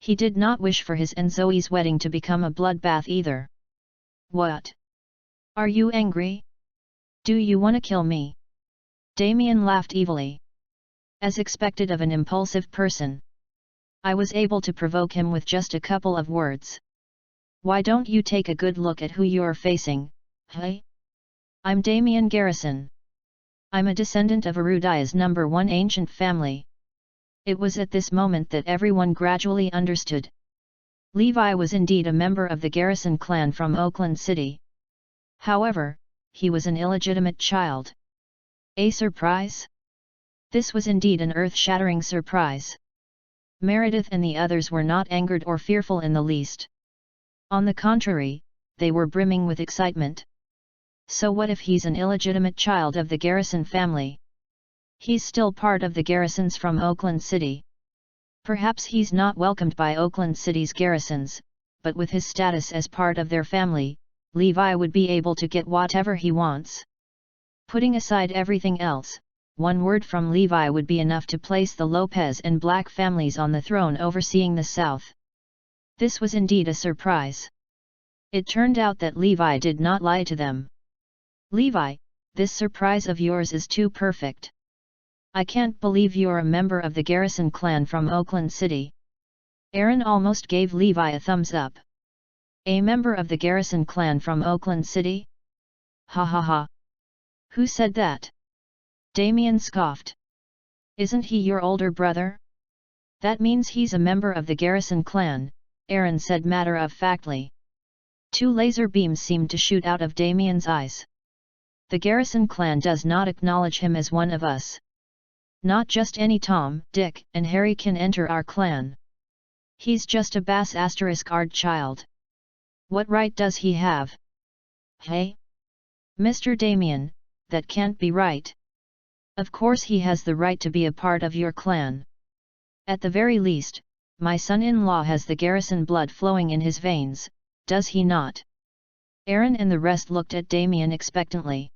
He did not wish for his and Zoe's wedding to become a bloodbath either. What? Are you angry? Do you want to kill me? Damien laughed evilly. As expected of an impulsive person. I was able to provoke him with just a couple of words. Why don't you take a good look at who you're facing, hey? I'm Levi Garrison. I'm a descendant of Erudia's #1 ancient family. It was at this moment that everyone gradually understood. Levi was indeed a member of the Garrison clan from Oakland City. However, he was an illegitimate child. A surprise? This was indeed an earth-shattering surprise. Meredith and the others were not angered or fearful in the least. On the contrary, they were brimming with excitement. So what if he's an illegitimate child of the Garrison family? He's still part of the Garrisons from Oakland City. Perhaps he's not welcomed by Oakland City's Garrisons, but with his status as part of their family, Levi would be able to get whatever he wants. Putting aside everything else, one word from Levi would be enough to place the Lopez and Black families on the throne overseeing the South. This was indeed a surprise. It turned out that Levi did not lie to them. Levi, this surprise of yours is too perfect. I can't believe you're a member of the Garrison clan from Oakland City. Aaron almost gave Levi a thumbs up. A member of the Garrison clan from Oakland City? Ha ha ha. Who said that? Damien scoffed. Isn't he your older brother? That means he's a member of the Garrison clan, Aaron said matter-of-factly. Two laser beams seemed to shoot out of Damien's eyes. The Garrison clan does not acknowledge him as one of us. Not just any Tom, Dick, and Harry can enter our clan. He's just a ************************************************ What right does he have? Hey? Mr. Damien, that can't be right. Of course he has the right to be a part of your clan. At the very least, my son-in-law has the Garrison blood flowing in his veins, does he not? Aaron and the rest looked at Damien expectantly.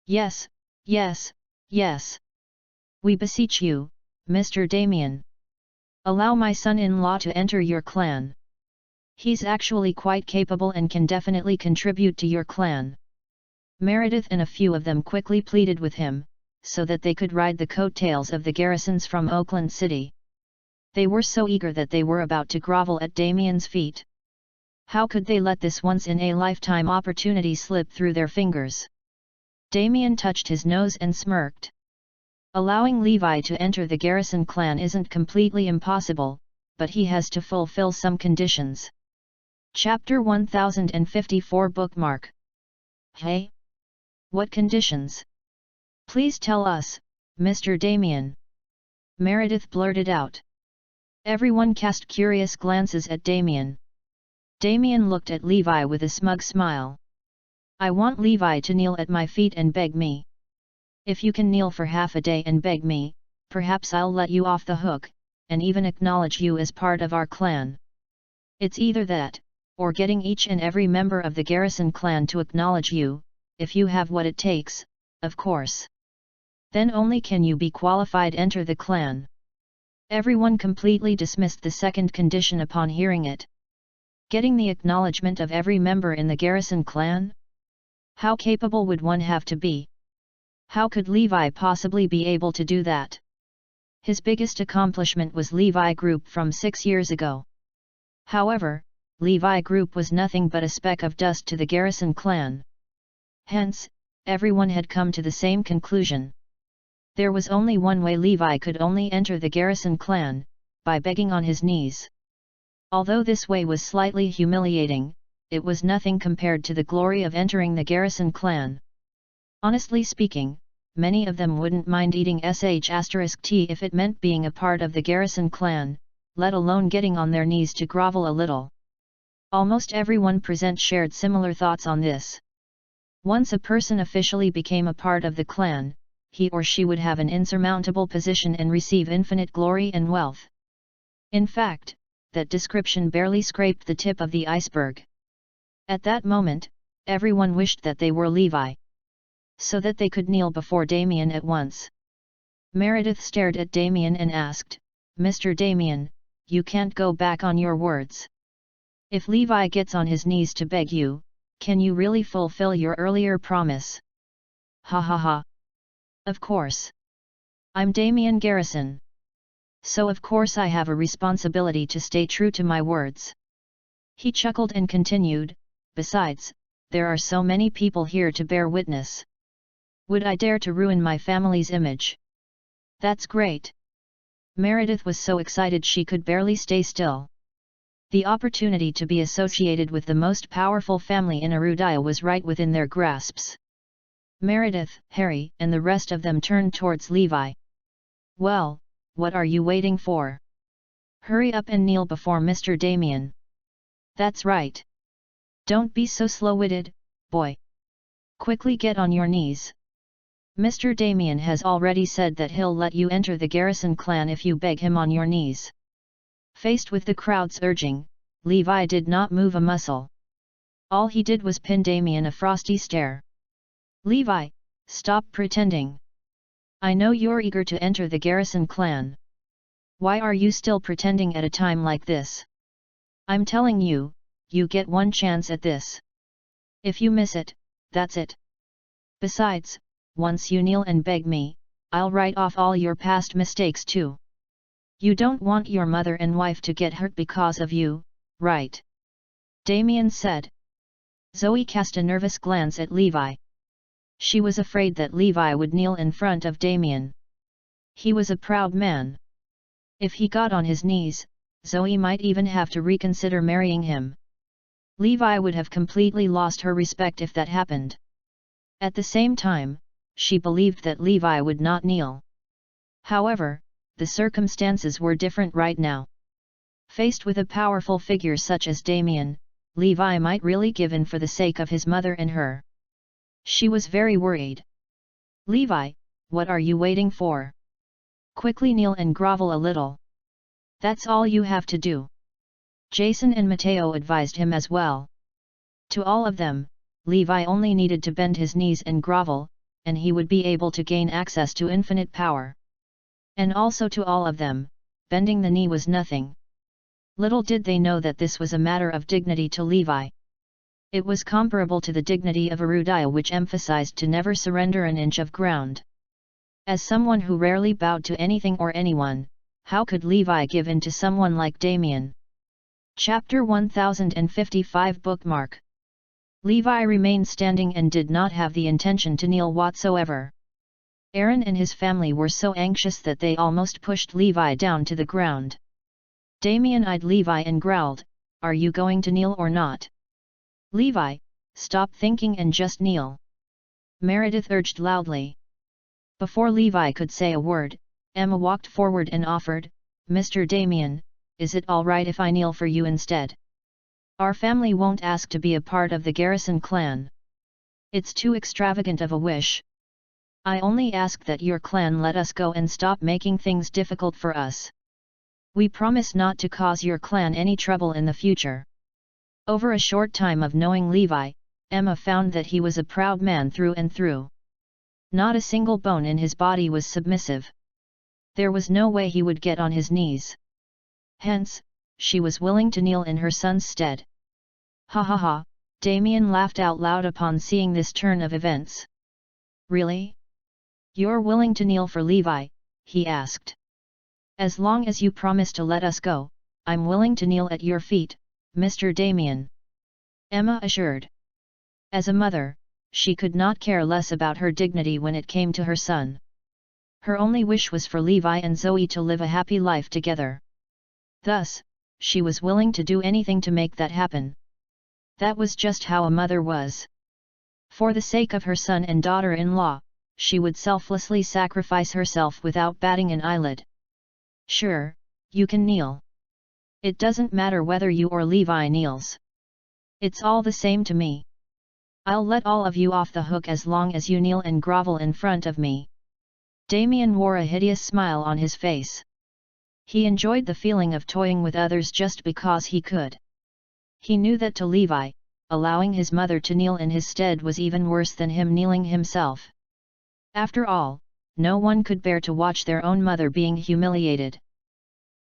Yes, yes, yes. We beseech you, Mr. Damien. Allow my son-in-law to enter your clan. He's actually quite capable and can definitely contribute to your clan. Meredith and a few of them quickly pleaded with him, so that they could ride the coattails of the Garrisons from Oakland City. They were so eager that they were about to grovel at Damien's feet. How could they let this once-in-a-lifetime opportunity slip through their fingers? Damien touched his nose and smirked. Allowing Levi to enter the Garrison clan isn't completely impossible, but he has to fulfill some conditions. Chapter 1054 Bookmark. Hey? What conditions? Please tell us, Mr. Damien. Meredith blurted out. Everyone cast curious glances at Damien. Damien looked at Levi with a smug smile. I want Levi to kneel at my feet and beg me. If you can kneel for half a day and beg me, perhaps I'll let you off the hook, and even acknowledge you as part of our clan. It's either that, or getting each and every member of the Garrison clan to acknowledge you, if you have what it takes, of course. Then only can you be qualified to enter the clan. Everyone completely dismissed the second condition upon hearing it. Getting the acknowledgement of every member in the Garrison clan? How capable would one have to be? How could Levi possibly be able to do that? His biggest accomplishment was Levi Group from 6 years ago. However, Levi Group was nothing but a speck of dust to the Garrison clan. Hence, everyone had come to the same conclusion. There was only one way Levi could only enter the Garrison clan, by begging on his knees. Although this way was slightly humiliating, it was nothing compared to the glory of entering the Garrison clan. Honestly speaking, many of them wouldn't mind eating sh*t if it meant being a part of the Garrison clan, let alone getting on their knees to grovel a little. Almost everyone present shared similar thoughts on this. Once a person officially became a part of the clan, he or she would have an insurmountable position and receive infinite glory and wealth. In fact, that description barely scraped the tip of the iceberg. At that moment, everyone wished that they were Levi, so that they could kneel before Damien at once. Meredith stared at Damien and asked, "Mr. Damien, you can't go back on your words. If Levi gets on his knees to beg you, can you really fulfill your earlier promise?" "Ha ha ha. Of course. I'm Damien Garrison. So of course I have a responsibility to stay true to my words." He chuckled and continued, "Besides, there are so many people here to bear witness. Would I dare to ruin my family's image?" "That's great." Meredith was so excited she could barely stay still. The opportunity to be associated with the most powerful family in Arudaya was right within their grasps. Meredith, Harry, and the rest of them turned towards Levi. "Well, what are you waiting for? Hurry up and kneel before Mr. Damien." "That's right. Don't be so slow-witted, boy. Quickly get on your knees. Mr. Damien has already said that he'll let you enter the Garrison clan if you beg him on your knees." Faced with the crowd's urging, Levi did not move a muscle. All he did was pin Damien a frosty stare. "Levi, stop pretending. I know you're eager to enter the Garrison clan. Why are you still pretending at a time like this? I'm telling you, you get one chance at this. If you miss it, that's it. Besides, once you kneel and beg me, I'll write off all your past mistakes too. You don't want your mother and wife to get hurt because of you, right?" Damien said. Zoe cast a nervous glance at Levi. She was afraid that Levi would kneel in front of Damien. He was a proud man. If he got on his knees, Zoe might even have to reconsider marrying him. Levi would have completely lost her respect if that happened. At the same time, she believed that Levi would not kneel. However, the circumstances were different right now. Faced with a powerful figure such as Damien, Levi might really give in for the sake of his mother and her. She was very worried. "Levi, what are you waiting for? Quickly kneel and grovel a little. That's all you have to do." Jason and Mateo advised him as well. To all of them, Levi only needed to bend his knees and grovel, and he would be able to gain access to infinite power. And also to all of them, bending the knee was nothing. Little did they know that this was a matter of dignity to Levi. It was comparable to the dignity of Arudaya, which emphasized to never surrender an inch of ground. As someone who rarely bowed to anything or anyone, how could Levi give in to someone like Damien? Chapter 1055 Bookmark. Levi remained standing and did not have the intention to kneel whatsoever. Aaron and his family were so anxious that they almost pushed Levi down to the ground. Damien eyed Levi and growled, "Are you going to kneel or not? Levi, stop thinking and just kneel." Meredith urged loudly. Before Levi could say a word, Emma walked forward and offered, "Mr. Damien, is it all right if I kneel for you instead? Our family won't ask to be a part of the Garrison clan. It's too extravagant of a wish. I only ask that your clan let us go and stop making things difficult for us. We promise not to cause your clan any trouble in the future." Over a short time of knowing Levi, Emma found that he was a proud man through and through. Not a single bone in his body was submissive. There was no way he would get on his knees. Hence, she was willing to kneel in her son's stead. "Ha ha ha," Damien laughed out loud upon seeing this turn of events. "Really? You're willing to kneel for Levi?" he asked. As long as you promise to let us go, I'm willing to kneel at your feet, Mr. Damien. Emma assured. As a mother, she could not care less about her dignity when it came to her son. Her only wish was for Levi and Zoe to live a happy life together. Thus, she was willing to do anything to make that happen. That was just how a mother was. For the sake of her son and daughter-in-law, she would selflessly sacrifice herself without batting an eyelid. Sure, you can kneel. It doesn't matter whether you or Levi kneels. It's all the same to me. I'll let all of you off the hook as long as you kneel and grovel in front of me. Damien wore a hideous smile on his face. He enjoyed the feeling of toying with others just because he could. He knew that to Levi, allowing his mother to kneel in his stead was even worse than him kneeling himself. After all, no one could bear to watch their own mother being humiliated.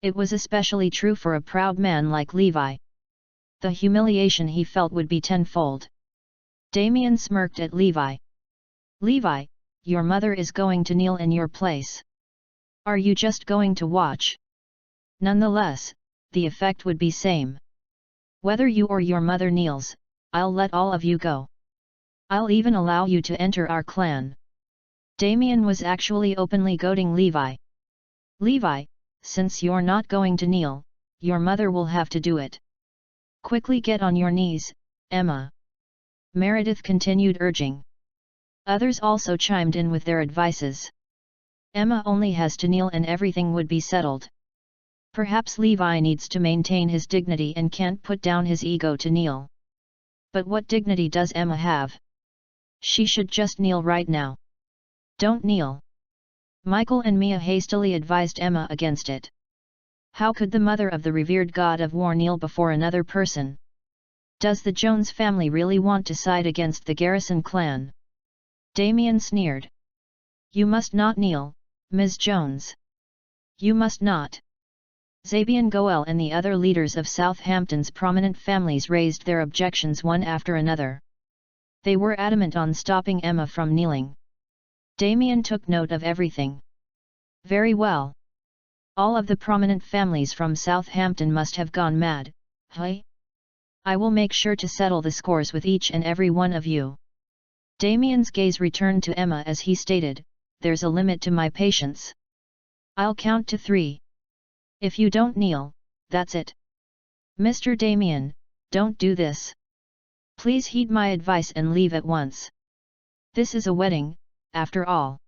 It was especially true for a proud man like Levi. The humiliation he felt would be tenfold. Damien smirked at Levi. Levi, your mother is going to kneel in your place. Are you just going to watch? Nonetheless, the effect would be same. Whether you or your mother kneels, I'll let all of you go. I'll even allow you to enter our clan. Damien was actually openly goading Levi. Levi, since you're not going to kneel, your mother will have to do it. Quickly get on your knees, Emma. Meredith continued urging. Others also chimed in with their advices. Emma only has to kneel and everything would be settled. Perhaps Levi needs to maintain his dignity and can't put down his ego to kneel. But what dignity does Emma have? She should just kneel right now. Don't kneel. Michael and Mia hastily advised Emma against it. How could the mother of the revered god of war kneel before another person? Does the Jones family really want to side against the Garrison clan? Damien sneered. You must not kneel, Ms. Jones. You must not. Zabian Goel and the other leaders of Southampton's prominent families raised their objections one after another. They were adamant on stopping Emma from kneeling. Damien took note of everything. Very well. All of the prominent families from Southampton must have gone mad, hey? I will make sure to settle the scores with each and every one of you. Damien's gaze returned to Emma as he stated, there's a limit to my patience. I'll count to 3. If you don't kneel, that's it. Mr. Damien, don't do this. Please heed my advice and leave at once. This is a wedding, after all.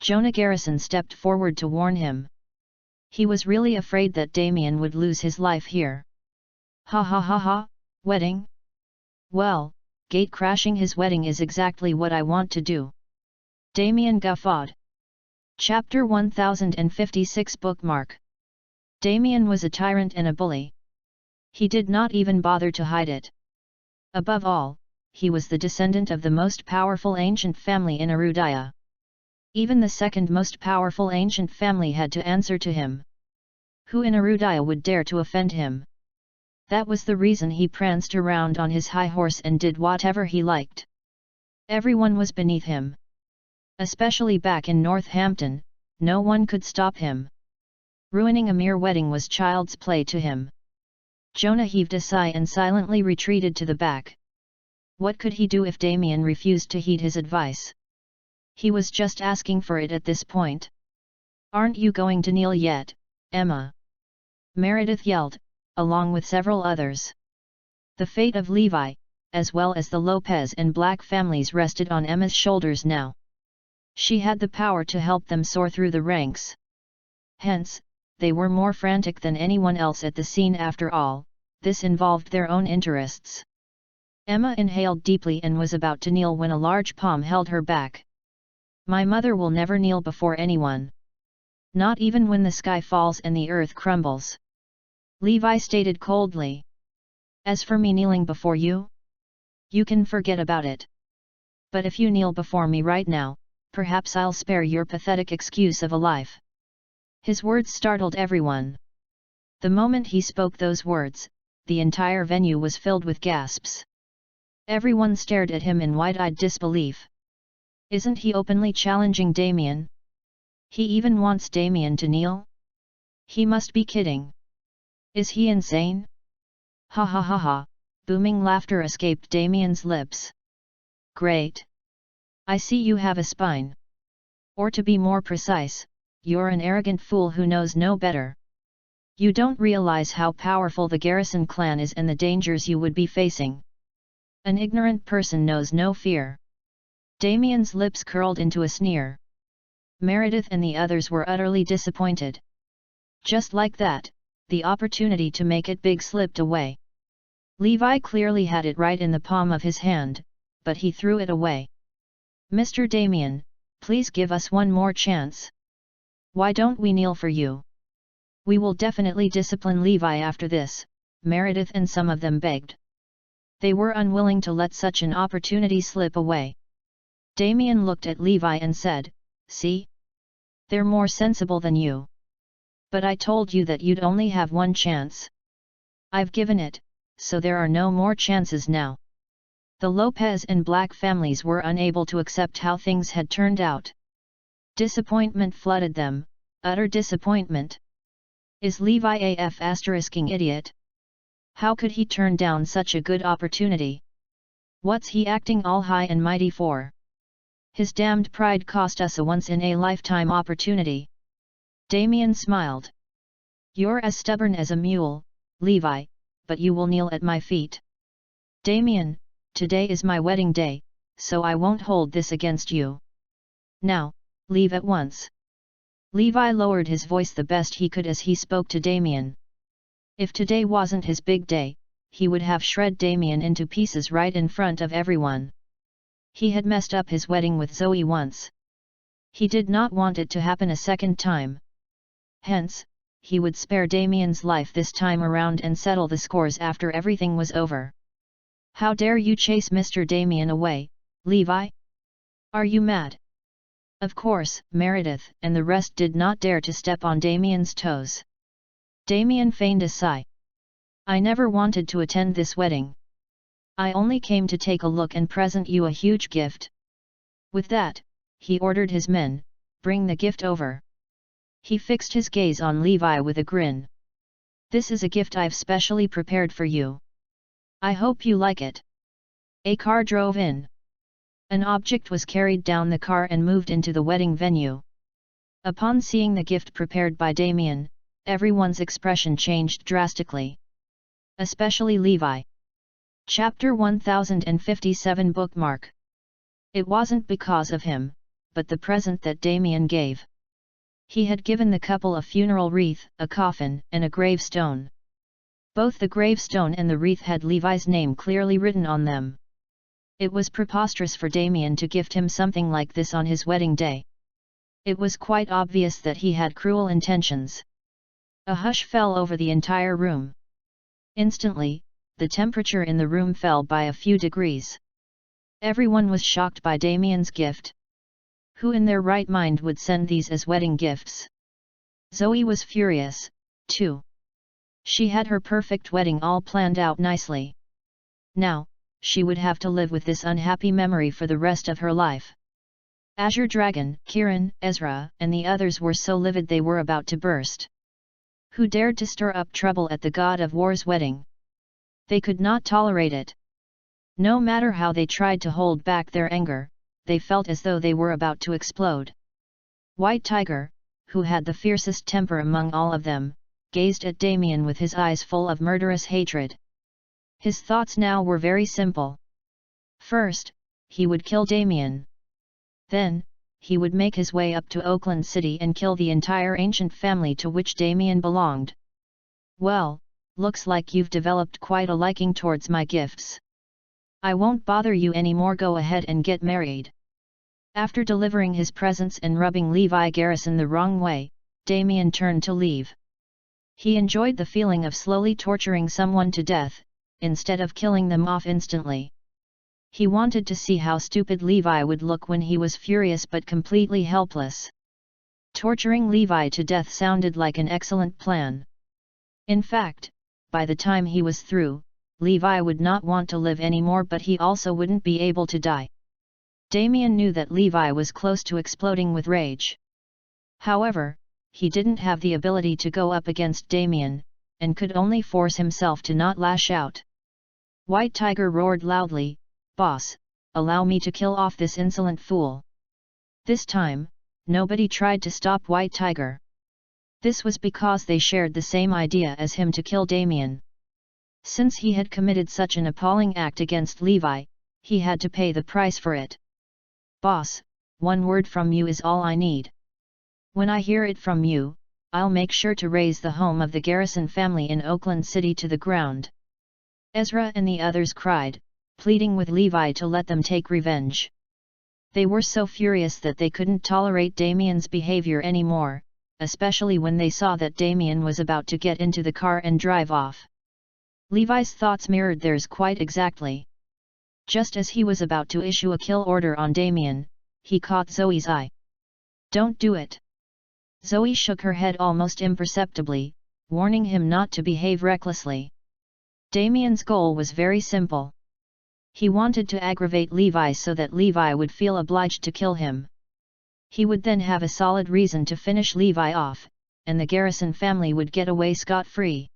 Jonah Garrison stepped forward to warn him. He was really afraid that Damien would lose his life here. Ha ha ha ha, wedding? Well, gate-crashing his wedding is exactly what I want to do. Damien guffawed. Chapter 1056 Bookmark. Damien was a tyrant and a bully. He did not even bother to hide it. Above all, he was the descendant of the most powerful ancient family in Arudia. Even the second most powerful ancient family had to answer to him. Who in Arudia would dare to offend him? That was the reason he pranced around on his high horse and did whatever he liked. Everyone was beneath him. Especially back in Northampton, no one could stop him. Ruining a mere wedding was child's play to him. Jonah heaved a sigh and silently retreated to the back. What could he do if Damien refused to heed his advice? He was just asking for it at this point. Aren't you going to kneel yet, Emma? Meredith yelled, along with several others. The fate of Levi, as well as the Lopez and Black families rested on Emma's shoulders now. She had the power to help them soar through the ranks. Hence, they were more frantic than anyone else at the scene after all, this involved their own interests. Emma inhaled deeply and was about to kneel when a large palm held her back. My mother will never kneel before anyone. Not even when the sky falls and the earth crumbles. Levi stated coldly. As for me kneeling before you? You can forget about it. But if you kneel before me right now, perhaps I'll spare your pathetic excuse of a life. His words startled everyone. The moment he spoke those words, the entire venue was filled with gasps. Everyone stared at him in wide-eyed disbelief. Isn't he openly challenging Damien? He even wants Damien to kneel? He must be kidding. Is he insane? Ha ha ha ha, booming laughter escaped Damien's lips. Great! I see you have a spine. Or to be more precise, you're an arrogant fool who knows no better. You don't realize how powerful the Garrison clan is and the dangers you would be facing. An ignorant person knows no fear. Damien's lips curled into a sneer. Meredith and the others were utterly disappointed. Just like that, the opportunity to make it big slipped away. Levi clearly had it right in the palm of his hand, but he threw it away. Mr. Damien, please give us one more chance. Why don't we kneel for you? We will definitely discipline Levi after this, Meredith and some of them begged. They were unwilling to let such an opportunity slip away. Damien looked at Levi and said, "See? They're more sensible than you. But I told you that you'd only have one chance. I've given it, so there are no more chances now." The Lopez and Black families were unable to accept how things had turned out. Disappointment flooded them, utter disappointment. Is Levi a idiot? How could he turn down such a good opportunity? What's he acting all high and mighty for? His damned pride cost us a once-in-a-lifetime opportunity. Damien smiled. You're as stubborn as a mule, Levi, but you will kneel at my feet. Damien, today is my wedding day, so I won't hold this against you. Now, leave at once. Levi lowered his voice the best he could as he spoke to Damien. If today wasn't his big day, he would have shred Damien into pieces right in front of everyone. He had messed up his wedding with Zoe once. He did not want it to happen a second time. Hence, he would spare Damien's life this time around and settle the scores after everything was over. How dare you chase Mr. Damien away, Levi? Are you mad? Of course, Meredith and the rest did not dare to step on Damien's toes. Damien feigned a sigh. I never wanted to attend this wedding. I only came to take a look and present you a huge gift. With that, he ordered his men, bring the gift over. He fixed his gaze on Levi with a grin. This is a gift I've specially prepared for you. I hope you like it. A car drove in. An object was carried down the car and moved into the wedding venue. Upon seeing the gift prepared by Damien, everyone's expression changed drastically. Especially Levi. Chapter 1057 Bookmark. It wasn't because of him, but the present that Damien gave. He had given the couple a funeral wreath, a coffin, and a gravestone. Both the gravestone and the wreath had Levi's name clearly written on them. It was preposterous for Damien to gift him something like this on his wedding day. It was quite obvious that he had cruel intentions. A hush fell over the entire room. Instantly, the temperature in the room fell by a few degrees. Everyone was shocked by Damien's gift. Who in their right mind would send these as wedding gifts? Zoe was furious, too. She had her perfect wedding all planned out nicely. Now, she would have to live with this unhappy memory for the rest of her life. Azure Dragon, Kieran, Ezra, and the others were so livid they were about to burst. Who dared to stir up trouble at the God of War's wedding? They could not tolerate it. No matter how they tried to hold back their anger, they felt as though they were about to explode. White Tiger, who had the fiercest temper among all of them, gazed at Damien with his eyes full of murderous hatred. His thoughts now were very simple. First, he would kill Damien. Then, he would make his way up to Oakland City and kill the entire ancient family to which Damien belonged. Well, looks like you've developed quite a liking towards my gifts. I won't bother you anymore, go ahead and get married. After delivering his presents and rubbing Levi Garrison the wrong way, Damien turned to leave. He enjoyed the feeling of slowly torturing someone to death, instead of killing them off instantly. He wanted to see how stupid Levi would look when he was furious but completely helpless. Torturing Levi to death sounded like an excellent plan. In fact, by the time he was through, Levi would not want to live anymore, but he also wouldn't be able to die. Damien knew that Levi was close to exploding with rage. However, he didn't have the ability to go up against Damien, and could only force himself to not lash out. White Tiger roared loudly, "Boss, allow me to kill off this insolent fool." This time, nobody tried to stop White Tiger. This was because they shared the same idea as him to kill Damien. Since he had committed such an appalling act against Levi, he had to pay the price for it. "Boss, one word from you is all I need. When I hear it from you, I'll make sure to raze the home of the Garrison family in Oakland City to the ground." Ezra and the others cried, pleading with Levi to let them take revenge. They were so furious that they couldn't tolerate Damien's behavior anymore, especially when they saw that Damien was about to get into the car and drive off. Levi's thoughts mirrored theirs quite exactly. Just as he was about to issue a kill order on Damien, he caught Zoe's eye. "Don't do it." Zoe shook her head almost imperceptibly, warning him not to behave recklessly. Damien's goal was very simple. He wanted to aggravate Levi so that Levi would feel obliged to kill him. He would then have a solid reason to finish Levi off, and the Garrison family would get away scot-free.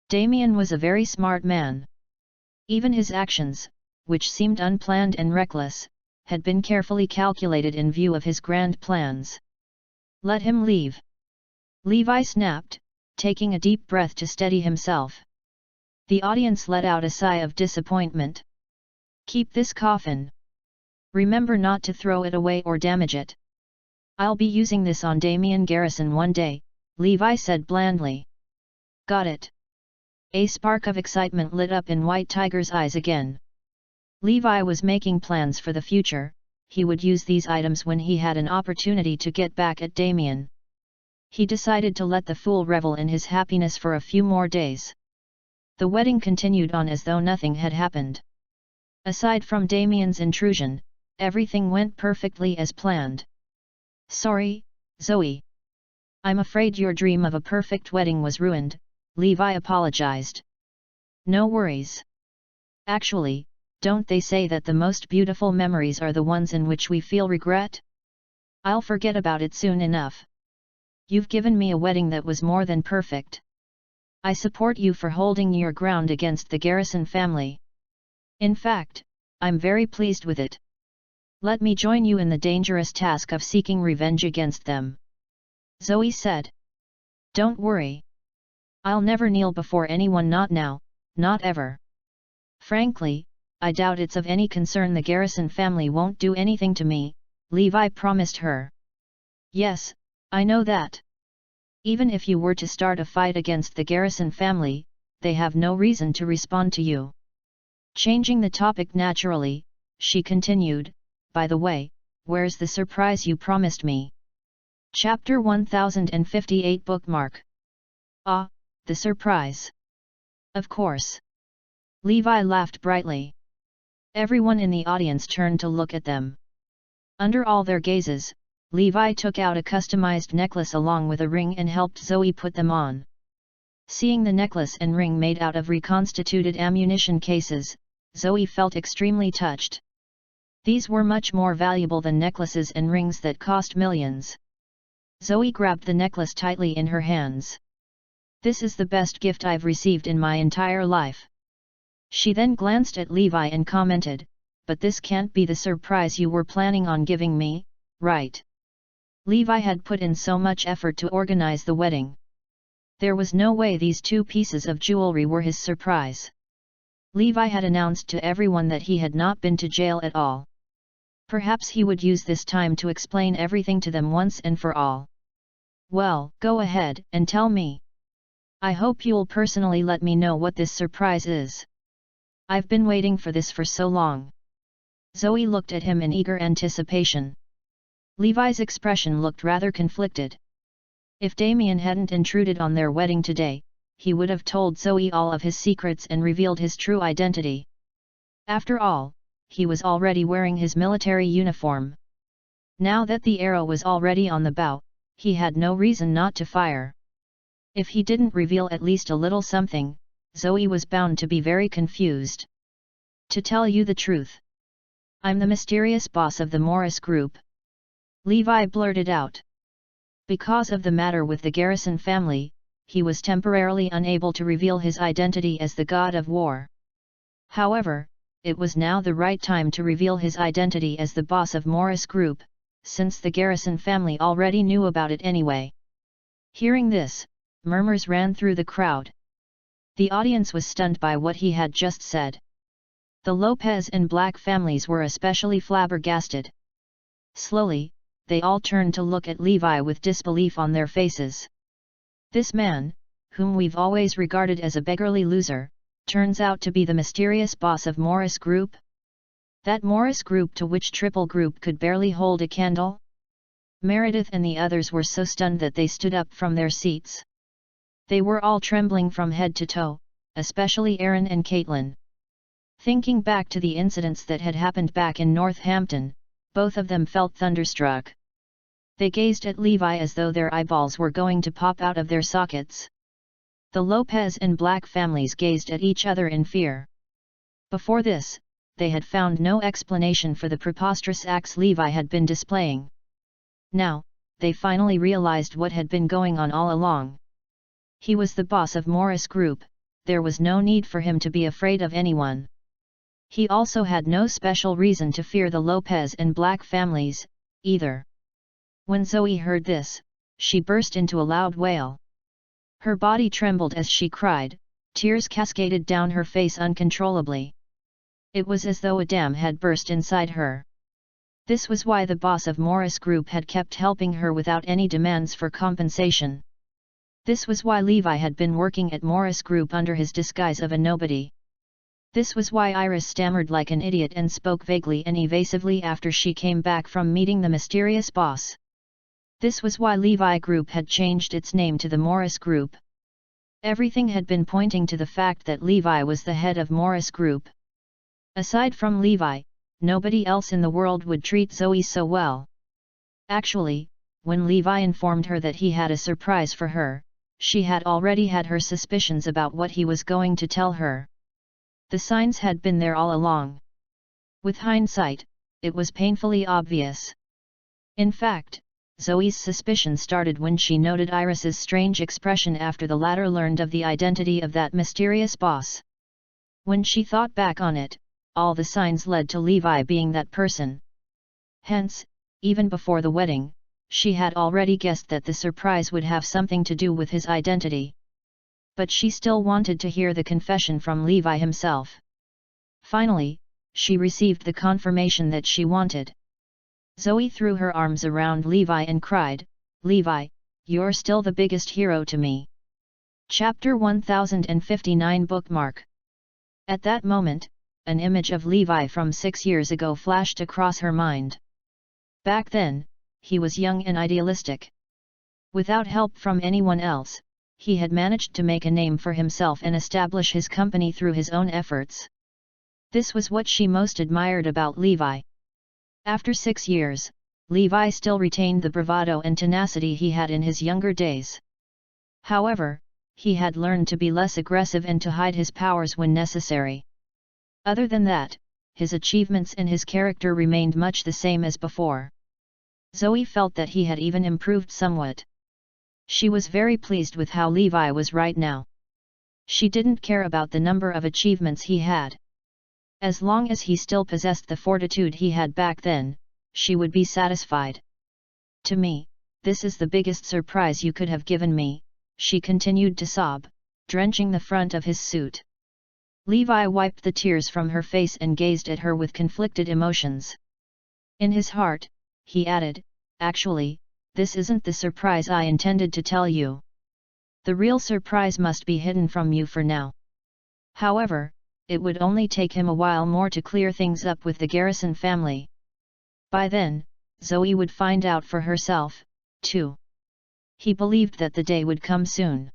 Damien was a very smart man. Even his actions, which seemed unplanned and reckless, had been carefully calculated in view of his grand plans. "Let him leave," Levi snapped, taking a deep breath to steady himself. The audience let out a sigh of disappointment. "Keep this coffin. Remember not to throw it away or damage it." "I'll be using this on Damien Garrison one day," Levi said blandly. "Got it." A spark of excitement lit up in White Tiger's eyes again. Levi was making plans for the future. He would use these items when he had an opportunity to get back at Damien. He decided to let the fool revel in his happiness for a few more days. The wedding continued on as though nothing had happened. Aside from Damien's intrusion, everything went perfectly as planned. "Sorry, Zoe. I'm afraid your dream of a perfect wedding was ruined," Levi apologized. "No worries. Actually, don't they say that the most beautiful memories are the ones in which we feel regret? I'll forget about it soon enough. You've given me a wedding that was more than perfect. I support you for holding your ground against the Garrison family. In fact, I'm very pleased with it. Let me join you in the dangerous task of seeking revenge against them," Zoe said. "Don't worry. I'll never kneel before anyone, not now, not ever. Frankly, I doubt it's of any concern. The Garrison family won't do anything to me," Levi promised her. "Yes, I know that. Even if you were to start a fight against the Garrison family, they have no reason to respond to you." Changing the topic naturally, she continued, "By the way, where's the surprise you promised me?" Chapter 1058 Bookmark. "Ah, the surprise. Of course." Levi laughed brightly. Everyone in the audience turned to look at them. Under all their gazes, Levi took out a customized necklace along with a ring and helped Zoe put them on. Seeing the necklace and ring made out of reconstituted ammunition cases, Zoe felt extremely touched. These were much more valuable than necklaces and rings that cost millions. Zoe grabbed the necklace tightly in her hands. "This is the best gift I've received in my entire life." She then glanced at Levi and commented, "But this can't be the surprise you were planning on giving me, right?" Levi had put in so much effort to organize the wedding. There was no way these two pieces of jewelry were his surprise. Levi had announced to everyone that he had not been to jail at all. Perhaps he would use this time to explain everything to them once and for all. "Well, go ahead and tell me. I hope you'll personally let me know what this surprise is. I've been waiting for this for so long." Zoe looked at him in eager anticipation. Levi's expression looked rather conflicted. If Damien hadn't intruded on their wedding today, he would have told Zoe all of his secrets and revealed his true identity. After all, he was already wearing his military uniform. Now that the arrow was already on the bow, he had no reason not to fire. If he didn't reveal at least a little something, Zoe was bound to be very confused. "To tell you the truth, I'm the mysterious boss of the Morris Group," Levi blurted out. Because of the matter with the Garrison family, he was temporarily unable to reveal his identity as the god of war. However, it was now the right time to reveal his identity as the boss of Morris Group, since the Garrison family already knew about it anyway. Hearing this, murmurs ran through the crowd. The audience was stunned by what he had just said. The Lopez and Black families were especially flabbergasted. Slowly, they all turned to look at Levi with disbelief on their faces. This man, whom we've always regarded as a beggarly loser, turns out to be the mysterious boss of Morris Group? That Morris Group to which Triple Group could barely hold a candle? Meredith and the others were so stunned that they stood up from their seats. They were all trembling from head to toe, especially Aaron and Caitlin. Thinking back to the incidents that had happened back in Northampton, both of them felt thunderstruck. They gazed at Levi as though their eyeballs were going to pop out of their sockets. The Lopez and Black families gazed at each other in fear. Before this, they had found no explanation for the preposterous acts Levi had been displaying. Now, they finally realized what had been going on all along. He was the boss of Morris Group, there was no need for him to be afraid of anyone. He also had no special reason to fear the Lopez and Black families, either. When Zoe heard this, she burst into a loud wail. Her body trembled as she cried, tears cascaded down her face uncontrollably. It was as though a dam had burst inside her. This was why the boss of Morris Group had kept helping her without any demands for compensation. This was why Levi had been working at Morris Group under his disguise of a nobody. This was why Iris stammered like an idiot and spoke vaguely and evasively after she came back from meeting the mysterious boss. This was why Levi Group had changed its name to the Morris Group. Everything had been pointing to the fact that Levi was the head of Morris Group. Aside from Levi, nobody else in the world would treat Zoe so well. Actually, when Levi informed her that he had a surprise for her, she had already had her suspicions about what he was going to tell her. The signs had been there all along. With hindsight, it was painfully obvious. In fact, Zoe's suspicion started when she noted Iris's strange expression after the latter learned of the identity of that mysterious boss. When she thought back on it, all the signs led to Levi being that person. Hence, even before the wedding, she had already guessed that the surprise would have something to do with his identity. But she still wanted to hear the confession from Levi himself. Finally, she received the confirmation that she wanted. Zoe threw her arms around Levi and cried, "Levi, you're still the biggest hero to me." Chapter 1059 Bookmark. At that moment, an image of Levi from 6 years ago flashed across her mind. Back then, he was young and idealistic. Without help from anyone else, he had managed to make a name for himself and establish his company through his own efforts. This was what she most admired about Levi. After 6 years, Levi still retained the bravado and tenacity he had in his younger days. However, he had learned to be less aggressive and to hide his powers when necessary. Other than that, his achievements and his character remained much the same as before. Zoe felt that he had even improved somewhat. She was very pleased with how Levi was right now. She didn't care about the number of achievements he had. As long as he still possessed the fortitude he had back then, she would be satisfied. "To me, this is the biggest surprise you could have given me," she continued to sob, drenching the front of his suit. Levi wiped the tears from her face and gazed at her with conflicted emotions. In his heart, he added, "Actually, this isn't the surprise I intended to tell you. The real surprise must be hidden from you for now." However, it would only take him a while more to clear things up with the Garrison family. By then, Zoe would find out for herself, too. He believed that the day would come soon.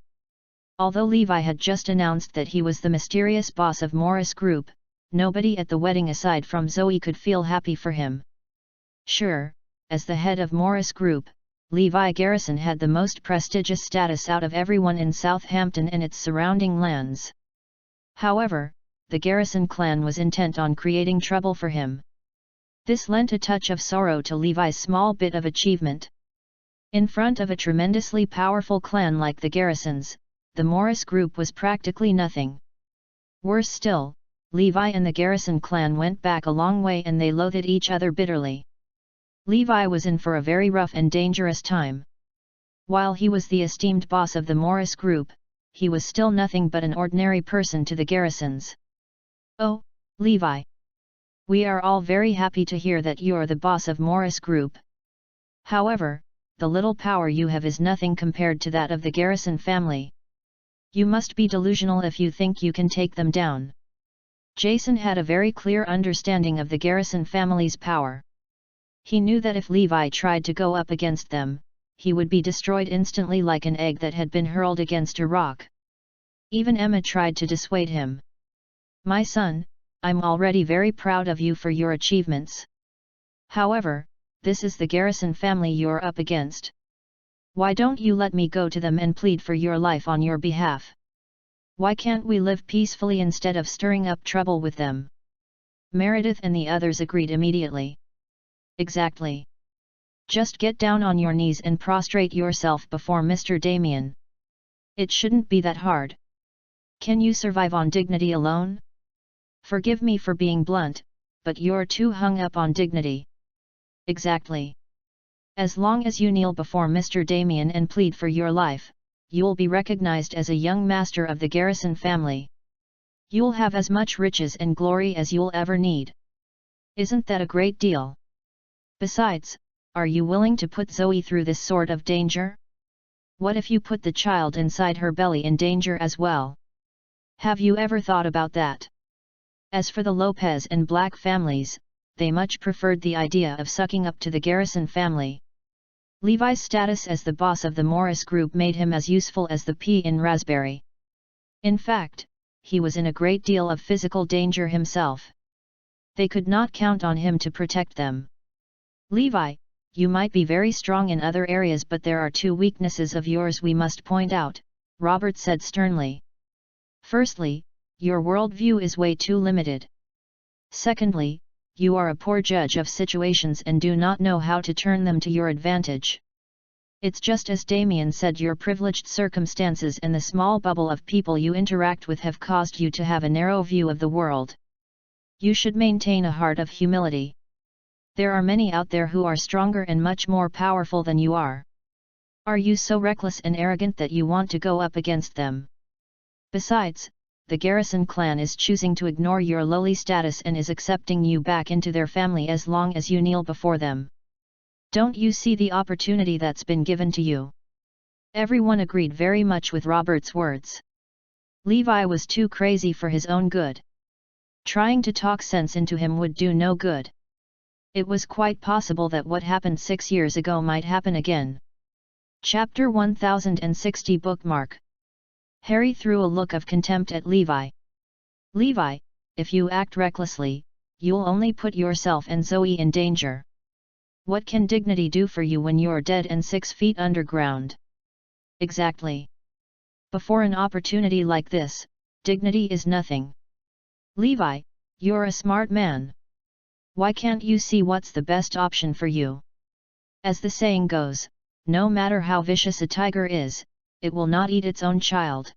Although Levi had just announced that he was the mysterious boss of Morris Group, nobody at the wedding aside from Zoe could feel happy for him. Sure, as the head of Morris Group, Levi Garrison had the most prestigious status out of everyone in Southampton and its surrounding lands. However, the Garrison clan was intent on creating trouble for him. This lent a touch of sorrow to Levi's small bit of achievement. In front of a tremendously powerful clan like the Garrisons, the Morris group was practically nothing. Worse still, Levi and the Garrison clan went back a long way and they loathed each other bitterly. Levi was in for a very rough and dangerous time. While he was the esteemed boss of the Morris group, he was still nothing but an ordinary person to the Garrisons. "Oh, Levi. We are all very happy to hear that you're the boss of Morris group. However, the little power you have is nothing compared to that of the Garrison family. You must be delusional if you think you can take them down." Jason had a very clear understanding of the Garrison family's power. He knew that if Levi tried to go up against them, he would be destroyed instantly like an egg that had been hurled against a rock. Even Emma tried to dissuade him. "My son, I'm already very proud of you for your achievements. However, this is the Garrison family you're up against. Why don't you let me go to them and plead for your life on your behalf? Why can't we live peacefully instead of stirring up trouble with them?" Meredith and the others agreed immediately. "Exactly. Just get down on your knees and prostrate yourself before Mr. Damien. It shouldn't be that hard. Can you survive on dignity alone? Forgive me for being blunt, but you're too hung up on dignity." "Exactly. As long as you kneel before Mr. Damien and plead for your life, you'll be recognized as a young master of the Garrison family. You'll have as much riches and glory as you'll ever need. Isn't that a great deal? Besides, are you willing to put Zoe through this sort of danger? What if you put the child inside her belly in danger as well? Have you ever thought about that?" As for the Lopez and Black families, they much preferred the idea of sucking up to the Garrison family. Levi's status as the boss of the Morris group made him as useful as the pea in raspberry. In fact, he was in a great deal of physical danger himself. They could not count on him to protect them. "Levi, you might be very strong in other areas, but there are two weaknesses of yours we must point out," Robert said sternly. "Firstly, your worldview is way too limited. Secondly, you are a poor judge of situations and do not know how to turn them to your advantage. It's just as Damien said, your privileged circumstances and the small bubble of people you interact with have caused you to have a narrow view of the world. You should maintain a heart of humility. There are many out there who are stronger and much more powerful than you are. Are you so reckless and arrogant that you want to go up against them? Besides, the Garrison clan is choosing to ignore your lowly status and is accepting you back into their family as long as you kneel before them. Don't you see the opportunity that's been given to you?" Everyone agreed very much with Robert's words. Levi was too crazy for his own good. Trying to talk sense into him would do no good. It was quite possible that what happened 6 years ago might happen again. Chapter 1060 Bookmark. Harry threw a look of contempt at Levi. "Levi, if you act recklessly, you'll only put yourself and Zoe in danger. What can dignity do for you when you're dead and 6 feet underground?" "Exactly. Before an opportunity like this, dignity is nothing. Levi, you're a smart man. Why can't you see what's the best option for you? As the saying goes, no matter how vicious a tiger is, it will not eat its own child.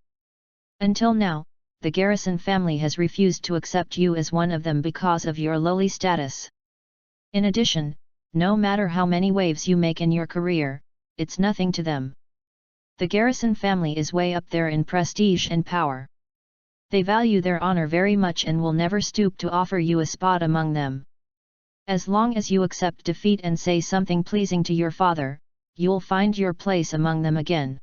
Until now, the Garrison family has refused to accept you as one of them because of your lowly status. In addition, no matter how many waves you make in your career, it's nothing to them. The Garrison family is way up there in prestige and power. They value their honor very much and will never stoop to offer you a spot among them. As long as you accept defeat and say something pleasing to your father, you'll find your place among them again.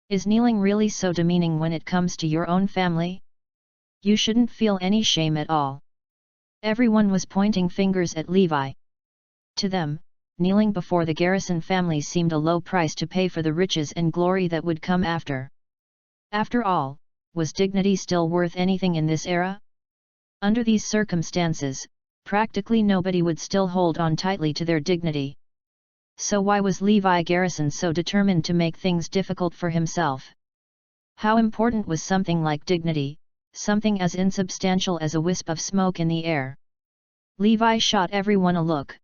Is kneeling really so demeaning when it comes to your own family? You shouldn't feel any shame at all." Everyone was pointing fingers at Levi. To them, kneeling before the Garrison family seemed a low price to pay for the riches and glory that would come after. After all, was dignity still worth anything in this era? Under these circumstances, practically nobody would still hold on tightly to their dignity. So why was Levi Garrison so determined to make things difficult for himself? How important was something like dignity, something as insubstantial as a wisp of smoke in the air? Levi shot everyone a look.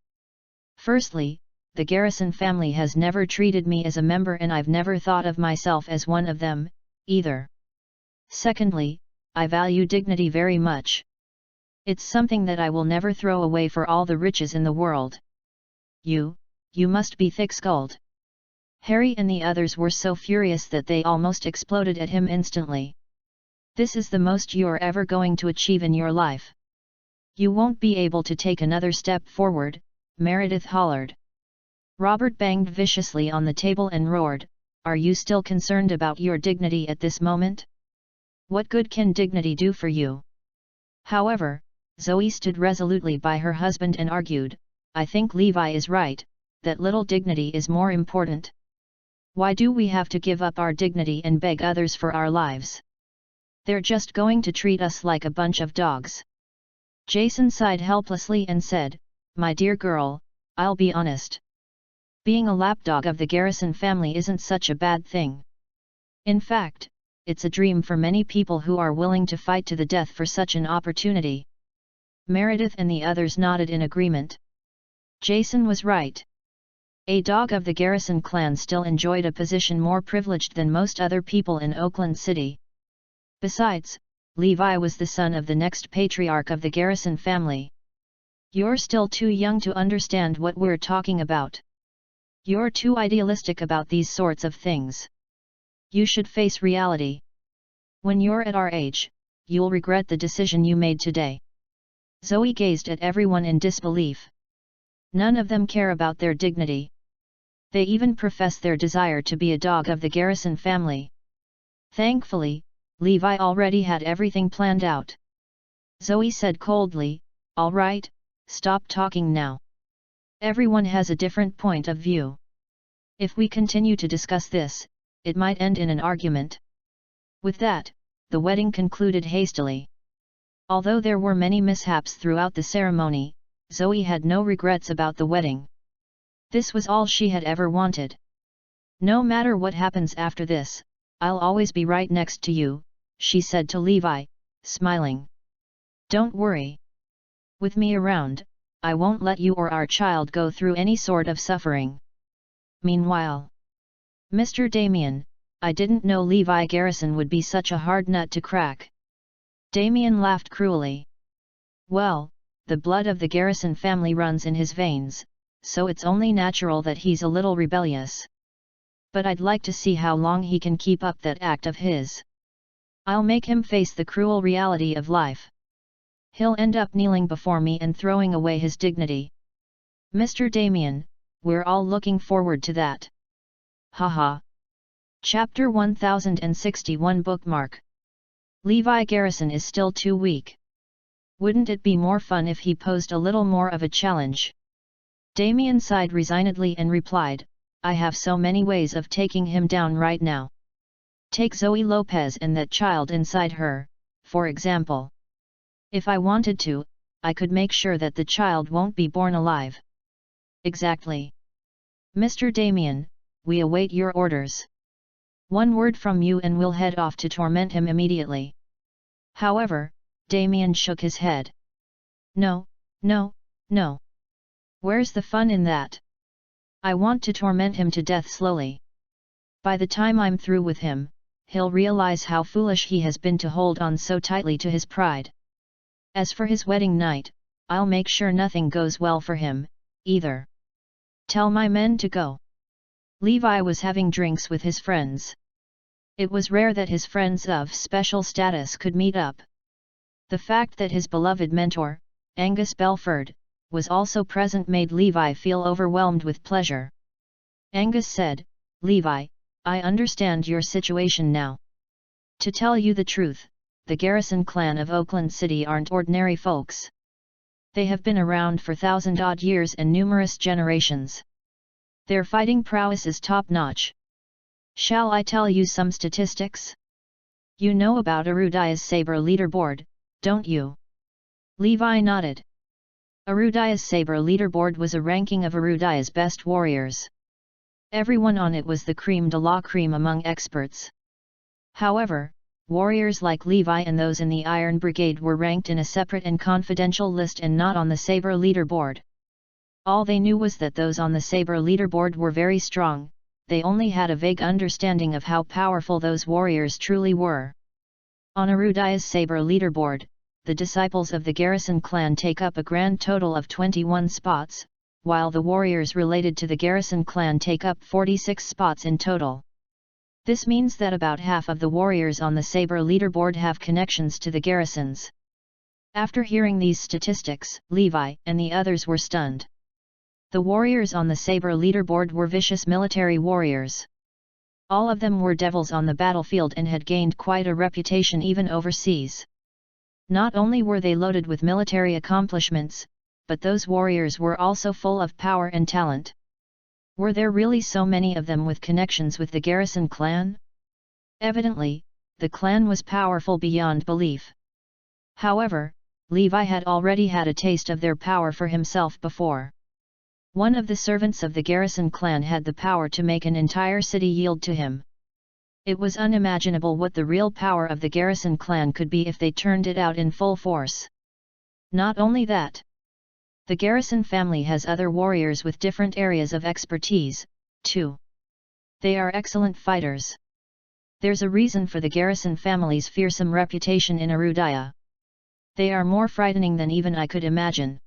Firstly, the Garrison family has never treated me as a member and I've never thought of myself as one of them, either. Secondly, I value dignity very much. It's something that I will never throw away for all the riches in the world. You must be thick-skulled." Harry and the others were so furious that they almost exploded at him instantly. "This is the most you're ever going to achieve in your life. You won't be able to take another step forward," Meredith hollered. Robert banged viciously on the table and roared, "Are you still concerned about your dignity at this moment? What good can dignity do for you?" However, Zoe stood resolutely by her husband and argued, "I think Levi is right, that little dignity is more important. Why do we have to give up our dignity and beg others for our lives? They're just going to treat us like a bunch of dogs." Jason sighed helplessly and said, "My dear girl, I'll be honest. Being a lapdog of the Garrison family isn't such a bad thing. In fact, it's a dream for many people who are willing to fight to the death for such an opportunity." Meredith and the others nodded in agreement. Jason was right. A dog of the Garrison clan still enjoyed a position more privileged than most other people in Oakland City. Besides, Levi was the son of the next patriarch of the Garrison family. "You're still too young to understand what we're talking about. You're too idealistic about these sorts of things. You should face reality. When you're at our age, you'll regret the decision you made today." Zoe gazed at everyone in disbelief. None of them care about their dignity. They even profess their desire to be a dog of the Garrison family. Thankfully, Levi already had everything planned out. Zoe said coldly, "All right, stop talking now. Everyone has a different point of view. If we continue to discuss this, it might end in an argument." With that, the wedding concluded hastily. Although there were many mishaps throughout the ceremony, Zoe had no regrets about the wedding. This was all she had ever wanted. "No matter what happens after this, I'll always be right next to you," she said to Levi, smiling. "Don't worry. With me around, I won't let you or our child go through any sort of suffering." Meanwhile, "Mr. Damien, I didn't know Levi Garrison would be such a hard nut to crack." Damien laughed cruelly. "Well, the blood of the Garrison family runs in his veins, so it's only natural that he's a little rebellious. But I'd like to see how long he can keep up that act of his. I'll make him face the cruel reality of life. He'll end up kneeling before me and throwing away his dignity. Mr. Damien, we're all looking forward to that. Haha." Chapter 1061 Bookmark. Levi Garrison is still too weak. Wouldn't it be more fun if he posed a little more of a challenge? Damien sighed resignedly and replied, "I have so many ways of taking him down right now. Take Zoe Lopez and that child inside her, for example. If I wanted to, I could make sure that the child won't be born alive." "Exactly. Mr. Damien, we await your orders. One word from you and we'll head off to torment him immediately." However, Damien shook his head. No. Where's the fun in that? I want to torment him to death slowly. By the time I'm through with him, he'll realize how foolish he has been to hold on so tightly to his pride. As for his wedding night, I'll make sure nothing goes well for him, either. Tell my men to go." Levi was having drinks with his friends. It was rare that his friends of special status could meet up. The fact that his beloved mentor, Angus Belford, was also present made Levi feel overwhelmed with pleasure. Angus said, "Levi, I understand your situation now. To tell you the truth, the Garrison clan of Oakland City aren't ordinary folks. They have been around for 1,000-odd years and numerous generations. Their fighting prowess is top-notch. Shall I tell you some statistics? You know about Arudia's Saber leaderboard, don't you?" Levi nodded. Arudia's Saber leaderboard was a ranking of Arudia's best warriors. Everyone on it was the creme de la creme among experts. However, warriors like Levi and those in the Iron Brigade were ranked in a separate and confidential list and not on the Saber leaderboard. All they knew was that those on the saber leaderboard were very strong, they only had a vague understanding of how powerful those warriors truly were. On Arudaya's saber leaderboard, the disciples of the Garrison clan take up a grand total of 21 spots, while the warriors related to the Garrison clan take up 46 spots in total. This means that about half of the warriors on the saber leaderboard have connections to the Garrisons. After hearing these statistics, Levi and the others were stunned. The warriors on the saber leaderboard were vicious military warriors. All of them were devils on the battlefield and had gained quite a reputation even overseas. Not only were they loaded with military accomplishments, but those warriors were also full of power and talent. Were there really so many of them with connections with the Garrison clan? Evidently, the clan was powerful beyond belief. However, Levi had already had a taste of their power for himself before. One of the servants of the Garrison clan had the power to make an entire city yield to him. It was unimaginable what the real power of the Garrison clan could be if they turned it out in full force. Not only that. The Garrison family has other warriors with different areas of expertise, too. They are excellent fighters. There's a reason for the Garrison family's fearsome reputation in Arudaya. They are more frightening than even I could imagine.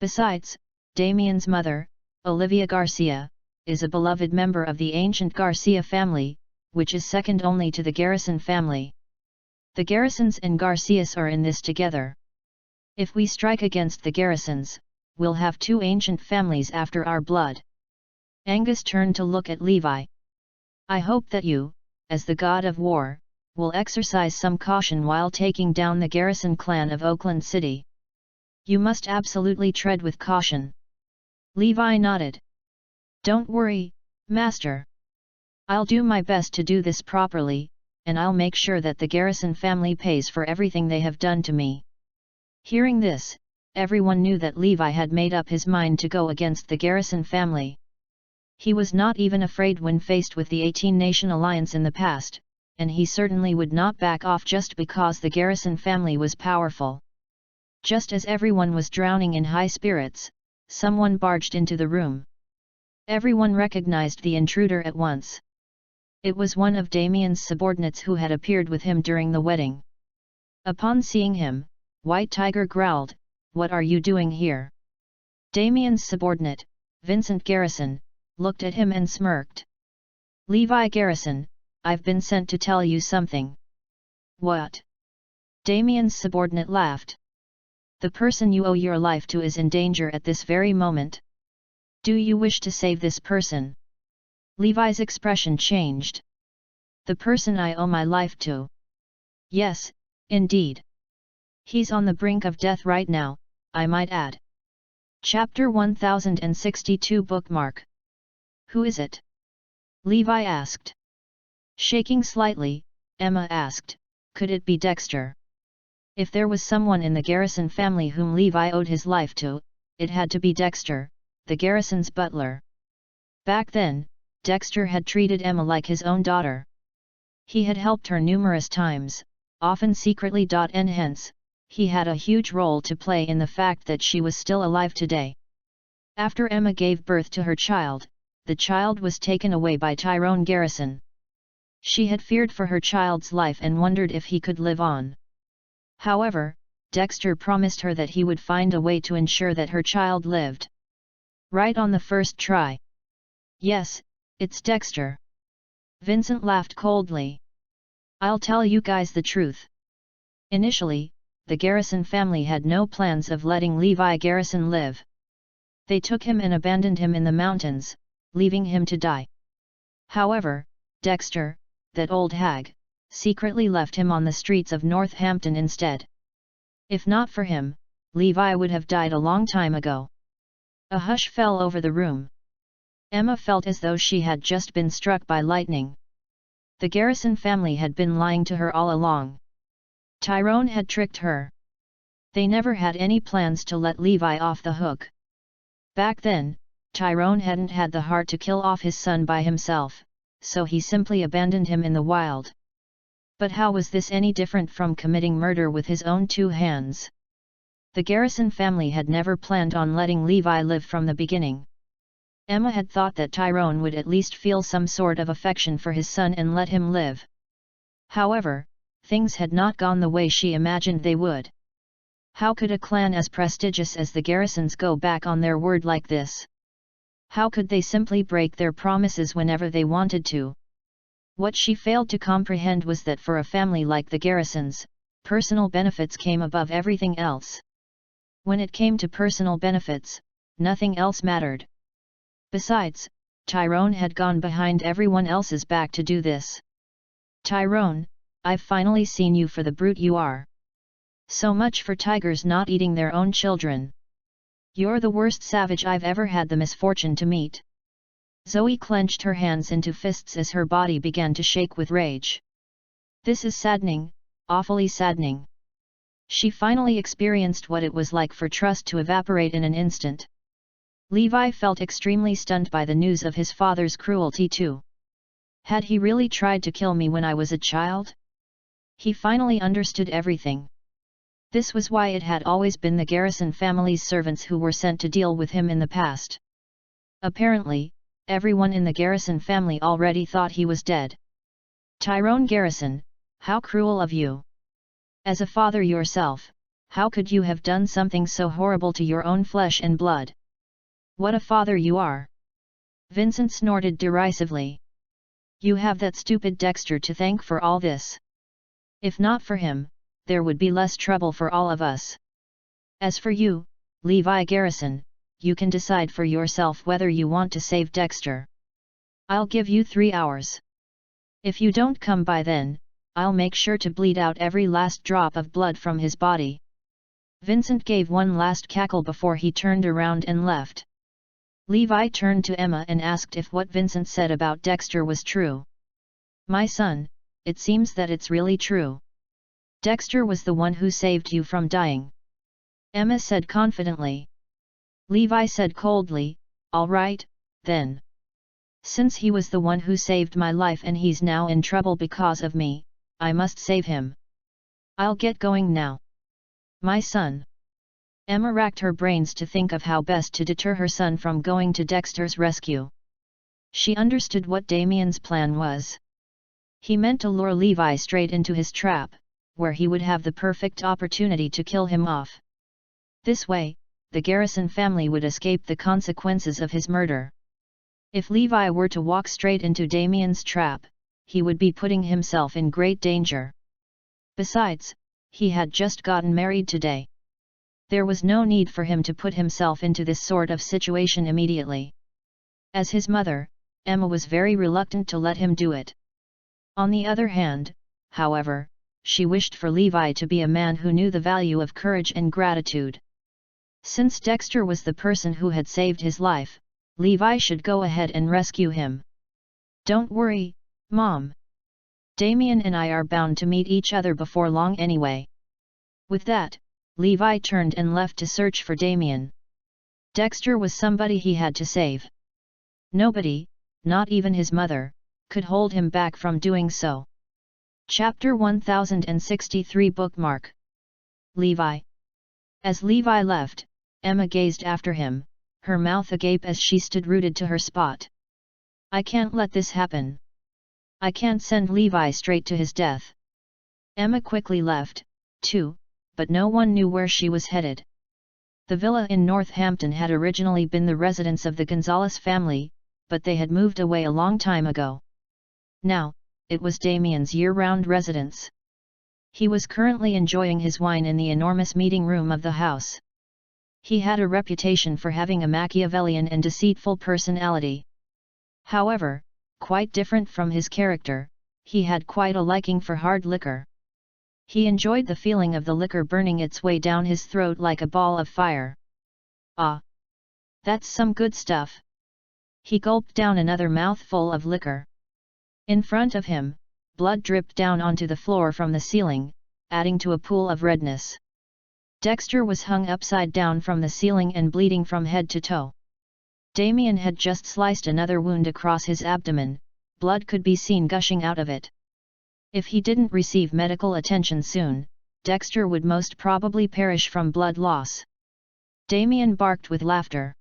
Besides, Damien's mother, Olivia Garcia, is a beloved member of the ancient Garcia family, which is second only to the Garrison family. The Garrisons and Garcias are in this together. If we strike against the Garrisons, we'll have two ancient families after our blood. Angus turned to look at Levi. I hope that you, as the god of war, will exercise some caution while taking down the Garrison clan of Oakland City. You must absolutely tread with caution. Levi nodded. Don't worry, Master. I'll do my best to do this properly, and I'll make sure that the Garrison family pays for everything they have done to me. Hearing this, everyone knew that Levi had made up his mind to go against the Garrison family. He was not even afraid when faced with the 18-nation alliance in the past, and he certainly would not back off just because the Garrison family was powerful. Just as everyone was drowning in high spirits, someone barged into the room. Everyone recognized the intruder at once. It was one of Damien's subordinates who had appeared with him during the wedding. Upon seeing him, White Tiger growled, "What are you doing here?" Damien's subordinate, Vincent Garrison, looked at him and smirked. "Levi Garrison, I've been sent to tell you something." "What?" Damien's subordinate laughed. "The person you owe your life to is in danger at this very moment. Do you wish to save this person?" Levi's expression changed. "The person I owe my life to? Yes, indeed. He's on the brink of death right now, I might add." Chapter 1062 Bookmark. "Who is it?" Levi asked. Shaking slightly, Emma asked, "Could it be Dexter?" If there was someone in the Garrison family whom Levi owed his life to, it had to be Dexter, the Garrison's butler. Back then, Dexter had treated Emma like his own daughter. He had helped her numerous times, often secretly. And hence, he had a huge role to play in the fact that she was still alive today. After Emma gave birth to her child, the child was taken away by Tyrone Garrison. She had feared for her child's life and wondered if he could live on. However, Dexter promised her that he would find a way to ensure that her child lived. Right on the first try. "Yes, it's Dexter." Vincent laughed coldly. "I'll tell you guys the truth. Initially, the Garrison family had no plans of letting Levi Garrison live. They took him and abandoned him in the mountains, leaving him to die. However, Dexter, that old hag, secretly left him on the streets of Northampton instead. If not for him, Levi would have died a long time ago." A hush fell over the room. Emma felt as though she had just been struck by lightning. The Garrison family had been lying to her all along. Tyrone had tricked her. They never had any plans to let Levi off the hook. Back then, Tyrone hadn't had the heart to kill off his son by himself, so he simply abandoned him in the wild. But how was this any different from committing murder with his own two hands? The Garrison family had never planned on letting Levi live from the beginning. Emma had thought that Tyrone would at least feel some sort of affection for his son and let him live. However, things had not gone the way she imagined they would. How could a clan as prestigious as the Garrisons go back on their word like this? How could they simply break their promises whenever they wanted to? What she failed to comprehend was that for a family like the Garrisons, personal benefits came above everything else. When it came to personal benefits, nothing else mattered. Besides, Tyrone had gone behind everyone else's back to do this. Tyrone, I've finally seen you for the brute you are. So much for tigers not eating their own children. You're the worst savage I've ever had the misfortune to meet. Zoe clenched her hands into fists as her body began to shake with rage. This is saddening, awfully saddening. She finally experienced what it was like for trust to evaporate in an instant. Levi felt extremely stunned by the news of his father's cruelty too. Had he really tried to kill me when I was a child? He finally understood everything. This was why it had always been the Garrison family's servants who were sent to deal with him in the past. Apparently, everyone in the Garrison family already thought he was dead. Tyrone Garrison, how cruel of you! As a father yourself, how could you have done something so horrible to your own flesh and blood? What a father you are! Vincent snorted derisively. You have that stupid Dexter to thank for all this. If not for him, there would be less trouble for all of us. As for you, Levi Garrison, you can decide for yourself whether you want to save Dexter. I'll give you 3 hours. If you don't come by then, I'll make sure to bleed out every last drop of blood from his body. Vincent gave one last cackle before he turned around and left. Levi turned to Emma and asked if what Vincent said about Dexter was true. My son, it seems that it's really true. Dexter was the one who saved you from dying. Emma said confidently. Levi said coldly, all right, then. Since he was the one who saved my life and he's now in trouble because of me, I must save him. I'll get going now. My son. Emma racked her brains to think of how best to deter her son from going to Dexter's rescue. She understood what Damien's plan was. He meant to lure Levi straight into his trap, where he would have the perfect opportunity to kill him off. This way, the Garrison family would escape the consequences of his murder. If Levi were to walk straight into Damien's trap, he would be putting himself in great danger. Besides, he had just gotten married today. There was no need for him to put himself into this sort of situation immediately. As his mother, Emma was very reluctant to let him do it. On the other hand, however, she wished for Levi to be a man who knew the value of courage and gratitude. Since Dexter was the person who had saved his life, Levi should go ahead and rescue him. Don't worry, Mom. Damien and I are bound to meet each other before long anyway. With that, Levi turned and left to search for Damien. Dexter was somebody he had to save. Nobody, not even his mother, could hold him back from doing so. Chapter 1063 Bookmark. Levi. As Levi left, Emma gazed after him, her mouth agape as she stood rooted to her spot. I can't let this happen. I can't send Levi straight to his death. Emma quickly left, too, but no one knew where she was headed. The villa in Northampton had originally been the residence of the Gonzalez family, but they had moved away a long time ago. Now, it was Damien's year-round residence. He was currently enjoying his wine in the enormous meeting room of the house. He had a reputation for having a Machiavellian and deceitful personality. However, quite different from his character, he had quite a liking for hard liquor. He enjoyed the feeling of the liquor burning its way down his throat like a ball of fire. Ah! That's some good stuff. He gulped down another mouthful of liquor. In front of him, blood dripped down onto the floor from the ceiling, adding to a pool of redness. Dexter was hung upside down from the ceiling and bleeding from head to toe. Damien had just sliced another wound across his abdomen, blood could be seen gushing out of it. If he didn't receive medical attention soon, Dexter would most probably perish from blood loss. Damien barked with laughter.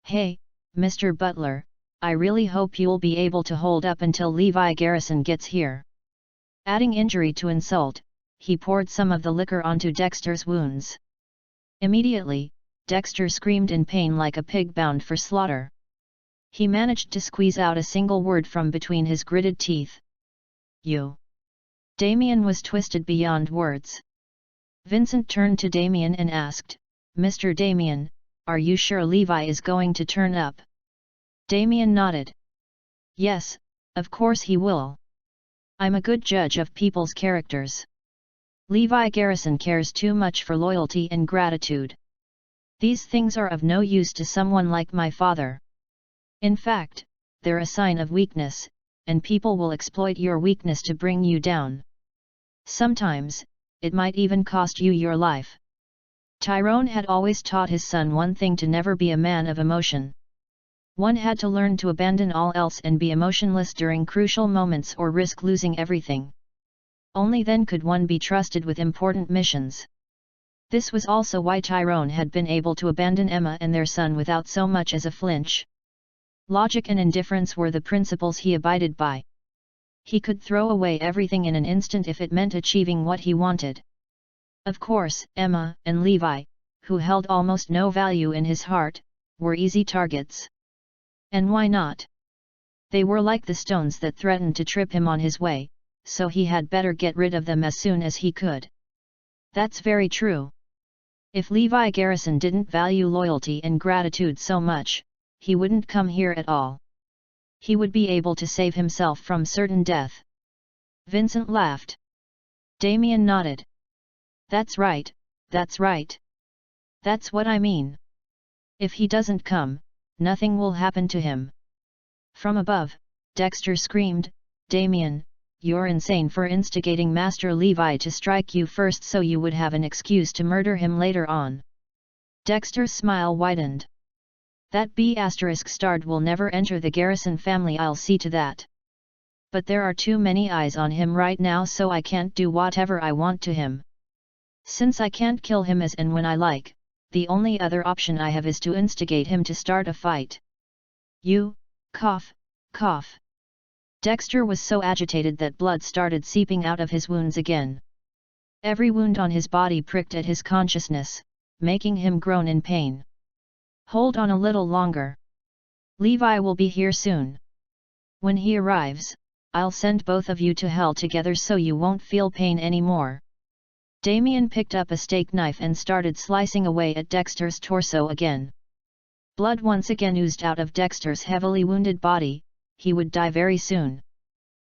Hey, Mr. Butler, I really hope you'll be able to hold up until Levi Garrison gets here. Adding injury to insult, he poured some of the liquor onto Dexter's wounds. Immediately, Dexter screamed in pain like a pig bound for slaughter. He managed to squeeze out a single word from between his gritted teeth. You. Damien was twisted beyond words. Vincent turned to Damien and asked, Mr. Damien, are you sure Levi is going to turn up? Damien nodded. Yes, of course he will. I'm a good judge of people's characters. Levi Garrison cares too much for loyalty and gratitude. These things are of no use to someone like my father. In fact, they're a sign of weakness, and people will exploit your weakness to bring you down. Sometimes, it might even cost you your life. Tyrone had always taught his son one thing: to never be a man of emotion. One had to learn to abandon all else and be emotionless during crucial moments or risk losing everything. Only then could one be trusted with important missions. This was also why Tyrone had been able to abandon Emma and their son without so much as a flinch. Logic and indifference were the principles he abided by. He could throw away everything in an instant if it meant achieving what he wanted. Of course, Emma and Levi, who held almost no value in his heart, were easy targets. And why not? They were like the stones that threatened to trip him on his way, so he had better get rid of them as soon as he could. That's very true. If Levi Garrison didn't value loyalty and gratitude so much, he wouldn't come here at all. He would be able to save himself from certain death. Vincent laughed. Damien nodded. That's right, that's right. That's what I mean. If he doesn't come, nothing will happen to him. From above, Dexter screamed, Damien, you're insane for instigating Master Levi to strike you first so you would have an excuse to murder him later on. Dexter's smile widened. That B***** will never enter the Garrison family, I'll see to that. But there are too many eyes on him right now, so I can't do whatever I want to him. Since I can't kill him as and when I like, the only other option I have is to instigate him to start a fight. You, cough, cough. Dexter was so agitated that blood started seeping out of his wounds again. Every wound on his body pricked at his consciousness, making him groan in pain. Hold on a little longer. Levi will be here soon. When he arrives, I'll send both of you to hell together so you won't feel pain anymore. Damien picked up a steak knife and started slicing away at Dexter's torso again. Blood once again oozed out of Dexter's heavily wounded body. He would die very soon.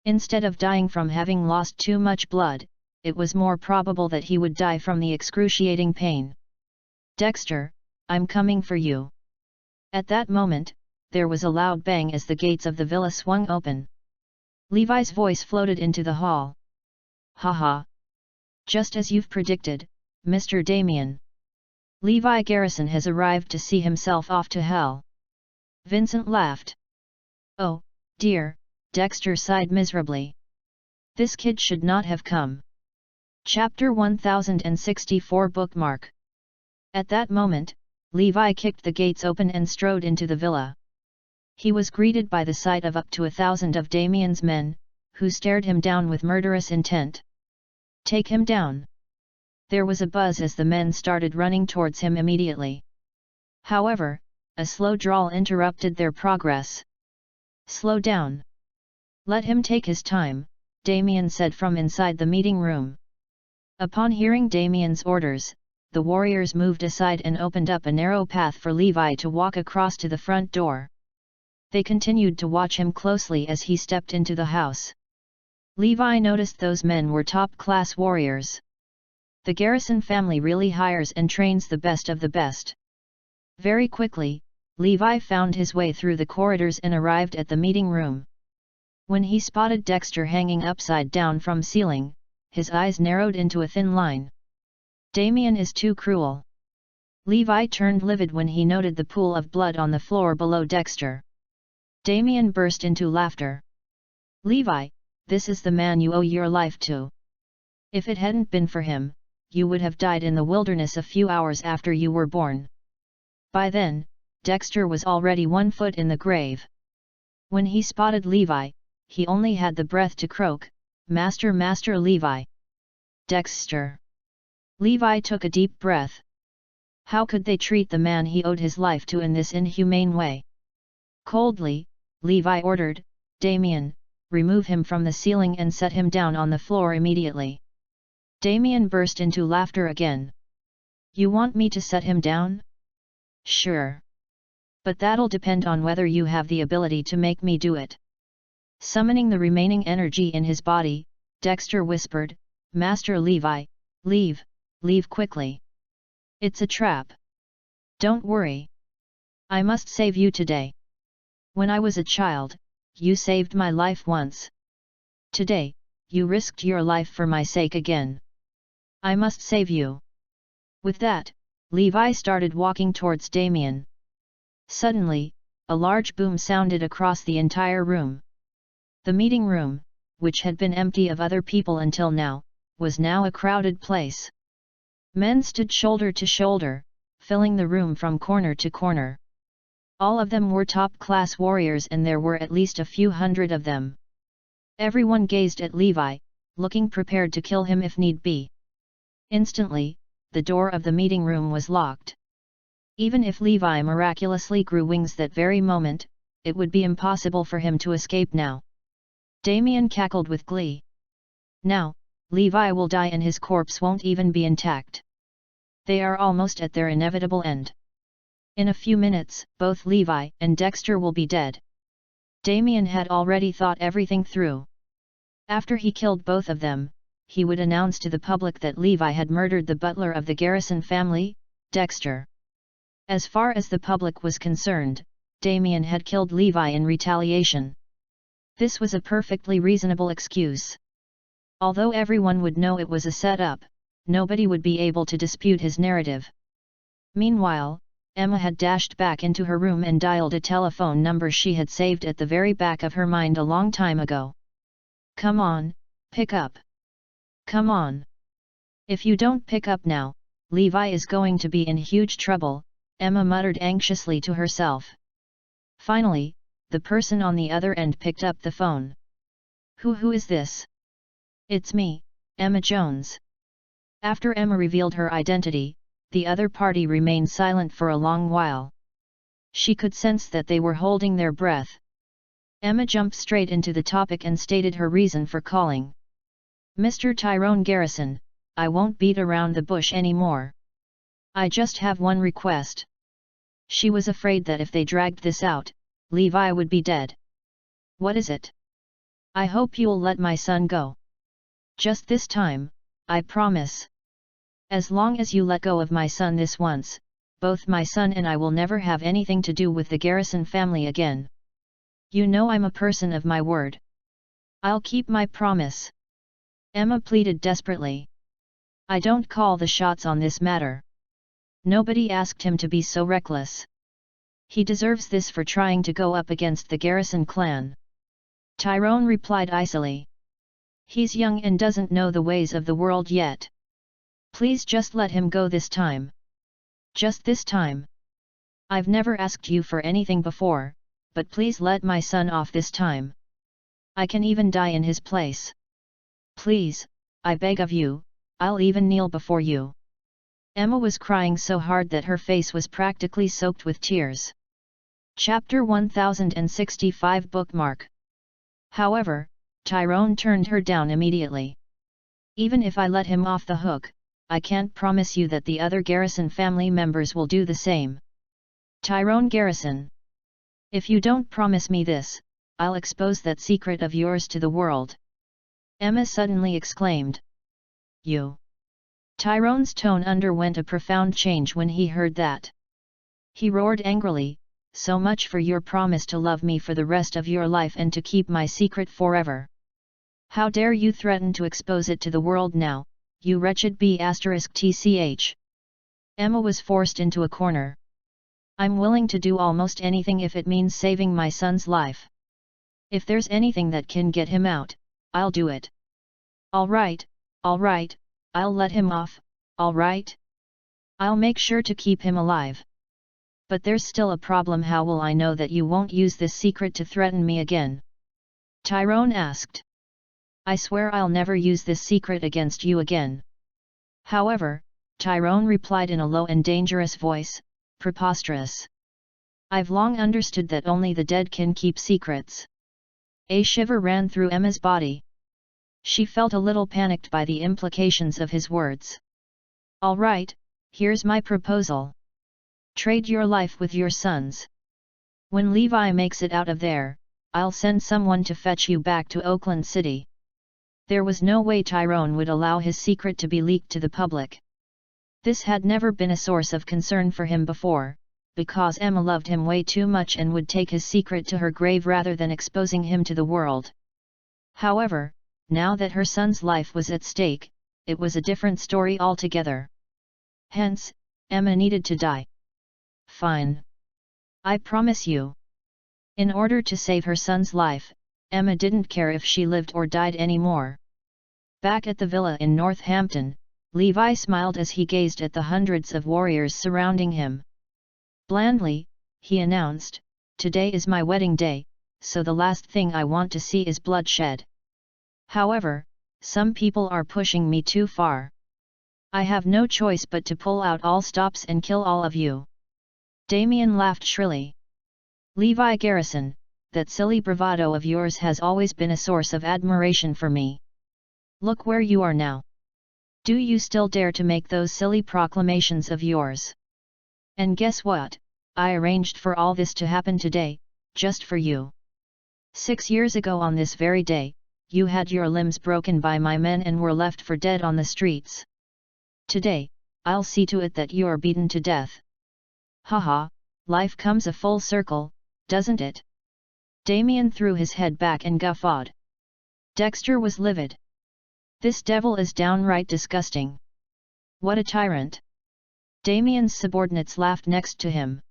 Instead of dying from having lost too much blood, it was more probable that he would die from the excruciating pain. Dexter, I'm coming for you. At that moment, there was a loud bang as the gates of the villa swung open. Levi's voice floated into the hall. Ha ha! Just as you've predicted, Mr. Damien. Levi Garrison has arrived to see himself off to hell. Vincent laughed. Oh, dear, Dexter sighed miserably. This kid should not have come. Chapter 1064 Bookmark. At that moment, Levi kicked the gates open and strode into the villa. He was greeted by the sight of up to 1,000 of Damien's men, who stared him down with murderous intent. Take him down. There was a buzz as the men started running towards him immediately. However, a slow drawl interrupted their progress. Slow down. Let him take his time, Damien said from inside the meeting room. Upon hearing Damien's orders, the warriors moved aside and opened up a narrow path for Levi to walk across to the front door. They continued to watch him closely as he stepped into the house. Levi noticed those men were top-class warriors. The Garrison family really hires and trains the best of the best. Very quickly, Levi found his way through the corridors and arrived at the meeting room. When he spotted Dexter hanging upside down from ceiling, his eyes narrowed into a thin line. Damien is too cruel. Levi turned livid when he noted the pool of blood on the floor below Dexter. Damien burst into laughter. Levi, this is the man you owe your life to. If it hadn't been for him, you would have died in the wilderness a few hours after you were born. By then, Dexter was already 1 foot in the grave. When he spotted Levi, he only had the breath to croak, "Master, Master Levi! Dexter!" Levi took a deep breath. How could they treat the man he owed his life to in this inhumane way? Coldly, Levi ordered, "Damien, remove him from the ceiling and set him down on the floor immediately." Damien burst into laughter again. "You want me to set him down? Sure. But that'll depend on whether you have the ability to make me do it." Summoning the remaining energy in his body, Dexter whispered, "Master Levi, leave quickly. It's a trap. Don't worry. I must save you today. When I was a child, you saved my life once. Today, you risked your life for my sake again. I must save you." With that, Levi started walking towards Damien. Suddenly, a large boom sounded across the entire room. The meeting room, which had been empty of other people until now, was now a crowded place. Men stood shoulder to shoulder, filling the room from corner to corner. All of them were top-class warriors and there were at least a few hundred of them. Everyone gazed at Levi, looking prepared to kill him if need be. Instantly, the door of the meeting room was locked. Even if Levi miraculously grew wings that very moment, it would be impossible for him to escape now. Damien cackled with glee. Now, Levi will die and his corpse won't even be intact. They are almost at their inevitable end. In a few minutes, both Levi and Dexter will be dead. Damien had already thought everything through. After he killed both of them, he would announce to the public that Levi had murdered the butler of the Garrison family, Dexter. As far as the public was concerned, Damien had killed Levi in retaliation. This was a perfectly reasonable excuse. Although everyone would know it was a setup, nobody would be able to dispute his narrative. Meanwhile, Emma had dashed back into her room and dialed a telephone number she had saved at the very back of her mind a long time ago. "Come on, pick up. Come on. If you don't pick up now, Levi is going to be in huge trouble," Emma muttered anxiously to herself. Finally, the person on the other end picked up the phone. Who is this?" "It's me, Emma Jones." After Emma revealed her identity, the other party remained silent for a long while. She could sense that they were holding their breath. Emma jumped straight into the topic and stated her reason for calling. "Mr. Tyrone Garrison, I won't beat around the bush anymore. I just have one request." She was afraid that if they dragged this out, Levi would be dead. "What is it?" "I hope you'll let my son go. Just this time, I promise. As long as you let go of my son this once, both my son and I will never have anything to do with the Garrison family again. You know I'm a person of my word. I'll keep my promise." Emma pleaded desperately. "I don't call the shots on this matter. Nobody asked him to be so reckless. He deserves this for trying to go up against the Garrison clan." Tyrone replied icily. "He's young and doesn't know the ways of the world yet. Please just let him go this time. Just this time. I've never asked you for anything before, but please let my son off this time. I can even die in his place. Please, I beg of you, I'll even kneel before you." Emma was crying so hard that her face was practically soaked with tears. Chapter 1065 Bookmark. However, Tyrone turned her down immediately. "Even if I let him off the hook, I can't promise you that the other Garrison family members will do the same. Tyrone Garrison. If you don't promise me this, I'll expose that secret of yours to the world." Emma suddenly exclaimed. "You?" Tyrone's tone underwent a profound change when he heard that. He roared angrily, "So much for your promise to love me for the rest of your life and to keep my secret forever. How dare you threaten to expose it to the world now, you wretched B***tch. Emma was forced into a corner. "I'm willing to do almost anything if it means saving my son's life. If there's anything that can get him out, I'll do it. All right, I'll let him off, all right? I'll make sure to keep him alive. But there's still a problem. How will I know that you won't use this secret to threaten me again? Tyrone asked. I swear I'll never use this secret against you again. However, Tyrone replied in a low and dangerous voice, preposterous. I've long understood that only the dead can keep secrets. A shiver ran through Emma's body. She felt a little panicked by the implications of his words. All right, here's my proposal. Trade your life with your son's. When Levi makes it out of there, I'll send someone to fetch you back to Oakland City. There was no way Tyrone would allow his secret to be leaked to the public. This had never been a source of concern for him before, because Emma loved him way too much and would take his secret to her grave rather than exposing him to the world. However, now that her son's life was at stake, it was a different story altogether. Hence, Emma needed to die. Fine. I promise you. In order to save her son's life, Emma didn't care if she lived or died anymore. Back at the villa in Northampton, Levi smiled as he gazed at the hundreds of warriors surrounding him. Blandly, he announced, "Today is my wedding day, so the last thing I want to see is bloodshed. However, some people are pushing me too far. I have no choice but to pull out all stops and kill all of you." Damien laughed shrilly. "Levi Garrison, that silly bravado of yours has always been a source of admiration for me. Look where you are now. Do you still dare to make those silly proclamations of yours? And guess what, I arranged for all this to happen today, just for you. 6 years ago on this very day, you had your limbs broken by my men and were left for dead on the streets. Today, I'll see to it that you're beaten to death. Haha, life comes a full circle, doesn't it?" Damien threw his head back and guffawed. Dexter was livid. "This devil is downright disgusting. What a tyrant." Damien's subordinates laughed next to him.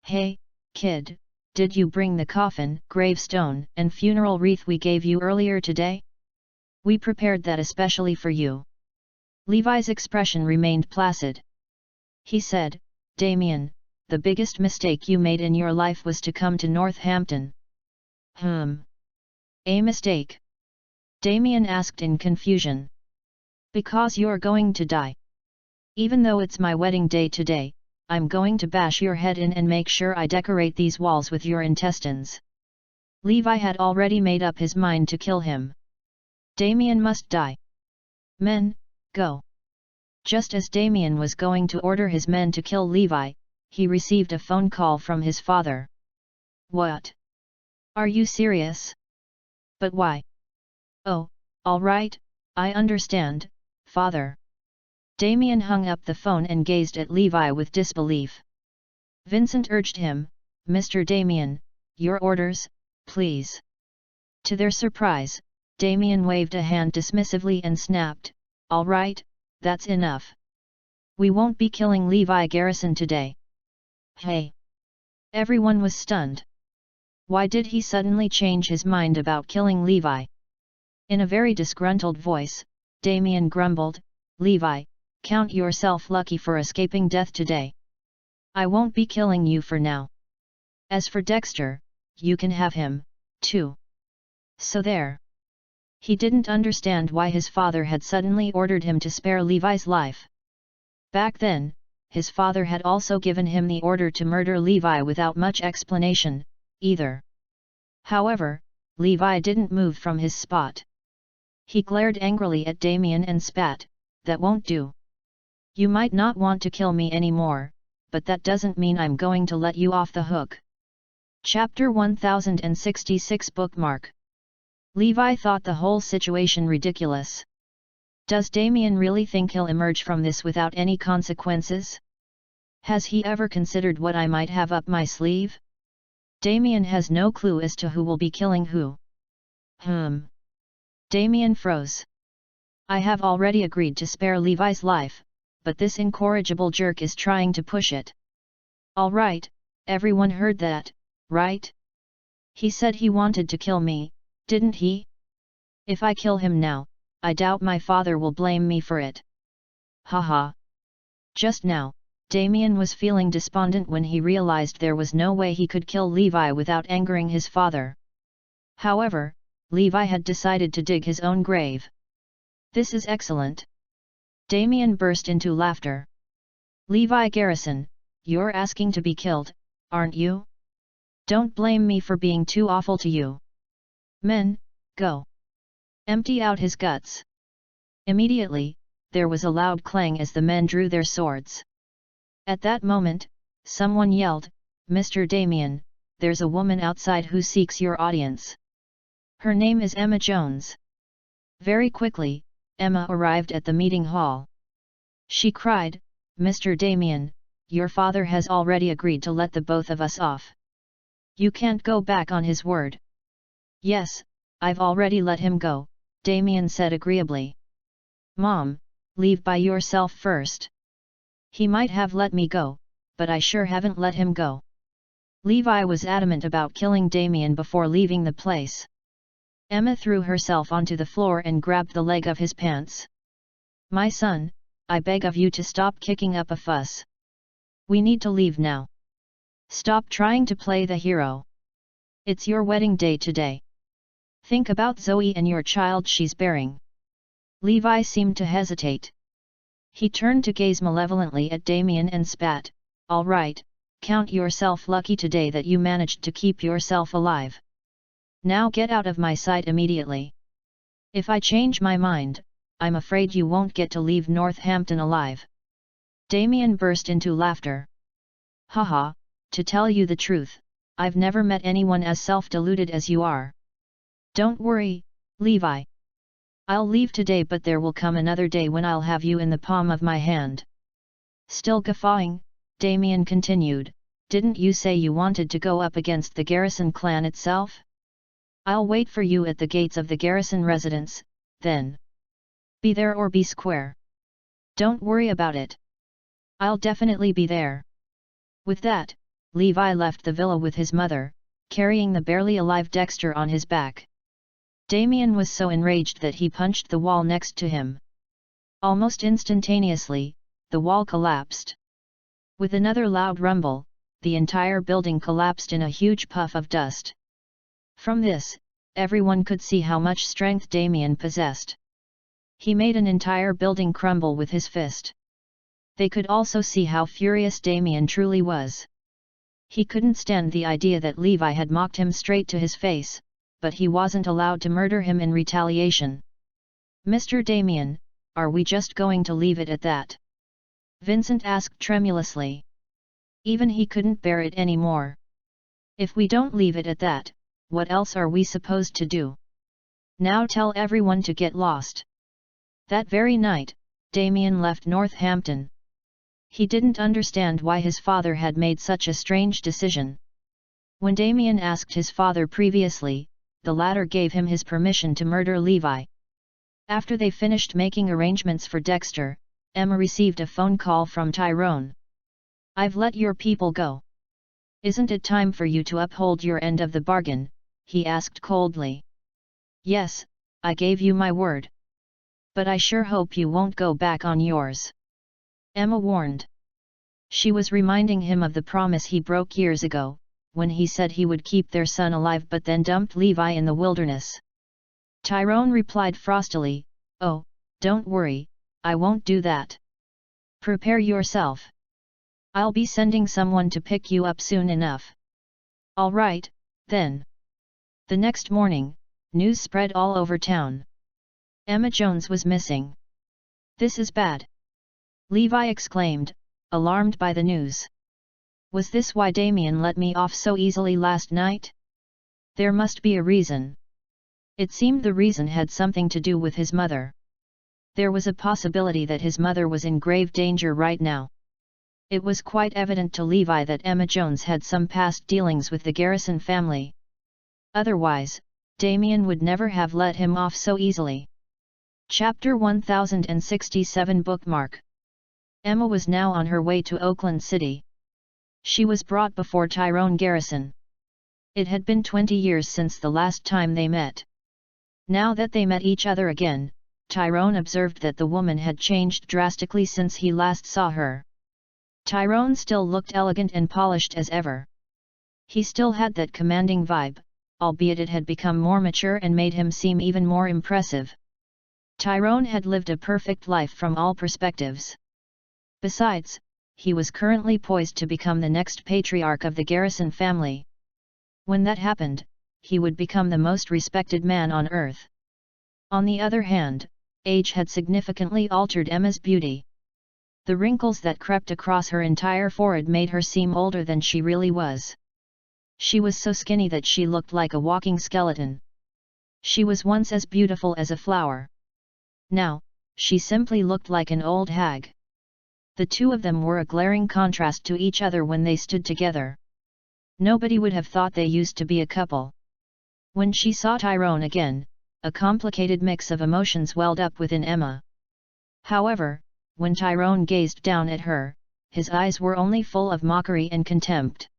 "Hey, kid, did you bring the coffin, gravestone, and funeral wreath we gave you earlier today? We prepared that especially for you." Levi's expression remained placid. He said, "Damien, the biggest mistake you made in your life was to come to Northampton." A mistake?" Damien asked in confusion. "Because you're going to die. Even though it's my wedding day today, I'm going to bash your head in and make sure I decorate these walls with your intestines." Levi had already made up his mind to kill him. Damien must die. "Men, go." Just as Damien was going to order his men to kill Levi, he received a phone call from his father. "What? Are you serious? But why?" "Oh, all right, I understand, father." Damien hung up the phone and gazed at Levi with disbelief. Vincent urged him, "Mr. Damien, your orders, please." To their surprise, Damien waved a hand dismissively and snapped, "All right, that's enough. We won't be killing Levi Garrison today." "Hey!" Everyone was stunned. Why did he suddenly change his mind about killing Levi? In a very disgruntled voice, Damien grumbled, "Levi, count yourself lucky for escaping death today. I won't be killing you for now. As for Dexter, you can have him, too." So there. He didn't understand why his father had suddenly ordered him to spare Levi's life. Back then, his father had also given him the order to murder Levi without much explanation, either. However, Levi didn't move from his spot. He glared angrily at Damien and spat, "That won't do. You might not want to kill me anymore, but that doesn't mean I'm going to let you off the hook." Chapter 1066 Bookmark. Levi thought the whole situation ridiculous. Does Damien really think he'll emerge from this without any consequences? Has he ever considered what I might have up my sleeve? Damien has no clue as to who will be killing who. Damien froze. "I have already agreed to spare Levi's life, but this incorrigible jerk is trying to push it." "All right, everyone heard that, right? He said he wanted to kill me, didn't he? If I kill him now, I doubt my father will blame me for it." Haha. Just now, Damien was feeling despondent when he realized there was no way he could kill Levi without angering his father. However, Levi had decided to dig his own grave. This is excellent. Damien burst into laughter. Levi Garrison, you're asking to be killed, aren't you? Don't blame me for being too awful to you. Men, go. Empty out his guts. Immediately, there was a loud clang as the men drew their swords. At that moment, someone yelled, Mr. Damien, there's a woman outside who seeks your audience. Her name is Emma Jones. Very quickly, Emma arrived at the meeting hall. She cried, Mr. Damien, your father has already agreed to let the both of us off. You can't go back on his word. Yes, I've already let him go, Damien said agreeably. Mom, leave by yourself first. He might have let me go, but I sure haven't let him go. Levi was adamant about killing Damien before leaving the place. Emma threw herself onto the floor and grabbed the leg of his pants. My son, I beg of you to stop kicking up a fuss. We need to leave now. Stop trying to play the hero. It's your wedding day today. Think about Zoe and your child she's bearing. Levi seemed to hesitate. He turned to gaze malevolently at Damien and spat, all right, count yourself lucky today that you managed to keep yourself alive. Now get out of my sight immediately. If I change my mind, I'm afraid you won't get to leave Northampton alive. Damien burst into laughter. Haha, to tell you the truth, I've never met anyone as self-deluded as you are. Don't worry, Levi. I'll leave today, but there will come another day when I'll have you in the palm of my hand. Still guffawing, Damien continued, didn't you say you wanted to go up against the Garrison clan itself? I'll wait for you at the gates of the Garrison residence, then. Be there or be square. Don't worry about it. I'll definitely be there. With that, Levi left the villa with his mother, carrying the barely alive Dexter on his back. Damien was so enraged that he punched the wall next to him. Almost instantaneously, the wall collapsed. With another loud rumble, the entire building collapsed in a huge puff of dust. From this, everyone could see how much strength Damien possessed. He made an entire building crumble with his fist. They could also see how furious Damien truly was. He couldn't stand the idea that Levi had mocked him straight to his face, but he wasn't allowed to murder him in retaliation. Mr. Damien, are we just going to leave it at that? Vincent asked tremulously. Even he couldn't bear it anymore. If we don't leave it at that, what else are we supposed to do? Now tell everyone to get lost. That very night, Damien left Northampton. He didn't understand why his father had made such a strange decision. When Damien asked his father previously, the latter gave him his permission to murder Levi. After they finished making arrangements for Dexter, Emma received a phone call from Tyrone. I've let your people go. Isn't it time for you to uphold your end of the bargain? He asked coldly. Yes, I gave you my word. But I sure hope you won't go back on yours. Emma warned. She was reminding him of the promise he broke years ago, when he said he would keep their son alive but then dumped Levi in the wilderness. Tyrone replied frostily, oh, don't worry, I won't do that. Prepare yourself. I'll be sending someone to pick you up soon enough. All right, then. The next morning, news spread all over town. Emma Jones was missing. This is bad. Levi exclaimed, alarmed by the news. Was this why Damien let me off so easily last night? There must be a reason. It seemed the reason had something to do with his mother. There was a possibility that his mother was in grave danger right now. It was quite evident to Levi that Emma Jones had some past dealings with the Garrison family. Otherwise, Damien would never have let him off so easily. Chapter 1067 Bookmark. Emma was now on her way to Oakland City. She was brought before Tyrone Garrison. It had been 20 years since the last time they met. Now that they met each other again, Tyrone observed that the woman had changed drastically since he last saw her. Tyrone still looked elegant and polished as ever. He still had that commanding vibe, albeit it had become more mature and made him seem even more impressive. Tyrone had lived a perfect life from all perspectives. Besides, he was currently poised to become the next patriarch of the Garrison family. When that happened, he would become the most respected man on earth. On the other hand, age had significantly altered Emma's beauty. The wrinkles that crept across her entire forehead made her seem older than she really was. She was so skinny that she looked like a walking skeleton. She was once as beautiful as a flower. Now, she simply looked like an old hag. The two of them were a glaring contrast to each other when they stood together. Nobody would have thought they used to be a couple. When she saw Tyrone again, a complicated mix of emotions welled up within Emma. However, when Tyrone gazed down at her, his eyes were only full of mockery and contempt.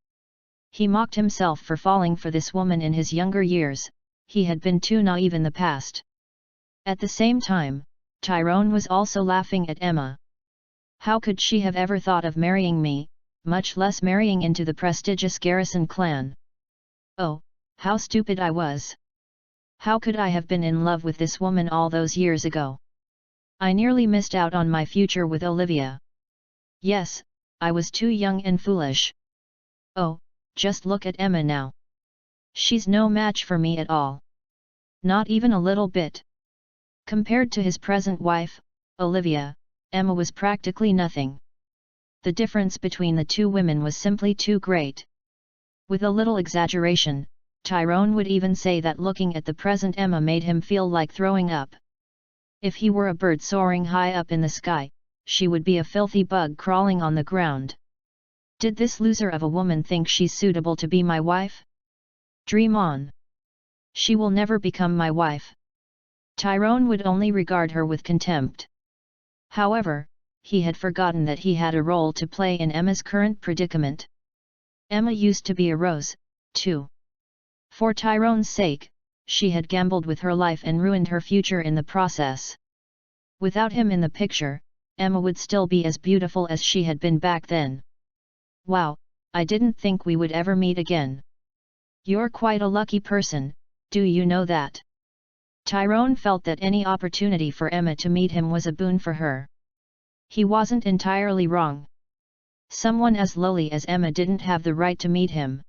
He mocked himself for falling for this woman in his younger years. He had been too naive in the past. At the same time, Tyrone was also laughing at Emma. How could she have ever thought of marrying me, much less marrying into the prestigious Garrison clan? Oh, how stupid I was! How could I have been in love with this woman all those years ago? I nearly missed out on my future with Olivia. Yes, I was too young and foolish. Oh, just look at Emma now. She's no match for me at all. Not even a little bit. Compared to his present wife, Olivia, Emma was practically nothing. The difference between the two women was simply too great. With a little exaggeration, Tyrone would even say that looking at the present Emma made him feel like throwing up. If he were a bird soaring high up in the sky, she would be a filthy bug crawling on the ground. Did this loser of a woman think she's suitable to be my wife? Dream on. She will never become my wife. Tyrone would only regard her with contempt. However, he had forgotten that he had a role to play in Emma's current predicament. Emma used to be a rose, too. For Tyrone's sake, she had gambled with her life and ruined her future in the process. Without him in the picture, Emma would still be as beautiful as she had been back then. Wow, I didn't think we would ever meet again. You're quite a lucky person, do you know that? Tyrone felt that any opportunity for Emma to meet him was a boon for her. He wasn't entirely wrong. Someone as lowly as Emma didn't have the right to meet him.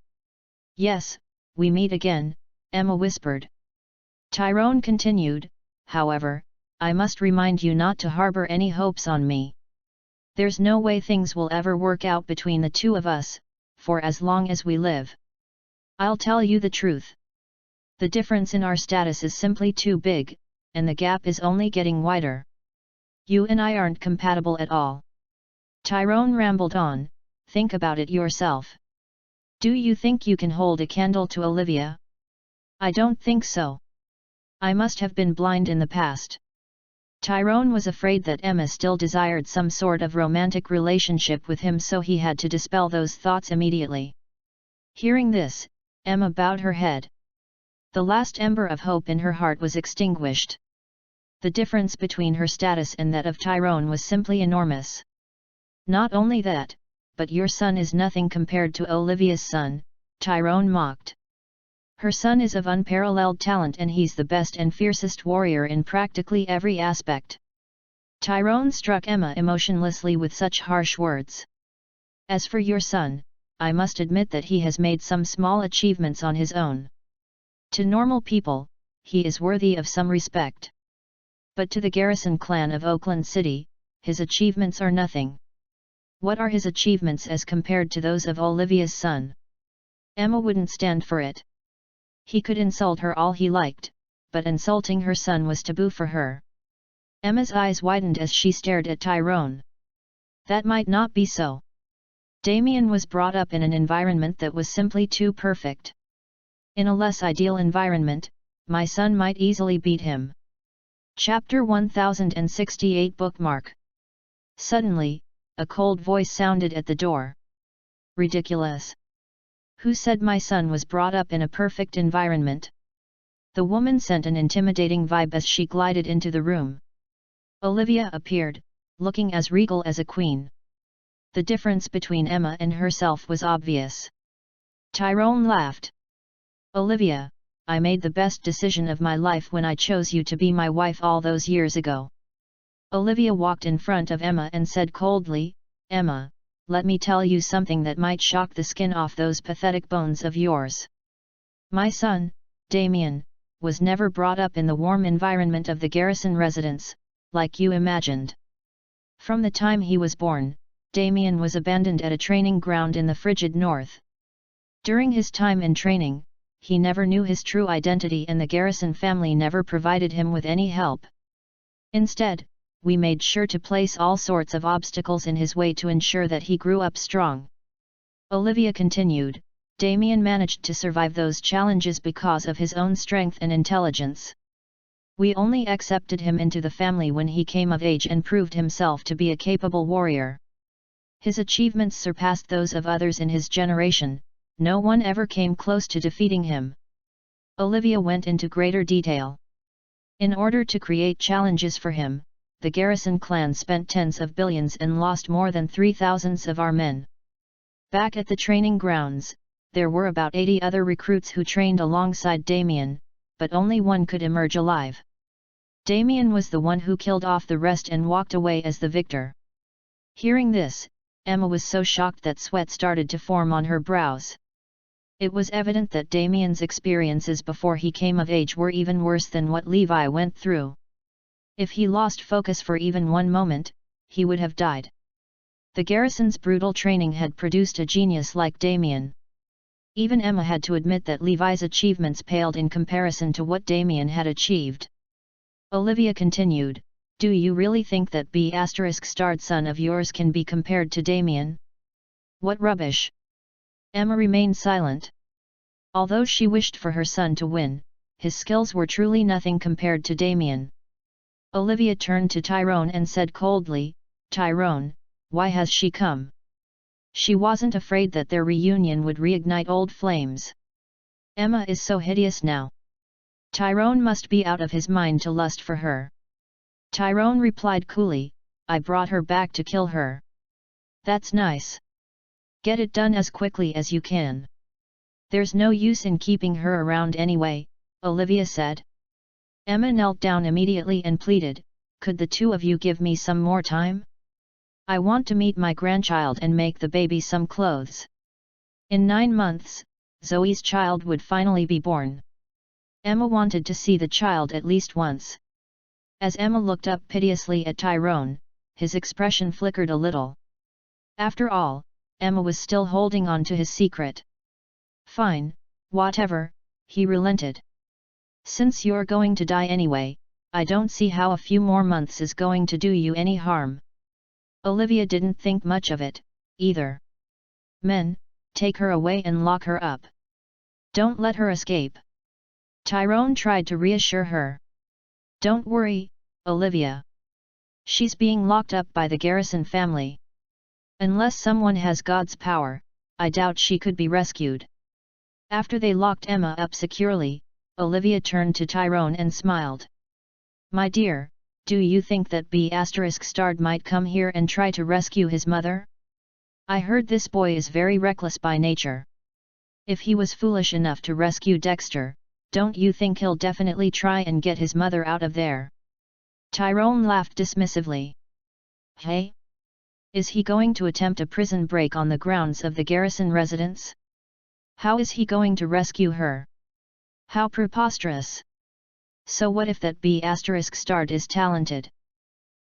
Yes, we meet again, Emma whispered. Tyrone continued, however, I must remind you not to harbor any hopes on me. There's no way things will ever work out between the two of us, for as long as we live. I'll tell you the truth. The difference in our status is simply too big, and the gap is only getting wider. You and I aren't compatible at all. Tyrone rambled on, think about it yourself. Do you think you can hold a candle to Olivia? I don't think so. I must have been blind in the past. Tyrone was afraid that Emma still desired some sort of romantic relationship with him, so he had to dispel those thoughts immediately. Hearing this, Emma bowed her head. The last ember of hope in her heart was extinguished. The difference between her status and that of Tyrone was simply enormous. Not only that, but your son is nothing compared to Olivia's son, Tyrone mocked. Her son is of unparalleled talent and he's the best and fiercest warrior in practically every aspect. Tyrone struck Emma emotionlessly with such harsh words. As for your son, I must admit that he has made some small achievements on his own. To normal people, he is worthy of some respect. But to the Garrison clan of Oakland City, his achievements are nothing. What are his achievements as compared to those of Olivia's son? Emma wouldn't stand for it. He could insult her all he liked, but insulting her son was taboo for her. Emma's eyes widened as she stared at Tyrone. That might not be so. Damien was brought up in an environment that was simply too perfect. In a less ideal environment, my son might easily beat him. Chapter 1068 Bookmark. Suddenly, a cold voice sounded at the door. Ridiculous. Who said my son was brought up in a perfect environment? The woman sent an intimidating vibe as she glided into the room. Olivia appeared, looking as regal as a queen. The difference between Emma and herself was obvious. Tyrone laughed. Olivia, I made the best decision of my life when I chose you to be my wife all those years ago. Olivia walked in front of Emma and said coldly, Emma, let me tell you something that might shock the skin off those pathetic bones of yours. My son, Damien, was never brought up in the warm environment of the Garrison residence, like you imagined. From the time he was born, Damien was abandoned at a training ground in the frigid north. During his time in training, he never knew his true identity and the Garrison family never provided him with any help. Instead, we made sure to place all sorts of obstacles in his way to ensure that he grew up strong. Olivia continued, Damien managed to survive those challenges because of his own strength and intelligence. We only accepted him into the family when he came of age and proved himself to be a capable warrior. His achievements surpassed those of others in his generation, no one ever came close to defeating him. Olivia went into greater detail. In order to create challenges for him, the Garrison clan spent tens of billions and lost more than 3,000 of our men. Back at the training grounds, there were about 80 other recruits who trained alongside Damien, but only one could emerge alive. Damien was the one who killed off the rest and walked away as the victor. Hearing this, Emma was so shocked that sweat started to form on her brows. It was evident that Damien's experiences before he came of age were even worse than what Levi went through. If he lost focus for even one moment, he would have died. The Garrison's brutal training had produced a genius like Damien. Even Emma had to admit that Levi's achievements paled in comparison to what Damien had achieved. Olivia continued, Do you really think that B*****starred son of yours can be compared to Damien? What rubbish! Emma remained silent. Although she wished for her son to win, his skills were truly nothing compared to Damien. Olivia turned to Tyrone and said coldly, Tyrone, why has she come? She wasn't afraid that their reunion would reignite old flames. Emma is so hideous now. Tyrone must be out of his mind to lust for her. Tyrone replied coolly, I brought her back to kill her. That's nice. Get it done as quickly as you can. There's no use in keeping her around anyway, Olivia said. Emma knelt down immediately and pleaded, Could the two of you give me some more time? I want to meet my grandchild and make the baby some clothes. In 9 months, Zoe's child would finally be born. Emma wanted to see the child at least once. As Emma looked up piteously at Tyrone, his expression flickered a little. After all, Emma was still holding on to his secret. Fine, whatever, he relented. Since you're going to die anyway, I don't see how a few more months is going to do you any harm. Olivia didn't think much of it, either. Men, take her away and lock her up. Don't let her escape. Tyrone tried to reassure her. Don't worry, Olivia. She's being locked up by the Garrison family. Unless someone has God's power, I doubt she could be rescued. After they locked Emma up securely, Olivia turned to Tyrone and smiled. My dear, do you think that B****starred might come here and try to rescue his mother? I heard this boy is very reckless by nature. If he was foolish enough to rescue Dexter, don't you think he'll definitely try and get his mother out of there? Tyrone laughed dismissively. Hey? Is he going to attempt a prison break on the grounds of the Garrison residence? How is he going to rescue her? How preposterous! So what if that B****starred is talented?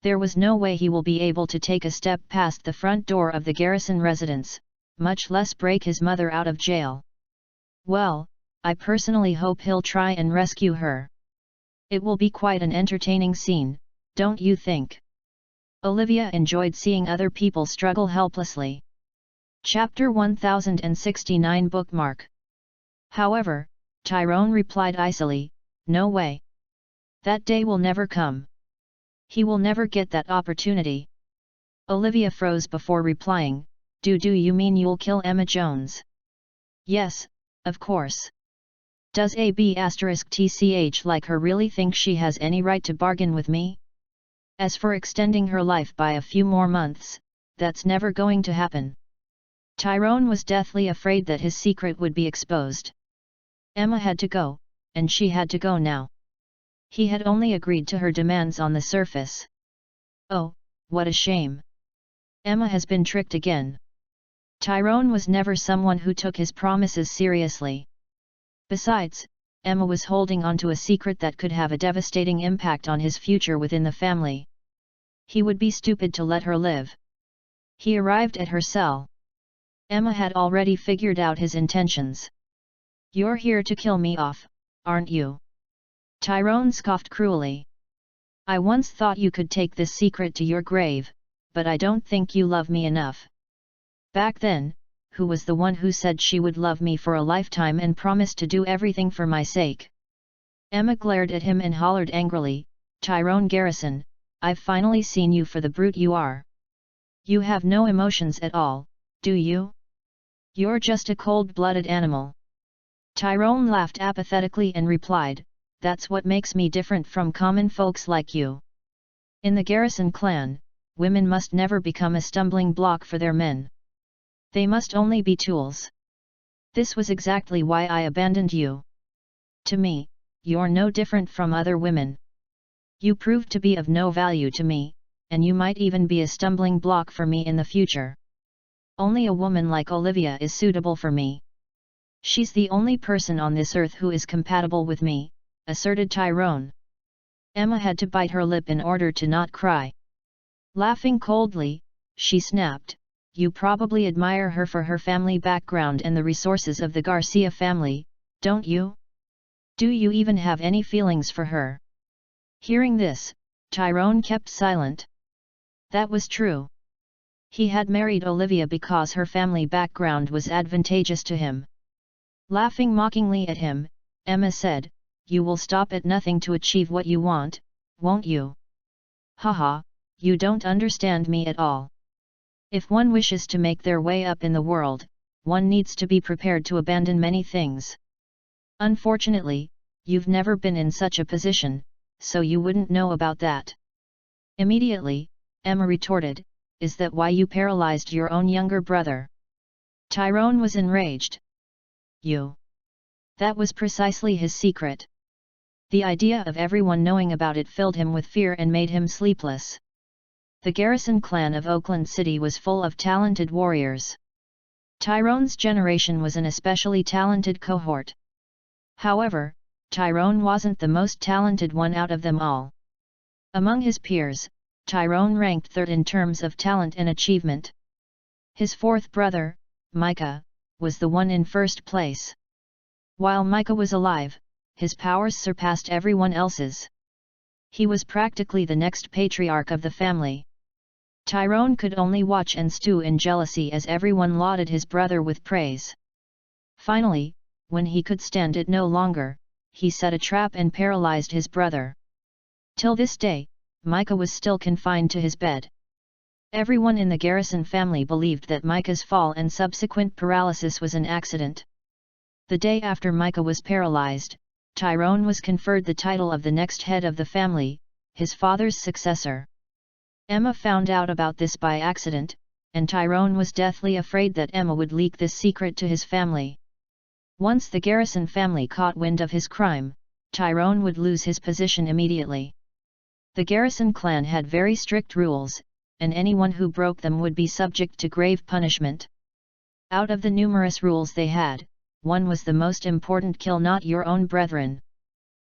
There was no way he will be able to take a step past the front door of the Garrison residence, much less break his mother out of jail. Well, I personally hope he'll try and rescue her. It will be quite an entertaining scene, don't you think? Olivia enjoyed seeing other people struggle helplessly. Chapter 1069 Bookmark. However, Tyrone replied icily, No way. That day will never come. He will never get that opportunity. Olivia froze before replying, Do you mean you'll kill Emma Jones? Yes, of course. Does a B****tch like her really think she has any right to bargain with me? As for extending her life by a few more months, that's never going to happen. Tyrone was deathly afraid that his secret would be exposed. Emma had to go, and she had to go now. He had only agreed to her demands on the surface. Oh, what a shame. Emma has been tricked again. Tyrone was never someone who took his promises seriously. Besides, Emma was holding on to a secret that could have a devastating impact on his future within the family. He would be stupid to let her live. He arrived at her cell. Emma had already figured out his intentions. "You're here to kill me off, aren't you?" Tyrone scoffed cruelly. "I once thought you could take this secret to your grave, but I don't think you love me enough." Back then, who was the one who said she would love me for a lifetime and promised to do everything for my sake? Emma glared at him and hollered angrily, "Tyrone Garrison, I've finally seen you for the brute you are. You have no emotions at all, do you? You're just a cold-blooded animal." Tyrone laughed apathetically and replied, "That's what makes me different from common folks like you. In the Garrison clan, women must never become a stumbling block for their men. They must only be tools. This was exactly why I abandoned you. To me, you're no different from other women. You proved to be of no value to me, and you might even be a stumbling block for me in the future. Only a woman like Olivia is suitable for me. She's the only person on this earth who is compatible with me," asserted Tyrone. Emma had to bite her lip in order to not cry. Laughing coldly, she snapped, "You probably admire her for her family background and the resources of the Garcia family, don't you? Do you even have any feelings for her?" Hearing this, Tyrone kept silent. That was true. He had married Olivia because her family background was advantageous to him. Laughing mockingly at him, Emma said, "You will stop at nothing to achieve what you want, won't you?" "Haha, you don't understand me at all. If one wishes to make their way up in the world, one needs to be prepared to abandon many things. Unfortunately, you've never been in such a position, so you wouldn't know about that." Immediately, Emma retorted, "Is that why you paralyzed your own younger brother?" Tyrone was enraged. "You? That was precisely his secret." The idea of everyone knowing about it filled him with fear and made him sleepless. The Garrison clan of Oakland City was full of talented warriors. Tyrone's generation was an especially talented cohort. However, Tyrone wasn't the most talented one out of them all. Among his peers, Tyrone ranked third in terms of talent and achievement. His fourth brother, Micah, was the one in first place. While Micah was alive, his powers surpassed everyone else's. He was practically the next patriarch of the family. Tyrone could only watch and stew in jealousy as everyone lauded his brother with praise. Finally, when he could stand it no longer, he set a trap and paralyzed his brother. Till this day, Micah was still confined to his bed. Everyone in the Garrison family believed that Micah's fall and subsequent paralysis was an accident. The day after Micah was paralyzed, Tyrone was conferred the title of the next head of the family, his father's successor. Emma found out about this by accident, and Tyrone was deathly afraid that Emma would leak this secret to his family. Once the Garrison family caught wind of his crime, Tyrone would lose his position immediately. The Garrison clan had very strict rules, and anyone who broke them would be subject to grave punishment. Out of the numerous rules they had, one was the most important: kill not your own brethren.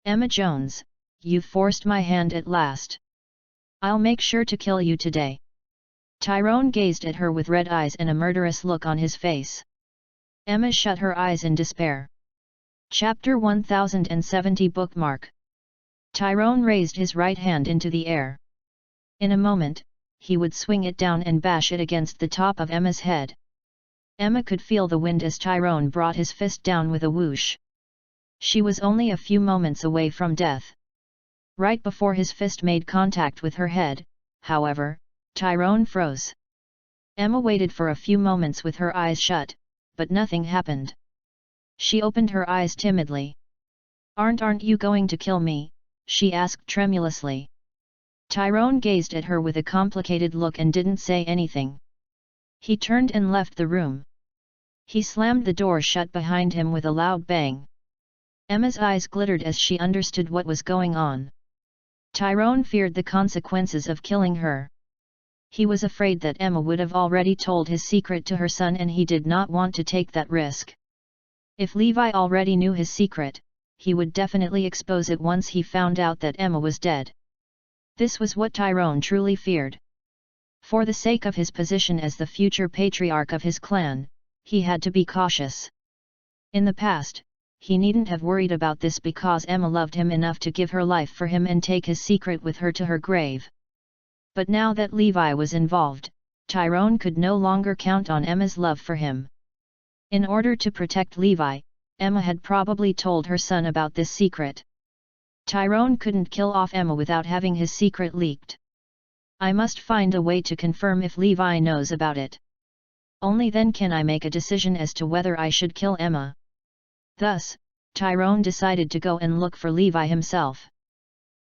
"Emma Jones, you've forced my hand at last. I'll make sure to kill you today." Tyrone gazed at her with red eyes and a murderous look on his face. Emma shut her eyes in despair. Chapter 1070 Bookmark. Tyrone raised his right hand into the air. In a moment, he would swing it down and bash it against the top of Emma's head. Emma could feel the wind as Tyrone brought his fist down with a whoosh. She was only a few moments away from death. Right before his fist made contact with her head, however, Tyrone froze. Emma waited for a few moments with her eyes shut, but nothing happened. She opened her eyes timidly. Aren't you going to kill me?" she asked tremulously. Tyrone gazed at her with a complicated look and didn't say anything. He turned and left the room. He slammed the door shut behind him with a loud bang. Emma's eyes glittered as she understood what was going on. Tyrone feared the consequences of killing her. He was afraid that Emma would have already told his secret to her son and he did not want to take that risk. If Levi already knew his secret, he would definitely expose it once he found out that Emma was dead. This was what Tyrone truly feared. For the sake of his position as the future patriarch of his clan, he had to be cautious. In the past, he needn't have worried about this because Emma loved him enough to give her life for him and take his secret with her to her grave. But now that Levi was involved, Tyrone could no longer count on Emma's love for him. In order to protect Levi, Emma had probably told her son about this secret. Tyrone couldn't kill off Emma without having his secret leaked. I must find a way to confirm if Levi knows about it. Only then can I make a decision as to whether I should kill Emma. Thus, Tyrone decided to go and look for Levi himself.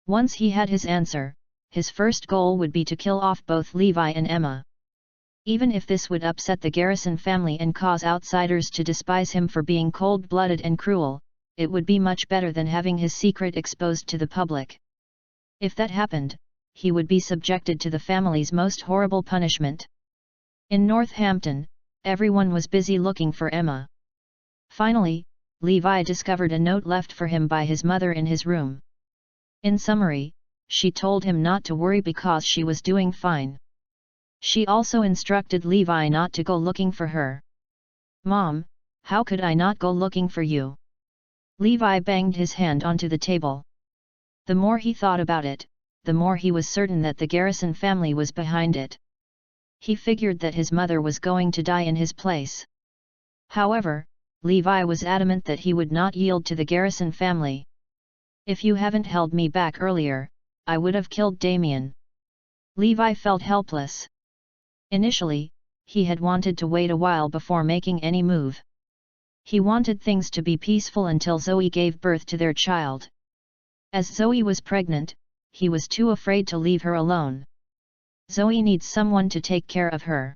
Once he had his answer, his first goal would be to kill off both Levi and Emma. Even if this would upset the Garrison family and cause outsiders to despise him for being cold-blooded and cruel, it would be much better than having his secret exposed to the public. If that happened, he would be subjected to the family's most horrible punishment. In Northampton, everyone was busy looking for Emma. Finally, Levi discovered a note left for him by his mother in his room. In summary, she told him not to worry because she was doing fine. She also instructed Levi not to go looking for her. "Mom, how could I not go looking for you?" Levi banged his hand onto the table. The more he thought about it, the more he was certain that the Garrison family was behind it. He figured that his mother was going to die in his place. However, Levi was adamant that he would not yield to the Garrison family. "If you haven't held me back earlier, I would have killed Damien." Levi felt helpless. Initially, he had wanted to wait a while before making any move. He wanted things to be peaceful until Zoe gave birth to their child. As Zoe was pregnant, he was too afraid to leave her alone. Zoe needs someone to take care of her.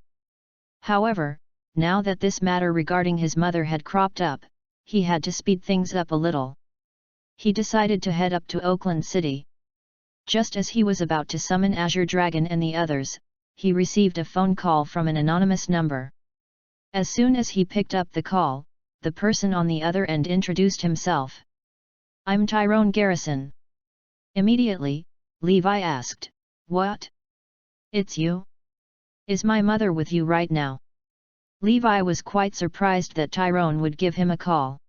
However, now that this matter regarding his mother had cropped up, he had to speed things up a little. He decided to head up to Oakland City. Just as he was about to summon Azure Dragon and the others, he received a phone call from an anonymous number. As soon as he picked up the call, the person on the other end introduced himself. "I'm Tyrone Garrison." Immediately, Levi asked, "What? It's you? Is my mother with you right now?" Levi was quite surprised that Tyrone would give him a call.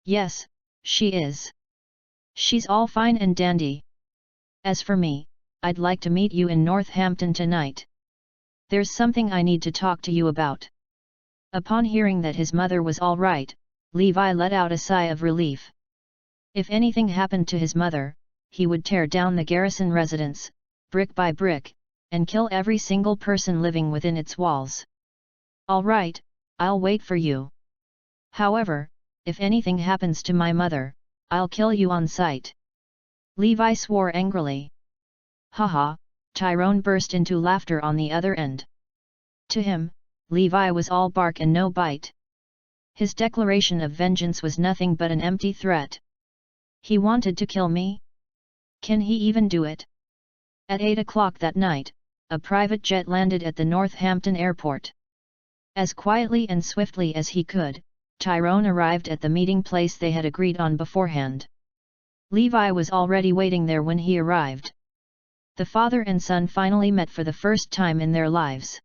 "Yes, she is. She's all fine and dandy. As for me, I'd like to meet you in Northampton tonight. There's something I need to talk to you about." Upon hearing that his mother was all right, Levi let out a sigh of relief. If anything happened to his mother, he would tear down the Garrison residence, brick by brick, and kill every single person living within its walls. "All right, I'll wait for you. However, if anything happens to my mother, I'll kill you on sight." Levi swore angrily. "Haha," Tyrone burst into laughter on the other end. To him, Levi was all bark and no bite. His declaration of vengeance was nothing but an empty threat. He wanted to kill me? Can he even do it? At 8 o'clock that night, a private jet landed at the Northampton airport. As quietly and swiftly as he could, Tyrone arrived at the meeting place they had agreed on beforehand. Levi was already waiting there when he arrived. The father and son finally met for the first time in their lives.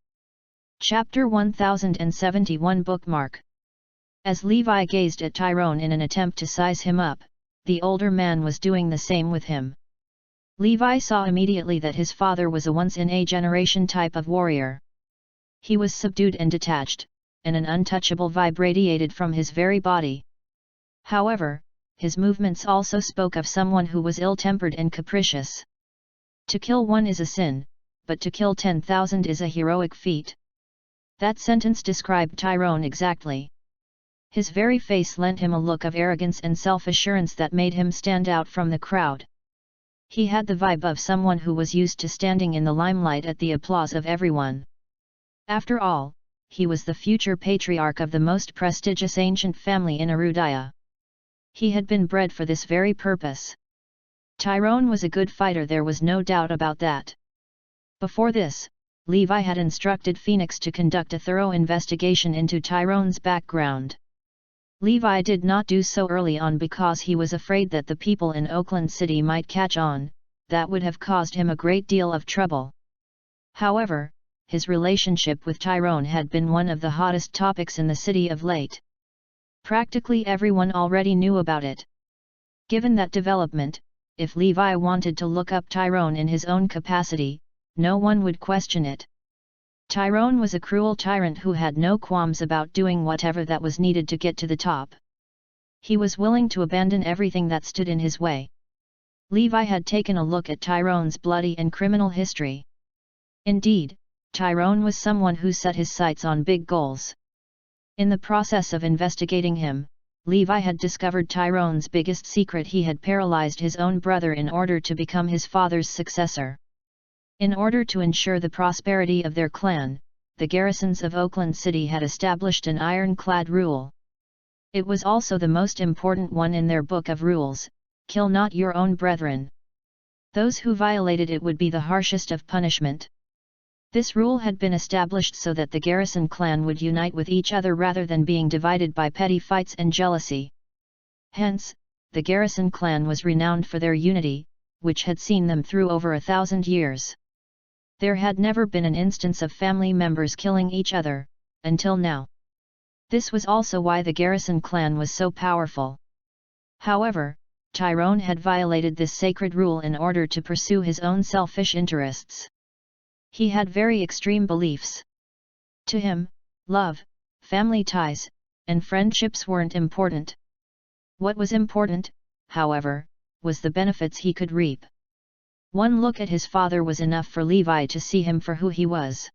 Chapter 1071 Bookmark. As Levi gazed at Tyrone in an attempt to size him up, the older man was doing the same with him. Levi saw immediately that his father was a once-in-a-generation type of warrior. He was subdued and detached, and an untouchable vibe radiated from his very body. However, his movements also spoke of someone who was ill-tempered and capricious. To kill one is a sin, but to kill 10,000 is a heroic feat. That sentence described Tyrone exactly. His very face lent him a look of arrogance and self-assurance that made him stand out from the crowd. He had the vibe of someone who was used to standing in the limelight at the applause of everyone. After all, he was the future patriarch of the most prestigious ancient family in Erudaya. He had been bred for this very purpose. Tyrone was a good fighter, there was no doubt about that. Before this, Levi had instructed Phoenix to conduct a thorough investigation into Tyrone's background. Levi did not do so early on because he was afraid that the people in Oakland City might catch on, that would have caused him a great deal of trouble. However, his relationship with Tyrone had been one of the hottest topics in the city of late. Practically everyone already knew about it. Given that development, if Levi wanted to look up Tyrone in his own capacity, no one would question it. Tyrone was a cruel tyrant who had no qualms about doing whatever that was needed to get to the top. He was willing to abandon everything that stood in his way. Levi had taken a look at Tyrone's bloody and criminal history. Indeed, Tyrone was someone who set his sights on big goals. In the process of investigating him, Levi had discovered Tyrone's biggest secret: he had paralyzed his own brother in order to become his father's successor. In order to ensure the prosperity of their clan, the garrisons of Oakland City had established an ironclad rule. It was also the most important one in their book of rules: kill not your own brethren. Those who violated it would be the harshest of punishment. This rule had been established so that the garrison clan would unite with each other rather than being divided by petty fights and jealousy. Hence, the garrison clan was renowned for their unity, which had seen them through over 1,000 years. There had never been an instance of family members killing each other, until now. This was also why the Garrison clan was so powerful. However, Tyrone had violated this sacred rule in order to pursue his own selfish interests. He had very extreme beliefs. To him, love, family ties, and friendships weren't important. What was important, however, was the benefits he could reap. One look at his father was enough for Levi to see him for who he was.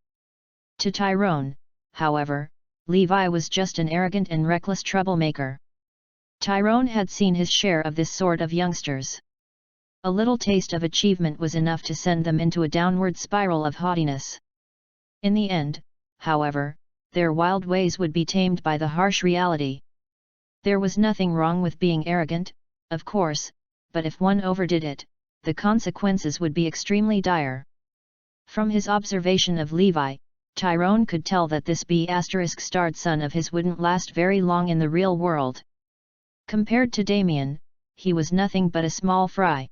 To Tyrone, however, Levi was just an arrogant and reckless troublemaker. Tyrone had seen his share of this sort of youngsters. A little taste of achievement was enough to send them into a downward spiral of haughtiness. In the end, however, their wild ways would be tamed by the harsh reality. There was nothing wrong with being arrogant, of course, but if one overdid it, the consequences would be extremely dire. From his observation of Levi, Tyrone could tell that this B***** son of his wouldn't last very long in the real world. Compared to Damien, he was nothing but a small fry.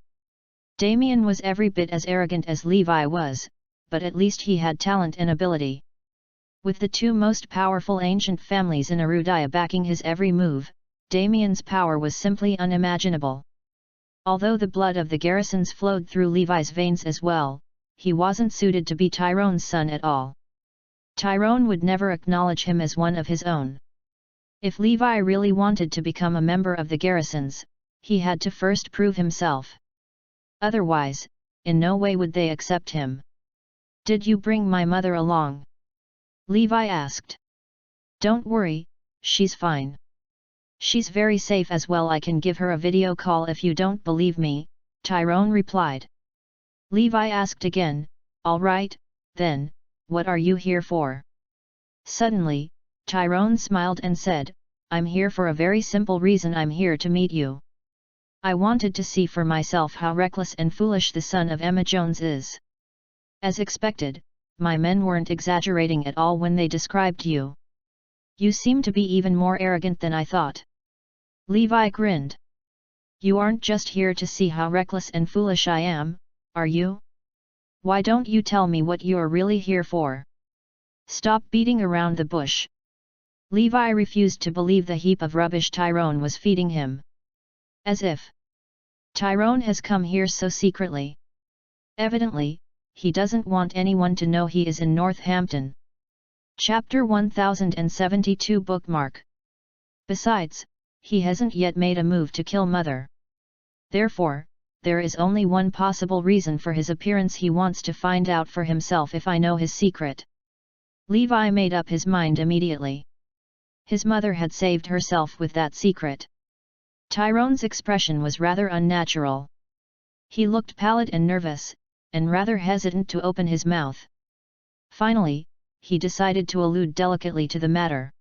Damien was every bit as arrogant as Levi was, but at least he had talent and ability. With the two most powerful ancient families in Erudaya backing his every move, Damien's power was simply unimaginable. Although the blood of the Garrisons flowed through Levi's veins as well, he wasn't suited to be Tyrone's son at all. Tyrone would never acknowledge him as one of his own. If Levi really wanted to become a member of the Garrisons, he had to first prove himself. Otherwise, in no way would they accept him. "Did you bring my mother along?" Levi asked. "Don't worry, she's fine. She's very safe as well. I can give her a video call if you don't believe me," Tyrone replied. Levi asked again, "All right, then, what are you here for?" Suddenly, Tyrone smiled and said, "I'm here for a very simple reason. I'm here to meet you. I wanted to see for myself how reckless and foolish the son of Emma Jones is." As expected, my men weren't exaggerating at all when they described you. You seem to be even more arrogant than I thought. Levi grinned. "You aren't just here to see how reckless and foolish I am, are you? Why don't you tell me what you're really here for? Stop beating around the bush." Levi refused to believe the heap of rubbish Tyrone was feeding him. As if Tyrone has come here so secretly. Evidently, he doesn't want anyone to know he is in Northampton. Chapter 1072 Bookmark. Besides, he hasn't yet made a move to kill Mother. Therefore, there is only one possible reason for his appearance. He wants to find out for himself if I know his secret. Levi made up his mind immediately. His mother had saved herself with that secret. Tyrone's expression was rather unnatural. He looked pallid and nervous, and rather hesitant to open his mouth. Finally, he decided to allude delicately to the matter.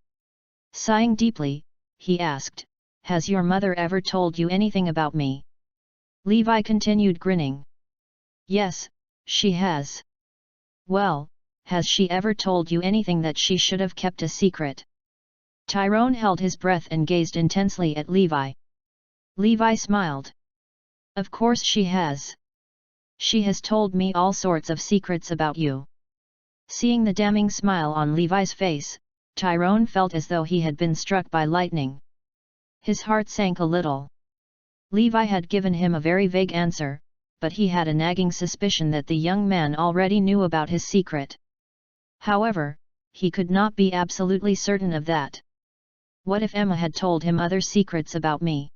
Sighing deeply, he asked, "Has your mother ever told you anything about me?" Levi continued grinning. "Yes, she has." "Well, has she ever told you anything that she should have kept a secret?" Tyrone held his breath and gazed intensely at Levi. Levi smiled. "Of course she has. She has told me all sorts of secrets about you." Seeing the damning smile on Levi's face, Tyrone felt as though he had been struck by lightning. His heart sank a little. Levi had given him a very vague answer, but he had a nagging suspicion that the young man already knew about his secret. However, he could not be absolutely certain of that. What if Emma had told him other secrets about me?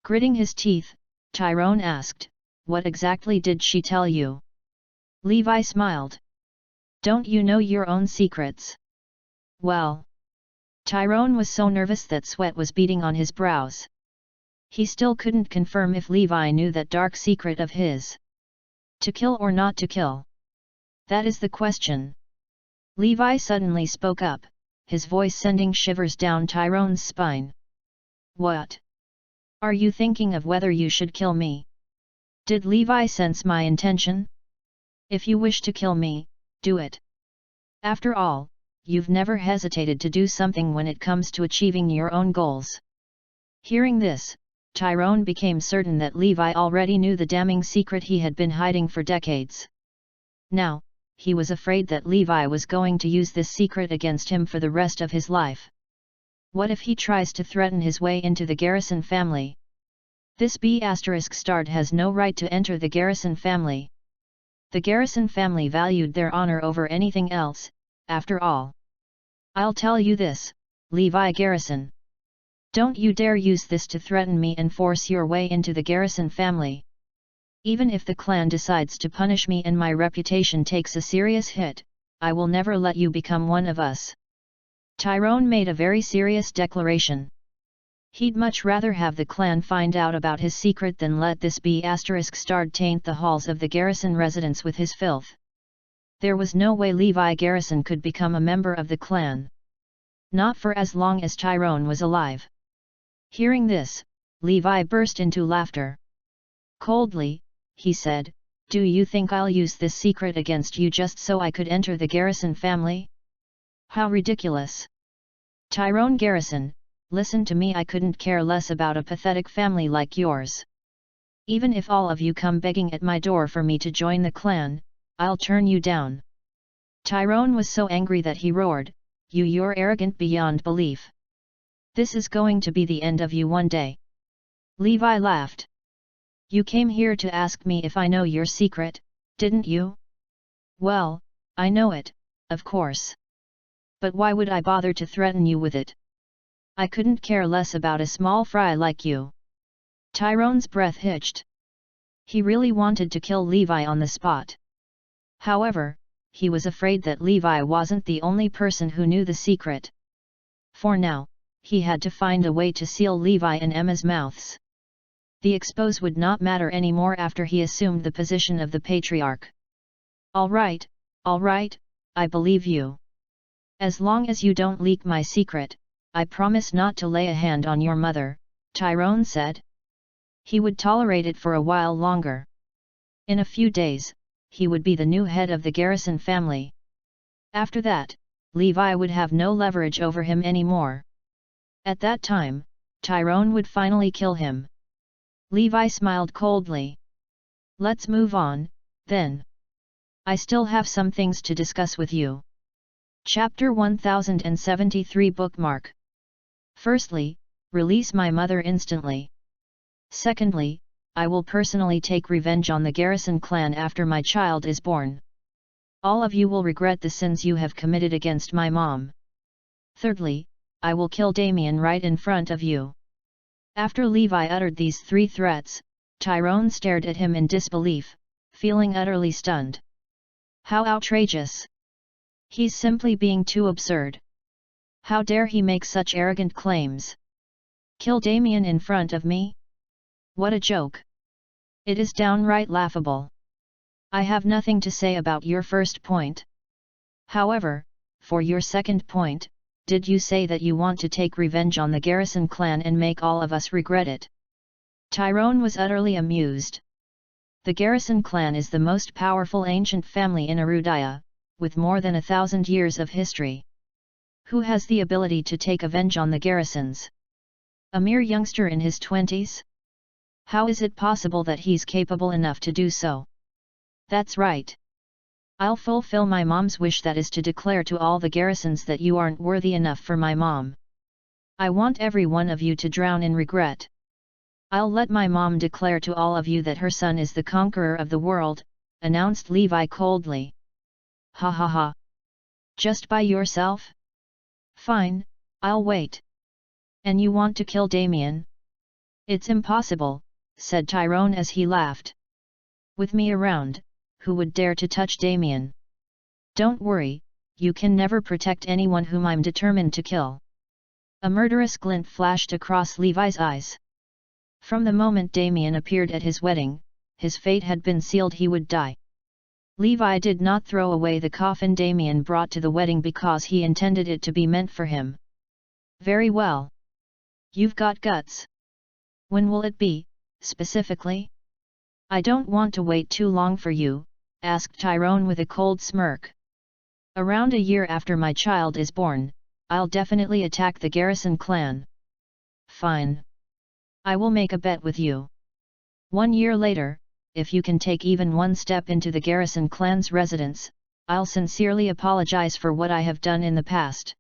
Gritting his teeth, Tyrone asked, "What exactly did she tell you?" Levi smiled. "Don't you know your own secrets?" "Well..." Tyrone was so nervous that sweat was beading on his brows. He still couldn't confirm if Levi knew that dark secret of his. To kill or not to kill? That is the question. Levi suddenly spoke up, his voice sending shivers down Tyrone's spine. "What? Are you thinking of whether you should kill me?" Did Levi sense my intention? "If you wish to kill me, do it. After all, you've never hesitated to do something when it comes to achieving your own goals." Hearing this, Tyrone became certain that Levi already knew the damning secret he had been hiding for decades. Now, he was afraid that Levi was going to use this secret against him for the rest of his life. What if he tries to threaten his way into the Garrison family? This B** has no right to enter the Garrison family. The Garrison family valued their honor over anything else, after all. "I'll tell you this, Levi Garrison. Don't you dare use this to threaten me and force your way into the Garrison family. Even if the clan decides to punish me and my reputation takes a serious hit, I will never let you become one of us." Tyrone made a very serious declaration. He'd much rather have the clan find out about his secret than let this B** taint the halls of the Garrison residence with his filth. There was no way Levi Garrison could become a member of the clan. Not for as long as Tyrone was alive. Hearing this, Levi burst into laughter. Coldly, he said, "Do you think I'll use this secret against you just so I could enter the Garrison family? How ridiculous! Tyrone Garrison, listen to me, I couldn't care less about a pathetic family like yours. Even if all of you come begging at my door for me to join the clan, I'll turn you down." Tyrone was so angry that he roared, You're arrogant beyond belief. This is going to be the end of you one day." Levi laughed. "You came here to ask me if I know your secret, didn't you? Well, I know it, of course. But why would I bother to threaten you with it? I couldn't care less about a small fry like you." Tyrone's breath hitched. He really wanted to kill Levi on the spot. However, he was afraid that Levi wasn't the only person who knew the secret. For now, he had to find a way to seal Levi and Emma's mouths. The expose would not matter anymore after he assumed the position of the patriarch. All right, I believe you. As long as you don't leak my secret, I promise not to lay a hand on your mother," Tyrone said. He would tolerate it for a while longer. In a few days, he would be the new head of the Garrison family. After that, Levi would have no leverage over him anymore. At that time, Tyrone would finally kill him. Levi smiled coldly. "Let's move on, then. I still have some things to discuss with you." Chapter 1073 Bookmark. Firstly, release my mother instantly. Secondly, I will personally take revenge on the Garrison clan after my child is born. All of you will regret the sins you have committed against my mom. Thirdly, I will kill Damien right in front of you. After Levi uttered these 3 threats, Tyrone stared at him in disbelief, feeling utterly stunned. How outrageous! He's simply being too absurd. How dare he make such arrogant claims? Kill Damien in front of me? What a joke! It is downright laughable. I have nothing to say about your first point. However, for your second point, did you say that you want to take revenge on the Garrison clan and make all of us regret it? Tyrone was utterly amused. The Garrison clan is the most powerful ancient family in Arudaya, with more than 1,000 years of history. Who has the ability to take revenge on the Garrisons? A mere youngster in his 20s? How is it possible that he's capable enough to do so? That's right. I'll fulfill my mom's wish, that is to declare to all the Garrisons that you aren't worthy enough for my mom. I want every one of you to drown in regret. I'll let my mom declare to all of you that her son is the conqueror of the world, announced Levi coldly. Ha ha ha. Just by yourself? Fine, I'll wait. And you want to kill Damien? It's impossible, said Tyrone as he laughed. With me around, who would dare to touch Damien? Don't worry, you can never protect anyone whom I'm determined to kill. A murderous glint flashed across Levi's eyes. From the moment Damien appeared at his wedding, his fate had been sealed, he would die. Levi did not throw away the coffin Damien brought to the wedding because he intended it to be meant for him. Very well. You've got guts. When will it be, specifically? I don't want to wait too long for you, asked Tyrone with a cold smirk. Around a year after my child is born, I'll definitely attack the Garrison clan. Fine. I will make a bet with you. 1 year later, if you can take even one step into the Garrison clan's residence, I'll sincerely apologize for what I have done in the past.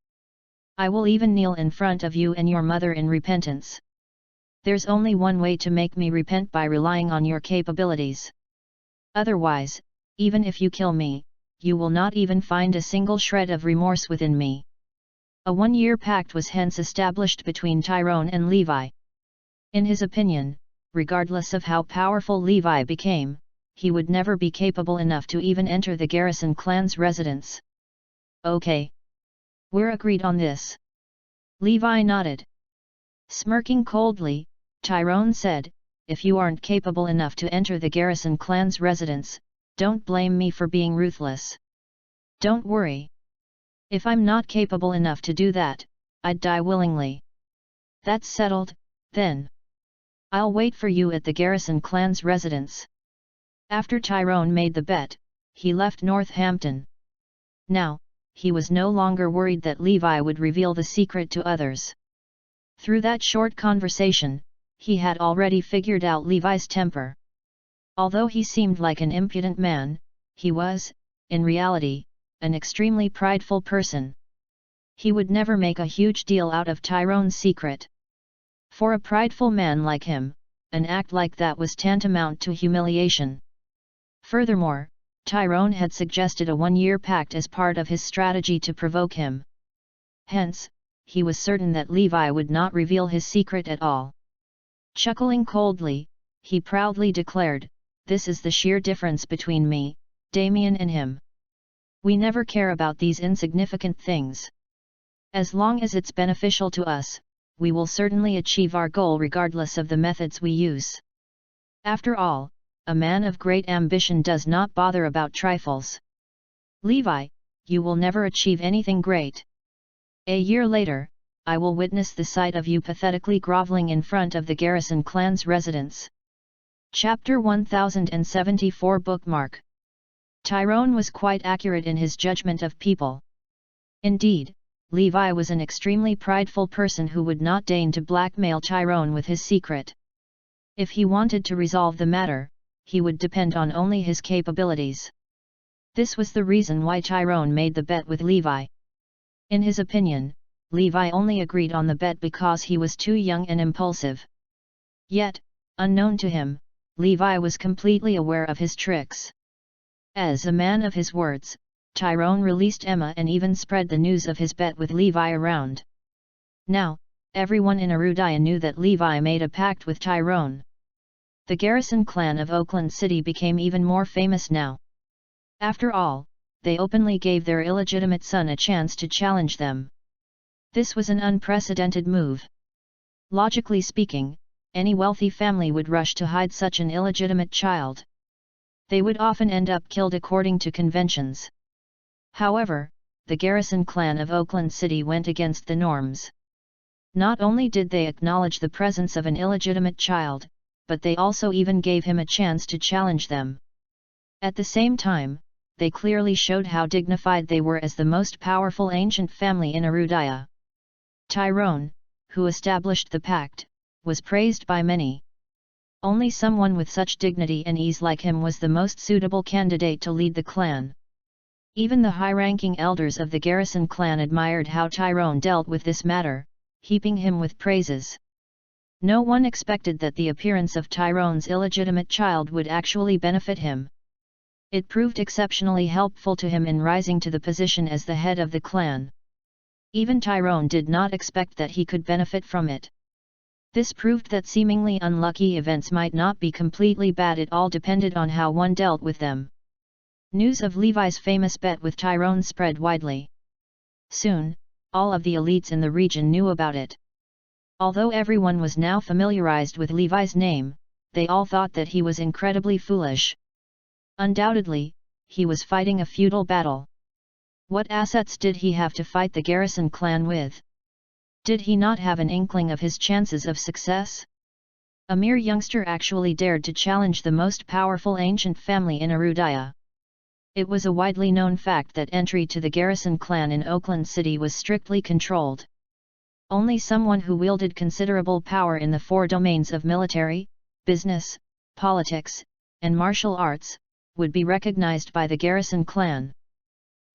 I will even kneel in front of you and your mother in repentance. There's only one way to make me repent, by relying on your capabilities. Otherwise, even if you kill me, you will not even find a single shred of remorse within me. A 1-year pact was hence established between Tyrone and Levi. In his opinion, regardless of how powerful Levi became, he would never be capable enough to even enter the Garrison clan's residence. Okay. We're agreed on this. Levi nodded. Smirking coldly, Tyrone said, if you aren't capable enough to enter the Garrison clan's residence, don't blame me for being ruthless. Don't worry. If I'm not capable enough to do that, I'd die willingly. That's settled, then. I'll wait for you at the Garrison clan's residence. After Tyrone made the bet, he left Northampton. Now, he was no longer worried that Levi would reveal the secret to others. Through that short conversation, he had already figured out Levi's temper. Although he seemed like an impudent man, he was, in reality, an extremely prideful person. He would never make a huge deal out of Tyrone's secret. For a prideful man like him, an act like that was tantamount to humiliation. Furthermore, Tyrone had suggested a 1-year pact as part of his strategy to provoke him. Hence, he was certain that Levi would not reveal his secret at all. Chuckling coldly, he proudly declared, "This is the sheer difference between me, Damien, and him. We never care about these insignificant things. As long as it's beneficial to us, we will certainly achieve our goal regardless of the methods we use. After all, a man of great ambition does not bother about trifles. Levi, you will never achieve anything great. A year later, I will witness the sight of you pathetically groveling in front of the Garrison clan's residence." Chapter 1074 Bookmark. Tyrone was quite accurate in his judgment of people. Indeed, Levi was an extremely prideful person who would not deign to blackmail Tyrone with his secret. If he wanted to resolve the matter, he would depend on only his capabilities. This was the reason why Tyrone made the bet with Levi. In his opinion, Levi only agreed on the bet because he was too young and impulsive. Yet, unknown to him, Levi was completely aware of his tricks. As a man of his words, Tyrone released Emma and even spread the news of his bet with Levi around. Now, everyone in Arudaya knew that Levi made a pact with Tyrone. The Garrison clan of Oakland City became even more famous now. After all, they openly gave their illegitimate son a chance to challenge them. This was an unprecedented move. Logically speaking, any wealthy family would rush to hide such an illegitimate child. They would often end up killed according to conventions. However, the Garrison clan of Oakland City went against the norms. Not only did they acknowledge the presence of an illegitimate child, but they also even gave him a chance to challenge them. At the same time, they clearly showed how dignified they were as the most powerful ancient family in Arudaya. Tyrone, who established the pact, was praised by many. Only someone with such dignity and ease like him was the most suitable candidate to lead the clan. Even the high-ranking elders of the Garrison clan admired how Tyrone dealt with this matter, heaping him with praises. No one expected that the appearance of Tyrone's illegitimate child would actually benefit him. It proved exceptionally helpful to him in rising to the position as the head of the clan. Even Tyrone did not expect that he could benefit from it. This proved that seemingly unlucky events might not be completely bad, it all depended on how one dealt with them. News of Levi's famous bet with Tyrone spread widely. Soon, all of the elites in the region knew about it. Although everyone was now familiarized with Levi's name, they all thought that he was incredibly foolish. Undoubtedly, he was fighting a feudal battle. What assets did he have to fight the Garrison clan with? Did he not have an inkling of his chances of success? A mere youngster actually dared to challenge the most powerful ancient family in Arudaya. It was a widely known fact that entry to the Garrison clan in Oakland City was strictly controlled. Only someone who wielded considerable power in the four domains of military, business, politics, and martial arts, would be recognized by the Garrison clan.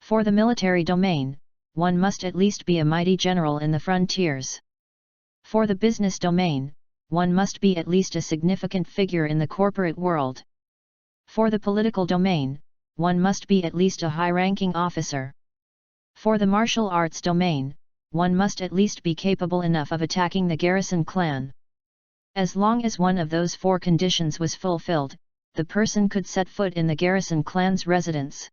For the military domain, one must at least be a mighty general in the frontiers. For the business domain, one must be at least a significant figure in the corporate world. For the political domain, one must be at least a high-ranking officer. For the martial arts domain, one must at least be capable enough of attacking the Garrison clan. As long as one of those four conditions was fulfilled, the person could set foot in the Garrison clan's residence.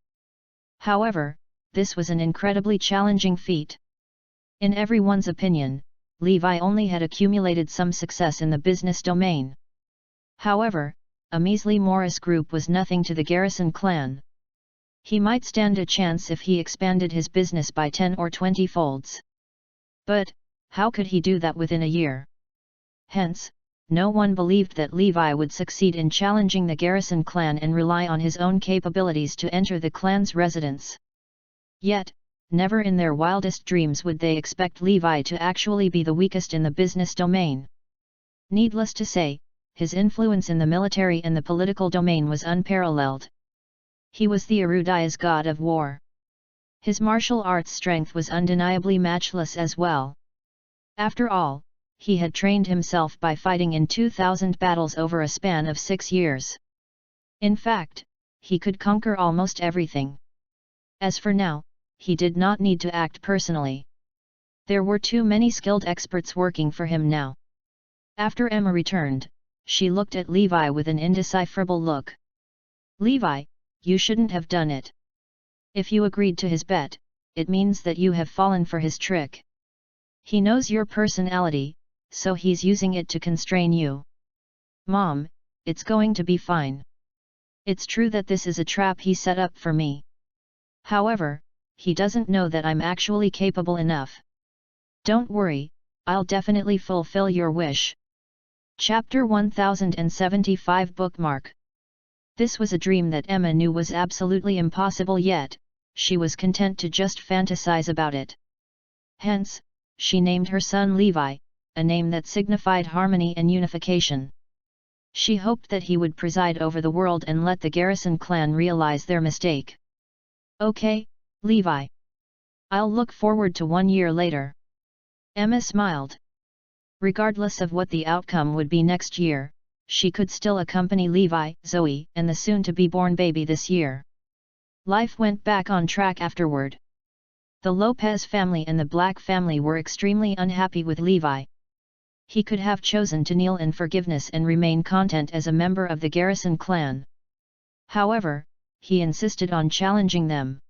However, this was an incredibly challenging feat. In everyone's opinion, Levi only had accumulated some success in the business domain. However, a measly Morris group was nothing to the Garrison clan. He might stand a chance if he expanded his business by 10 or 20 folds. But, how could he do that within a year? Hence, no one believed that Levi would succeed in challenging the Garrison clan and rely on his own capabilities to enter the clan's residence. Yet, never in their wildest dreams would they expect Levi to actually be the weakest in the business domain. Needless to say, his influence in the military and the political domain was unparalleled. He was the Arudaya's god of war. His martial arts strength was undeniably matchless as well. After all, he had trained himself by fighting in 2,000 battles over a span of 6 years. In fact, he could conquer almost everything. As for now, he did not need to act personally. There were too many skilled experts working for him now. After Emma returned, she looked at Levi with an indecipherable look. "Levi, you shouldn't have done it. If you agreed to his bet, it means that you have fallen for his trick. He knows your personality, so he's using it to constrain you." "Mom, it's going to be fine. It's true that this is a trap he set up for me. However, he doesn't know that I'm actually capable enough. Don't worry, I'll definitely fulfill your wish." Chapter 1075 Bookmark. This was a dream that Emma knew was absolutely impossible, yet she was content to just fantasize about it. Hence, she named her son Levi, a name that signified harmony and unification. She hoped that he would preside over the world and let the Garrison clan realize their mistake. "Okay, Levi. I'll look forward to 1 year later." Emma smiled. Regardless of what the outcome would be next year, she could still accompany Levi, Zoe, and the soon-to-be-born baby this year. Life went back on track afterward. The Lopez family and the Black family were extremely unhappy with Levi. He could have chosen to kneel in forgiveness and remain content as a member of the Garrison clan. However, he insisted on challenging them.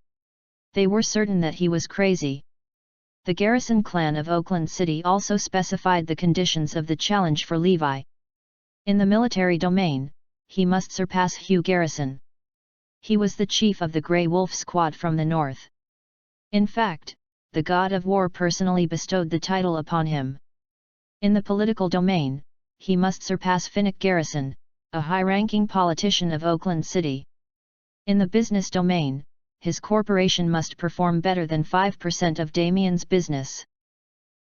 They were certain that he was crazy. The Garrison clan of Oakland City also specified the conditions of the challenge for Levi. In the military domain, he must surpass Hugh Garrison. He was the chief of the Grey Wolf Squad from the north. In fact, the god of war personally bestowed the title upon him. In the political domain, he must surpass Finnick Garrison, a high-ranking politician of Oakland City. In the business domain, his corporation must perform better than 5% of Damien's business.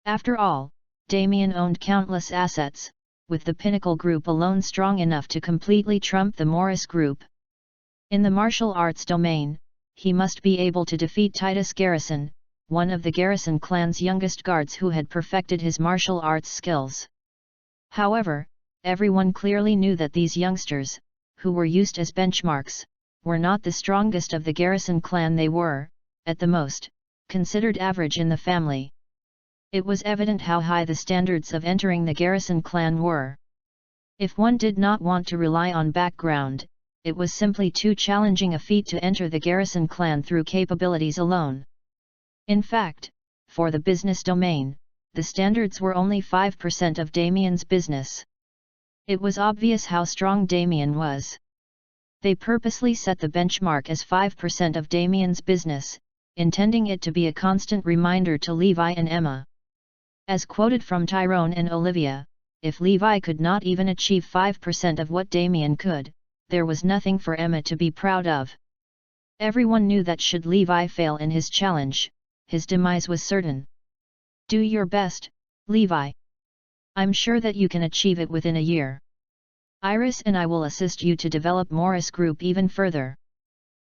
After all, Damien owned countless assets, with the Pinnacle Group alone strong enough to completely trump the Morris Group. In the martial arts domain, he must be able to defeat Titus Garrison, one of the Garrison clan's youngest guards who had perfected his martial arts skills. However, everyone clearly knew that these youngsters, who were used as benchmarks, were not the strongest of the Garrison clan. They were, at the most, considered average in the family. It was evident how high the standards of entering the Garrison clan were. If one did not want to rely on background, it was simply too challenging a feat to enter the Garrison clan through capabilities alone. In fact, for the business domain, the standards were only 5% of Damien's business. It was obvious how strong Damien was. They purposely set the benchmark as 5% of Damien's business, intending it to be a constant reminder to Levi and Emma. As quoted from Tyrone and Olivia, if Levi could not even achieve 5% of what Damien could, there was nothing for Emma to be proud of. Everyone knew that should Levi fail in his challenge, his demise was certain. Do your best, Levi. I'm sure that you can achieve it within a year. Iris and I will assist you to develop Morris Group even further.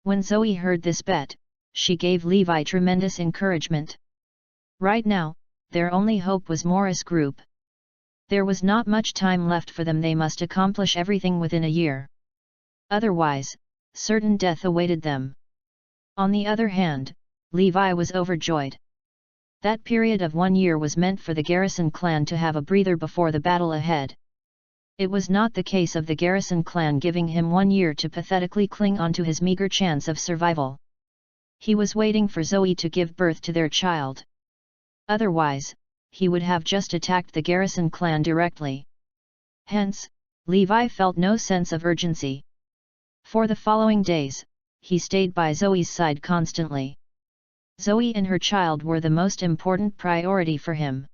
When Zoe heard this bet, she gave Levi tremendous encouragement. Right now, their only hope was Morris Group. There was not much time left for them. They must accomplish everything within a year. Otherwise, certain death awaited them. On the other hand, Levi was overjoyed. That period of 1 year was meant for the Garrison clan to have a breather before the battle ahead. It was not the case of the Garrison clan giving him 1 year to pathetically cling onto his meager chance of survival. He was waiting for Zoe to give birth to their child. Otherwise, he would have just attacked the Garrison clan directly. Hence, Levi felt no sense of urgency. For the following days, he stayed by Zoe's side constantly. Zoe and her child were the most important priority for him.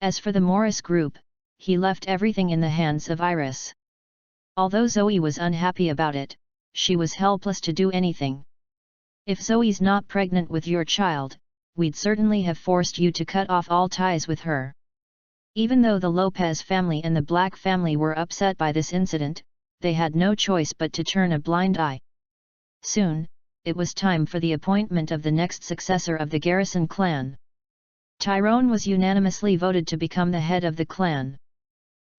As for the Morris Group, he left everything in the hands of Iris. Although Zoe was unhappy about it, she was helpless to do anything. If Zoe's not pregnant with your child, we'd certainly have forced you to cut off all ties with her. Even though the Lopez family and the Black family were upset by this incident, they had no choice but to turn a blind eye. Soon, it was time for the appointment of the next successor of the Garrison clan. Tyrone was unanimously voted to become the head of the clan.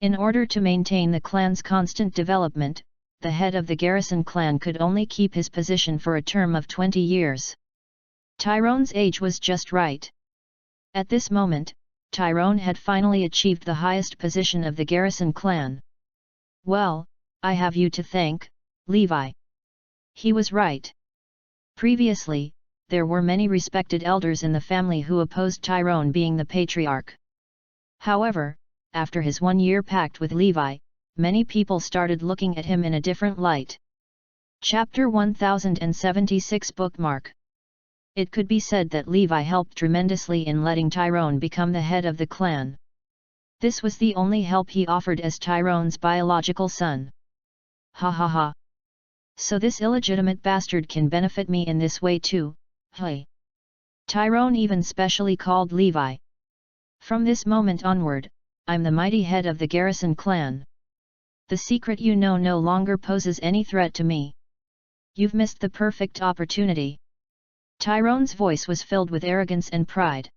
In order to maintain the clan's constant development, the head of the Garrison clan could only keep his position for a term of 20 years. Tyrone's age was just right. At this moment, Tyrone had finally achieved the highest position of the Garrison clan. Well, I have you to thank, Levi. He was right. Previously, there were many respected elders in the family who opposed Tyrone being the patriarch. However, after his 1-year pact with Levi, many people started looking at him in a different light. Chapter 1076 Bookmark. It could be said that Levi helped tremendously in letting Tyrone become the head of the clan. This was the only help he offered as Tyrone's biological son. Ha ha ha. So this illegitimate bastard can benefit me in this way too, hey. Tyrone even specially called Levi. From this moment onward, I'm the mighty head of the Garrison clan. The secret you know no longer poses any threat to me. You've missed the perfect opportunity. Tyrone's voice was filled with arrogance and pride.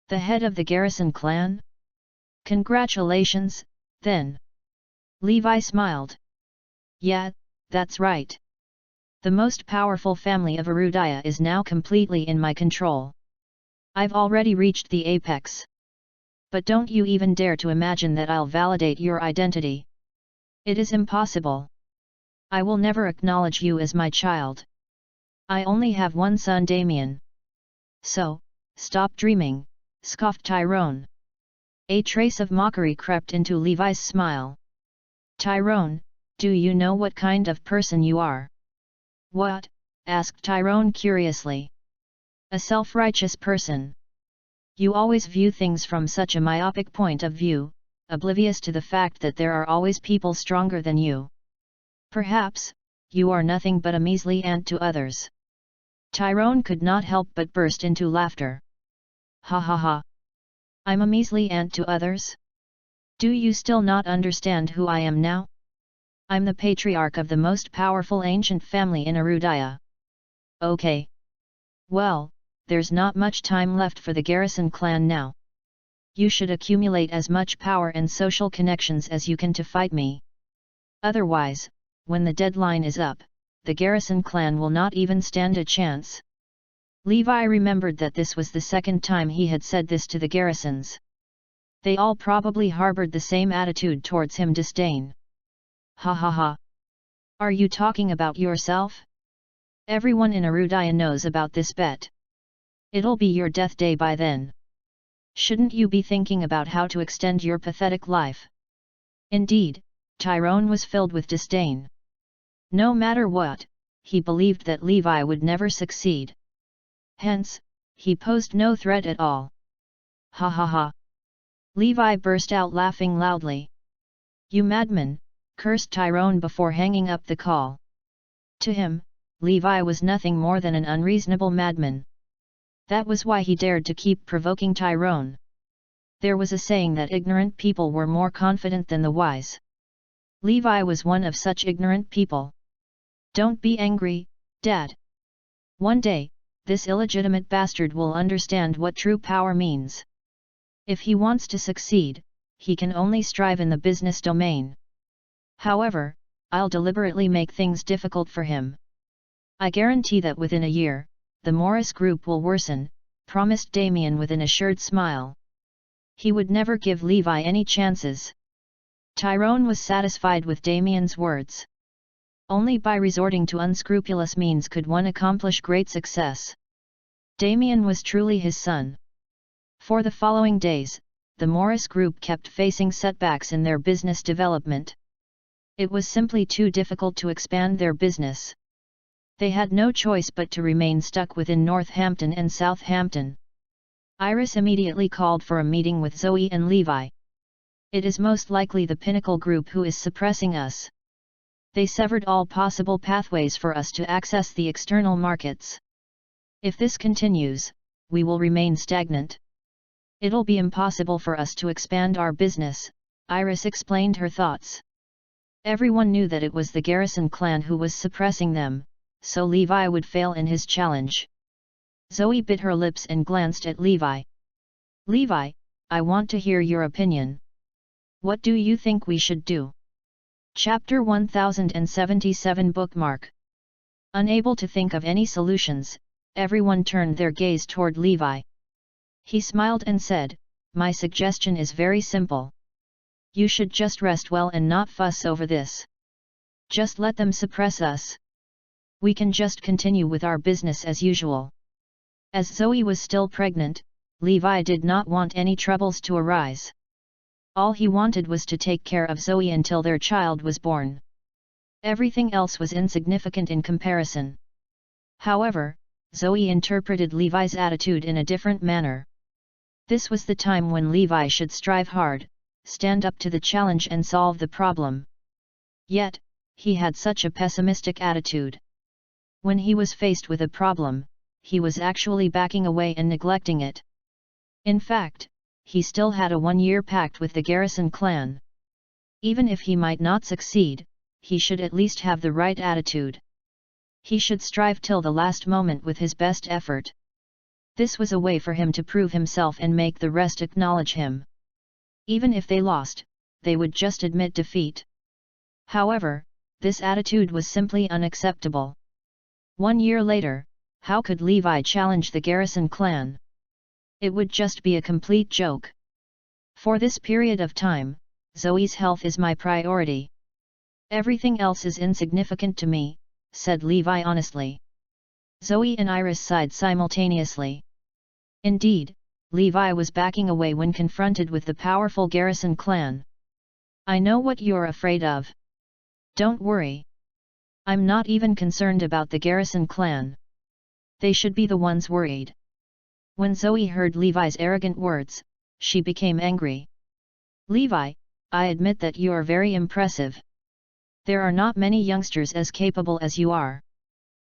The head of the Garrison clan? Congratulations, then. Levi smiled. Yeah, that's right. The most powerful family of Erudia is now completely in my control. I've already reached the apex. But don't you even dare to imagine that I'll validate your identity. It is impossible. I will never acknowledge you as my child. I only have one son, Damien. So, stop dreaming, scoffed Tyrone. A trace of mockery crept into Levi's smile. Tyrone, do you know what kind of person you are? What? Asked Tyrone curiously. A self-righteous person. You always view things from such a myopic point of view, oblivious to the fact that there are always people stronger than you. Perhaps, you are nothing but a measly ant to others. Tyrone could not help but burst into laughter. Ha ha ha. I'm a measly ant to others? Do you still not understand who I am now? I'm the patriarch of the most powerful ancient family in Erudaya. Okay. Well, there's not much time left for the Garrison clan now. You should accumulate as much power and social connections as you can to fight me. Otherwise, when the deadline is up, the Garrison clan will not even stand a chance. Levi remembered that this was the second time he had said this to the Garrisons. They all probably harbored the same attitude towards him: disdain. Ha ha ha. Are you talking about yourself? Everyone in Erudaya knows about this bet. It'll be your death day by then. Shouldn't you be thinking about how to extend your pathetic life? Indeed, Tyrone was filled with disdain. No matter what, he believed that Levi would never succeed. Hence, he posed no threat at all. Ha ha ha. Levi burst out laughing loudly. You madman, cursed Tyrone before hanging up the call. To him, Levi was nothing more than an unreasonable madman. That was why he dared to keep provoking Tyrone. There was a saying that ignorant people were more confident than the wise. Levi was one of such ignorant people. Don't be angry, Dad. One day, this illegitimate bastard will understand what true power means. If he wants to succeed, he can only strive in the business domain. However, I'll deliberately make things difficult for him. I guarantee that within a year, the Morris Group will worsen, promised Damien with an assured smile. He would never give Levi any chances. Tyrone was satisfied with Damien's words. Only by resorting to unscrupulous means could one accomplish great success. Damien was truly his son. For the following days, the Morris Group kept facing setbacks in their business development. It was simply too difficult to expand their business. They had no choice but to remain stuck within Northampton and Southampton. Iris immediately called for a meeting with Zoe and Levi. It is most likely the Pinnacle Group who is suppressing us. They severed all possible pathways for us to access the external markets. If this continues, we will remain stagnant. It'll be impossible for us to expand our business, Iris explained her thoughts. Everyone knew that it was the Garrison clan who was suppressing them, so Levi would fail in his challenge. Zoe bit her lips and glanced at Levi. Levi, I want to hear your opinion. What do you think we should do? Chapter 1077 Bookmark. Unable to think of any solutions, everyone turned their gaze toward Levi. He smiled and said, My suggestion is very simple. You should just rest well and not fuss over this. Just let them suppress us. We can just continue with our business as usual. As Zoe was still pregnant, Levi did not want any troubles to arise. All he wanted was to take care of Zoe until their child was born. Everything else was insignificant in comparison. However, Zoe interpreted Levi's attitude in a different manner. This was the time when Levi should strive hard, stand up to the challenge and solve the problem. Yet, he had such a pessimistic attitude. When he was faced with a problem, he was actually backing away and neglecting it. In fact, he still had a one-year pact with the Garrison clan. Even if he might not succeed, he should at least have the right attitude. He should strive till the last moment with his best effort. This was a way for him to prove himself and make the rest acknowledge him. Even if they lost, they would just admit defeat. However, this attitude was simply unacceptable. 1 year later, how could Levi challenge the Garrison clan? It would just be a complete joke. For this period of time, Zoe's health is my priority. Everything else is insignificant to me, said Levi honestly. Zoe and Iris sighed simultaneously. Indeed, Levi was backing away when confronted with the powerful Garrison clan. I know what you're afraid of. Don't worry. I'm not even concerned about the Garrison clan. They should be the ones worried. When Zoe heard Levi's arrogant words, she became angry. Levi, I admit that you are very impressive. There are not many youngsters as capable as you are.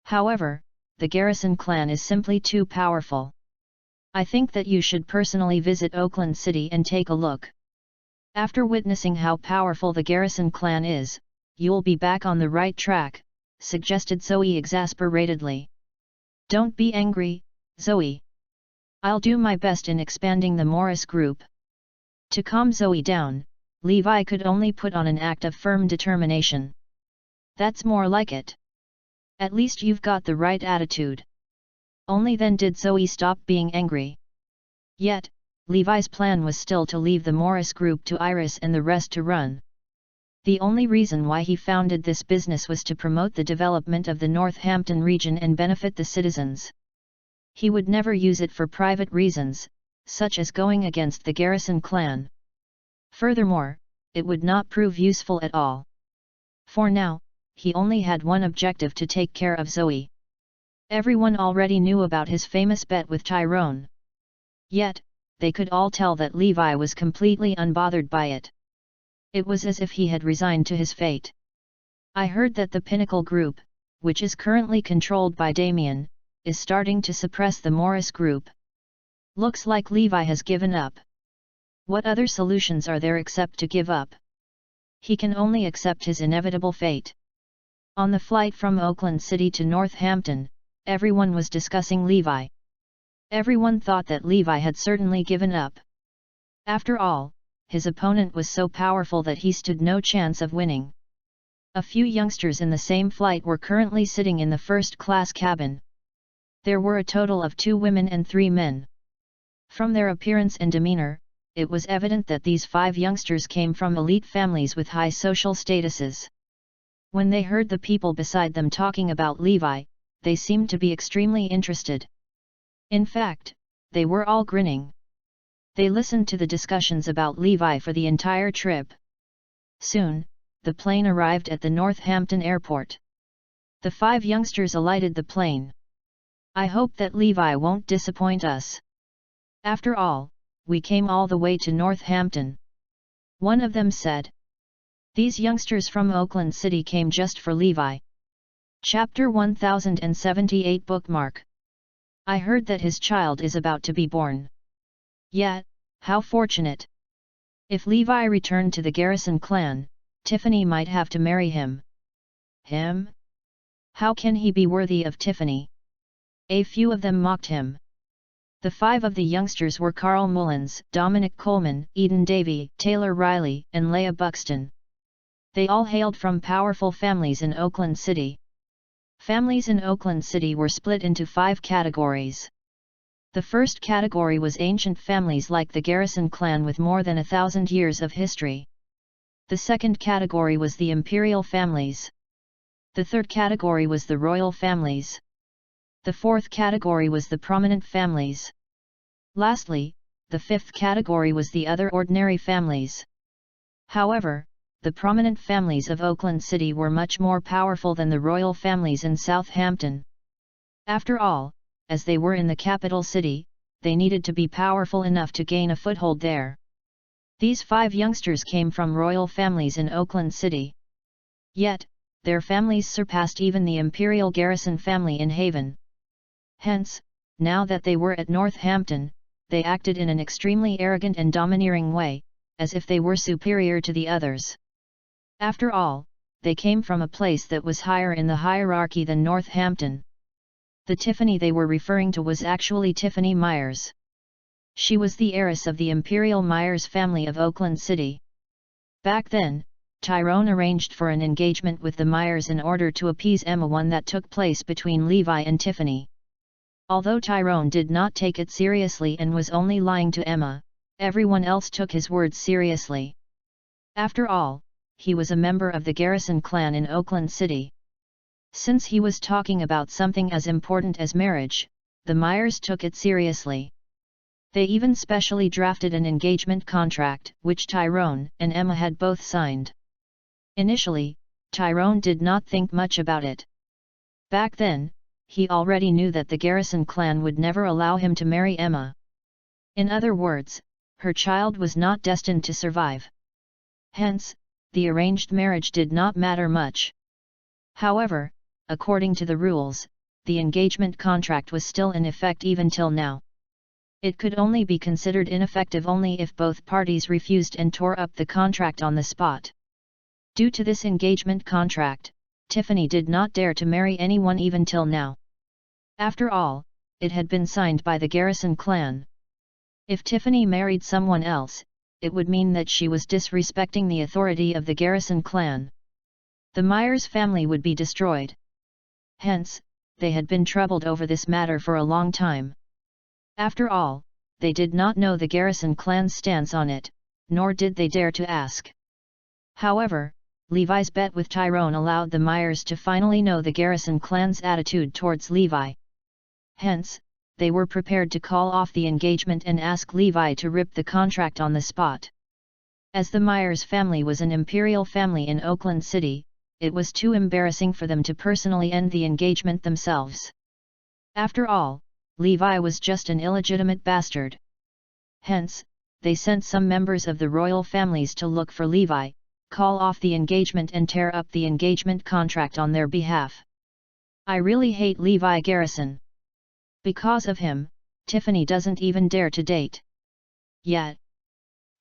However, the Garrison clan is simply too powerful. I think that you should personally visit Oakland City and take a look. After witnessing how powerful the Garrison clan is, you'll be back on the right track, suggested Zoe exasperatedly. Don't be angry, Zoe. I'll do my best in expanding the Morris Group. To calm Zoe down, Levi could only put on an act of firm determination. That's more like it. At least you've got the right attitude. Only then did Zoe stop being angry. Yet, Levi's plan was still to leave the Morris Group to Iris and the rest to run. The only reason why he founded this business was to promote the development of the Northampton region and benefit the citizens. He would never use it for private reasons, such as going against the Garrison clan. Furthermore, it would not prove useful at all. For now, he only had one objective: to take care of Zoe. Everyone already knew about his famous bet with Tyrone. Yet, they could all tell that Levi was completely unbothered by it. It was as if he had resigned to his fate. I heard that the Pinnacle Group, which is currently controlled by Damien, is starting to suppress the Morris Group. Looks like Levi has given up. What other solutions are there except to give up? He can only accept his inevitable fate. On the flight from Oakland City to Northampton, everyone was discussing Levi. Everyone thought that Levi had certainly given up. After all, his opponent was so powerful that he stood no chance of winning. A few youngsters in the same flight were currently sitting in the first-class cabin. There were a total of 2 women and 3 men. From their appearance and demeanor, it was evident that these 5 youngsters came from elite families with high social statuses. When they heard the people beside them talking about Levi, they seemed to be extremely interested. In fact, they were all grinning. They listened to the discussions about Levi for the entire trip. Soon, the plane arrived at the Northampton airport. The 5 youngsters alighted the plane. I hope that Levi won't disappoint us. After all, we came all the way to Northampton. One of them said. These youngsters from Oakland City came just for Levi. Chapter 1078 Bookmark. I heard that his child is about to be born. Yeah, how fortunate. If Levi returned to the Garrison clan, Tiffany might have to marry him. Him? How can he be worthy of Tiffany? A few of them mocked him. The 5 of the youngsters were Carl Mullins, Dominic Coleman, Eden Davey, Taylor Riley, and Leah Buxton. They all hailed from powerful families in Oakland City. Families in Oakland City were split into 5 categories. The first category was ancient families like the Garrison clan with more than 1,000 years of history. The second category was the imperial families. The third category was the royal families. The fourth category was the prominent families. Lastly, the fifth category was the other ordinary families. However, the prominent families of Oakland City were much more powerful than the royal families in Southampton. After all, as they were in the capital city, they needed to be powerful enough to gain a foothold there. These 5 youngsters came from royal families in Oakland City. Yet, their families surpassed even the imperial Garrison family in Haven. Hence, now that they were at Northampton, they acted in an extremely arrogant and domineering way, as if they were superior to the others. After all, they came from a place that was higher in the hierarchy than Northampton. The Tiffany they were referring to was actually Tiffany Myers. She was the heiress of the Imperial Myers family of Oakland City. Back then, Tyrone arranged for an engagement with the Myers in order to appease Emma, one that took place between Levi and Tiffany. Although Tyrone did not take it seriously and was only lying to Emma, everyone else took his words seriously. After all, he was a member of the Garrison clan in Oakland City. Since he was talking about something as important as marriage, the Myers took it seriously. They even specially drafted an engagement contract, which Tyrone and Emma had both signed. Initially, Tyrone did not think much about it. Back then, he already knew that the Garrison clan would never allow him to marry Emma. In other words, her child was not destined to survive. Hence, the arranged marriage did not matter much. However, according to the rules, the engagement contract was still in effect even till now. It could only be considered ineffective only if both parties refused and tore up the contract on the spot. Due to this engagement contract, Tiffany did not dare to marry anyone even till now. After all, it had been signed by the Garrison clan. If Tiffany married someone else, it would mean that she was disrespecting the authority of the Garrison clan. The Myers family would be destroyed. Hence, they had been troubled over this matter for a long time. After all, they did not know the Garrison clan's stance on it, nor did they dare to ask. However, Levi's bet with Tyrone allowed the Myers to finally know the Garrison clan's attitude towards Levi. Hence, they were prepared to call off the engagement and ask Levi to rip the contract on the spot. As the Myers family was an imperial family in Oakland City, it was too embarrassing for them to personally end the engagement themselves. After all, Levi was just an illegitimate bastard. Hence, they sent some members of the royal families to look for Levi, call off the engagement and tear up the engagement contract on their behalf. I really hate Levi Garrison. Because of him, Tiffany doesn't even dare to date. Yet.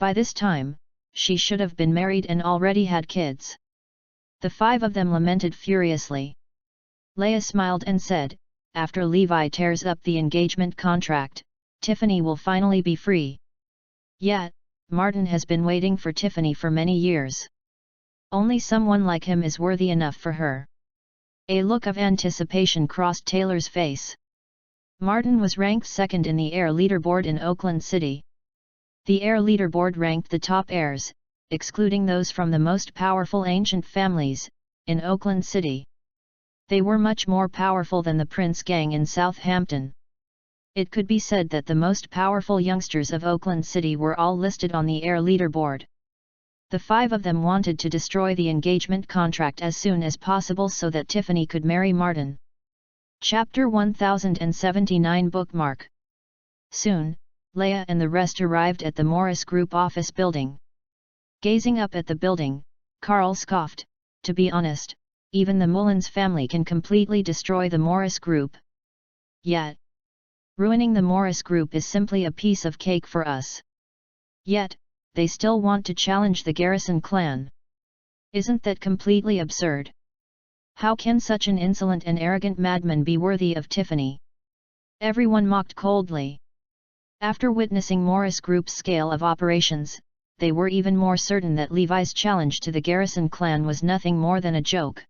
By this time, she should have been married and already had kids. The five of them lamented furiously. Leia smiled and said, after Levi tears up the engagement contract, Tiffany will finally be free. Yet, Martin has been waiting for Tiffany for many years. Only someone like him is worthy enough for her. A look of anticipation crossed Taylor's face. Martin was ranked second in the heir leaderboard in Oakland City. The heir leaderboard ranked the top heirs, excluding those from the most powerful ancient families, in Oakland City. They were much more powerful than the Prince gang in Southampton. It could be said that the most powerful youngsters of Oakland City were all listed on the heir leaderboard. The five of them wanted to destroy the engagement contract as soon as possible so that Tiffany could marry Martin. Chapter 1079 Bookmark. Soon, Leia and the rest arrived at the Morris Group office building. Gazing up at the building, Carl scoffed, "To be honest, even the Mullins family can completely destroy the Morris Group. Yet, ruining the Morris Group is simply a piece of cake for us. Yet, they still want to challenge the Garrison clan. Isn't that completely absurd? How can such an insolent and arrogant madman be worthy of Tiffany?" Everyone mocked coldly. After witnessing Morris Group's scale of operations, they were even more certain that Levi's challenge to the Garrison clan was nothing more than a joke.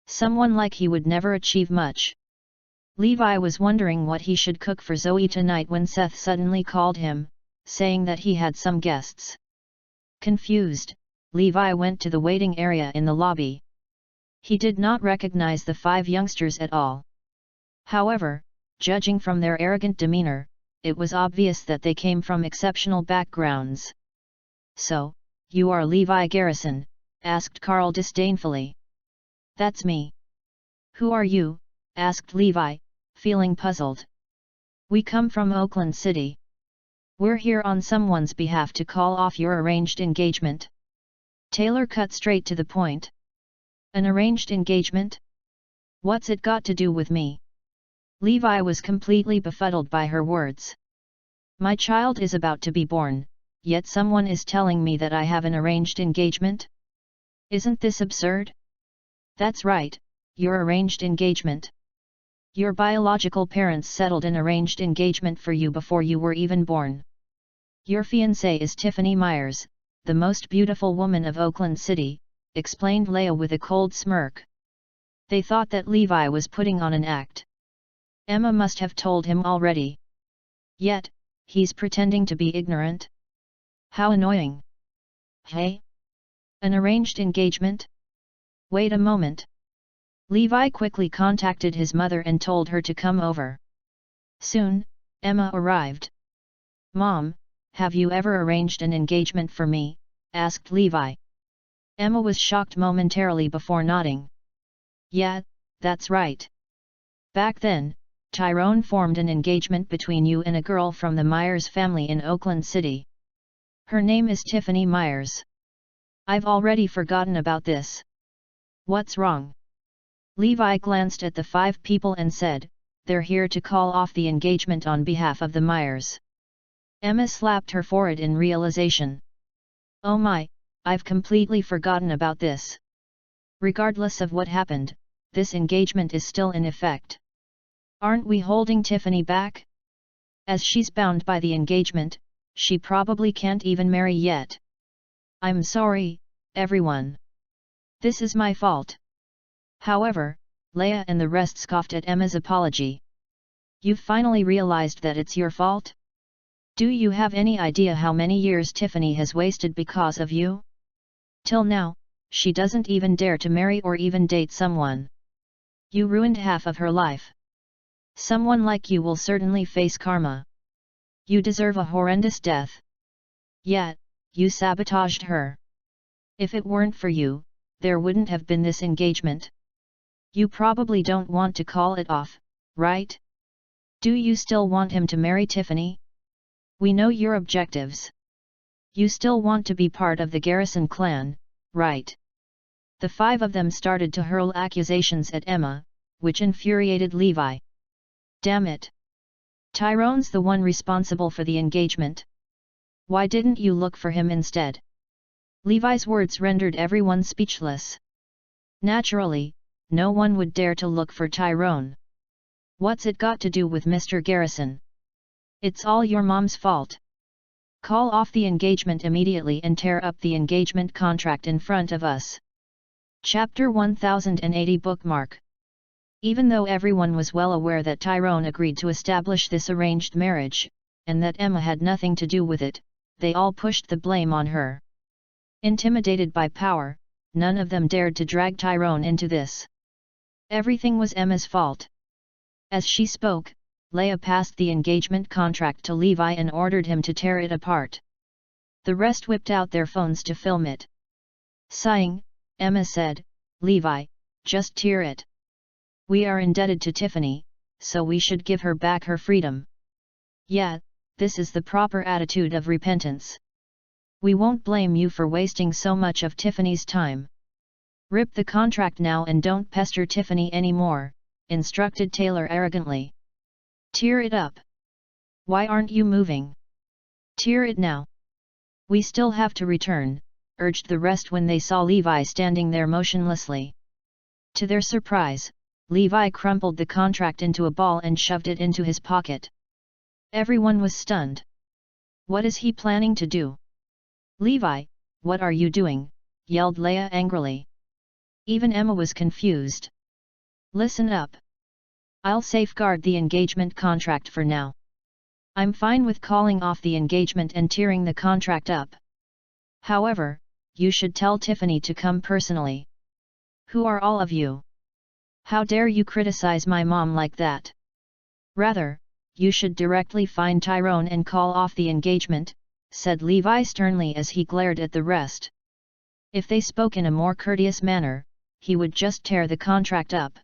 Someone like he would never achieve much. Levi was wondering what he should cook for Zoe tonight when Seth suddenly called him, saying that he had some guests. Confused, Levi went to the waiting area in the lobby. He did not recognize the five youngsters at all. However, judging from their arrogant demeanor, it was obvious that they came from exceptional backgrounds. "So, you are Levi Garrison?" asked Carl disdainfully. "That's me." "Who are you?" asked Levi, feeling puzzled. "We come from Oakland City. We're here on someone's behalf to call off your arranged engagement." Taylor cut straight to the point. "An arranged engagement? What's it got to do with me?" Levi was completely befuddled by her words. "My child is about to be born, yet someone is telling me that I have an arranged engagement? Isn't this absurd?" "That's right, your arranged engagement. Your biological parents settled an arranged engagement for you before you were even born. Your fiancée is Tiffany Myers, the most beautiful woman of Oakland City," explained Leia with a cold smirk. They thought that Levi was putting on an act. Emma must have told him already. Yet, he's pretending to be ignorant. How annoying. "Hey? An arranged engagement? Wait a moment." Levi quickly contacted his mother and told her to come over. Soon, Emma arrived. "Mom, have you ever arranged an engagement for me?" asked Levi. Emma was shocked momentarily before nodding. "Yeah, that's right. Back then, Tyrone formed an engagement between you and a girl from the Myers family in Oakland City. Her name is Tiffany Myers. I've already forgotten about this. What's wrong?" Levi glanced at the 5 people and said, "They're here to call off the engagement on behalf of the Myers." Emma slapped her forehead in realization. "Oh my, I've completely forgotten about this. Regardless of what happened, this engagement is still in effect. Aren't we holding Tiffany back? As she's bound by the engagement, she probably can't even marry yet. I'm sorry, everyone. This is my fault." However, Leia and the rest scoffed at Emma's apology. "You've finally realized that it's your fault? Do you have any idea how many years Tiffany has wasted because of you? Till now, she doesn't even dare to marry or even date someone. You ruined half of her life. Someone like you will certainly face karma. You deserve a horrendous death. Yet, you sabotaged her. If it weren't for you, there wouldn't have been this engagement. You probably don't want to call it off, right? Do you still want him to marry Tiffany? We know your objectives. You still want to be part of the Garrison clan, right?" The 5 of them started to hurl accusations at Emma, which infuriated Levi. "Damn it! Tyrone's the one responsible for the engagement. Why didn't you look for him instead?" Levi's words rendered everyone speechless. Naturally, no one would dare to look for Tyrone. "What's it got to do with Mr. Garrison? It's all your mom's fault. Call off the engagement immediately and tear up the engagement contract in front of us." Chapter 1080 Bookmark. Even though everyone was well aware that Tyrone agreed to establish this arranged marriage, and that Emma had nothing to do with it, they all pushed the blame on her. Intimidated by power, none of them dared to drag Tyrone into this. Everything was Emma's fault. As she spoke, Leia passed the engagement contract to Levi and ordered him to tear it apart. The rest whipped out their phones to film it. Sighing, Emma said, "Levi, just tear it. We are indebted to Tiffany, so we should give her back her freedom. Yeah, this is the proper attitude of repentance. We won't blame you for wasting so much of Tiffany's time. Rip the contract now and don't pester Tiffany anymore," instructed Taylor arrogantly. "Tear it up. Why aren't you moving? Tear it now. We still have to return," urged the rest when they saw Levi standing there motionlessly. To their surprise, Levi crumpled the contract into a ball and shoved it into his pocket. Everyone was stunned. What is he planning to do? "Levi, what are you doing?" yelled Leia angrily. Even Emma was confused. "Listen up. I'll safeguard the engagement contract for now. I'm fine with calling off the engagement and tearing the contract up. However, you should tell Tiffany to come personally. Who are all of you? How dare you criticize my mom like that? Rather, you should directly find Tyrone and call off the engagement," said Levi sternly as he glared at the rest. If they spoke in a more courteous manner, he would just tear the contract up.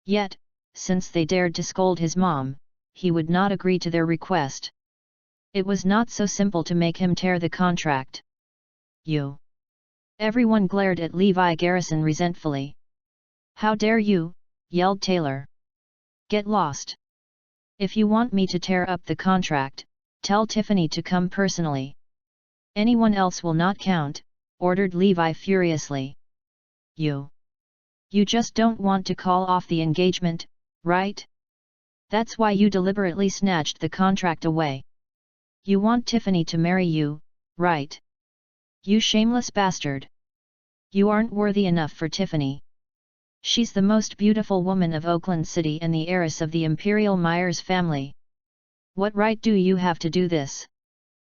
Yet, since they dared to scold his mom, he would not agree to their request. It was not so simple to make him tear the contract. "You!" Everyone glared at Levi Garrison resentfully. "How dare you!" yelled Taylor. "Get lost! If you want me to tear up the contract, tell Tiffany to come personally. Anyone else will not count," ordered Levi furiously. You just don't want to call off the engagement, right? That's why you deliberately snatched the contract away. You want Tiffany to marry you, right? You shameless bastard! You aren't worthy enough for Tiffany. She's the most beautiful woman of Oakland City and the heiress of the Imperial Myers family. What right do you have to do this?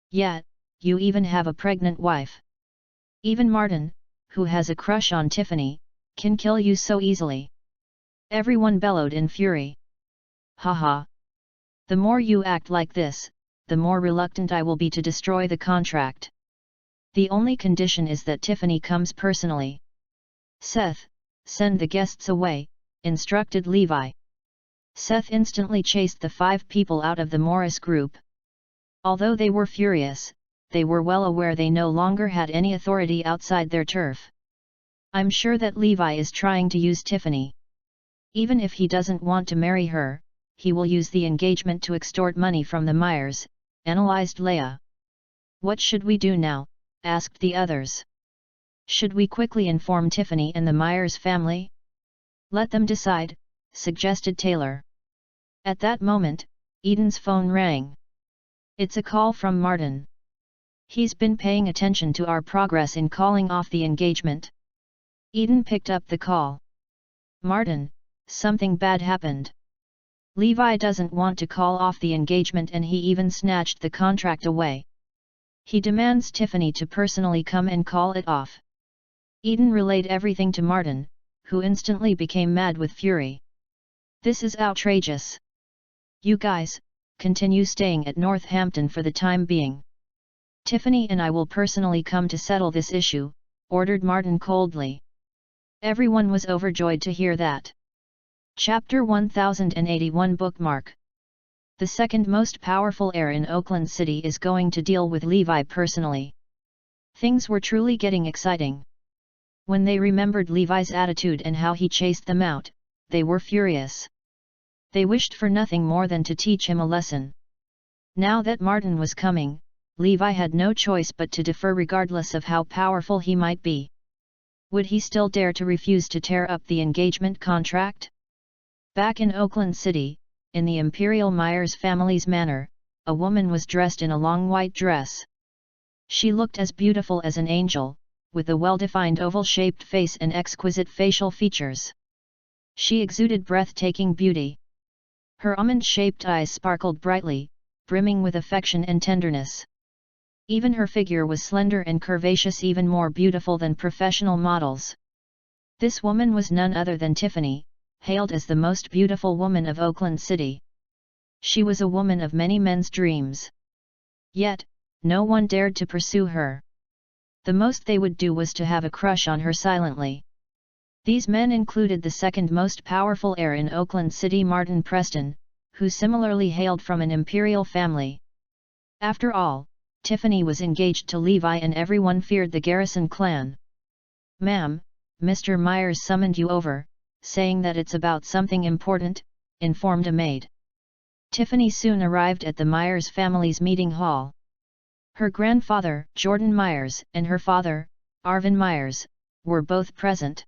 Yet, you even have a pregnant wife. Even Martin, who has a crush on Tiffany, can kill you so easily." Everyone bellowed in fury. "Ha ha! The more you act like this, the more reluctant I will be to destroy the contract. The only condition is that Tiffany comes personally. Seth, send the guests away, instructed Levi. Seth instantly chased the 5 people out of the Morris group. Although they were furious, they were well aware they no longer had any authority outside their turf. I'm sure that Levi is trying to use Tiffany. Even if he doesn't want to marry her, he will use the engagement to extort money from the Myers, analyzed Leah. What should we do now? Asked the others. Should we quickly inform Tiffany and the Myers family? Let them decide, suggested Taylor. At that moment, Eden's phone rang. It's a call from Martin. He's been paying attention to our progress in calling off the engagement. Eden picked up the call. Martin, something bad happened. Levi doesn't want to call off the engagement and he even snatched the contract away. He demands Tiffany to personally come and call it off. Eden relayed everything to Martin, who instantly became mad with fury. This is outrageous. You guys, continue staying at Northampton for the time being. Tiffany and I will personally come to settle this issue, ordered Martin coldly. Everyone was overjoyed to hear that. Chapter 1081 Bookmark. The second most powerful heir in Oakland City is going to deal with Levi personally. Things were truly getting exciting. When they remembered Levi's attitude and how he chased them out, they were furious. They wished for nothing more than to teach him a lesson. Now that Martin was coming, Levi had no choice but to defer regardless of how powerful he might be. Would he still dare to refuse to tear up the engagement contract? Back in Oakland City, in the Imperial Myers family's manor, a woman was dressed in a long white dress. She looked as beautiful as an angel, with a well-defined oval-shaped face and exquisite facial features. She exuded breathtaking beauty. Her almond-shaped eyes sparkled brightly, brimming with affection and tenderness. Even her figure was slender and curvaceous, even more beautiful than professional models. This woman was none other than Tiffany, hailed as the most beautiful woman of Oakland City. She was a woman of many men's dreams. Yet, no one dared to pursue her. The most they would do was to have a crush on her silently. These men included the second most powerful heir in Oakland City, Martin Preston, who similarly hailed from an imperial family. After all, Tiffany was engaged to Levi and everyone feared the Garrison clan. Ma'am, Mr. Myers summoned you over, saying that it's about something important, informed a maid. Tiffany soon arrived at the Myers family's meeting hall. Her grandfather, Jordan Myers, and her father, Arvin Myers, were both present.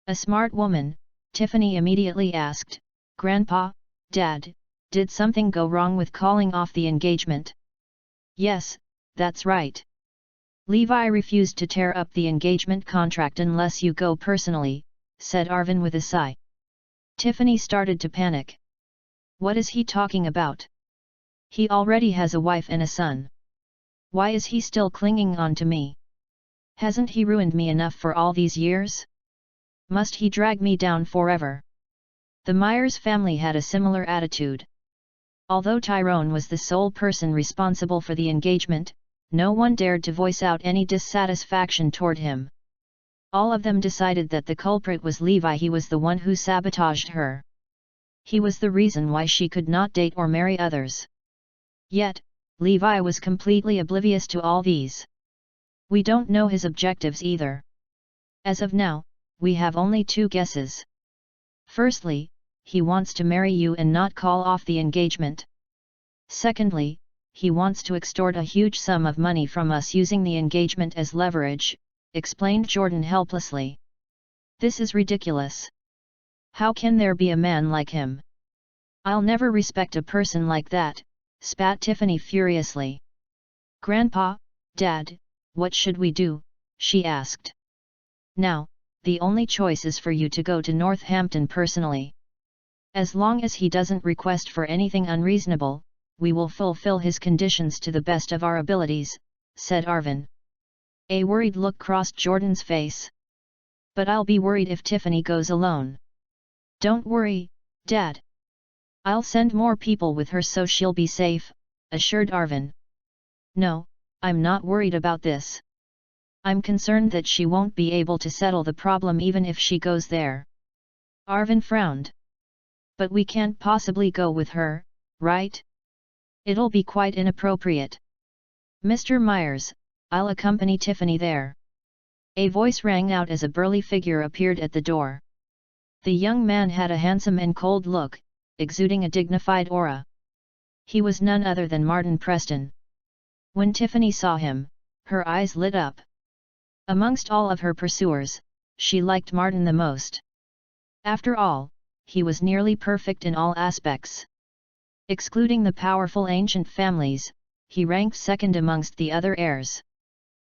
A smart woman, Tiffany immediately asked, "Grandpa, Dad, did something go wrong with calling off the engagement?" "Yes, that's right. Levi refused to tear up the engagement contract unless you go personally," said Arvin with a sigh. Tiffany started to panic. What is he talking about? He already has a wife and a son. Why is he still clinging on to me? Hasn't he ruined me enough for all these years? Must he drag me down forever? The Myers family had a similar attitude. Although Tyrone was the sole person responsible for the engagement, no one dared to voice out any dissatisfaction toward him. All of them decided that the culprit was Levi. He was the one who sabotaged her. He was the reason why she could not date or marry others. Yet, Levi was completely oblivious to all these. We don't know his objectives either. As of now, we have only 2 guesses. Firstly, he wants to marry you and not call off the engagement. Secondly, he wants to extort a huge sum of money from us using the engagement as leverage, explained Jordan helplessly. This is ridiculous. How can there be a man like him? I'll never respect a person like that, spat Tiffany furiously. Grandpa, Dad, what should we do? She asked. Now, the only choice is for you to go to Northampton personally. As long as he doesn't request for anything unreasonable, we will fulfill his conditions to the best of our abilities, said Arvin. A worried look crossed Jordan's face. But I'll be worried if Tiffany goes alone. Don't worry, Dad. I'll send more people with her so she'll be safe, assured Arvin. No, I'm not worried about this. I'm concerned that she won't be able to settle the problem even if she goes there. Arvin frowned. But we can't possibly go with her, right? It'll be quite inappropriate. Mr. Myers, I'll accompany Tiffany there. A voice rang out as a burly figure appeared at the door. The young man had a handsome and cold look, exuding a dignified aura. He was none other than Martin Preston. When Tiffany saw him, her eyes lit up. Amongst all of her pursuers, she liked Martin the most. After all, he was nearly perfect in all aspects. Excluding the powerful ancient families, he ranked second amongst the other heirs.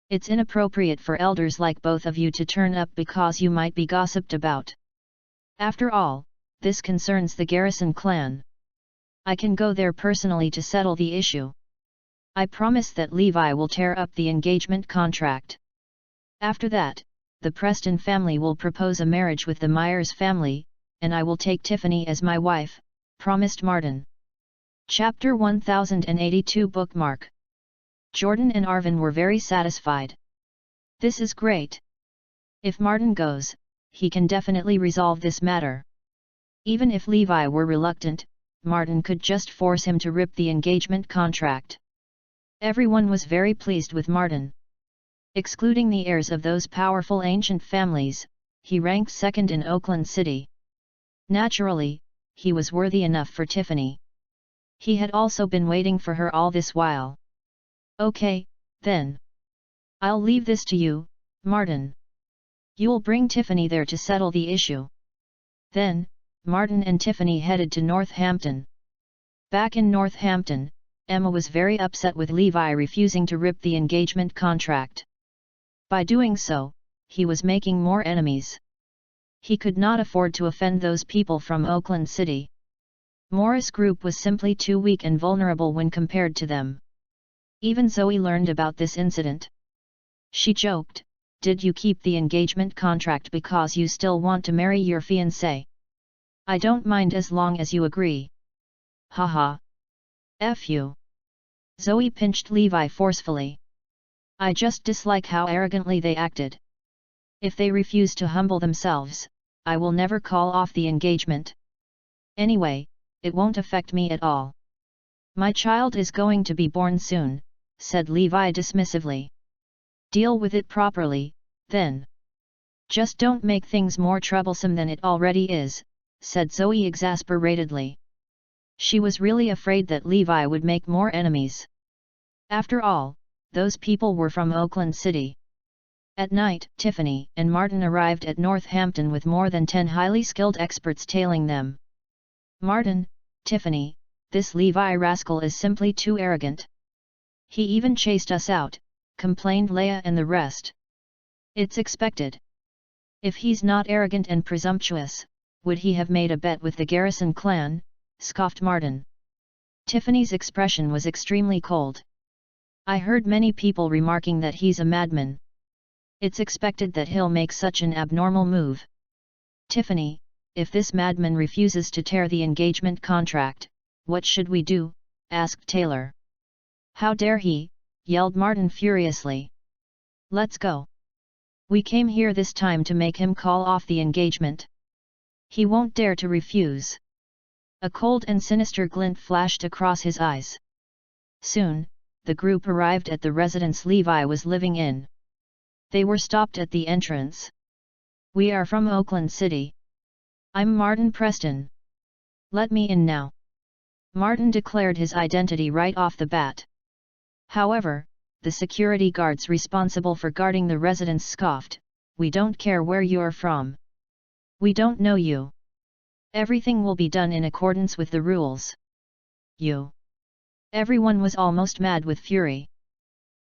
It's inappropriate for elders like both of you to turn up because you might be gossiped about. After all, this concerns the Garrison clan. I can go there personally to settle the issue. I promise that Levi will tear up the engagement contract. After that, the Preston family will propose a marriage with the Myers family, and I will take Tiffany as my wife, promised Martin. Chapter 1082 Bookmark. Jordan and Arvin were very satisfied. This is great. If Martin goes, he can definitely resolve this matter. Even if Levi were reluctant, Martin could just force him to rip the engagement contract. Everyone was very pleased with Martin. Excluding the heirs of those powerful ancient families, he ranked second in Oakland City. Naturally, he was worthy enough for Tiffany. He had also been waiting for her all this while. Okay, then. I'll leave this to you, Martin. You'll bring Tiffany there to settle the issue. Then, Martin and Tiffany headed to Northampton. Back in Northampton, Emma was very upset with Levi refusing to rip the engagement contract. By doing so, he was making more enemies. He could not afford to offend those people from Oakland City. Morris Group was simply too weak and vulnerable when compared to them. Even Zoe learned about this incident. She joked, "Did you keep the engagement contract because you still want to marry your fiancé? I don't mind as long as you agree." Haha. F you. Zoe pinched Levi forcefully. "I just dislike how arrogantly they acted. If they refuse to humble themselves, I will never call off the engagement. Anyway, it won't affect me at all. My child is going to be born soon," said Levi dismissively. "Deal with it properly, then. Just don't make things more troublesome than it already is," said Zoe exasperatedly. She was really afraid that Levi would make more enemies. After all, those people were from Oakland City. At night, Tiffany and Martin arrived at Northampton with more than 10 highly skilled experts tailing them. "Martin, Tiffany, this Levi rascal is simply too arrogant. He even chased us out," complained Leia and the rest. "It's expected. If he's not arrogant and presumptuous, would he have made a bet with the Garrison clan?" scoffed Martin. Tiffany's expression was extremely cold. "I heard many people remarking that he's a madman. It's expected that he'll make such an abnormal move." "Tiffany, if this madman refuses to tear the engagement contract, what should we do?" asked Taylor. "How dare he?" yelled Martin furiously. "Let's go. We came here this time to make him call off the engagement. He won't dare to refuse." A cold and sinister glint flashed across his eyes. Soon, the group arrived at the residence Levi was living in. They were stopped at the entrance. "We are from Oakland City. I'm Martin Preston. Let me in now." Martin declared his identity right off the bat. However, the security guards responsible for guarding the residence scoffed, "We don't care where you're from. We don't know you. Everything will be done in accordance with the rules." "You." Everyone was almost mad with fury.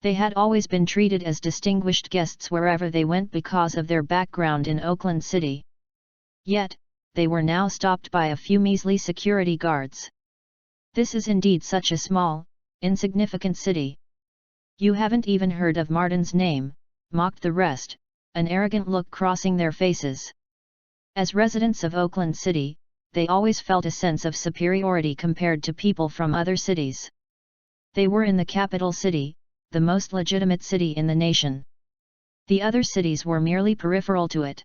They had always been treated as distinguished guests wherever they went because of their background in Oakland City. Yet, they were now stopped by a few measly security guards. This is indeed such a small, insignificant city. "You haven't even heard of Martin's name," mocked the rest, an arrogant look crossing their faces. As residents of Oakland City, they always felt a sense of superiority compared to people from other cities. They were in the capital city, the most legitimate city in the nation. The other cities were merely peripheral to it.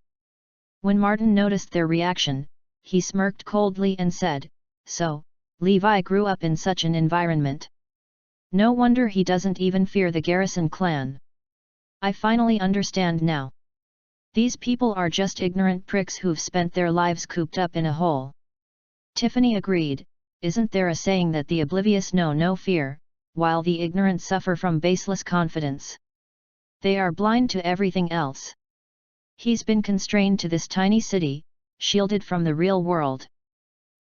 When Martin noticed their reaction, he smirked coldly and said, "So, Levi grew up in such an environment. No wonder he doesn't even fear the Garrison clan. I finally understand now. These people are just ignorant pricks who've spent their lives cooped up in a hole." Tiffany agreed, "Isn't there a saying that the oblivious know no fear, while the ignorant suffer from baseless confidence? They are blind to everything else. He's been constrained to this tiny city, shielded from the real world."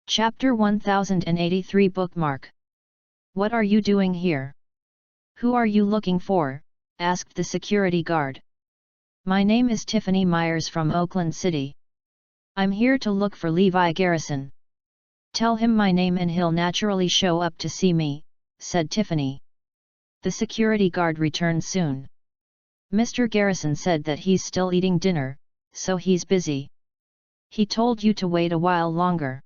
Chapter 1083 Bookmark. "What are you doing here? Who are you looking for?" asked the security guard. "My name is Tiffany Myers from Oakland City. I'm here to look for Levi Garrison." "Tell him my name and he'll naturally show up to see me," said Tiffany. The security guard returned soon. "Mr. Garrison said that he's still eating dinner, so he's busy. He told you to wait a while longer."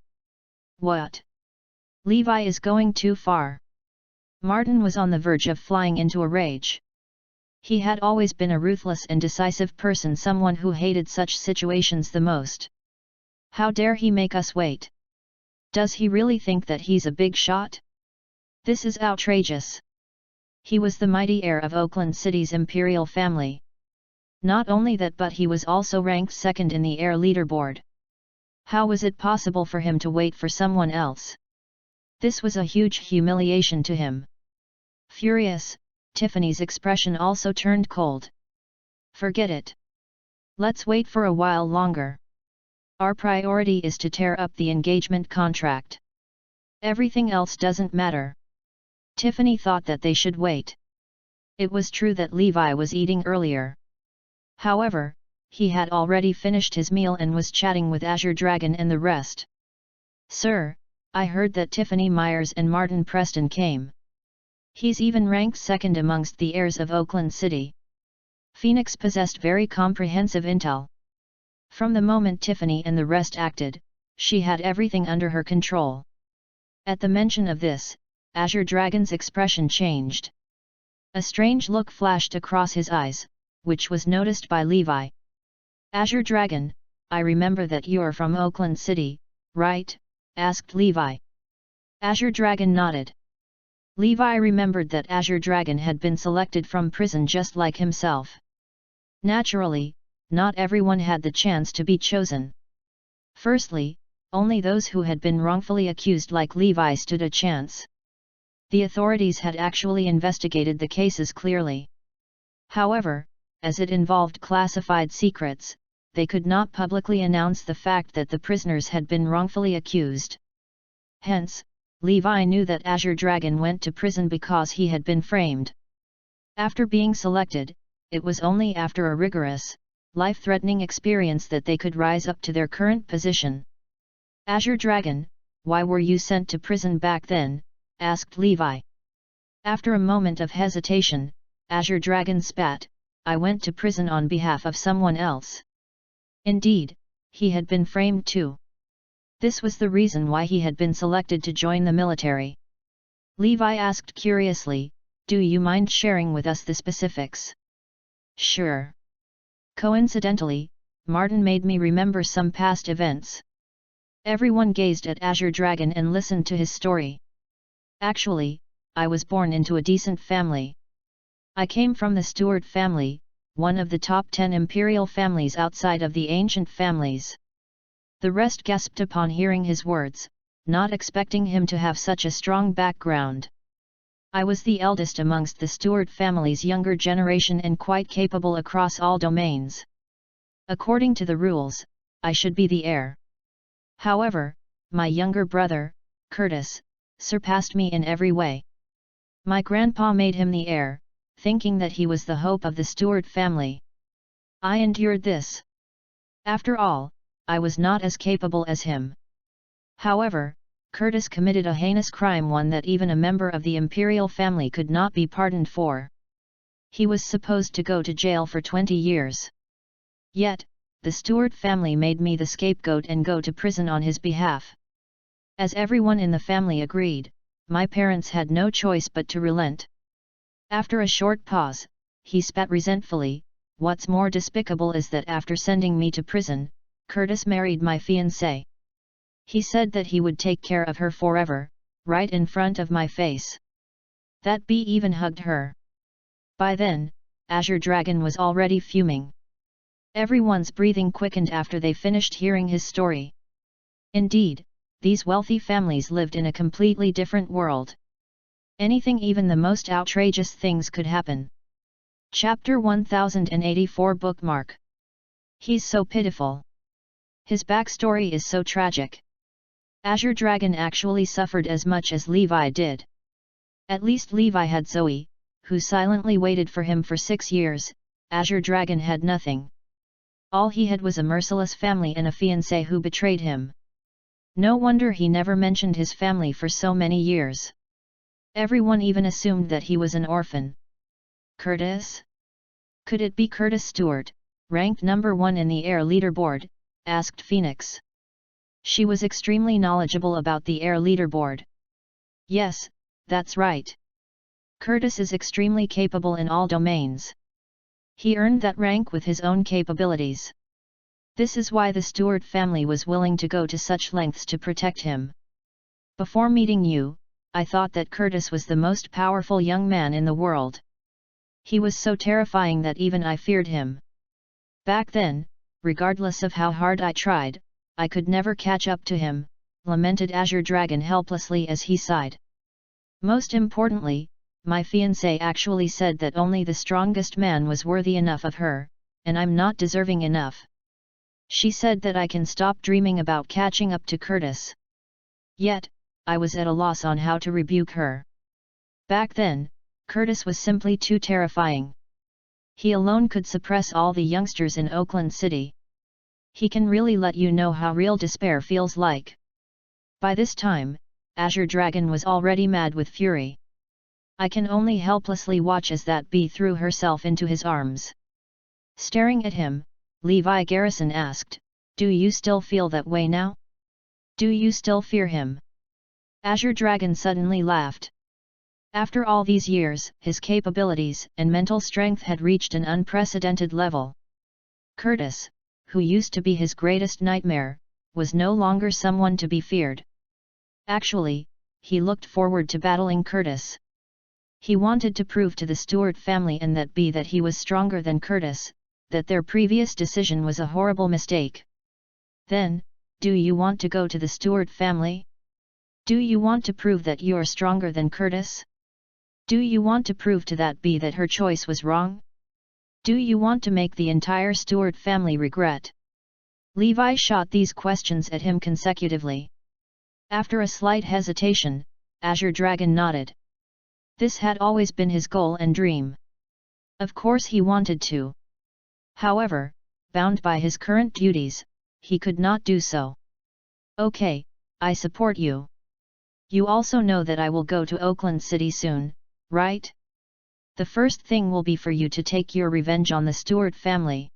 "What? Levi is going too far." Martin was on the verge of flying into a rage. He had always been a ruthless and decisive person, someone who hated such situations the most. How dare he make us wait? Does he really think that he's a big shot? This is outrageous. He was the mighty heir of Oakland City's imperial family. Not only that, but he was also ranked second in the heir leaderboard. How was it possible for him to wait for someone else? This was a huge humiliation to him. Furious, Tiffany's expression also turned cold. "Forget it. Let's wait for a while longer. Our priority is to tear up the engagement contract. Everything else doesn't matter." Tiffany thought that they should wait. It was true that Levi was eating earlier. However, he had already finished his meal and was chatting with Azure Dragon and the rest. "Sir, I heard that Tiffany Myers and Martin Preston came. He's even ranked second amongst the heirs of Oakland City." Phoenix possessed very comprehensive intel. From the moment Tiffany and the rest acted, she had everything under her control. At the mention of this, Azure Dragon's expression changed. A strange look flashed across his eyes, which was noticed by Levi. "Azure Dragon, I remember that you're from Oakland City, right?" asked Levi. Azure Dragon nodded. Levi remembered that Azure Dragon had been selected from prison just like himself. Naturally, not everyone had the chance to be chosen. Firstly, only those who had been wrongfully accused like Levi stood a chance. The authorities had actually investigated the cases clearly. However, as it involved classified secrets, they could not publicly announce the fact that the prisoners had been wrongfully accused. Hence, Levi knew that Azure Dragon went to prison because he had been framed. After being selected, it was only after a rigorous, life-threatening experience that they could rise up to their current position. "Azure Dragon, why were you sent to prison back then?" asked Levi. After a moment of hesitation, Azure Dragon spat, "I went to prison on behalf of someone else." Indeed, he had been framed too. This was the reason why he had been selected to join the military. Levi asked curiously, "Do you mind sharing with us the specifics?" "Sure." Coincidentally, Martin made me remember some past events. Everyone gazed at Azure Dragon and listened to his story. "Actually, I was born into a decent family. I came from the Stewart family, one of the top 10 imperial families outside of the ancient families." The rest gasped upon hearing his words, not expecting him to have such a strong background. "I was the eldest amongst the Stewart family's younger generation and quite capable across all domains. According to the rules, I should be the heir. However, my younger brother, Curtis, surpassed me in every way. My grandpa made him the heir, thinking that he was the hope of the Stewart family. I endured this. After all, I was not as capable as him. However, Curtis committed a heinous crime, one that even a member of the imperial family could not be pardoned for. He was supposed to go to jail for 20 years. Yet, the Stewart family made me the scapegoat and go to prison on his behalf. As everyone in the family agreed, my parents had no choice but to relent. After a short pause, he spat resentfully, "What's more despicable is that after sending me to prison, Curtis married my fiancée. He said that he would take care of her forever, right in front of my face. That bee even hugged her." By then, Azure Dragon was already fuming. Everyone's breathing quickened after they finished hearing his story. Indeed, these wealthy families lived in a completely different world. Anything, even the most outrageous things, could happen. Chapter 1084 Bookmark. He's so pitiful. His backstory is so tragic. Azure Dragon actually suffered as much as Levi did. At least Levi had Zoe, who silently waited for him for 6 years. Azure Dragon had nothing. All he had was a merciless family and a fiancée who betrayed him. No wonder he never mentioned his family for so many years. Everyone even assumed that he was an orphan. Curtis? Could it be Curtis Stewart, ranked number 1 in the air leaderboard? Asked Phoenix. She was extremely knowledgeable about the air leaderboard. Yes, that's right. Curtis is extremely capable in all domains. He earned that rank with his own capabilities. This is why the Stewart family was willing to go to such lengths to protect him. Before meeting you, I thought that Curtis was the most powerful young man in the world. He was so terrifying that even I feared him. Back then, regardless of how hard I tried, I could never catch up to him, lamented Azure Dragon helplessly as he sighed. Most importantly, my fiancé actually said that only the strongest man was worthy enough of her, and I'm not deserving enough. She said that I can stop dreaming about catching up to Curtis. Yet, I was at a loss on how to rebuke her. Back then, Curtis was simply too terrifying. He alone could suppress all the youngsters in Oakland City. He can really let you know how real despair feels like. By this time, Azure Dragon was already mad with fury. I can only helplessly watch as that bee threw herself into his arms. Staring at him, Levi Garrison asked, "Do you still feel that way now? Do you still fear him?" Azure Dragon suddenly laughed. After all these years, his capabilities and mental strength had reached an unprecedented level. Curtis, who used to be his greatest nightmare, was no longer someone to be feared. Actually, he looked forward to battling Curtis. He wanted to prove to the Stewart family and that bee that he was stronger than Curtis, that their previous decision was a horrible mistake. Then, do you want to go to the Stewart family? Do you want to prove that you're stronger than Curtis? Do you want to prove to that bee that her choice was wrong? Do you want to make the entire Stewart family regret? Levi shot these questions at him consecutively. After a slight hesitation, Azure Dragon nodded. This had always been his goal and dream. Of course he wanted to. However, bound by his current duties, he could not do so. Okay, I support you. You also know that I will go to Oakland City soon, right? The first thing will be for you to take your revenge on the Stewart family.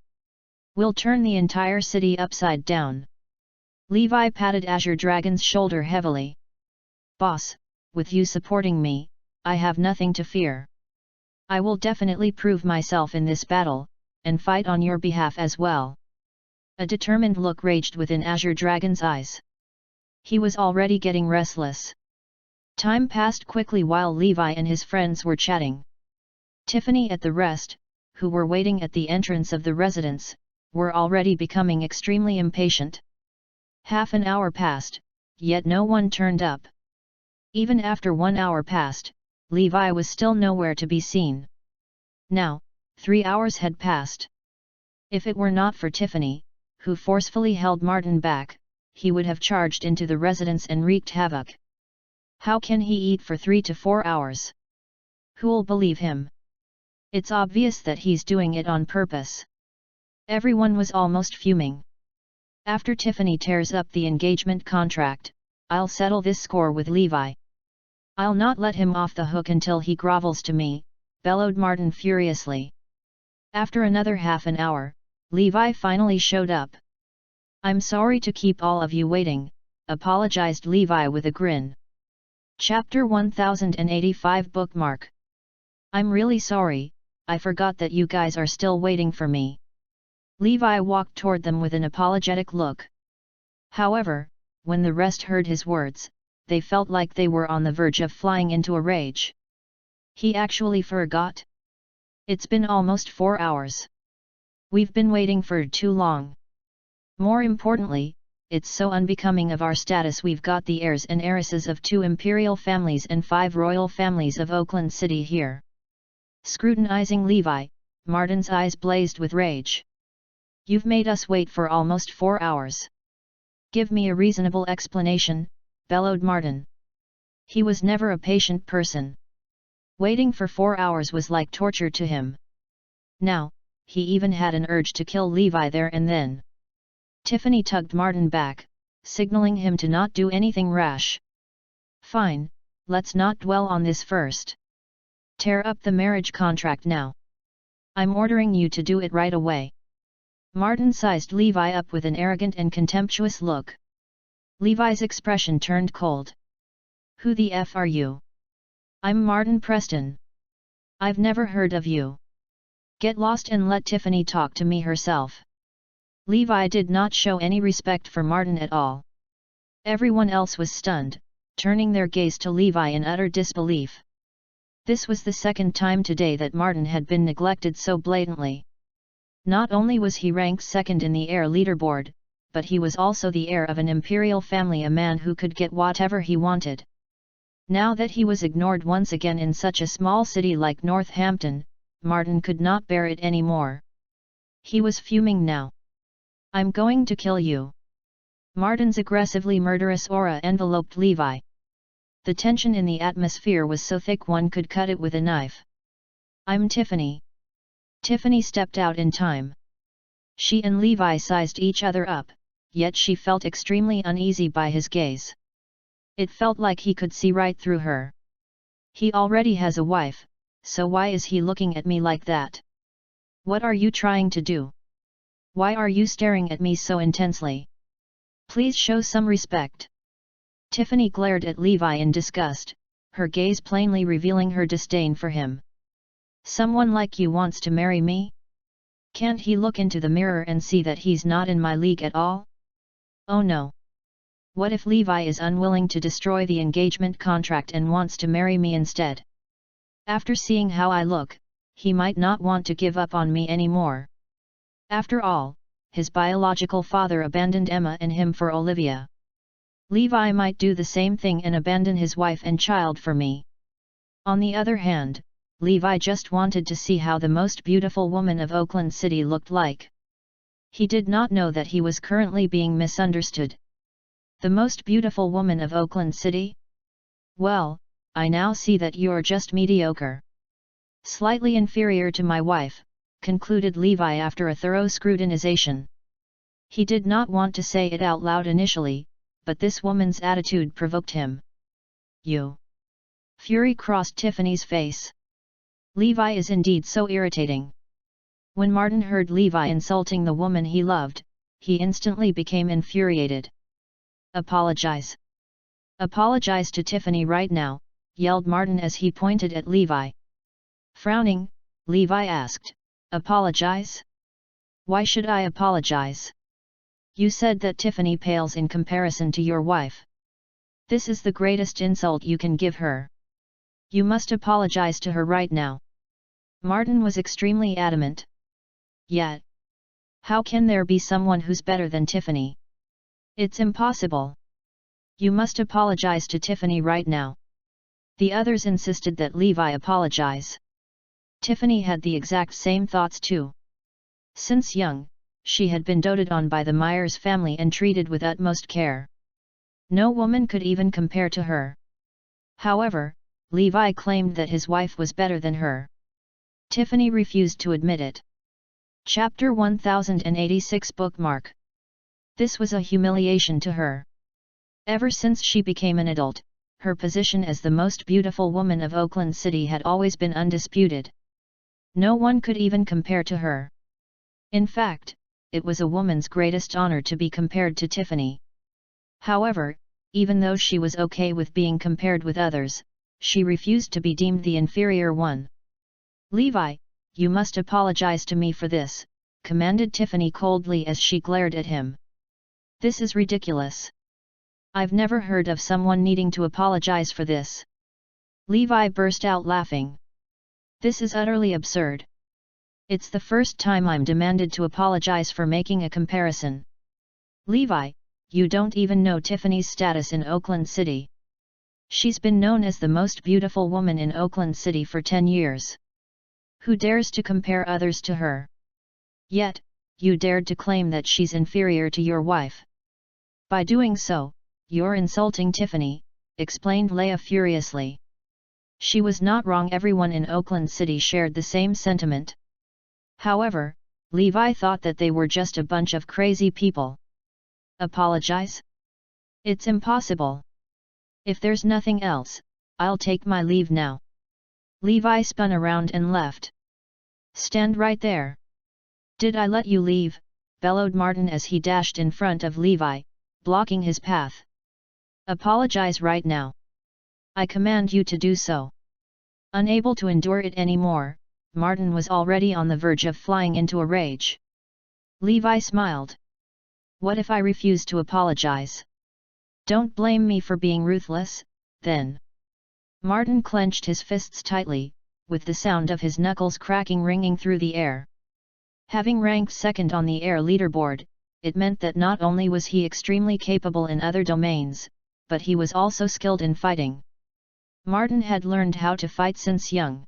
We'll turn the entire city upside down. Levi patted Azure Dragon's shoulder heavily. Boss, with you supporting me, I have nothing to fear. I will definitely prove myself in this battle, and fight on your behalf as well. A determined look raged within Azure Dragon's eyes. He was already getting restless. Time passed quickly while Levi and his friends were chatting. Tiffany and the rest, who were waiting at the entrance of the residence, were already becoming extremely impatient. Half an hour passed, yet no one turned up. Even after 1 hour passed, Levi was still nowhere to be seen. Now, 3 hours had passed. If it were not for Tiffany, who forcefully held Martin back, he would have charged into the residence and wreaked havoc. How can he eat for 3 to 4 hours? Who'll believe him? It's obvious that he's doing it on purpose. Everyone was almost fuming. After Tiffany tears up the engagement contract, I'll settle this score with Levi. I'll not let him off the hook until he grovels to me, bellowed Martin furiously. After another half an hour, Levi finally showed up. I'm sorry to keep all of you waiting, apologized Levi with a grin. Chapter 1085 Bookmark. I'm really sorry, I forgot that you guys are still waiting for me. Levi walked toward them with an apologetic look. However, when the rest heard his words, they felt like they were on the verge of flying into a rage. He actually forgot? It's been almost 4 hours. We've been waiting for too long. More importantly, it's so unbecoming of our status we've got the heirs and heiresses of 2 imperial families and 5 royal families of Oakland City here. Scrutinizing Levi, Martin's eyes blazed with rage. You've made us wait for almost 4 hours. Give me a reasonable explanation, bellowed Martin. He was never a patient person. Waiting for 4 hours was like torture to him. Now, he even had an urge to kill Levi there and then. Tiffany tugged Martin back, signaling him to not do anything rash. Fine, let's not dwell on this first. Tear up the marriage contract now. I'm ordering you to do it right away. Martin sized Levi up with an arrogant and contemptuous look. Levi's expression turned cold. Who the F are you? I'm Martin Preston. I've never heard of you. Get lost and let Tiffany talk to me herself. Levi did not show any respect for Martin at all. Everyone else was stunned, turning their gaze to Levi in utter disbelief. This was the second time today that Martin had been neglected so blatantly. Not only was he ranked second in the heir leaderboard, but he was also the heir of an imperial family, a man who could get whatever he wanted. Now that he was ignored once again in such a small city like Northampton, Martin could not bear it anymore. He was fuming now. I'm going to kill you. Martin's aggressively murderous aura enveloped Levi. The tension in the atmosphere was so thick one could cut it with a knife. I'm Tiffany. Tiffany stepped out in time. She and Levi sized each other up, yet she felt extremely uneasy by his gaze. It felt like he could see right through her. He already has a wife, so why is he looking at me like that? What are you trying to do? Why are you staring at me so intensely? Please show some respect. Tiffany glared at Levi in disgust, her gaze plainly revealing her disdain for him. Someone like you wants to marry me? Can't he look into the mirror and see that he's not in my league at all? Oh no. What if Levi is unwilling to destroy the engagement contract and wants to marry me instead? After seeing how I look, he might not want to give up on me anymore. After all, his biological father abandoned Emma and him for Olivia. Levi might do the same thing and abandon his wife and child for me. On the other hand, Levi just wanted to see how the most beautiful woman of Oakland City looked like. He did not know that he was currently being misunderstood. The most beautiful woman of Oakland City? Well, I now see that you're just mediocre. Slightly inferior to my wife, concluded Levi after a thorough scrutinization. He did not want to say it out loud initially, but this woman's attitude provoked him. You. Fury crossed Tiffany's face. Levi is indeed so irritating. When Martin heard Levi insulting the woman he loved, he instantly became infuriated. Apologize. Apologize to Tiffany right now, yelled Martin as he pointed at Levi. Frowning, Levi asked, Apologize? Why should I apologize? You said that Tiffany pales in comparison to your wife. This is the greatest insult you can give her. You must apologize to her right now. Martin was extremely adamant. Yet, how can there be someone who's better than Tiffany? It's impossible. You must apologize to Tiffany right now. The others insisted that Levi apologize. Tiffany had the exact same thoughts too. Since young, she had been doted on by the Myers family and treated with utmost care. No woman could even compare to her. However, Levi claimed that his wife was better than her. Tiffany refused to admit it. Chapter 1086 Bookmark. This was a humiliation to her. Ever since she became an adult, her position as the most beautiful woman of Oakland City had always been undisputed. No one could even compare to her. In fact, it was a woman's greatest honor to be compared to Tiffany. However, even though she was okay with being compared with others, she refused to be deemed the inferior one. "Levi, you must apologize to me for this," commanded Tiffany coldly as she glared at him. "This is ridiculous. I've never heard of someone needing to apologize for this." Levi burst out laughing. "This is utterly absurd. It's the first time I'm demanded to apologize for making a comparison. Levi, you don't even know Tiffany's status in Oakland City. She's been known as the most beautiful woman in Oakland City for 10 years. Who dares to compare others to her? Yet, you dared to claim that she's inferior to your wife. By doing so, you're insulting Tiffany," explained Leah furiously. She was not wrong, everyone in Oakland City shared the same sentiment. However, Levi thought that they were just a bunch of crazy people. Apologize? It's impossible. If there's nothing else, I'll take my leave now. Levi spun around and left. "Stand right there. Did I let you leave?" bellowed Martin as he dashed in front of Levi, blocking his path. "Apologize right now. I command you to do so." Unable to endure it anymore, Martin was already on the verge of flying into a rage. Levi smiled. "What if I refuse to apologize? Don't blame me for being ruthless, then." Martin clenched his fists tightly, with the sound of his knuckles cracking ringing through the air. Having ranked second on the air leaderboard, it meant that not only was he extremely capable in other domains, but he was also skilled in fighting. Martin had learned how to fight since young.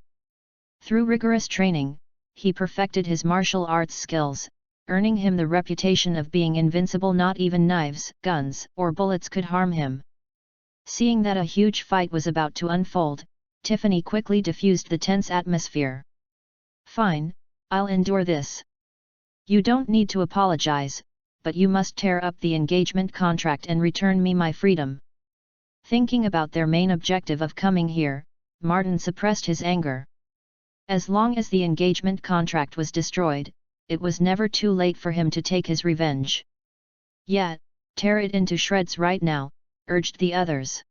Through rigorous training, he perfected his martial arts skills, earning him the reputation of being invincible. Not even knives, guns, or bullets could harm him. Seeing that a huge fight was about to unfold, Tiffany quickly diffused the tense atmosphere. "Fine, I'll endure this. You don't need to apologize, but you must tear up the engagement contract and return me my freedom." Thinking about their main objective of coming here, Martin suppressed his anger. As long as the engagement contract was destroyed, it was never too late for him to take his revenge. "Yeah, tear it into shreds right now," urged the others.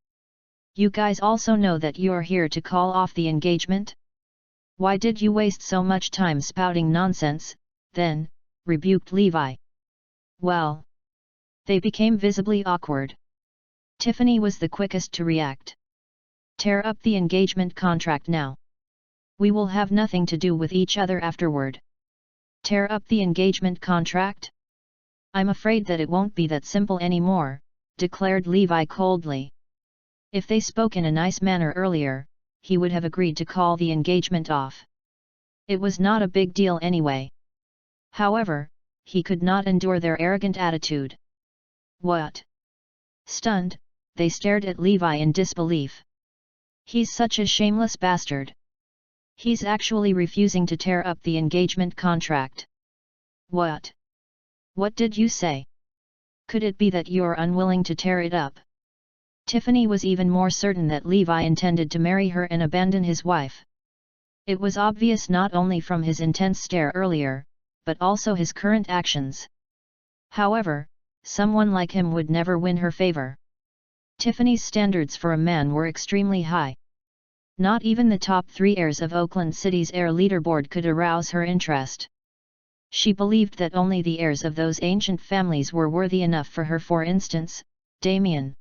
"You guys also know that you're here to call off the engagement? Why did you waste so much time spouting nonsense, then?" rebuked Levi. Well, they became visibly awkward. Tiffany was the quickest to react. "Tear up the engagement contract now. We will have nothing to do with each other afterward." "Tear up the engagement contract? I'm afraid that it won't be that simple anymore," declared Levi coldly. If they spoke in a nice manner earlier, he would have agreed to call the engagement off. It was not a big deal anyway. However, he could not endure their arrogant attitude. "What?" Stunned, they stared at Levi in disbelief. "He's such a shameless bastard. He's actually refusing to tear up the engagement contract." "What? What did you say? Could it be that you're unwilling to tear it up?" Tiffany was even more certain that Levi intended to marry her and abandon his wife. It was obvious not only from his intense stare earlier, but also his current actions. However, someone like him would never win her favor. Tiffany's standards for a man were extremely high. Not even the top 3 heirs of Oakland City's heir leaderboard could arouse her interest. She believed that only the heirs of those ancient families were worthy enough for her. For instance, Damien.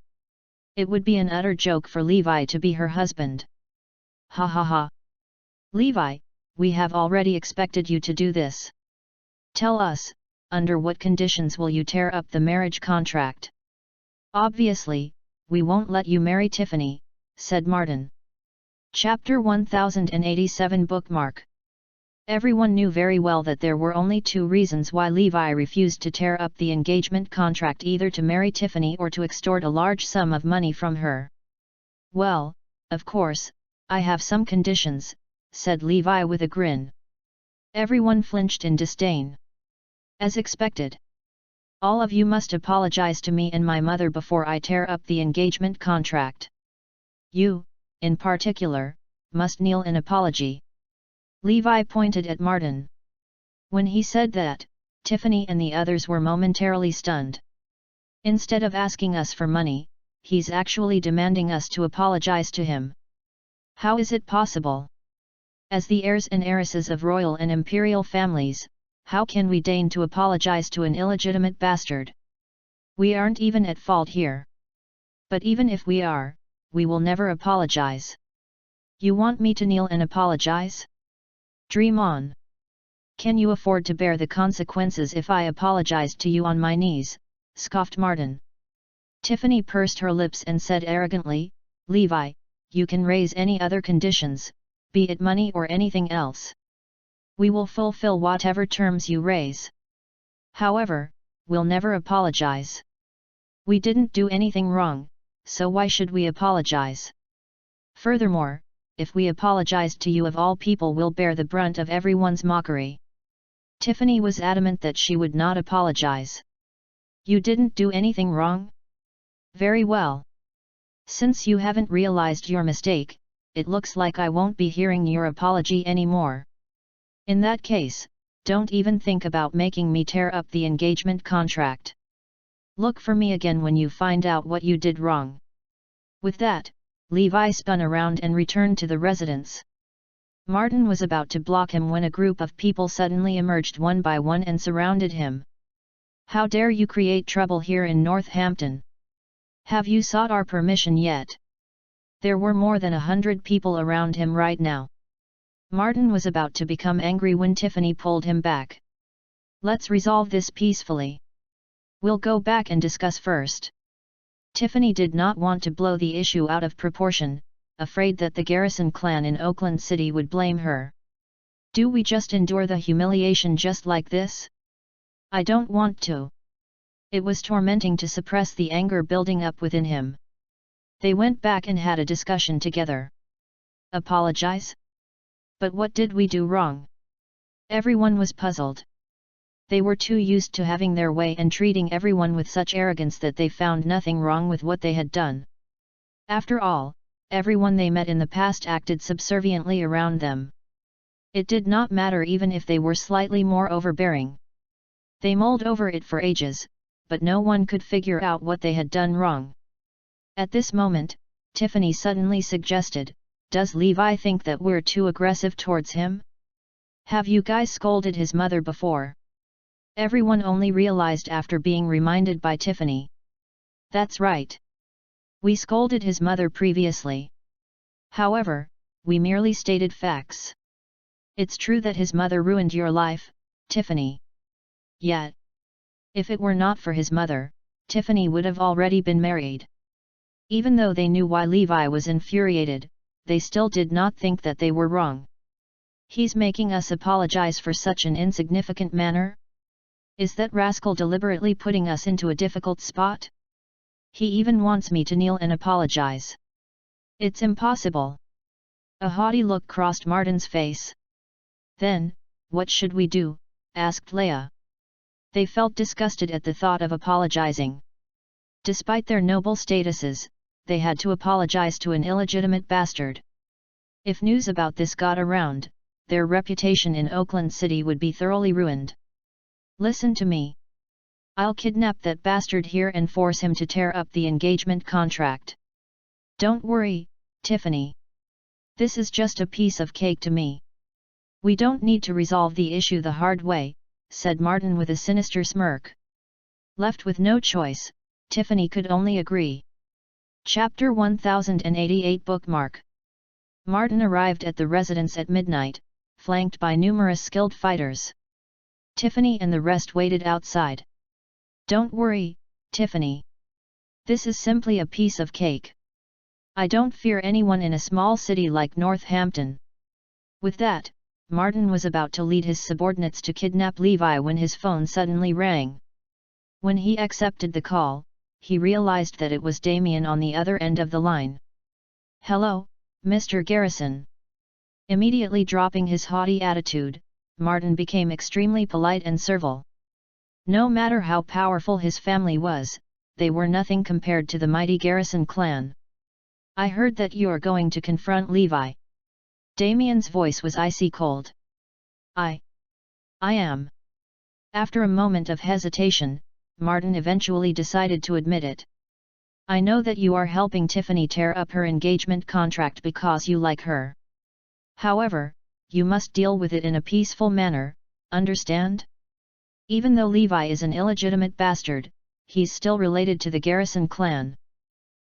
It would be an utter joke for Levi to be her husband. "Ha ha ha! Levi, we have already expected you to do this. Tell us, under what conditions will you tear up the marriage contract?" "Obviously, we won't let you marry Tiffany," said Martin. Chapter 1087 Bookmark. Everyone knew very well that there were only 2 reasons why Levi refused to tear up the engagement contract: either to marry Tiffany or to extort a large sum of money from her. "Well, of course, I have some conditions," said Levi with a grin. Everyone flinched in disdain. "As expected. All of you must apologize to me and my mother before I tear up the engagement contract. You, in particular, must kneel in apology." Levi pointed at Martin. When he said that, Tiffany and the others were momentarily stunned. "Instead of asking us for money," he's actually demanding us to apologize to him. How is it possible? As the heirs and heiresses of royal and imperial families, how can we deign to apologize to an illegitimate bastard? We aren't even at fault here. But even if we are, we will never apologize. You want me to kneel and apologize? Dream on. Can you afford to bear the consequences if I apologized to you on my knees? Scoffed Martin. Tiffany pursed her lips and said arrogantly, Levi, you can raise any other conditions, be it money or anything else. We will fulfill whatever terms you raise. However, we'll never apologize. We didn't do anything wrong, so why should we apologize? Furthermore, if we apologized to you of all people, we'll bear the brunt of everyone's mockery. Tiffany was adamant that she would not apologize. You didn't do anything wrong? Very well. Since you haven't realized your mistake, it looks like I won't be hearing your apology anymore. In that case, don't even think about making me tear up the engagement contract. Look for me again when you find out what you did wrong. With that, Levi spun around and returned to the residence. Martin was about to block him when a group of people suddenly emerged one by one and surrounded him. How dare you create trouble here in Northampton? Have you sought our permission yet? There were more than 100 people around him right now. Martin was about to become angry when Tiffany pulled him back. Let's resolve this peacefully. We'll go back and discuss first. Tiffany did not want to blow the issue out of proportion, afraid that the Garrison clan in Oakland City would blame her. Do we just endure the humiliation just like this? I don't want to. It was tormenting to suppress the anger building up within him. They went back and had a discussion together. Apologize? But what did we do wrong? Everyone was puzzled. They were too used to having their way and treating everyone with such arrogance that they found nothing wrong with what they had done. After all, everyone they met in the past acted subserviently around them. It did not matter even if they were slightly more overbearing. They mulled over it for ages, but no one could figure out what they had done wrong. At this moment, Tiffany suddenly suggested, does Levi think that we're too aggressive towards him? Have you guys scolded his mother before? Everyone only realized after being reminded by Tiffany. That's right. We scolded his mother previously. However, we merely stated facts. It's true that his mother ruined your life, Tiffany. Yet, if it were not for his mother, Tiffany would have already been married. Even though they knew why Levi was infuriated, they still did not think that they were wrong. He's making us apologize for such an insignificant matter? Is that rascal deliberately putting us into a difficult spot? He even wants me to kneel and apologize. It's impossible. A haughty look crossed Martin's face. Then, what should we do? Asked Leia. They felt disgusted at the thought of apologizing. Despite their noble statuses, they had to apologize to an illegitimate bastard. If news about this got around, their reputation in Oakland City would be thoroughly ruined. Listen to me. I'll kidnap that bastard here and force him to tear up the engagement contract. Don't worry, Tiffany. This is just a piece of cake to me. We don't need to resolve the issue the hard way, said Martin with a sinister smirk. Left with no choice, Tiffany could only agree. Chapter 1088 Bookmark. Martin arrived at the residence at midnight, flanked by numerous skilled fighters. Tiffany and the rest waited outside. Don't worry, Tiffany. This is simply a piece of cake. I don't fear anyone in a small city like Northampton. With that, Martin was about to lead his subordinates to kidnap Levi when his phone suddenly rang. When he accepted the call, he realized that it was Damien on the other end of the line. Hello, Mr. Garrison. Immediately dropping his haughty attitude, Martin became extremely polite and servile. No matter how powerful his family was, they were nothing compared to the mighty Garrison clan. I heard that you're going to confront Levi. Damien's voice was icy cold. I am. After a moment of hesitation, Martin eventually decided to admit it. I know that you are helping Tiffany tear up her engagement contract because you like her. However, you must deal with it in a peaceful manner, understand? Even though Levi is an illegitimate bastard, he's still related to the Garrison clan.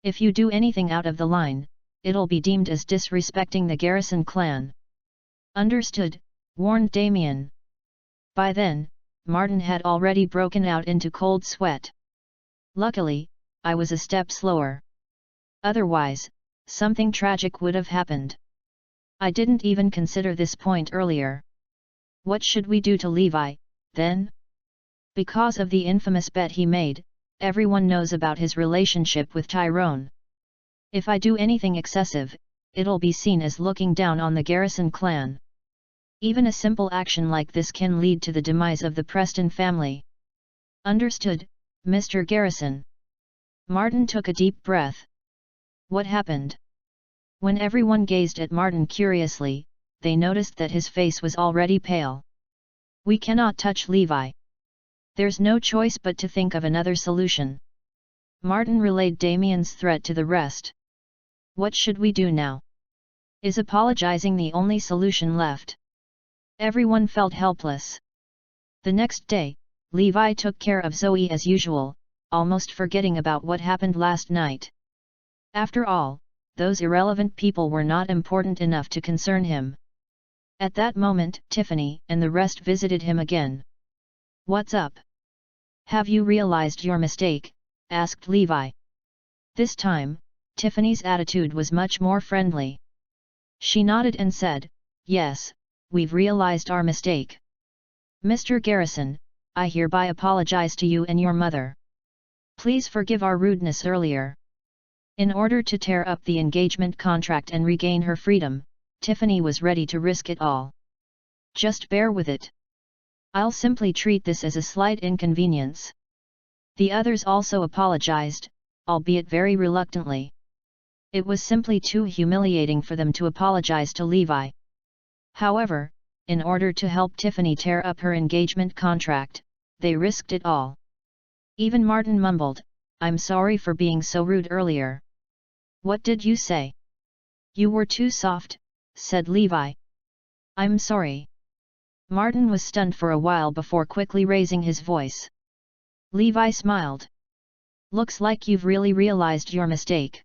If you do anything out of the line, it'll be deemed as disrespecting the Garrison clan. Understood, warned Damien. By then, Martin had already broken out into cold sweat. Luckily, I was a step slower. Otherwise, something tragic would have happened. I didn't even consider this point earlier. What should we do to Levi, then? Because of the infamous bet he made, everyone knows about his relationship with Tyrone. If I do anything excessive, it'll be seen as looking down on the Garrison clan. Even a simple action like this can lead to the demise of the Preston family. Understood, Mr. Garrison. Martin took a deep breath. What happened? When everyone gazed at Martin curiously, they noticed that his face was already pale. We cannot touch Levi. There's no choice but to think of another solution. Martin relayed Damien's threat to the rest. What should we do now? Is apologizing the only solution left? Everyone felt helpless. The next day, Levi took care of Zoe as usual, almost forgetting about what happened last night. After all, those irrelevant people were not important enough to concern him. At that moment, Tiffany and the rest visited him again. What's up? Have you realized your mistake? Asked Levi. This time, Tiffany's attitude was much more friendly. She nodded and said, Yes, we've realized our mistake. Mr. Garrison, I hereby apologize to you and your mother. Please forgive our rudeness earlier. In order to tear up the engagement contract and regain her freedom, Tiffany was ready to risk it all. Just bear with it. I'll simply treat this as a slight inconvenience. The others also apologized, albeit very reluctantly. It was simply too humiliating for them to apologize to Levi. However, in order to help Tiffany tear up her engagement contract, they risked it all. Even Martin mumbled, I'm sorry for being so rude earlier. What did you say? You were too soft, said Levi. I'm sorry. Martin was stunned for a while before quickly raising his voice. Levi smiled. Looks like you've really realized your mistake.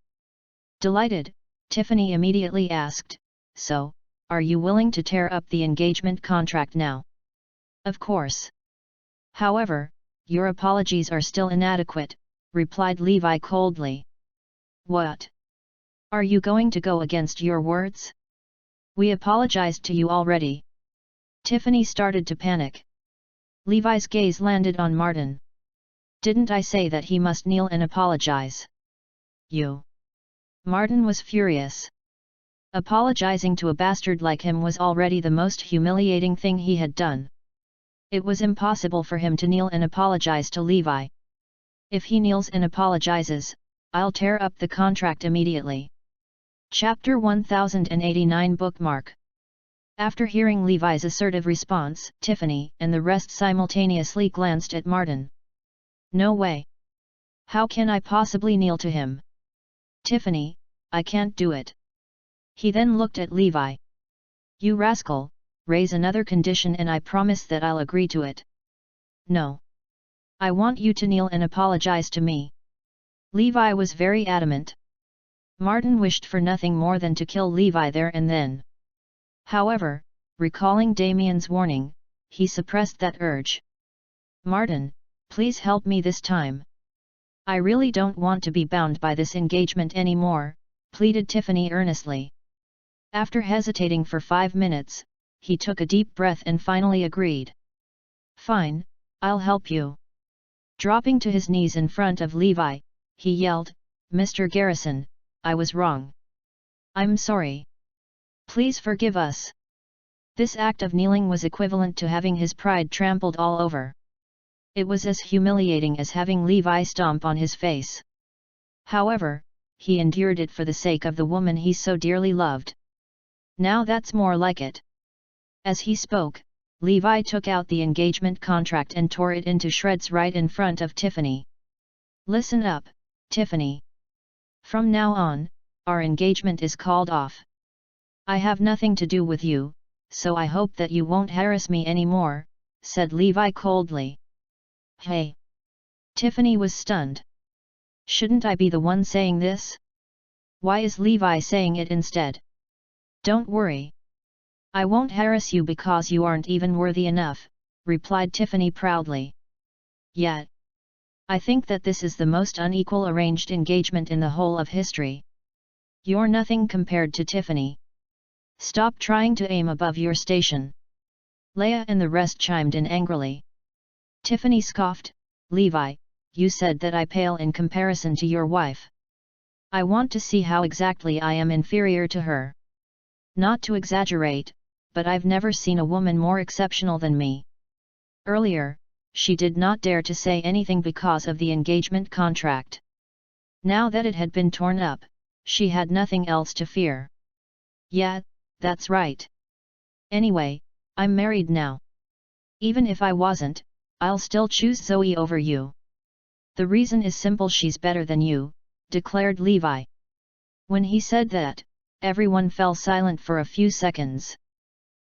Delighted, Tiffany immediately asked, So, are you willing to tear up the engagement contract now? Of course. However, your apologies are still inadequate, replied Levi coldly. What? Are you going to go against your words? We apologized to you already. Tiffany started to panic. Levi's gaze landed on Martin. Didn't I say that he must kneel and apologize? You. Martin was furious. Apologizing to a bastard like him was already the most humiliating thing he had done. It was impossible for him to kneel and apologize to Levi. If he kneels and apologizes, I'll tear up the contract immediately. Chapter 1089 Bookmark. After hearing Levi's assertive response, Tiffany and the rest simultaneously glanced at Martin. No way. How can I possibly kneel to him? Tiffany, I can't do it. He then looked at Levi. You rascal, raise another condition and I promise that I'll agree to it. No. I want you to kneel and apologize to me. Levi was very adamant. Martin wished for nothing more than to kill Levi there and then. However, recalling Damien's warning, he suppressed that urge. Martin, please help me this time. I really don't want to be bound by this engagement anymore, pleaded Tiffany earnestly. After hesitating for 5 minutes, he took a deep breath and finally agreed. Fine, I'll help you. Dropping to his knees in front of Levi, he yelled, Mr. Garrison, I was wrong. I'm sorry. Please forgive us. This act of kneeling was equivalent to having his pride trampled all over. It was as humiliating as having Levi stomp on his face. However, he endured it for the sake of the woman he so dearly loved. Now that's more like it. As he spoke, Levi took out the engagement contract and tore it into shreds right in front of Tiffany. Listen up, Tiffany. From now on, our engagement is called off. I have nothing to do with you, so I hope that you won't harass me anymore," said Levi coldly. "Hey!" Tiffany was stunned. "Shouldn't I be the one saying this? Why is Levi saying it instead?" "Don't worry. I won't harass you because you aren't even worthy enough," replied Tiffany proudly. "Yet, I think that this is the most unequal arranged engagement in the whole of history. You're nothing compared to Tiffany. Stop trying to aim above your station." Leia and the rest chimed in angrily. Tiffany scoffed, "Levi, you said that I pale in comparison to your wife. I want to see how exactly I am inferior to her. Not to exaggerate, but I've never seen a woman more exceptional than me." Earlier, she did not dare to say anything because of the engagement contract. Now that it had been torn up, she had nothing else to fear. "Yeah, that's right. Anyway, I'm married now. Even if I wasn't, I'll still choose Zoe over you. The reason is simple, she's better than you," declared Levi. When he said that, everyone fell silent for a few seconds.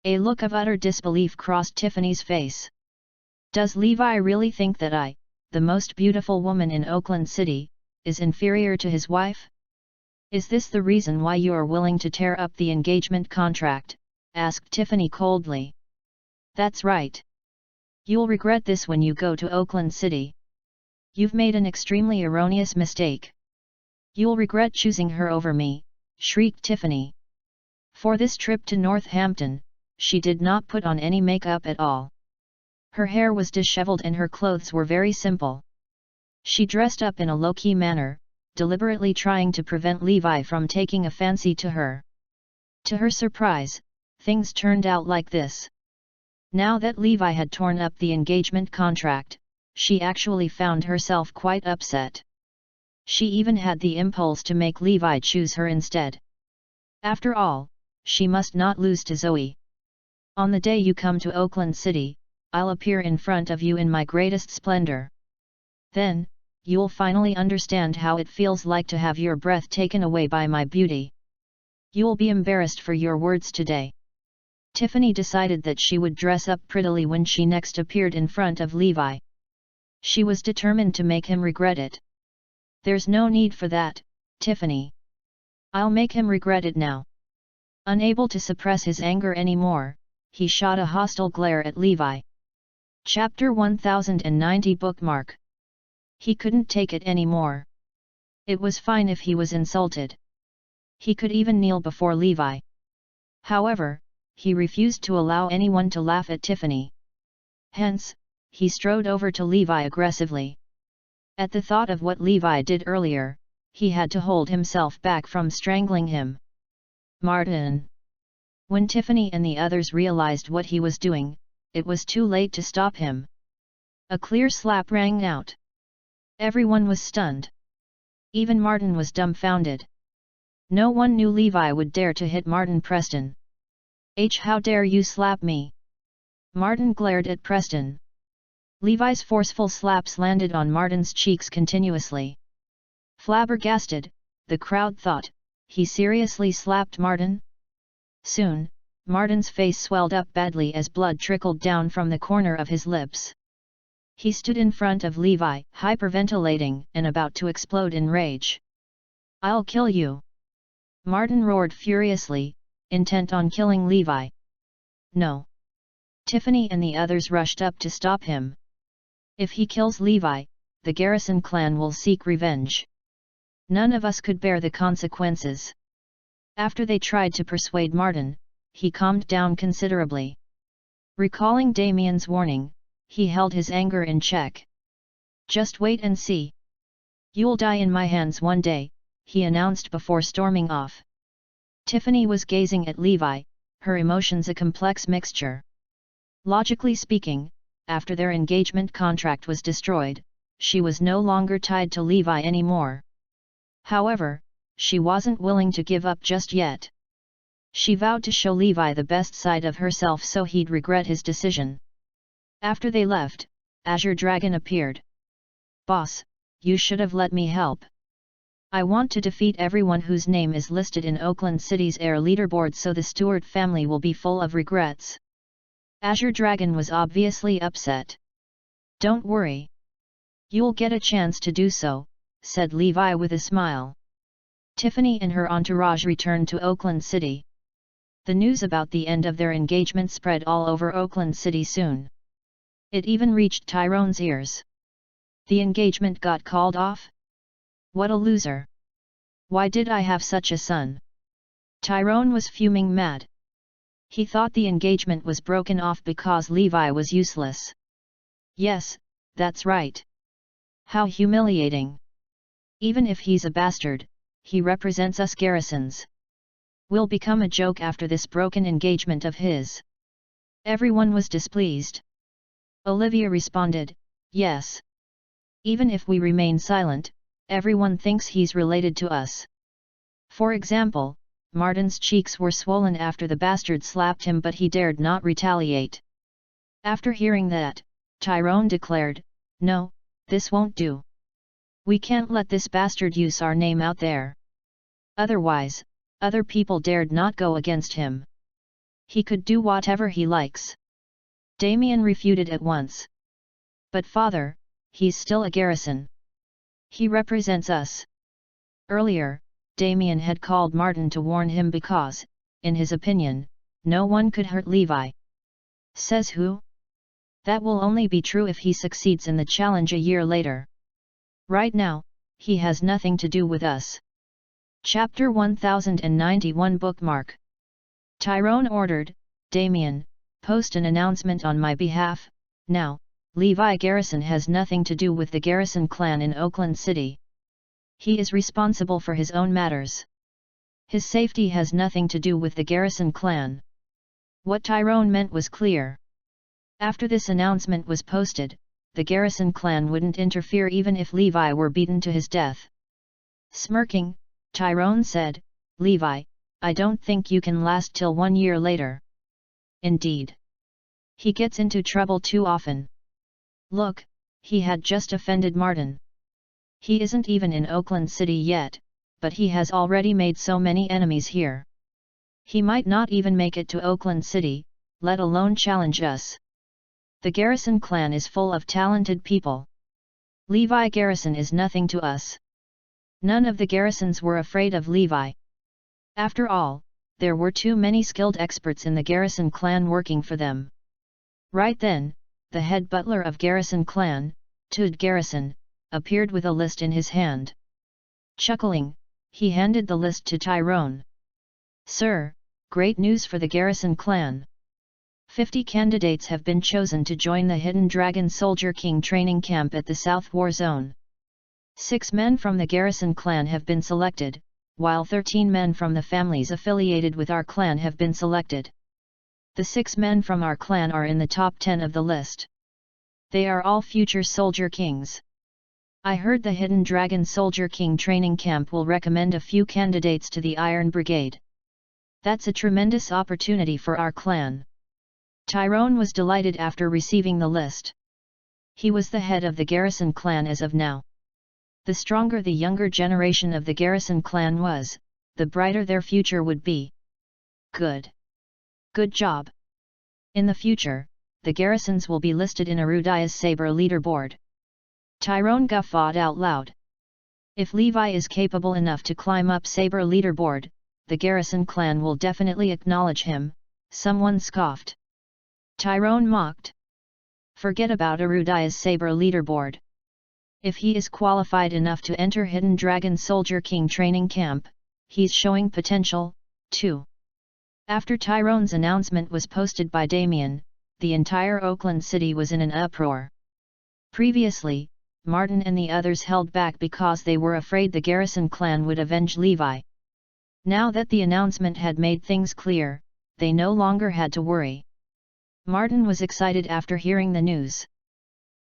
A look of utter disbelief crossed Tiffany's face. Does Levi really think that I, the most beautiful woman in Oakland City, is inferior to his wife? "Is this the reason why you are willing to tear up the engagement contract?" asked Tiffany coldly. "That's right. You'll regret this when you go to Oakland City. You've made an extremely erroneous mistake. You'll regret choosing her over me," shrieked Tiffany. For this trip to Northampton, she did not put on any makeup at all. Her hair was disheveled and her clothes were very simple. She dressed up in a low-key manner, deliberately trying to prevent Levi from taking a fancy to her. To her surprise, things turned out like this. Now that Levi had torn up the engagement contract, she actually found herself quite upset. She even had the impulse to make Levi choose her instead. After all, she must not lose to Zoe. "On the day you come to Oakland City, I'll appear in front of you in my greatest splendor. Then, you'll finally understand how it feels like to have your breath taken away by my beauty. You'll be embarrassed for your words today." Tiffany decided that she would dress up prettily when she next appeared in front of Levi. She was determined to make him regret it. "There's no need for that, Tiffany. I'll make him regret it now." Unable to suppress his anger anymore, he shot a hostile glare at Levi. Chapter 1090 Bookmark. He couldn't take it anymore. It was fine if he was insulted. He could even kneel before Levi. However, he refused to allow anyone to laugh at Tiffany. Hence, he strode over to Levi aggressively. At the thought of what Levi did earlier, he had to hold himself back from strangling him. "Martin!" When Tiffany and the others realized what he was doing, it was too late to stop him. A clear slap rang out. Everyone was stunned. Even Martin was dumbfounded. No one knew Levi would dare to hit Martin Preston. How dare you slap me?" Martin glared at Preston. Levi's forceful slaps landed on Martin's cheeks continuously. Flabbergasted, the crowd thought, he seriously slapped Martin? Soon, Martin's face swelled up badly as blood trickled down from the corner of his lips. He stood in front of Levi, hyperventilating and about to explode in rage. "I'll kill you!" Martin roared furiously, intent on killing Levi. "No!" Tiffany and the others rushed up to stop him. "If he kills Levi, the Garrison clan will seek revenge. None of us could bear the consequences." After they tried to persuade Martin, he calmed down considerably. Recalling Damien's warning, he held his anger in check. "Just wait and see. You'll die in my hands one day," he announced before storming off. Tiffany was gazing at Levi, her emotions a complex mixture. Logically speaking, after their engagement contract was destroyed, she was no longer tied to Levi anymore. However, she wasn't willing to give up just yet. She vowed to show Levi the best side of herself so he'd regret his decision. After they left, Azure Dragon appeared. "Boss, you should have let me help. I want to defeat everyone whose name is listed in Oakland City's heir leaderboard so the Stewart family will be full of regrets. Azure Dragon was obviously upset. Don't worry. You'll get a chance to do so, said Levi with a smile. Tiffany and her entourage returned to Oakland City. The news about the end of their engagement spread all over Oakland City soon. It even reached Tyrone's ears. The engagement got called off? What a loser! Why did I have such a son? Tyrone was fuming mad. He thought the engagement was broken off because Levi was useless. Yes, that's right. How humiliating. Even if he's a bastard, he represents us Garrisons. We'll become a joke after this broken engagement of his. Everyone was displeased. Olivia responded, yes. Even if we remain silent, everyone thinks he's related to us. For example, Martin's cheeks were swollen after the bastard slapped him, but he dared not retaliate. After hearing that, Tyrone declared, no, this won't do. We can't let this bastard use our name out there. Otherwise, other people dared not go against him. He could do whatever he likes. Damien refuted at once. But father, he's still a Garrison. He represents us. Earlier, Damien had called Martin to warn him because, in his opinion, no one could hurt Levi. Says who? That will only be true if he succeeds in the challenge a year later. Right now, he has nothing to do with us. Chapter 1091 Bookmark. Tyrone ordered, Damien, post an announcement on my behalf. Now, Levi Garrison has nothing to do with the Garrison clan in Oakland City. He is responsible for his own matters. His safety has nothing to do with the Garrison clan. What Tyrone meant was clear. After this announcement was posted, the Garrison clan wouldn't interfere even if Levi were beaten to his death. Smirking, Tyrone said, Levi, I don't think you can last till 1 year later. Indeed. He gets into trouble too often. Look, he had just offended Martin. He isn't even in Oakland City yet, but he has already made so many enemies here. He might not even make it to Oakland City, let alone challenge us. The Garrison clan is full of talented people. Levi Garrison is nothing to us. None of the Garrisons were afraid of Levi. After all, there were too many skilled experts in the Garrison clan working for them. Right then, the head butler of Garrison clan, Tud Garrison, appeared with a list in his hand. Chuckling, he handed the list to Tyrone. Sir, great news for the Garrison clan. 50 candidates have been chosen to join the Hidden Dragon Soldier King training camp at the South War Zone. 6 men from the Garrison clan have been selected, while 13 men from the families affiliated with our clan have been selected. The 6 men from our clan are in the top 10 of the list. They are all future Soldier Kings. I heard the Hidden Dragon Soldier King training camp will recommend a few candidates to the Iron Brigade. That's a tremendous opportunity for our clan. Tyrone was delighted after receiving the list. He was the head of the Garrison clan as of now. The stronger the younger generation of the Garrison clan was, the brighter their future would be. Good. Good job. In the future, the Garrisons will be listed in Arudia's Saber leaderboard. Tyrone guffawed out loud. If Levi is capable enough to climb up Saber leaderboard, the Garrison clan will definitely acknowledge him, someone scoffed. Tyrone mocked. Forget about Arudia's Saber leaderboard. If he is qualified enough to enter Hidden Dragon Soldier King training camp, he's showing potential, too. After Tyrone's announcement was posted by Damien, the entire Oakland City was in an uproar. Previously, Martin and the others held back because they were afraid the Garrison clan would avenge Levi. Now that the announcement had made things clear, they no longer had to worry. Martin was excited after hearing the news.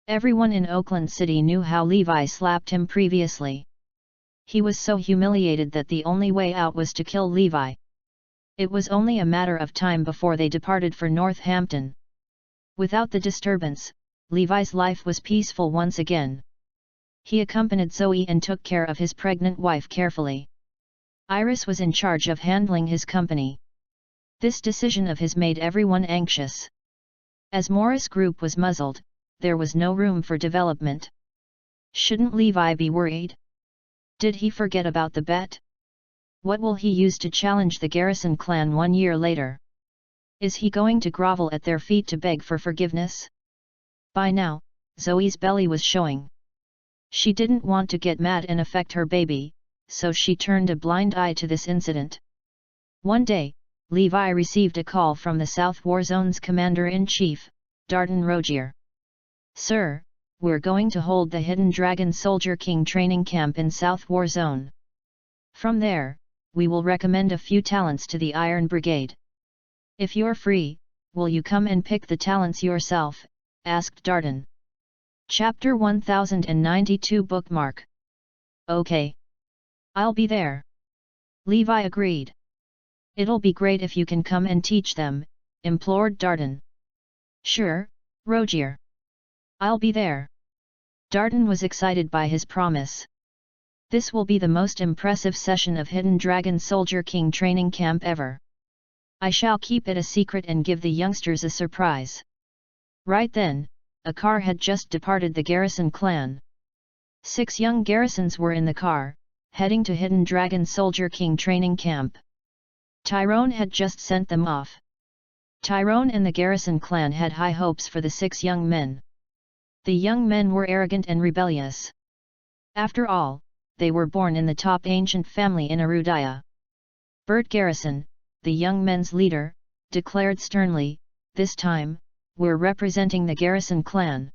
Everyone in Oakland City knew how Levi slapped him previously. He was so humiliated that the only way out was to kill Levi. It was only a matter of time before they departed for Northampton. Without the disturbance, Levi's life was peaceful once again. He accompanied Zoe and took care of his pregnant wife carefully. Iris was in charge of handling his company. This decision of his made everyone anxious. As Morris Group was muzzled, there was no room for development. Shouldn't Levi be worried? Did he forget about the bet? What will he use to challenge the Garrison clan 1 year later? Is he going to grovel at their feet to beg for forgiveness? By now, Zoe's belly was showing. She didn't want to get mad and affect her baby, so she turned a blind eye to this incident. One day, Levi received a call from the South War Zone's Commander-in-Chief, Darton Rogier. "Sir, we're going to hold the Hidden Dragon Soldier King training camp in South War Zone. From there, we will recommend a few talents to the Iron Brigade. If you're free, will you come and pick the talents yourself?" asked Darton. Chapter 1092 Bookmark. "Okay. I'll be there." Levi agreed. "It'll be great if you can come and teach them," implored Darton. "Sure, Rogier. I'll be there." Darton was excited by his promise. "This will be the most impressive session of Hidden Dragon Soldier King training camp ever. I shall keep it a secret and give the youngsters a surprise." Right then, a car had just departed the Garrison clan. 6 young Garrisons were in the car, heading to Hidden Dragon Soldier King training camp. Tyrone had just sent them off. Tyrone and the Garrison clan had high hopes for the 6 young men. The young men were arrogant and rebellious. After all, they were born in the top ancient family in Arudaya. Bert Garrison, the young men's leader, declared sternly, "This time, we're representing the Garrison clan.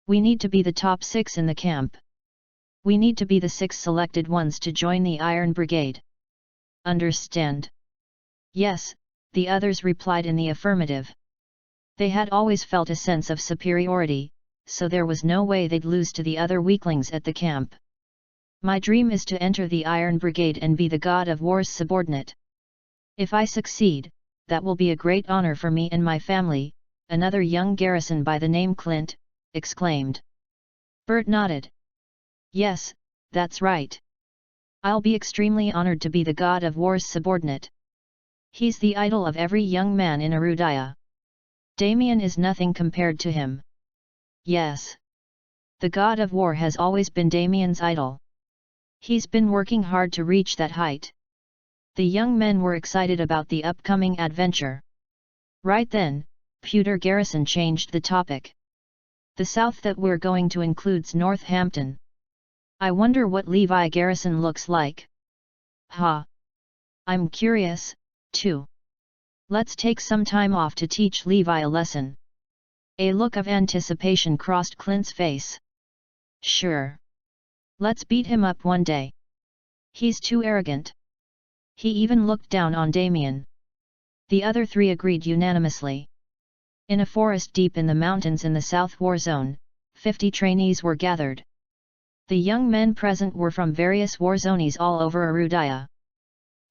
We need to be the top 6 in the camp. We need to be the 6 selected ones to join the Iron Brigade. Understand?" "Yes," the others replied in the affirmative. They had always felt a sense of superiority, so there was no way they'd lose to the other weaklings at the camp. "My dream is to enter the Iron Brigade and be the God of War's subordinate. If I succeed, that will be a great honor for me and my family," another young Garrison by the name Clint exclaimed. Bert nodded. "Yes, that's right. I'll be extremely honored to be the God of War's subordinate. He's the idol of every young man in Arudaya. Damien is nothing compared to him." "Yes. The God of War has always been Damien's idol. He's been working hard to reach that height." The young men were excited about the upcoming adventure. Right then, Pewter Garrison changed the topic. "The south that we're going to includes Northampton. I wonder what Levi Garrison looks like." "Ha! I'm curious, too. Let's take some time off to teach Levi a lesson." A look of anticipation crossed Clint's face. "Sure. Let's beat him up one day. He's too arrogant. He even looked down on Damien." The other 3 agreed unanimously. In a forest deep in the mountains in the South War Zone, 50 trainees were gathered. The young men present were from various war zones all over Arudaya.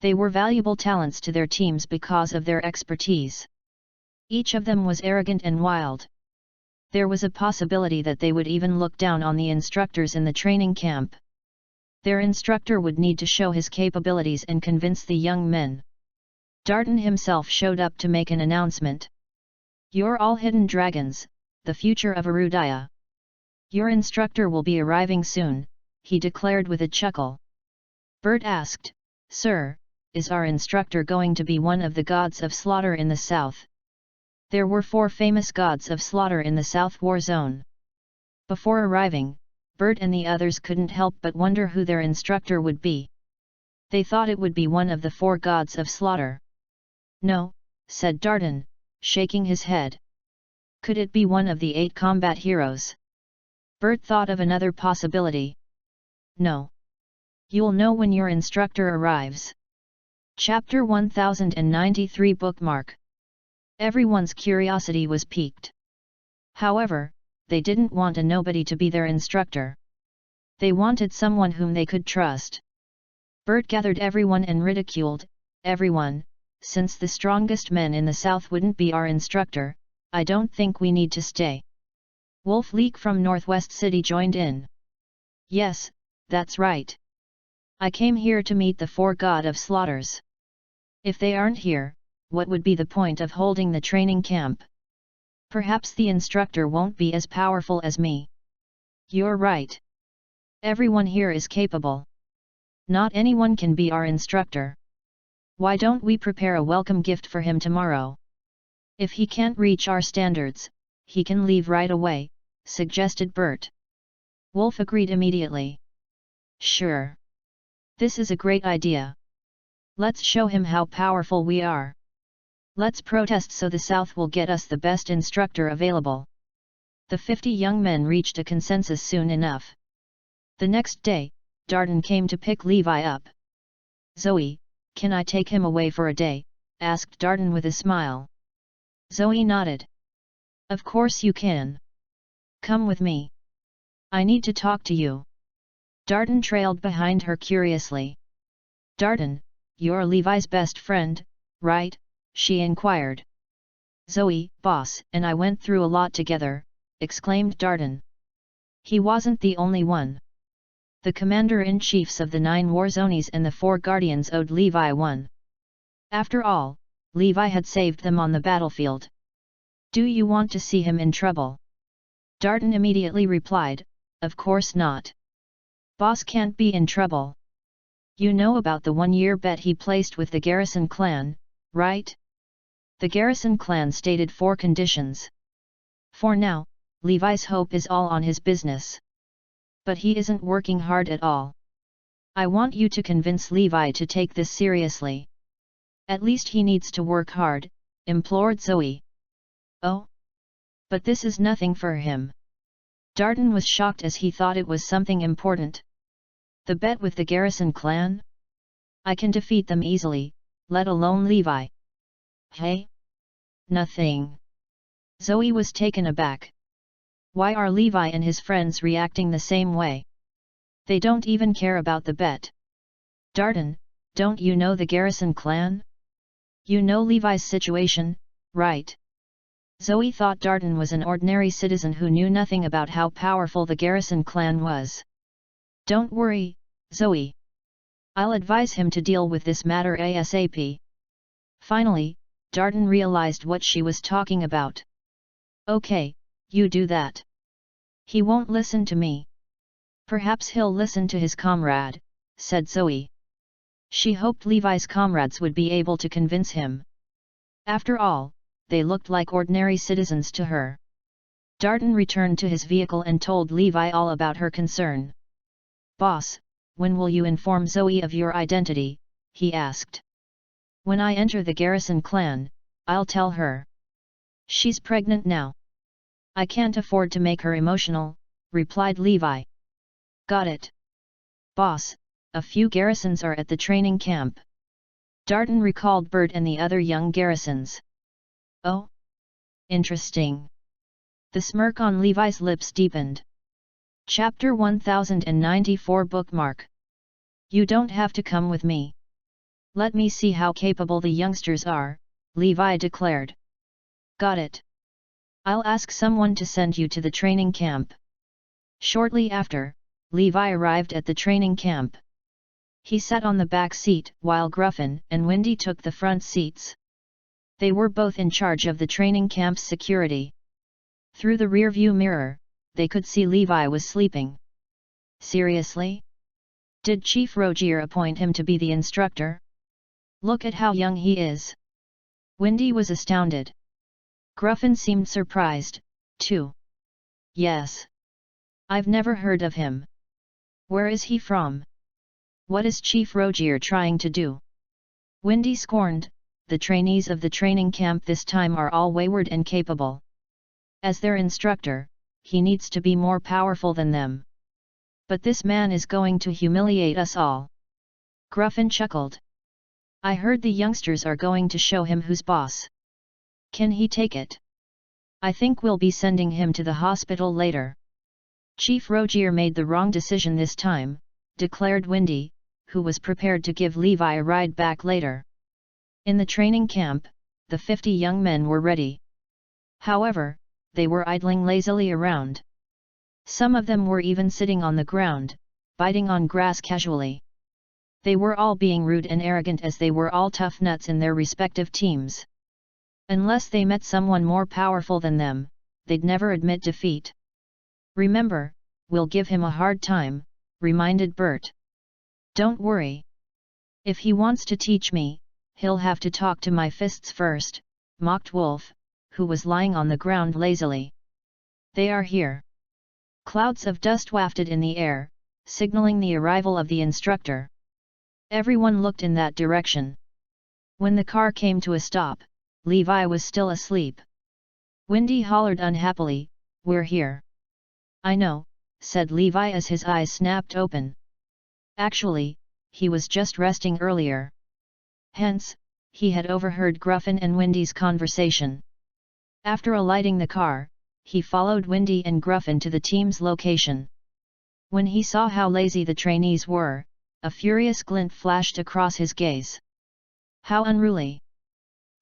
They were valuable talents to their teams because of their expertise. Each of them was arrogant and wild. There was a possibility that they would even look down on the instructors in the training camp. Their instructor would need to show his capabilities and convince the young men. Darton himself showed up to make an announcement. "You're all hidden dragons, the future of Arudaya. Your instructor will be arriving soon," he declared with a chuckle. Bert asked, "Sir, is our instructor going to be one of the gods of slaughter in the south?" There were 4 famous gods of slaughter in the South War Zone. Before arriving, Bert and the others couldn't help but wonder who their instructor would be. They thought it would be one of the 4 gods of slaughter. "No," said Darton, shaking his head. "Could it be one of the 8 combat heroes?" Bert thought of another possibility. "No. You'll know when your instructor arrives." Chapter 1093 Bookmark. Everyone's curiosity was piqued. However, they didn't want a nobody to be their instructor. They wanted someone whom they could trust. Bert gathered everyone and ridiculed, "Everyone, since the strongest men in the south wouldn't be our instructor, I don't think we need to stay." Wolf Leek from Northwest City joined in. Yes, that's right. I came here to meet the four god of slaughters. If they aren't here, what would be the point of holding the training camp? Perhaps the instructor won't be as powerful as me. You're right. Everyone here is capable. Not anyone can be our instructor. Why don't we prepare a welcome gift for him tomorrow? If he can't reach our standards, he can leave right away, suggested Bert. Wolf agreed immediately. Sure. This is a great idea. Let's show him how powerful we are. Let's protest so the South will get us the best instructor available. The 50 young men reached a consensus soon enough. The next day, Darden came to pick Levi up. Zoe, can I take him away for a day? Asked Darden with a smile. Zoe nodded. Of course you can. Come with me. I need to talk to you. Darden trailed behind her curiously. Darden, you're Levi's best friend, right? She inquired. Zoe, boss, and I went through a lot together, exclaimed Darden. He wasn't the only one. The commander-in-chiefs of the 9 war zonies and the 4 guardians owed Levi one. After all, Levi had saved them on the battlefield. Do you want to see him in trouble? Darden immediately replied, of course not. Boss can't be in trouble. You know about the one-year bet he placed with the Garrison clan, right? The Garrison clan stated 4 conditions. For now, Levi's hope is all on his business. But he isn't working hard at all. I want you to convince Levi to take this seriously. At least he needs to work hard, implored Zoe. Oh? But this is nothing for him. Darden was shocked as he thought it was something important. The bet with the Garrison clan? I can defeat them easily, let alone Levi. Hey? Nothing. Zoe was taken aback. Why are Levi and his friends reacting the same way? They don't even care about the bet. Darden, don't you know the Garrison clan? You know Levi's situation, right? Zoe thought Darden was an ordinary citizen who knew nothing about how powerful the Garrison clan was. Don't worry, Zoe. I'll advise him to deal with this matter ASAP. Finally, Darden realized what she was talking about. Okay, you do that. He won't listen to me. Perhaps he'll listen to his comrade, said Zoe. She hoped Levi's comrades would be able to convince him. After all, they looked like ordinary citizens to her. Darden returned to his vehicle and told Levi all about her concern. Boss, when will you inform Zoe of your identity? He asked. When I enter the Garrison clan, I'll tell her. She's pregnant now. I can't afford to make her emotional, replied Levi. Got it. Boss, a few garrisons are at the training camp. Darden recalled Bert and the other young garrisons. Oh? Interesting. The smirk on Levi's lips deepened. Chapter 1094 Bookmark. You don't have to come with me. Let me see how capable the youngsters are, Levi declared. Got it. I'll ask someone to send you to the training camp. Shortly after, Levi arrived at the training camp. He sat on the back seat while Gruffin and Windy took the front seats. They were both in charge of the training camp's security. Through the rearview mirror, they could see Levi was sleeping. Seriously? Did Chief Rogier appoint him to be the instructor? Look at how young he is. Windy was astounded. Gruffin seemed surprised, too. Yes. I've never heard of him. Where is he from? What is Chief Rogier trying to do? Windy scorned, the trainees of the training camp this time are all wayward and capable. As their instructor, he needs to be more powerful than them. But this man is going to humiliate us all. Gruffin chuckled. I heard the youngsters are going to show him who's boss. Can he take it? I think we'll be sending him to the hospital later. Chief Rogier made the wrong decision this time, declared Windy, who was prepared to give Levi a ride back later. In the training camp, the 50 young men were ready. However, they were idling lazily around. Some of them were even sitting on the ground, biting on grass casually. They were all being rude and arrogant as they were all tough nuts in their respective teams. Unless they met someone more powerful than them, they'd never admit defeat. "Remember, we'll give him a hard time," reminded Bert. "Don't worry. If he wants to teach me, he'll have to talk to my fists first," mocked Wolf, who was lying on the ground lazily. "They are here." Clouds of dust wafted in the air, signaling the arrival of the instructor. Everyone looked in that direction. When the car came to a stop, Levi was still asleep. Windy hollered unhappily, "We're here." "I know," said Levi as his eyes snapped open. Actually, he was just resting earlier. Hence, he had overheard Gruffin and Windy's conversation. After alighting the car, he followed Windy and Gruffin to the team's location. When he saw how lazy the trainees were, a furious glint flashed across his gaze. How unruly!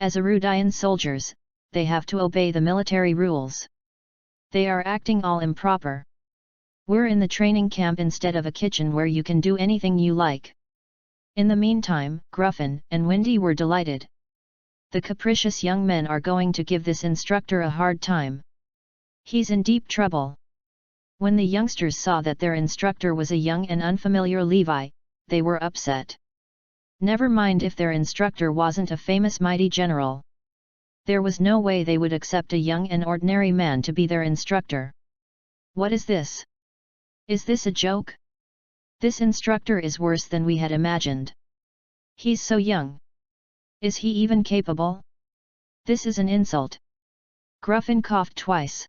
As Erudian soldiers, they have to obey the military rules. They are acting all improper. We're in the training camp instead of a kitchen where you can do anything you like. In the meantime, Gruffin and Windy were delighted. The capricious young men are going to give this instructor a hard time. He's in deep trouble. When the youngsters saw that their instructor was a young and unfamiliar Levi, they were upset. Never mind if their instructor wasn't a famous mighty general. There was no way they would accept a young and ordinary man to be their instructor. What is this? Is this a joke? This instructor is worse than we had imagined. He's so young. Is he even capable? This is an insult. Gruffin coughed twice.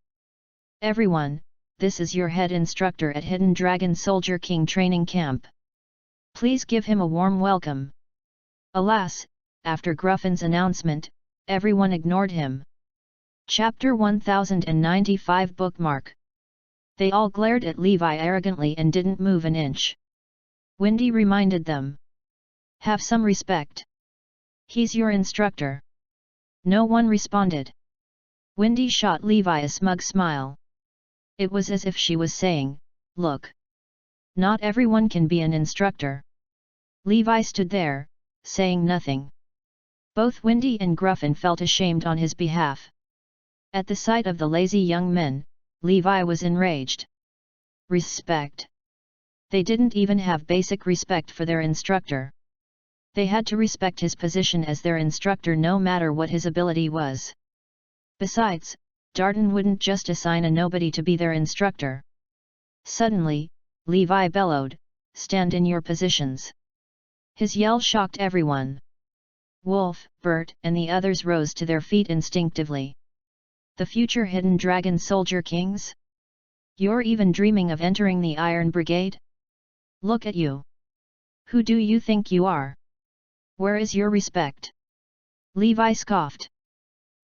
Everyone, this is your head instructor at Hidden Dragon Soldier King Training Camp. Please give him a warm welcome. Alas, after Gruffin's announcement, everyone ignored him. Chapter 1095 Bookmark. They all glared at Levi arrogantly and didn't move an inch. Windy reminded them. Have some respect. He's your instructor. No one responded. Windy shot Levi a smug smile. It was as if she was saying, "Look. Not everyone can be an instructor." Levi stood there, saying nothing. Both Windy and Gruffin felt ashamed on his behalf. At the sight of the lazy young men, Levi was enraged. Respect. They didn't even have basic respect for their instructor. They had to respect his position as their instructor no matter what his ability was. Besides, Darton wouldn't just assign a nobody to be their instructor. Suddenly, Levi bellowed, "Stand in your positions." His yell shocked everyone. Wolf, Bert, and the others rose to their feet instinctively. The future Hidden Dragon Soldier Kings? You're even dreaming of entering the Iron Brigade? Look at you! Who do you think you are? Where is your respect? Levi scoffed.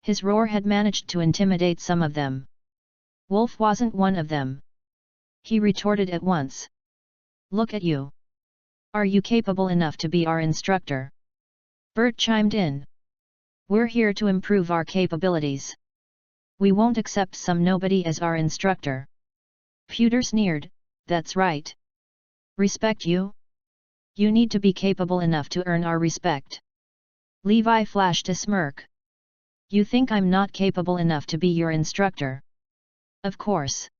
His roar had managed to intimidate some of them. Wolf wasn't one of them. He retorted at once. Look at you! Are you capable enough to be our instructor? Bert chimed in. We're here to improve our capabilities. We won't accept some nobody as our instructor. Pewter sneered, That's right. Respect you? You need to be capable enough to earn our respect. Levi flashed a smirk. You think I'm not capable enough to be your instructor? Of course.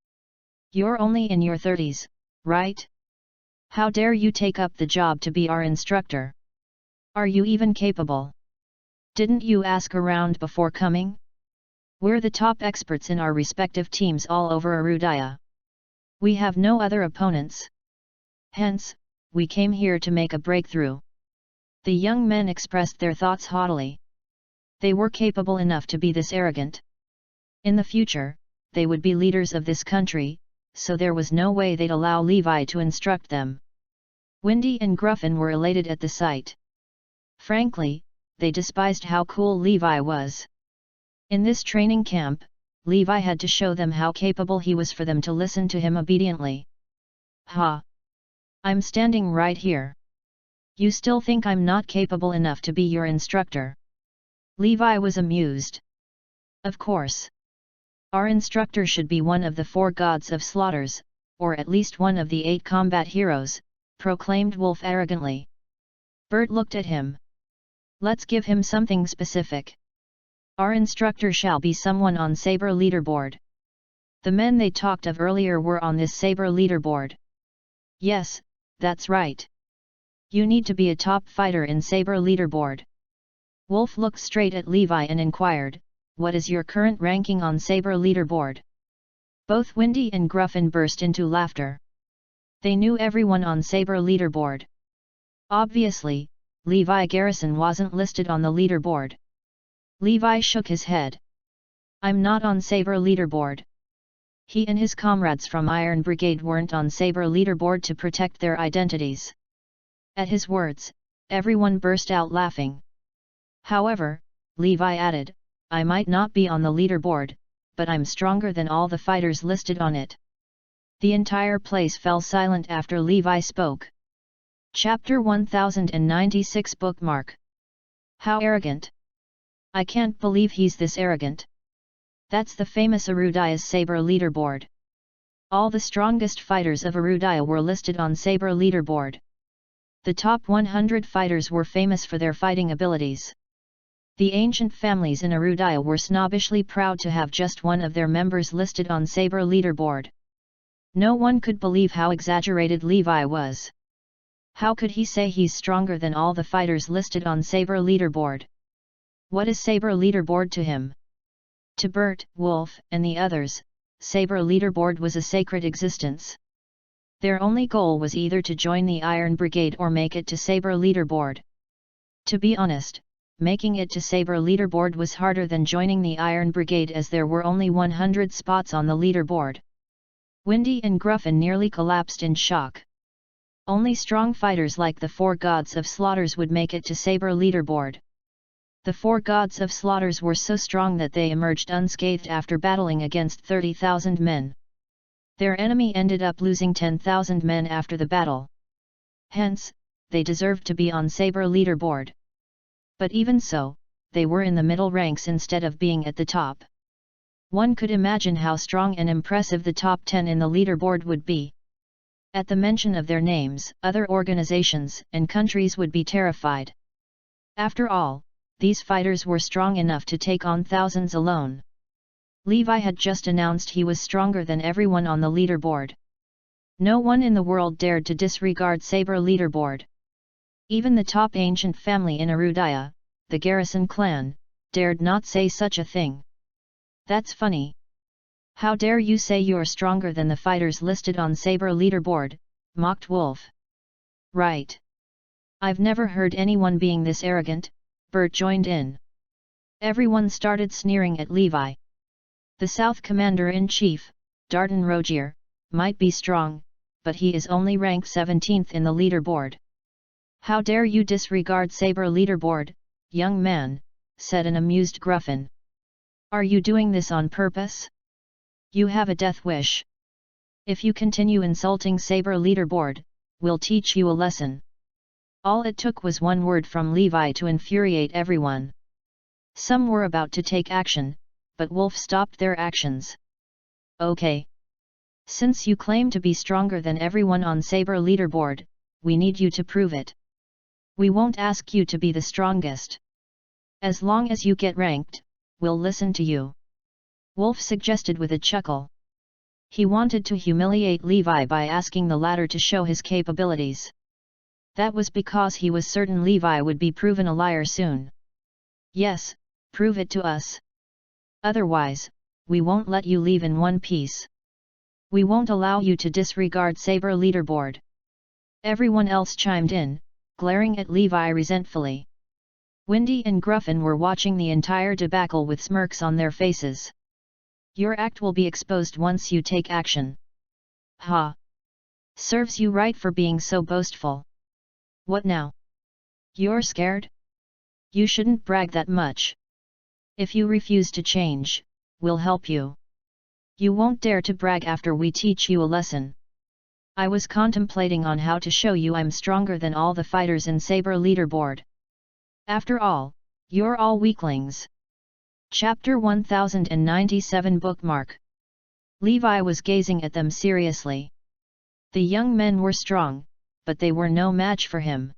You're only in your 30s, right? How dare you take up the job to be our instructor? Are you even capable? Didn't you ask around before coming? We're the top experts in our respective teams all over Erudia. We have no other opponents. Hence, we came here to make a breakthrough. The young men expressed their thoughts haughtily. They were capable enough to be this arrogant. In the future, they would be leaders of this country, so there was no way they'd allow Levi to instruct them. Windy and Gruffin were elated at the sight. Frankly, they despised how cool Levi was. In this training camp, Levi had to show them how capable he was for them to listen to him obediently. Ha! I'm standing right here. You still think I'm not capable enough to be your instructor? Levi was amused. Of course. Our instructor should be one of the 4 gods of slaughters, or at least one of the 8 combat heroes, proclaimed Wolf arrogantly. Bert looked at him. Let's give him something specific. Our instructor shall be someone on Saber leaderboard. The men they talked of earlier were on this Saber leaderboard. Yes, that's right. You need to be a top fighter in Saber leaderboard. Wolf looked straight at Levi and inquired, what is your current ranking on Saber leaderboard? Both Windy and Gruffin burst into laughter. They knew everyone on Saber leaderboard. Obviously, Levi Garrison wasn't listed on the leaderboard. Levi shook his head. I'm not on Saber leaderboard. He and his comrades from Iron Brigade weren't on Saber leaderboard to protect their identities. At his words, everyone burst out laughing. However, Levi added, I might not be on the leaderboard, but I'm stronger than all the fighters listed on it. The entire place fell silent after Levi spoke. Chapter 1096 Bookmark. How arrogant! I can't believe he's this arrogant. That's the famous Arudaya's Saber leaderboard. All the strongest fighters of Arudaya were listed on Saber leaderboard. The top 100 fighters were famous for their fighting abilities. The ancient families in Arudaya were snobbishly proud to have just one of their members listed on Saber leaderboard. No one could believe how exaggerated Levi was. How could he say he's stronger than all the fighters listed on Saber leaderboard? What is Saber leaderboard to him? To Bert, Wolf, and the others, Saber leaderboard was a sacred existence. Their only goal was either to join the Iron Brigade or make it to Saber leaderboard. To be honest, making it to Saber leaderboard was harder than joining the Iron Brigade as there were only 100 spots on the leaderboard. Windy and Gruffin nearly collapsed in shock. Only strong fighters like the 4 gods of slaughters would make it to Saber leaderboard. The 4 gods of slaughters were so strong that they emerged unscathed after battling against 30,000 men. Their enemy ended up losing 10,000 men after the battle. Hence, they deserved to be on Saber leaderboard. But even so, they were in the middle ranks instead of being at the top. One could imagine how strong and impressive the top 10 in the leaderboard would be. At the mention of their names, other organizations and countries would be terrified. After all, these fighters were strong enough to take on thousands alone. Levi had just announced he was stronger than everyone on the leaderboard. No one in the world dared to disregard Saber leaderboard. Even the top ancient family in Arudaya, the Garrison clan, dared not say such a thing. That's funny. How dare you say you're stronger than the fighters listed on Saber leaderboard, mocked Wolf. Right. I've never heard anyone being this arrogant, Bert joined in. Everyone started sneering at Levi. The South Commander-in-Chief, Darton Rogier, might be strong, but he is only ranked 17th in the leaderboard. How dare you disregard Saber leaderboard, young man, said an amused Gruffin. Are you doing this on purpose? You have a death wish. If you continue insulting Saber leaderboard, we'll teach you a lesson. All it took was one word from Levi to infuriate everyone. Some were about to take action, but Wolf stopped their actions. Okay. Since you claim to be stronger than everyone on Saber leaderboard, we need you to prove it. We won't ask you to be the strongest. As long as you get ranked, we'll listen to you. Wolf suggested with a chuckle. He wanted to humiliate Levi by asking the latter to show his capabilities. That was because he was certain Levi would be proven a liar soon. Yes, prove it to us. Otherwise, we won't let you leave in one piece. We won't allow you to disregard Saber leaderboard. Everyone else chimed in, glaring at Levi resentfully. Windy and Gruffin were watching the entire debacle with smirks on their faces. Your act will be exposed once you take action. Ha! Serves you right for being so boastful. What now? You're scared? You shouldn't brag that much. If you refuse to change, we'll help you. You won't dare to brag after we teach you a lesson. I was contemplating on how to show you I'm stronger than all the fighters in Saber leaderboard. After all, you're all weaklings. Chapter 1097 Bookmark. Levi was gazing at them seriously. The young men were strong, but they were no match for him.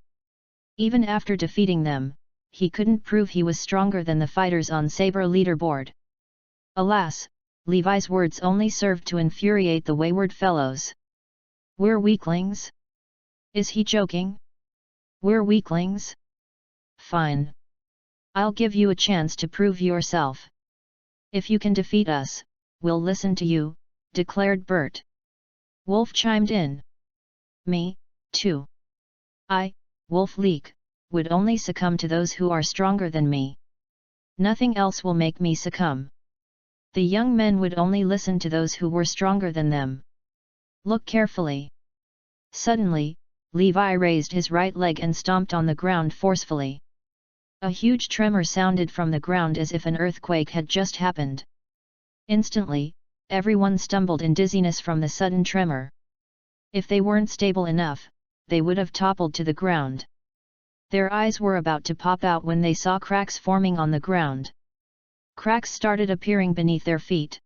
Even after defeating them, he couldn't prove he was stronger than the fighters on Saber leaderboard. Alas, Levi's words only served to infuriate the wayward fellows. "We're weaklings? Is he joking? We're weaklings? Fine. I'll give you a chance to prove yourself. If you can defeat us, we'll listen to you," declared Bert. Wolf chimed in. "Me, too. I, Wolf Leek, would only succumb to those who are stronger than me. Nothing else will make me succumb." The young men would only listen to those who were stronger than them. "Look carefully." Suddenly, Levi raised his right leg and stomped on the ground forcefully. A huge tremor sounded from the ground as if an earthquake had just happened. Instantly, everyone stumbled in dizziness from the sudden tremor. If they weren't stable enough, they would have toppled to the ground. Their eyes were about to pop out when they saw cracks forming on the ground. Cracks started appearing beneath their feet.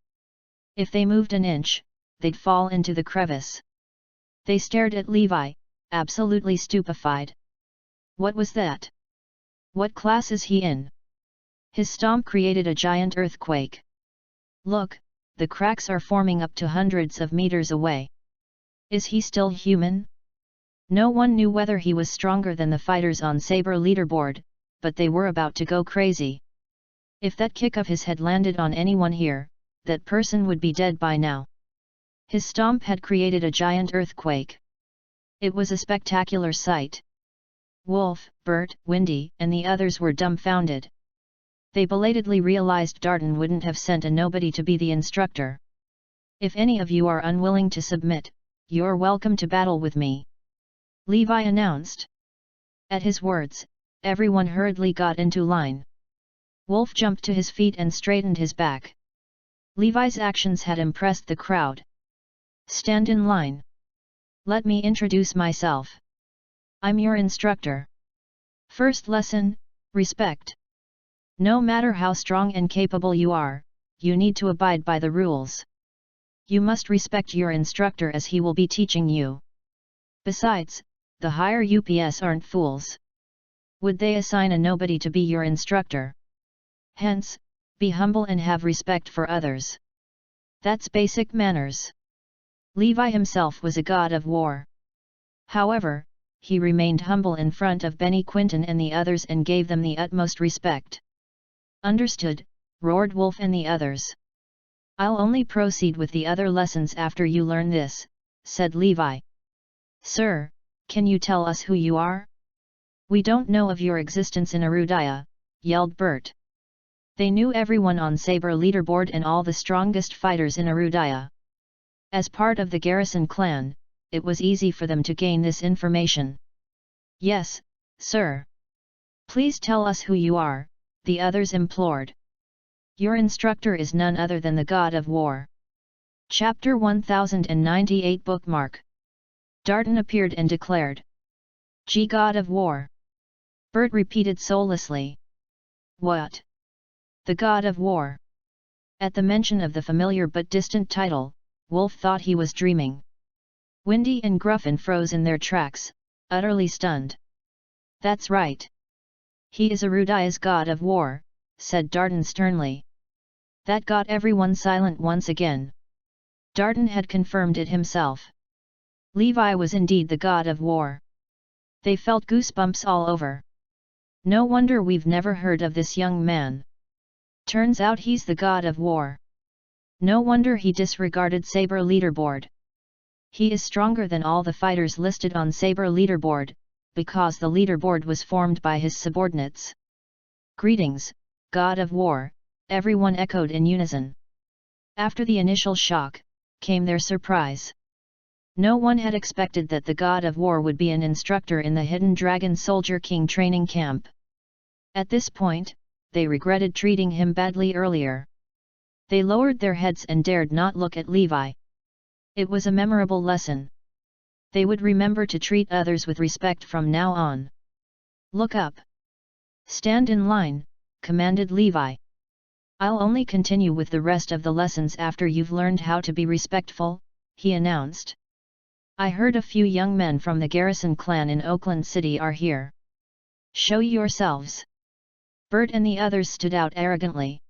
If they moved an inch, they'd fall into the crevice. They stared at Levi, absolutely stupefied. What was that? What class is he in? His stomp created a giant earthquake. Look, the cracks are forming up to hundreds of meters away. Is he still human? No one knew whether he was stronger than the fighters on Saber leaderboard, but they were about to go crazy. If that kick of his had landed on anyone here, that person would be dead by now. His stomp had created a giant earthquake. It was a spectacular sight. Wolf, Bert, Windy, and the others were dumbfounded. They belatedly realized Darton wouldn't have sent a nobody to be the instructor. "If any of you are unwilling to submit, you're welcome to battle with me," Levi announced. At his words, everyone hurriedly got into line. Wolf jumped to his feet and straightened his back. Levi's actions had impressed the crowd. "Stand in line. Let me introduce myself. I'm your instructor. First lesson, respect. No matter how strong and capable you are, you need to abide by the rules. You must respect your instructor as he will be teaching you. Besides, the higher UPS aren't fools. Would they assign a nobody to be your instructor? Hence, be humble and have respect for others. That's basic manners." Levi himself was a god of war. However, he remained humble in front of Benny Quinton and the others and gave them the utmost respect. "Understood," roared Wolf and the others. "I'll only proceed with the other lessons after you learn this," said Levi. "Sir, can you tell us who you are?" "We don't know of your existence in Arudaya," yelled Bert. They knew everyone on Saber leaderboard and all the strongest fighters in Arudaya. As part of the Garrison clan, it was easy for them to gain this information. "Yes, sir. Please tell us who you are," the others implored. "Your instructor is none other than the god of war." Chapter 1098 Bookmark. Darton appeared and declared. "Gee, god of war." Bert repeated soullessly. "What? The god of war?" At the mention of the familiar but distant title, Wolf thought he was dreaming. Windy and Gruffin froze in their tracks, utterly stunned. "That's right. He is Arudaya's god of war," said Darton sternly. That got everyone silent once again. Darton had confirmed it himself. Levi was indeed the god of war. They felt goosebumps all over. "No wonder we've never heard of this young man. Turns out he's the god of war. No wonder he disregarded Saber leaderboard. He is stronger than all the fighters listed on Saber leaderboard, because the leaderboard was formed by his subordinates." "Greetings, god of war," everyone echoed in unison. After the initial shock, came their surprise. No one had expected that the god of war would be an instructor in the Hidden Dragon Soldier King training camp. At this point, they regretted treating him badly earlier. They lowered their heads and dared not look at Levi. It was a memorable lesson. They would remember to treat others with respect from now on. "Look up. Stand in line," commanded Levi. I'll only continue with the rest of the lessons after you've learned how to be respectful, he announced. I heard a few young men from the Garrison clan in Oakland City are here. Show yourselves. Bert and the others stood out arrogantly.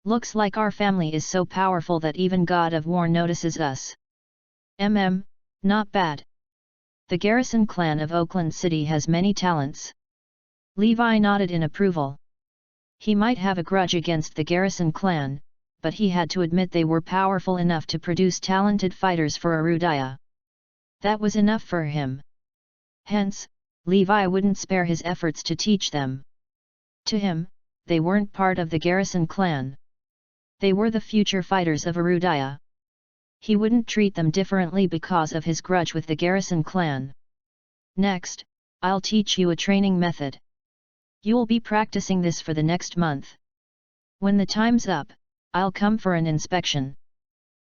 Looks like our family is so powerful that even God of War notices us. Not bad. The Garrison clan of Oakland City has many talents. Levi nodded in approval. He might have a grudge against the Garrison clan, but he had to admit they were powerful enough to produce talented fighters for Arudaya. That was enough for him. Hence, Levi wouldn't spare his efforts to teach them. To him, they weren't part of the Garrison clan. They were the future fighters of Arudaya. He wouldn't treat them differently because of his grudge with the Garrison clan. Next, I'll teach you a training method. You'll be practicing this for the next month. When the time's up, I'll come for an inspection.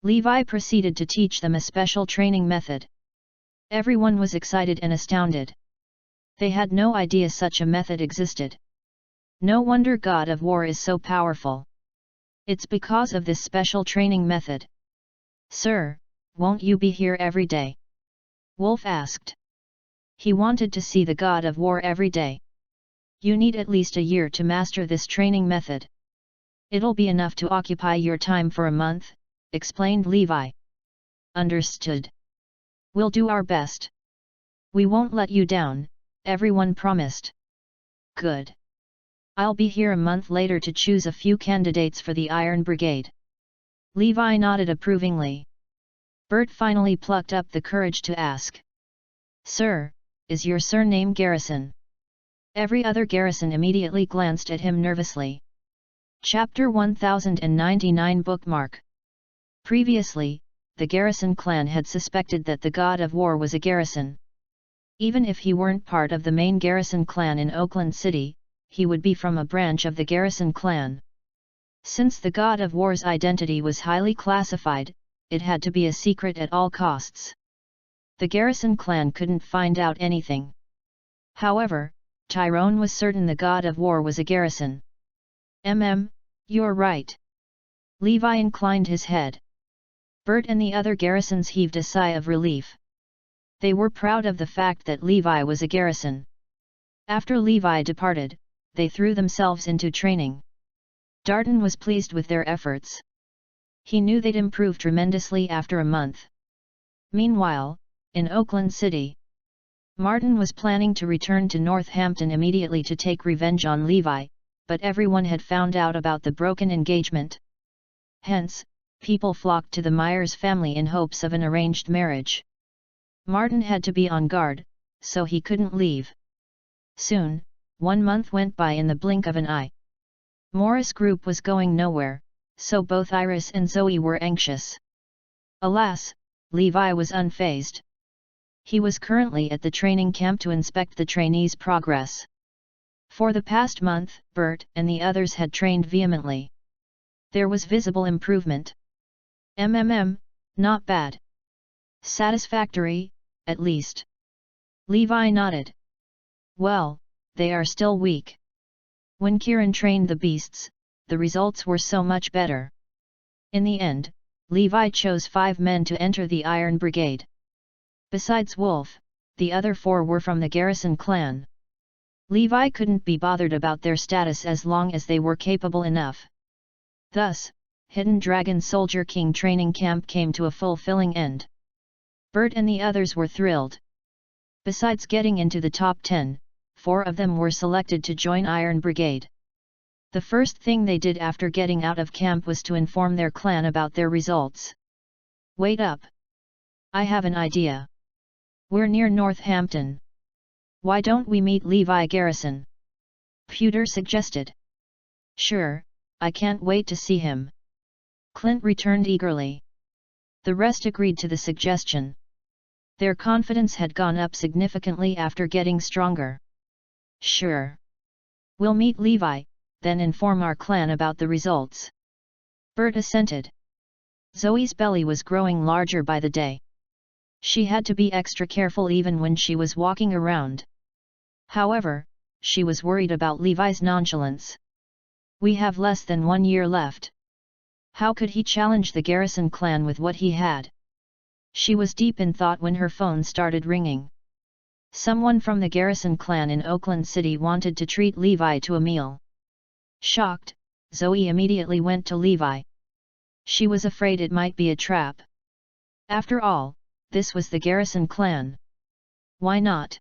Levi proceeded to teach them a special training method. Everyone was excited and astounded. They had no idea such a method existed. No wonder God of War is so powerful. It's because of this special training method. Sir, won't you be here every day? Wolf asked. He wanted to see the God of War every day. You need at least a year to master this training method. It'll be enough to occupy your time for a month, explained Levi. Understood. We'll do our best. We won't let you down, everyone promised. Good. I'll be here a month later to choose a few candidates for the Iron Brigade. Levi nodded approvingly. Bert finally plucked up the courage to ask. Sir, is your surname Garrison? Every other Garrison immediately glanced at him nervously. Chapter 1099 Bookmark. Previously, the Garrison clan had suspected that the God of War was a Garrison. Even if he weren't part of the main Garrison clan in Oakland City, he would be from a branch of the Garrison clan. Since the God of War's identity was highly classified, it had to be a secret at all costs. The Garrison clan couldn't find out anything. However, Tyrone was certain the God of War was a Garrison. You're right. Levi inclined his head. Bert and the other Garrisons heaved a sigh of relief. They were proud of the fact that Levi was a Garrison. After Levi departed, they threw themselves into training. Darton was pleased with their efforts. He knew they'd improve tremendously after a month. Meanwhile, in Oakland City, Martin was planning to return to Northampton immediately to take revenge on Levi, but everyone had found out about the broken engagement. Hence, people flocked to the Myers family in hopes of an arranged marriage. Martin had to be on guard, so he couldn't leave. Soon, 1 month went by in the blink of an eye. Morris Group was going nowhere, so both Iris and Zoe were anxious. Alas, Levi was unfazed. He was currently at the training camp to inspect the trainees' progress. For the past month, Bert and the others had trained vehemently. There was visible improvement. Not bad. Satisfactory, at least. Levi nodded. Well, they are still weak. When Kieran trained the beasts, the results were so much better. In the end, Levi chose 5 men to enter the Iron Brigade. Besides Wolf, the other 4 were from the Garrison clan. Levi couldn't be bothered about their status as long as they were capable enough. Thus, Hidden Dragon Soldier King training camp came to a fulfilling end. Bert and the others were thrilled. Besides getting into the top 10, 4 of them were selected to join Iron Brigade. The first thing they did after getting out of camp was to inform their clan about their results. Wait up! I have an idea. We're near Northampton. Why don't we meet Levi Garrison? Pewter suggested. Sure, I can't wait to see him. Clint returned eagerly. The rest agreed to the suggestion. Their confidence had gone up significantly after getting stronger. Sure. We'll meet Levi, then inform our clan about the results. Bert assented. Zoe's belly was growing larger by the day. She had to be extra careful even when she was walking around. However, she was worried about Levi's nonchalance. We have less than 1 year left. How could he challenge the Garrison clan with what he had? She was deep in thought when her phone started ringing. Someone from the Garrison clan in Oakland City wanted to treat Levi to a meal. Shocked, Zoe immediately went to Levi. She was afraid it might be a trap. After all, this was the Garrison clan. Why not?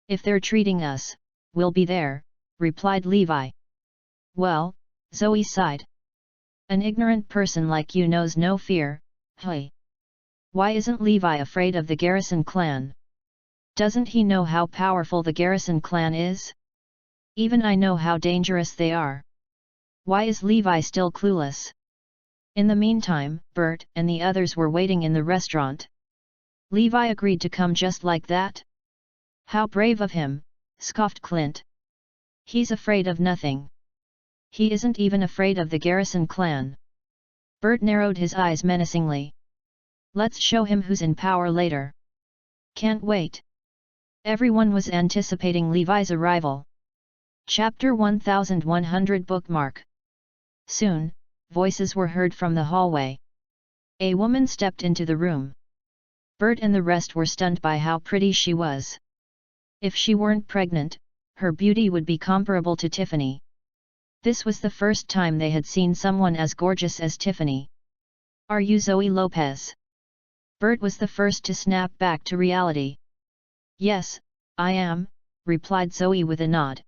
If they're treating us, we'll be there, replied Levi. Well, Zoe sighed. An ignorant person like you knows no fear, hey. Why isn't Levi afraid of the Garrison clan? Doesn't he know how powerful the Garrison clan is? Even I know how dangerous they are. Why is Levi still clueless? In the meantime, Bert and the others were waiting in the restaurant. Levi agreed to come just like that? How brave of him, scoffed Clint. He's afraid of nothing. He isn't even afraid of the Garrison clan. Bert narrowed his eyes menacingly. Let's show him who's in power later. Can't wait. Everyone was anticipating Levi's arrival. Chapter 1100 Bookmark. Soon, voices were heard from the hallway. A woman stepped into the room. Bert and the rest were stunned by how pretty she was. If she weren't pregnant, her beauty would be comparable to Tiffany. This was the first time they had seen someone as gorgeous as Tiffany. Are you Zoe Lopez? Bert was the first to snap back to reality. Yes, I am, replied Zoe with a nod.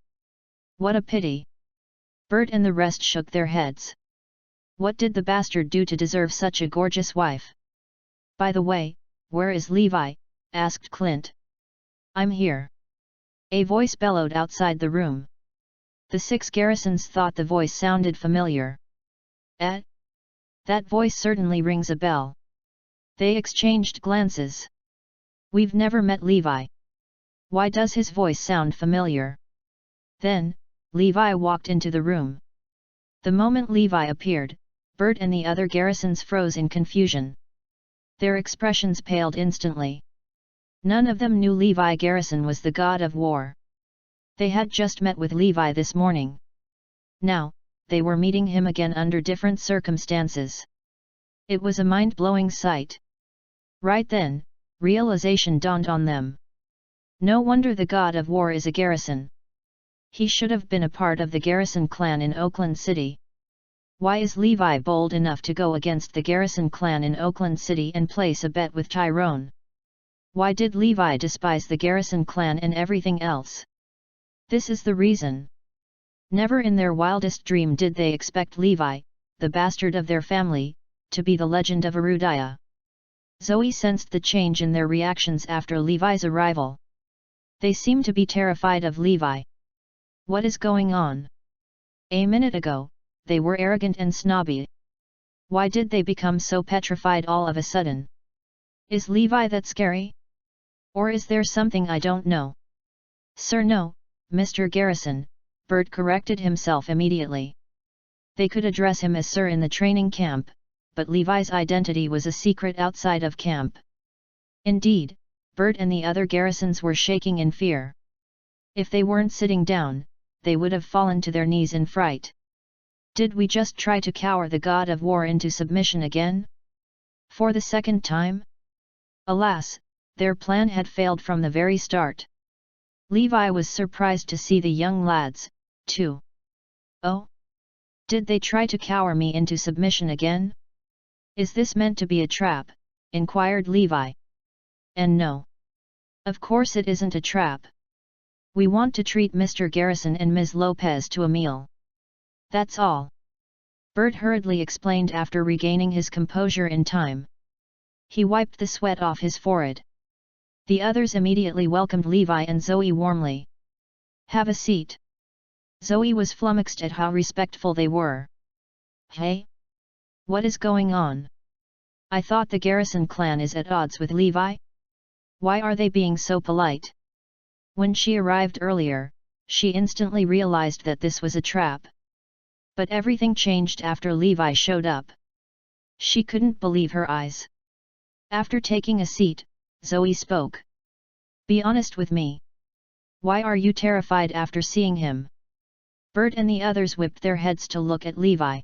What a pity. Bert and the rest shook their heads. What did the bastard do to deserve such a gorgeous wife? By the way, where is Levi? Asked Clint. I'm here. A voice bellowed outside the room. The 6 Garrisons thought the voice sounded familiar. That voice certainly rings a bell. They exchanged glances. We've never met Levi. Why does his voice sound familiar? Then, Levi walked into the room. The moment Levi appeared, Bert and the other Garrisons froze in confusion. Their expressions paled instantly. None of them knew Levi Garrison was the god of war. They had just met with Levi this morning. Now, they were meeting him again under different circumstances. It was a mind-blowing sight. Right then, realization dawned on them. No wonder the god of war is a Garrison. He should have been a part of the Garrison clan in Oakland City. Why is Levi bold enough to go against the Garrison clan in Oakland City and place a bet with Tyrone? Why did Levi despise the Garrison clan and everything else? This is the reason. Never in their wildest dream did they expect Levi, the bastard of their family, to be the legend of Erudia. Zoe sensed the change in their reactions after Levi's arrival. They seemed to be terrified of Levi. What is going on? A minute ago, they were arrogant and snobby. Why did they become so petrified all of a sudden? Is Levi that scary? Or is there something I don't know? Sir, no, Mr. Garrison, Bert corrected himself immediately. They could address him as Sir in the training camp, but Levi's identity was a secret outside of camp. Indeed, Bert and the other Garrisons were shaking in fear. If they weren't sitting down, they would have fallen to their knees in fright. Did we just try to cower the god of war into submission again? For the second time? Alas, their plan had failed from the very start. Levi was surprised to see the young lads, too. Oh? Did they try to cower me into submission again? Is this meant to be a trap? Inquired Levi. And no. Of course it isn't a trap. We want to treat Mr. Garrison and Ms. Lopez to a meal. That's all. Bert hurriedly explained after regaining his composure in time. He wiped the sweat off his forehead. The others immediately welcomed Levi and Zoe warmly. Have a seat. Zoe was flummoxed at how respectful they were. Hey? What is going on? I thought the Garrison clan is at odds with Levi? Why are they being so polite? When she arrived earlier, she instantly realized that this was a trap. But everything changed after Levi showed up. She couldn't believe her eyes. After taking a seat, Zoe spoke. Be honest with me. Why are you terrified after seeing him? Bert and the others whipped their heads to look at Levi.